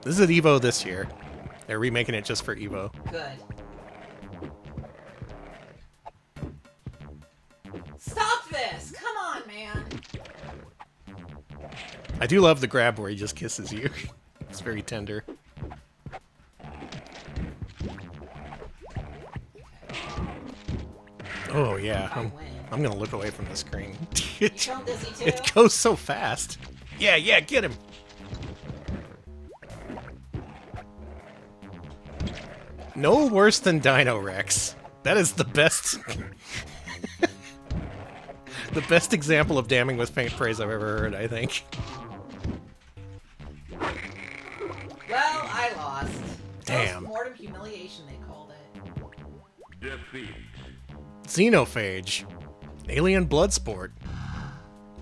S1: This is at EVO this year. They're remaking it just for EVO.
S2: Good. Stop this! Come on, man!
S1: I do love the grab where he just kisses you. It's very tender. Oh yeah, I'm gonna look away from the screen. It goes so fast. Yeah, get him. No worse than Dino Rex. That is the best. The best example of damning with faint praise I've ever heard, I think.
S2: Well, I lost.
S1: Damn.
S2: Post-mortem humiliation, they called it.
S4: Defeat.
S1: Xenophage. Alien blood sport.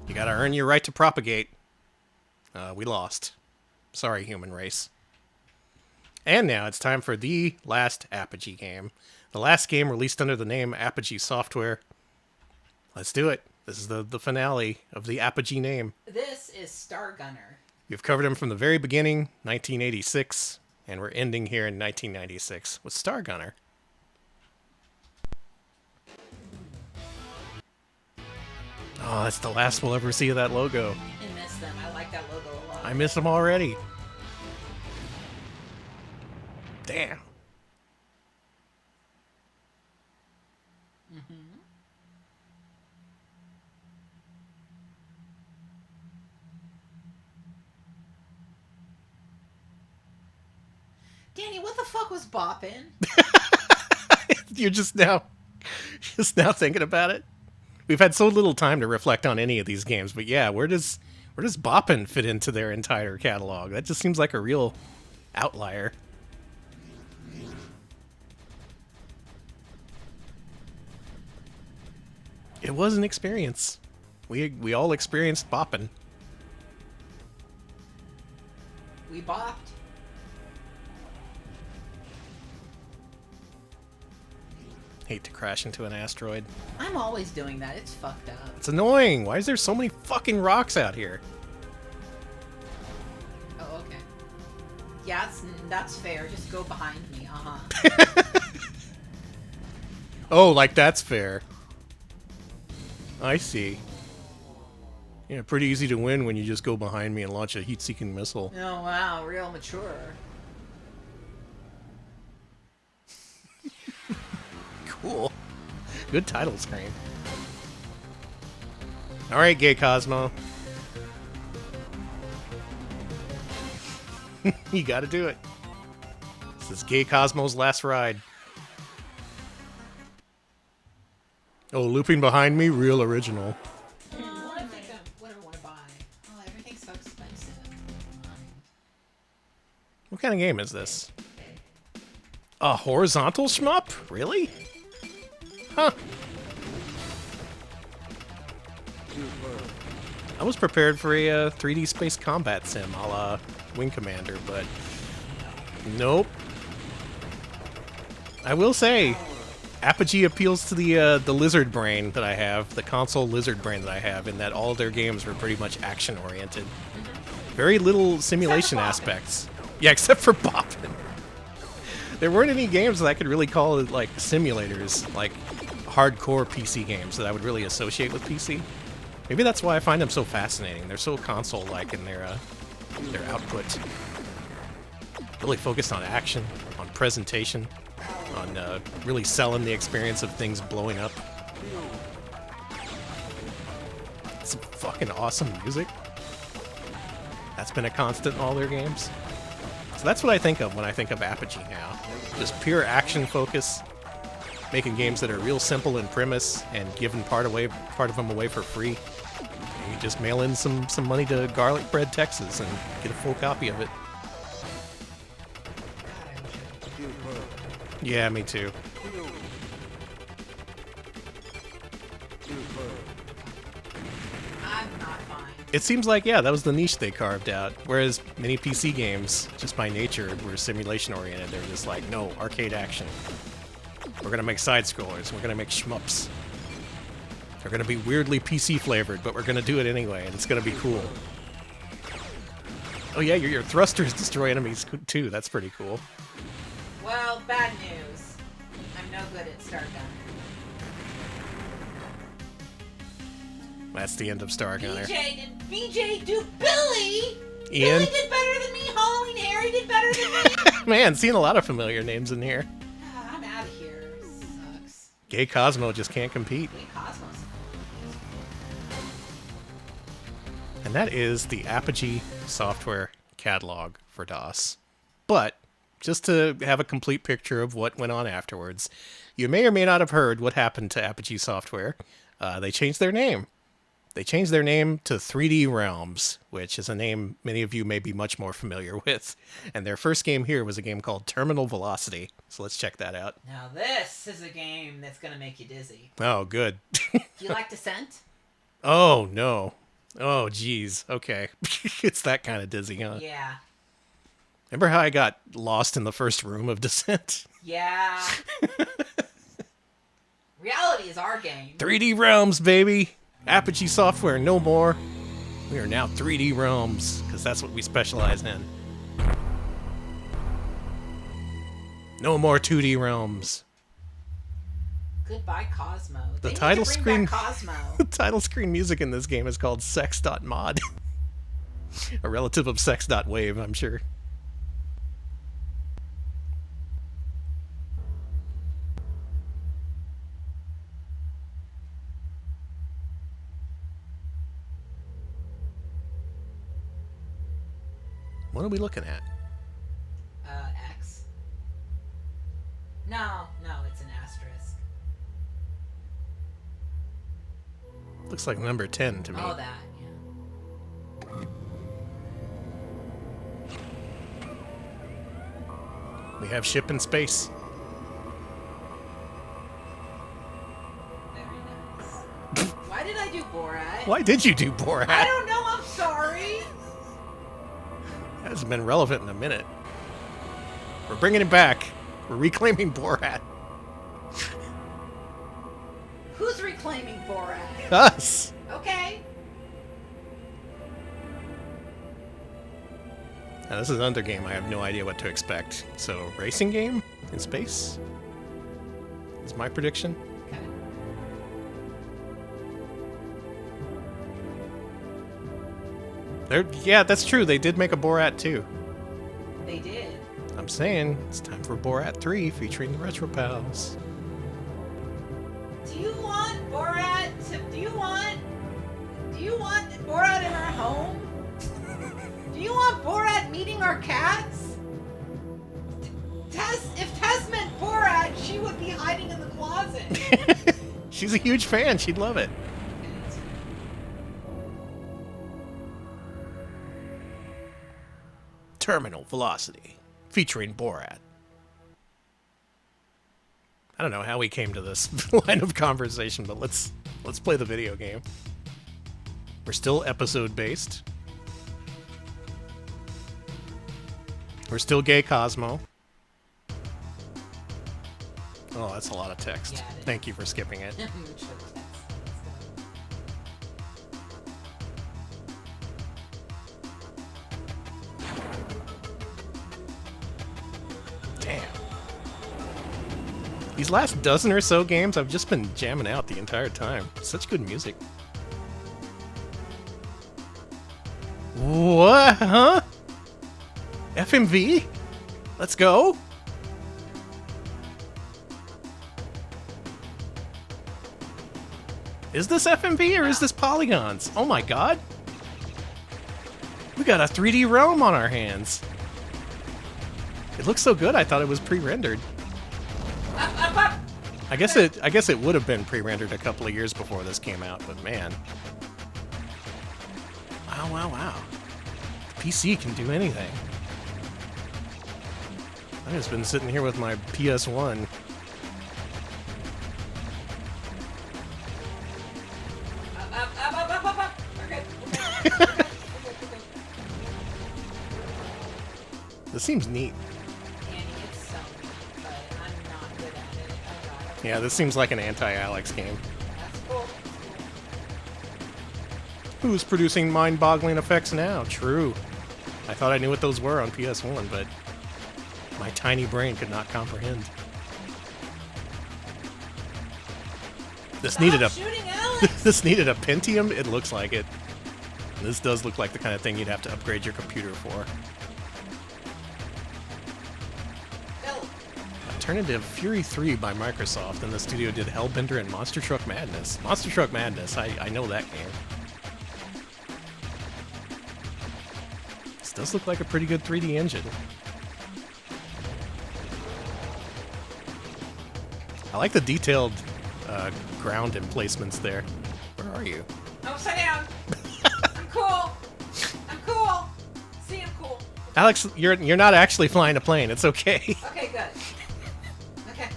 S1: You gotta earn your right to propagate. We lost. Sorry, human race. And now it's time for the last Apogee game. The last game released under the name Apogee Software. Let's do it. This is the finale of the Apogee name.
S2: This is Stargunner.
S1: We've covered him from the very beginning, 1986, and we're ending here in 1996 with Stargunner. Oh, that's the last we'll ever see of that logo.
S2: I miss them. I like that logo a lot.
S1: I miss them already. Damn.
S2: Danny, what the fuck was bopping?
S1: You're just now thinking about it? We've had so little time to reflect on any of these games, but yeah, where does boppin' fit into their entire catalog? That just seems like a real outlier. It was an experience. We all experienced boppin'.
S2: We bopped.
S1: Hate to crash into an asteroid.
S2: I'm always doing that. It's fucked up.
S1: It's annoying. Why is there so many fucking rocks out here?
S2: Oh, okay. Yeah, that's fair. Just go behind me. Uh-huh.
S1: Oh, like that's fair. I see. Yeah, pretty easy to win when you just go behind me and launch a heat-seeking missile.
S2: Oh, wow. Real mature.
S1: Cool. Good title screen. Alright, Gay Cosmo. You gotta do it. This is Gay Cosmo's last ride. Oh, looping behind me? Real original.
S2: What do I want to buy? Oh, everything's so expensive.
S1: What kind of game is this? A horizontal shmup? Really? Huh. I was prepared for a 3D space combat sim a la Wing Commander, but nope. I will say, Apogee appeals to the lizard brain that I have, the console lizard brain that I have, in that all their games were pretty much action-oriented. Very little simulation aspects. Yeah, except for Boppin'. There weren't any games that I could really call it, like, simulators, like hardcore PC games that I would really associate with PC. Maybe that's why I find them so fascinating. They're so console-like in their output. Really focused on action, on presentation, on really selling the experience of things blowing up. Some fucking awesome music. That's been a constant in all their games. So that's what I think of when I think of Apogee now. Just pure action focus, making games that are real simple in premise and giving part of them away for free. And you just mail in some money to Garlic Bread, Texas, and get a full copy of it. Yeah, me too.
S2: I'm not fine.
S1: It seems like, yeah, that was the niche they carved out. Whereas many PC games, just by nature, were simulation-oriented. They're just like, no, arcade action. We're gonna make side-scrollers. We're gonna make shmups. They're gonna be weirdly PC-flavored, but we're gonna do it anyway, and it's gonna be cool. Oh yeah, your thrusters destroy enemies too. That's pretty cool.
S2: Well, bad news. I'm no good at Star Gunner.
S1: That's the end of Star Gunner.
S2: BJ do Billy?
S1: Ian?
S2: Billy did better than me. Halloween Harry did better than me.
S1: Man, seeing a lot of familiar names in here.
S2: I'm out of here. Sucks.
S1: Gay Cosmo just can't compete.
S2: Wait, Cosmos.
S1: And that is the Apogee Software catalog for DOS. But, just to have a complete picture of what went on afterwards, you may or may not have heard what happened to Apogee Software. They changed their name. They changed their name to 3D Realms, which is a name many of you may be much more familiar with. And their first game here was a game called Terminal Velocity. So let's check that out.
S2: Now this is a game that's going to make you dizzy.
S1: Oh, good.
S2: Do you like Descent?
S1: Oh, no. Oh, geez. Okay. It's that kind of dizzy, huh?
S2: Yeah.
S1: Remember how I got lost in the first room of Descent?
S2: Yeah. Reality is our game.
S1: 3D Realms, baby! Apogee Software, no more. We are now 3D Realms, because that's what we specialize in. No more 2D Realms.
S2: Goodbye, Cosmo.
S1: The
S2: They
S1: title
S2: need to bring
S1: screen-
S2: back Cosmo.
S1: The title screen music in this game is called Sex.mod. A relative of Sex.wave, I'm sure. What are we looking at?
S2: X. No, it's an asterisk.
S1: Looks like number 10 to me.
S2: Oh, that, yeah.
S1: We have ship in space.
S2: Very nice. Why did I do Borat?
S1: Why did you do Borat?
S2: I don't know, I'm sorry.
S1: That hasn't been relevant in a minute. We're bringing it back. We're reclaiming Borat.
S2: Who's reclaiming Borat?
S1: Us!
S2: Okay.
S1: Now, this is another game I have no idea what to expect. So, racing game in space? Is my prediction.
S2: Okay.
S1: Yeah, that's true. They did make a Borat 2.
S2: They did.
S1: I'm saying it's time for Borat 3 featuring the Retro Pals.
S2: Do you want Borat to... Do you want Borat in our home? Do you want Borat meeting our cats? If Tess meant Borat, she would be hiding in the closet.
S1: She's a huge fan. She'd love it. Terminal Velocity featuring Borat. I don't know how we came to this line of conversation, but let's play the video game. We're still episode based. We're still Gay Cosmo. Oh, that's a lot of text.
S2: Yeah, it is.
S1: Thank you for skipping it. Damn. These last dozen or so games, I've just been jamming out the entire time. Such good music. What? Huh? FMV? Let's go. Is this FMV or is this polygons? Oh my god. We got a 3D realm on our hands. It looks so good, I thought it was pre-rendered. I guess it would have been pre-rendered a couple of years before this came out, but man. Wow. The PC can do anything. I've just been sitting here with my PS1.
S2: Okay.
S1: This seems neat.
S2: Annie, it's so neat, but I'm not good at it. Oh god.
S1: Yeah, this seems like an anti-Alex game.
S2: That's cool.
S1: Who's producing mind-boggling effects now? True. I thought I knew what those were on PS1, but my tiny brain could not comprehend. This needed a
S2: Stop shooting Alex!
S1: this needed a Pentium. It looks like it. This does look like the kind of thing you'd have to upgrade your computer for.
S2: Bill.
S1: Alternative Fury 3 by Microsoft, and the studio did Hellbender and Monster Truck Madness. Monster Truck Madness, I know that game. This does look like a pretty good 3D engine. I like the detailed ground emplacements there. Where are you?
S2: Upside down. I'm cool. I'm cool. See, I'm cool.
S1: Alex, you're not actually flying a plane. It's okay.
S2: Okay, good. Okay.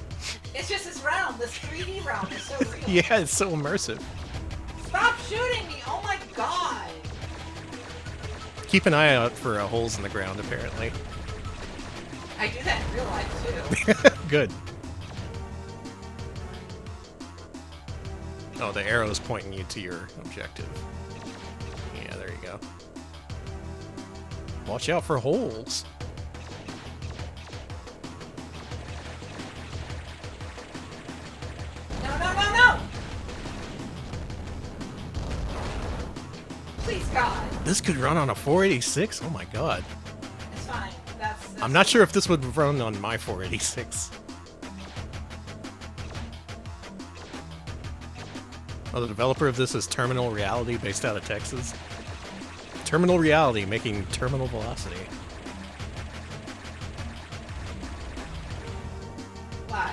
S2: It's just this realm, this 3D realm is so real.
S1: Yeah, it's so immersive.
S2: Stop shooting me! Oh my god!
S1: Keep an eye out for holes in the ground, apparently.
S2: I do that in real life too.
S1: Good. Oh, the arrow's pointing you to your objective. Yeah, there you go. Watch out for holes.
S2: No, no, no, no! Please, God.
S1: This could run on a 486? Oh my god.
S2: It's fine. That's
S1: I'm not sure if this would run on my 486. Oh, the developer of this is Terminal Reality, based out of Texas. Terminal Reality, making terminal velocity.
S2: Why?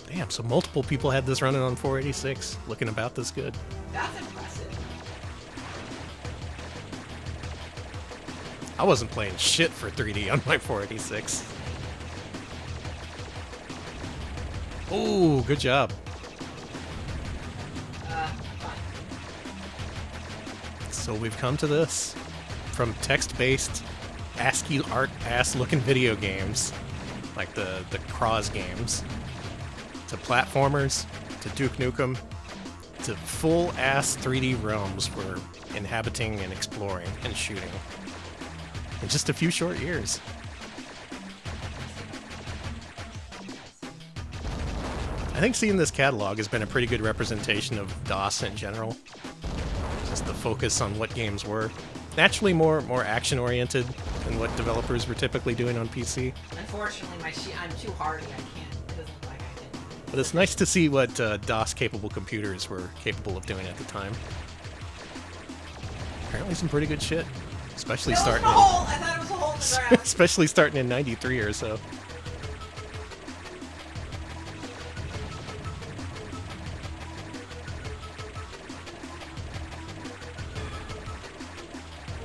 S1: Damn, so multiple people had this running on 486, looking about this good.
S2: That's impressive.
S1: I wasn't playing shit for 3D on my 486. Ooh, good job.
S2: Fine.
S1: So we've come to this. From text-based ASCII art ass-looking video games, like the Cross games, to platformers, to Duke Nukem, to full-ass 3D realms we're inhabiting and exploring and shooting. In just a few short years. I think seeing this catalog has been a pretty good representation of DOS in general. Just the focus on what games were. Naturally more action-oriented than what developers were typically doing on PC.
S2: Unfortunately, I'm too hardy. I can't. It doesn't look like I can.
S1: But it's nice to see what DOS-capable computers were capable of doing at the time. Apparently some pretty good shit. Especially
S2: It was
S1: starting
S2: a hole! I thought it was a hole in the ground.
S1: especially starting in 93 or so.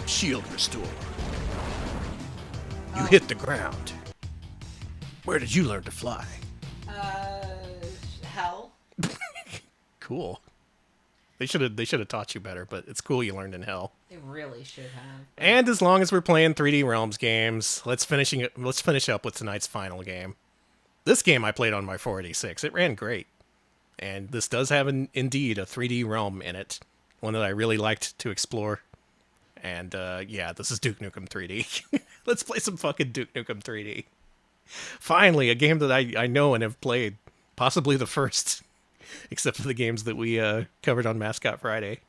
S1: Shield restore. You hit the ground. Where did you learn to fly?
S2: Hell.
S1: Cool. They should have taught you better, but it's cool you learned in hell.
S2: They really should have.
S1: And as long as we're playing 3D Realms games, let's finish up with tonight's final game. This game I played on my 486. It ran great. And this does have indeed a 3D realm in it, one that I really liked to explore. And yeah, this is Duke Nukem 3D. Let's play some fucking Duke Nukem 3D. Finally, a game that I know and have played. Possibly the first, except for the games that we covered on Mascot Friday.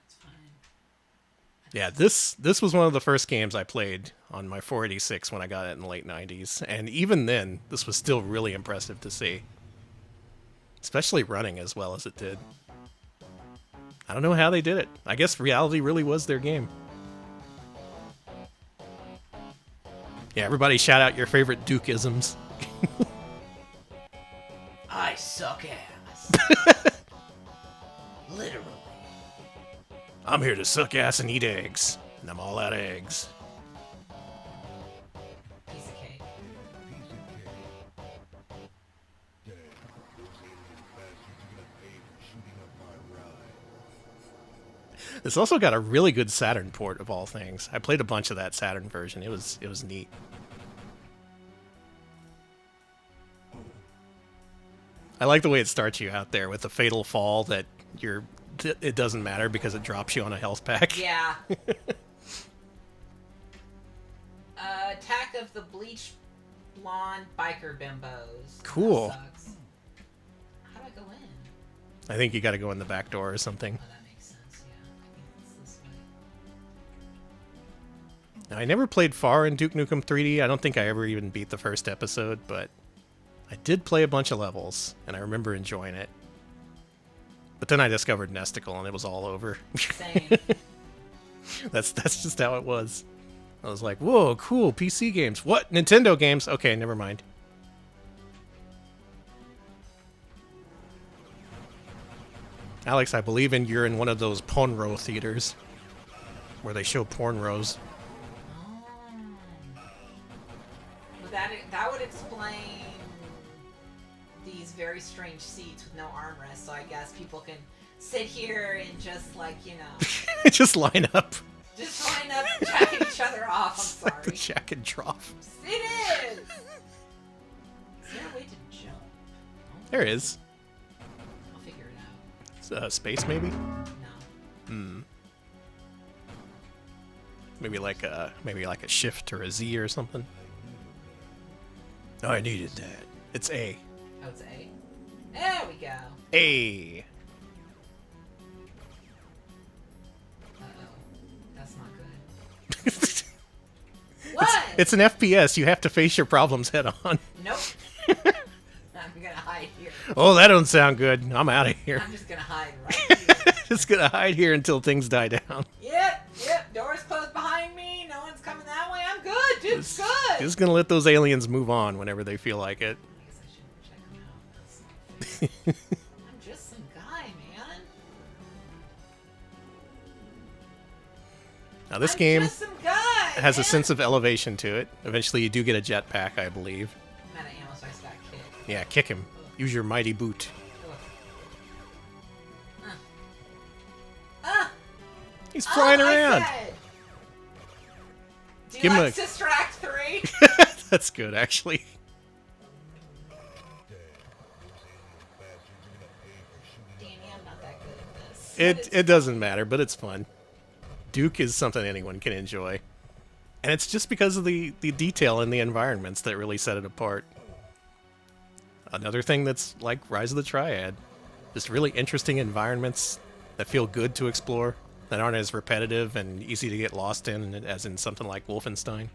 S2: It's fine.
S1: Yeah, this was one of the first games I played on my 486 when I got it in the late 90s. And even then, this was still really impressive to see. Especially running as well as it did. I don't know how they did it. I guess reality really was their game. Yeah, everybody shout out your favorite Duke-isms.
S2: I suck ass. Literally.
S1: I'm here to suck ass and eat eggs. And I'm all out of eggs.
S2: Piece of cake.
S1: This also got a really good Saturn port of all things. I played a bunch of that Saturn version. It was neat. I like the way it starts you out there with the fatal fall that it doesn't matter because it drops you on a health pack.
S2: Yeah. Attack of the bleach blonde biker bimbos.
S1: Cool.
S2: That sucks. How do I go in?
S1: I think you got to go in the back door or something.
S2: Oh, that makes sense. Yeah. I think it's this way.
S1: Now, I never played far in Duke Nukem 3D. I don't think I ever even beat the first episode, but I did play a bunch of levels, and I remember enjoying it. But then I discovered Nesticle, and it was all over.
S2: Same.
S1: That's just how it was. I was like, whoa, cool, PC games. What? Nintendo games? Okay, never mind. Alex, I believe you're in one of those pornro theaters where they show pornros.
S2: Well, that would explain these very strange seats with no armrests, so I guess people can sit here and just, like, you know...
S1: Just line up.
S2: Just line up, jacking each other off, I'm sorry.
S1: The Jack and Trough.
S2: It is! Is there a way to jump?
S1: There is.
S2: I'll figure it out.
S1: Space, maybe?
S2: No.
S1: Maybe like a shift or a Z or something. Oh, I needed that. It's A.
S2: Oh, it's A? There we go.
S1: A.
S2: That's not good. What?
S1: It's an FPS. You have to face your problems head on.
S2: Nope. I'm gonna hide here.
S1: Oh, that don't sound good. I'm out of here.
S2: I'm just gonna hide right here.
S1: Just gonna hide here until things die down.
S2: Yep. Doors closed behind me. No one's coming that way. I'm good, dude. Good.
S1: Just gonna let those aliens move on whenever they feel like it.
S2: I guess I should check them out. I'm just some guy, man.
S1: Now this
S2: I'm
S1: game
S2: just some guy,
S1: has a
S2: man.
S1: sense of elevation to it. Eventually you do get a jetpack, I believe.
S2: I'm out of ammo, so I just got kicked.
S1: Yeah, kick him. Use your mighty boot. He's flying around.
S2: Do you
S1: Give him
S2: like
S1: a-
S2: Sister Act 3?
S1: That's good, actually.
S2: Danny, I'm not that good at this.
S1: It doesn't matter, but it's fun. Duke is something anyone can enjoy. And it's just because of the detail in the environments that really set it apart. Another thing that's like Rise of the Triad. Just really interesting environments that feel good to explore, that aren't as repetitive and easy to get lost in as in something like Wolfenstein.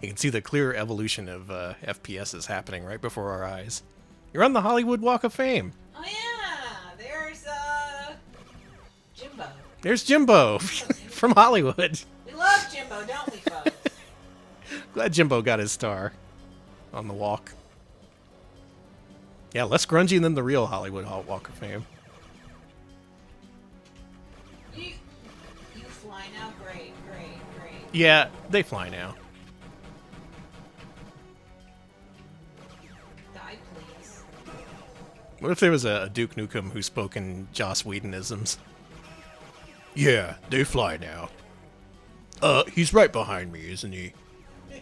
S1: You can see the clear evolution of FPSs happening right before our eyes. You're on the Hollywood Walk of Fame.
S2: Oh yeah, there's Jimbo.
S1: There's Jimbo from Hollywood.
S2: We love Jimbo, don't we, folks?
S1: Glad Jimbo got his star on the walk. Yeah, less grungy than the real Hollywood Walk of Fame.
S2: You fly now? Great.
S1: Yeah, they fly now.
S2: Die, please.
S1: What if there was a Duke Nukem who spoke in Joss Whedonisms? Yeah, they fly now. He's right behind me, isn't he?
S2: That's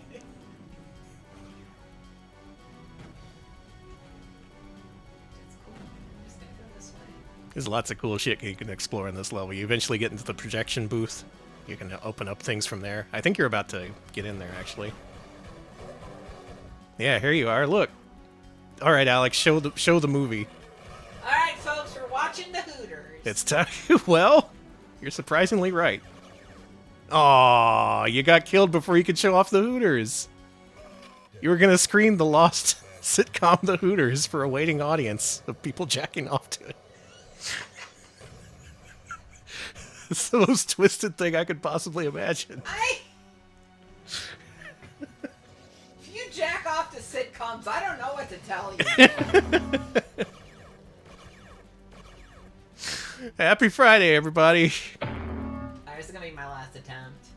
S2: cool. I'm just gonna go this way.
S1: There's lots of cool shit you can explore in this level. You eventually get into the projection booth. You can open up things from there. I think you're about to get in there, actually. Yeah, here you are. Look. All right, Alex, show the movie.
S2: All right, folks, we're watching the Hooters.
S1: It's time. Well, you're surprisingly right. Aw, you got killed before you could show off the Hooters. You were gonna screen the lost sitcom The Hooters for a waiting audience of people jacking off to it. It's the most twisted thing I could possibly imagine.
S2: If you jack off to sitcoms, I don't know what to tell you.
S1: Happy Friday, everybody.
S2: Alright, this is gonna be my last attempt.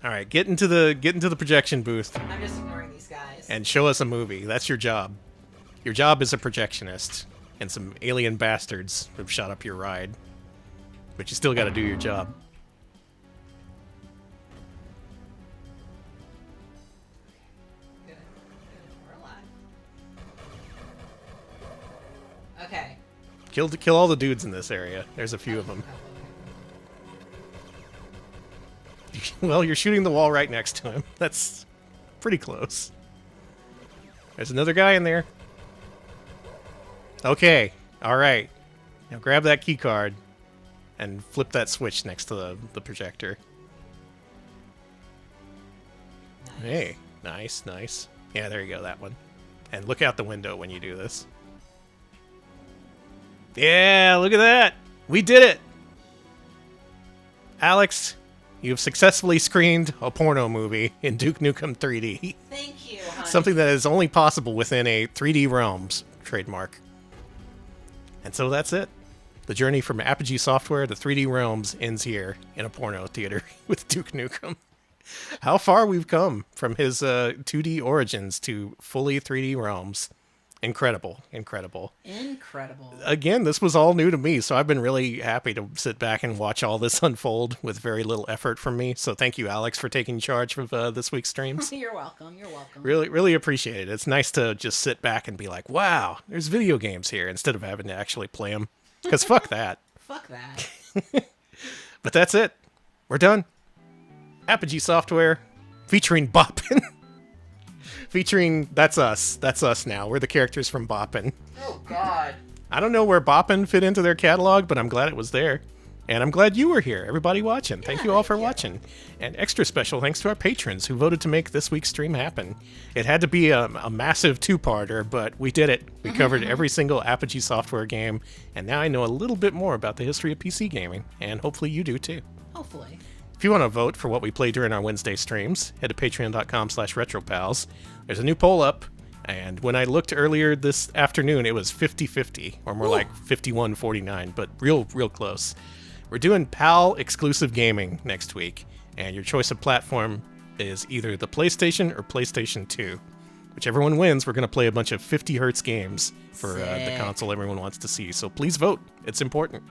S1: All right, get into the projection booth
S2: I'm just ignoring these guys.
S1: and show us a movie. That's your job. Your job is a projectionist, and some alien bastards have shot up your ride. but you still got to do your job.
S2: Good. We're alive. Okay.
S1: Kill all the dudes in this area. There's a few of them. Well, you're shooting the wall right next to him. That's pretty close. There's another guy in there. Okay. All right. Now grab that key card and flip that switch next to the projector.
S2: Nice.
S1: Hey. Nice, nice. Yeah, there you go, that one. And look out the window when you do this. Yeah, look at that. We did it. Alex, you've successfully screened a porno movie in Duke Nukem 3D.
S2: Thank you, honey.
S1: Something that is only possible within a 3D Realms trademark. And so that's it. The journey from Apogee Software to 3D Realms ends here in a porno theater with Duke Nukem. How far we've come from his 2D origins to fully 3D Realms. Incredible, incredible.
S2: Incredible.
S1: Again, this was all new to me, so I've been really happy to sit back and watch all this unfold with very little effort from me. So thank you, Alex, for taking charge of this week's streams.
S2: You're welcome. You're welcome.
S1: Really, really appreciate it. It's nice to just sit back and be like, wow, there's video games here, instead of having to actually play them. Because fuck that.
S2: Fuck that.
S1: But that's it. We're done. Apogee Software, featuring Boppin'. Featuring, that's us. That's us now. We're the characters from Boppin'.
S2: Oh, God.
S1: I don't know where Boppin' fit into their catalog, but I'm glad it was there. And I'm glad you were here, everybody watching. Thank you all for watching. And extra special thanks to our patrons who voted to make this week's stream happen. It had to be a massive two-parter, but we did it. We covered every single Apogee Software game, and now I know a little bit more about the history of PC gaming, and hopefully you do too.
S2: Hopefully.
S1: If you want to vote for what we play during our Wednesday streams, head to patreon.com/retropals. There's a new poll up, and when I looked earlier this afternoon, it was 50-50, or more like 51-49, but real close. We're doing PAL exclusive gaming next week, and your choice of platform is either the PlayStation or PlayStation 2. Whichever one wins, we're going to play a bunch of 50 hertz games for the console everyone wants to see, so please vote. It's important.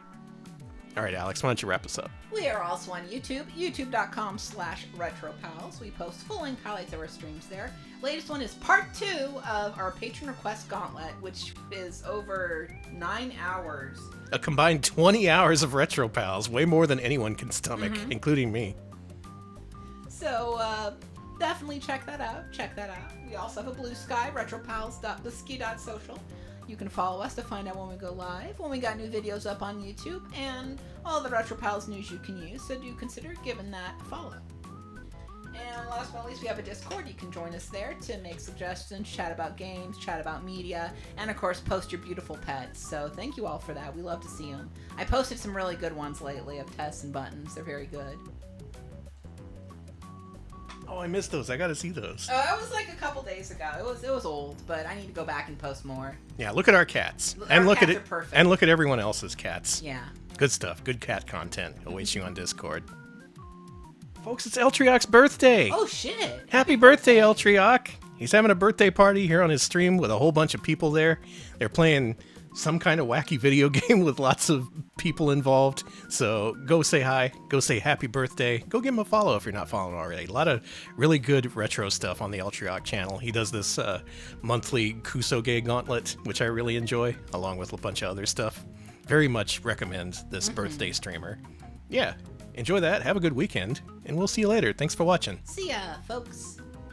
S1: All right, Alex, why don't you wrap us up?
S2: We are also on YouTube, youtube.com/retropals. We post full-length highlights of our streams there. Latest one is part 2 of our patron request gauntlet, which is over 9 hours.
S1: A combined 20 hours of Retro Pals, way more than anyone can stomach, including me.
S2: So, definitely check that out. Check that out. We also have a Blue Sky, retropals.blisky.social. You can follow us to find out when we go live, when we got new videos up on YouTube, and all the Retro Pals news you can use, so do consider giving that a follow. And last but not least, we have a Discord. You can join us there to make suggestions, chat about games, chat about media, and of course, post your beautiful pets. So thank you all for that. We love to see them. I posted some really good ones lately of Tess and Buttons. They're very good.
S1: Oh, I missed those. I gotta see those.
S2: It was like a couple days ago. It was old, but I need to go back and post more.
S1: Yeah, look at our cats.
S2: Our
S1: look
S2: cats
S1: at
S2: are perfect.
S1: And look at everyone else's cats.
S2: Yeah.
S1: Good stuff. Good cat content awaits you on Discord. Folks, it's Eltrioc's birthday.
S2: Oh, shit.
S1: Happy birthday, Eltrioc. He's having a birthday party here on his stream with a whole bunch of people there. They're playing some kind of wacky video game with lots of people involved. So go say hi. Go say happy birthday. Go give him a follow if you're not following already. A lot of really good retro stuff on the Eltrioc channel. He does this monthly Kusoge gauntlet, which I really enjoy, along with a bunch of other stuff. Very much recommend this birthday streamer. Yeah, enjoy that. Have a good weekend, and we'll see you later. Thanks for watching.
S2: See ya, folks.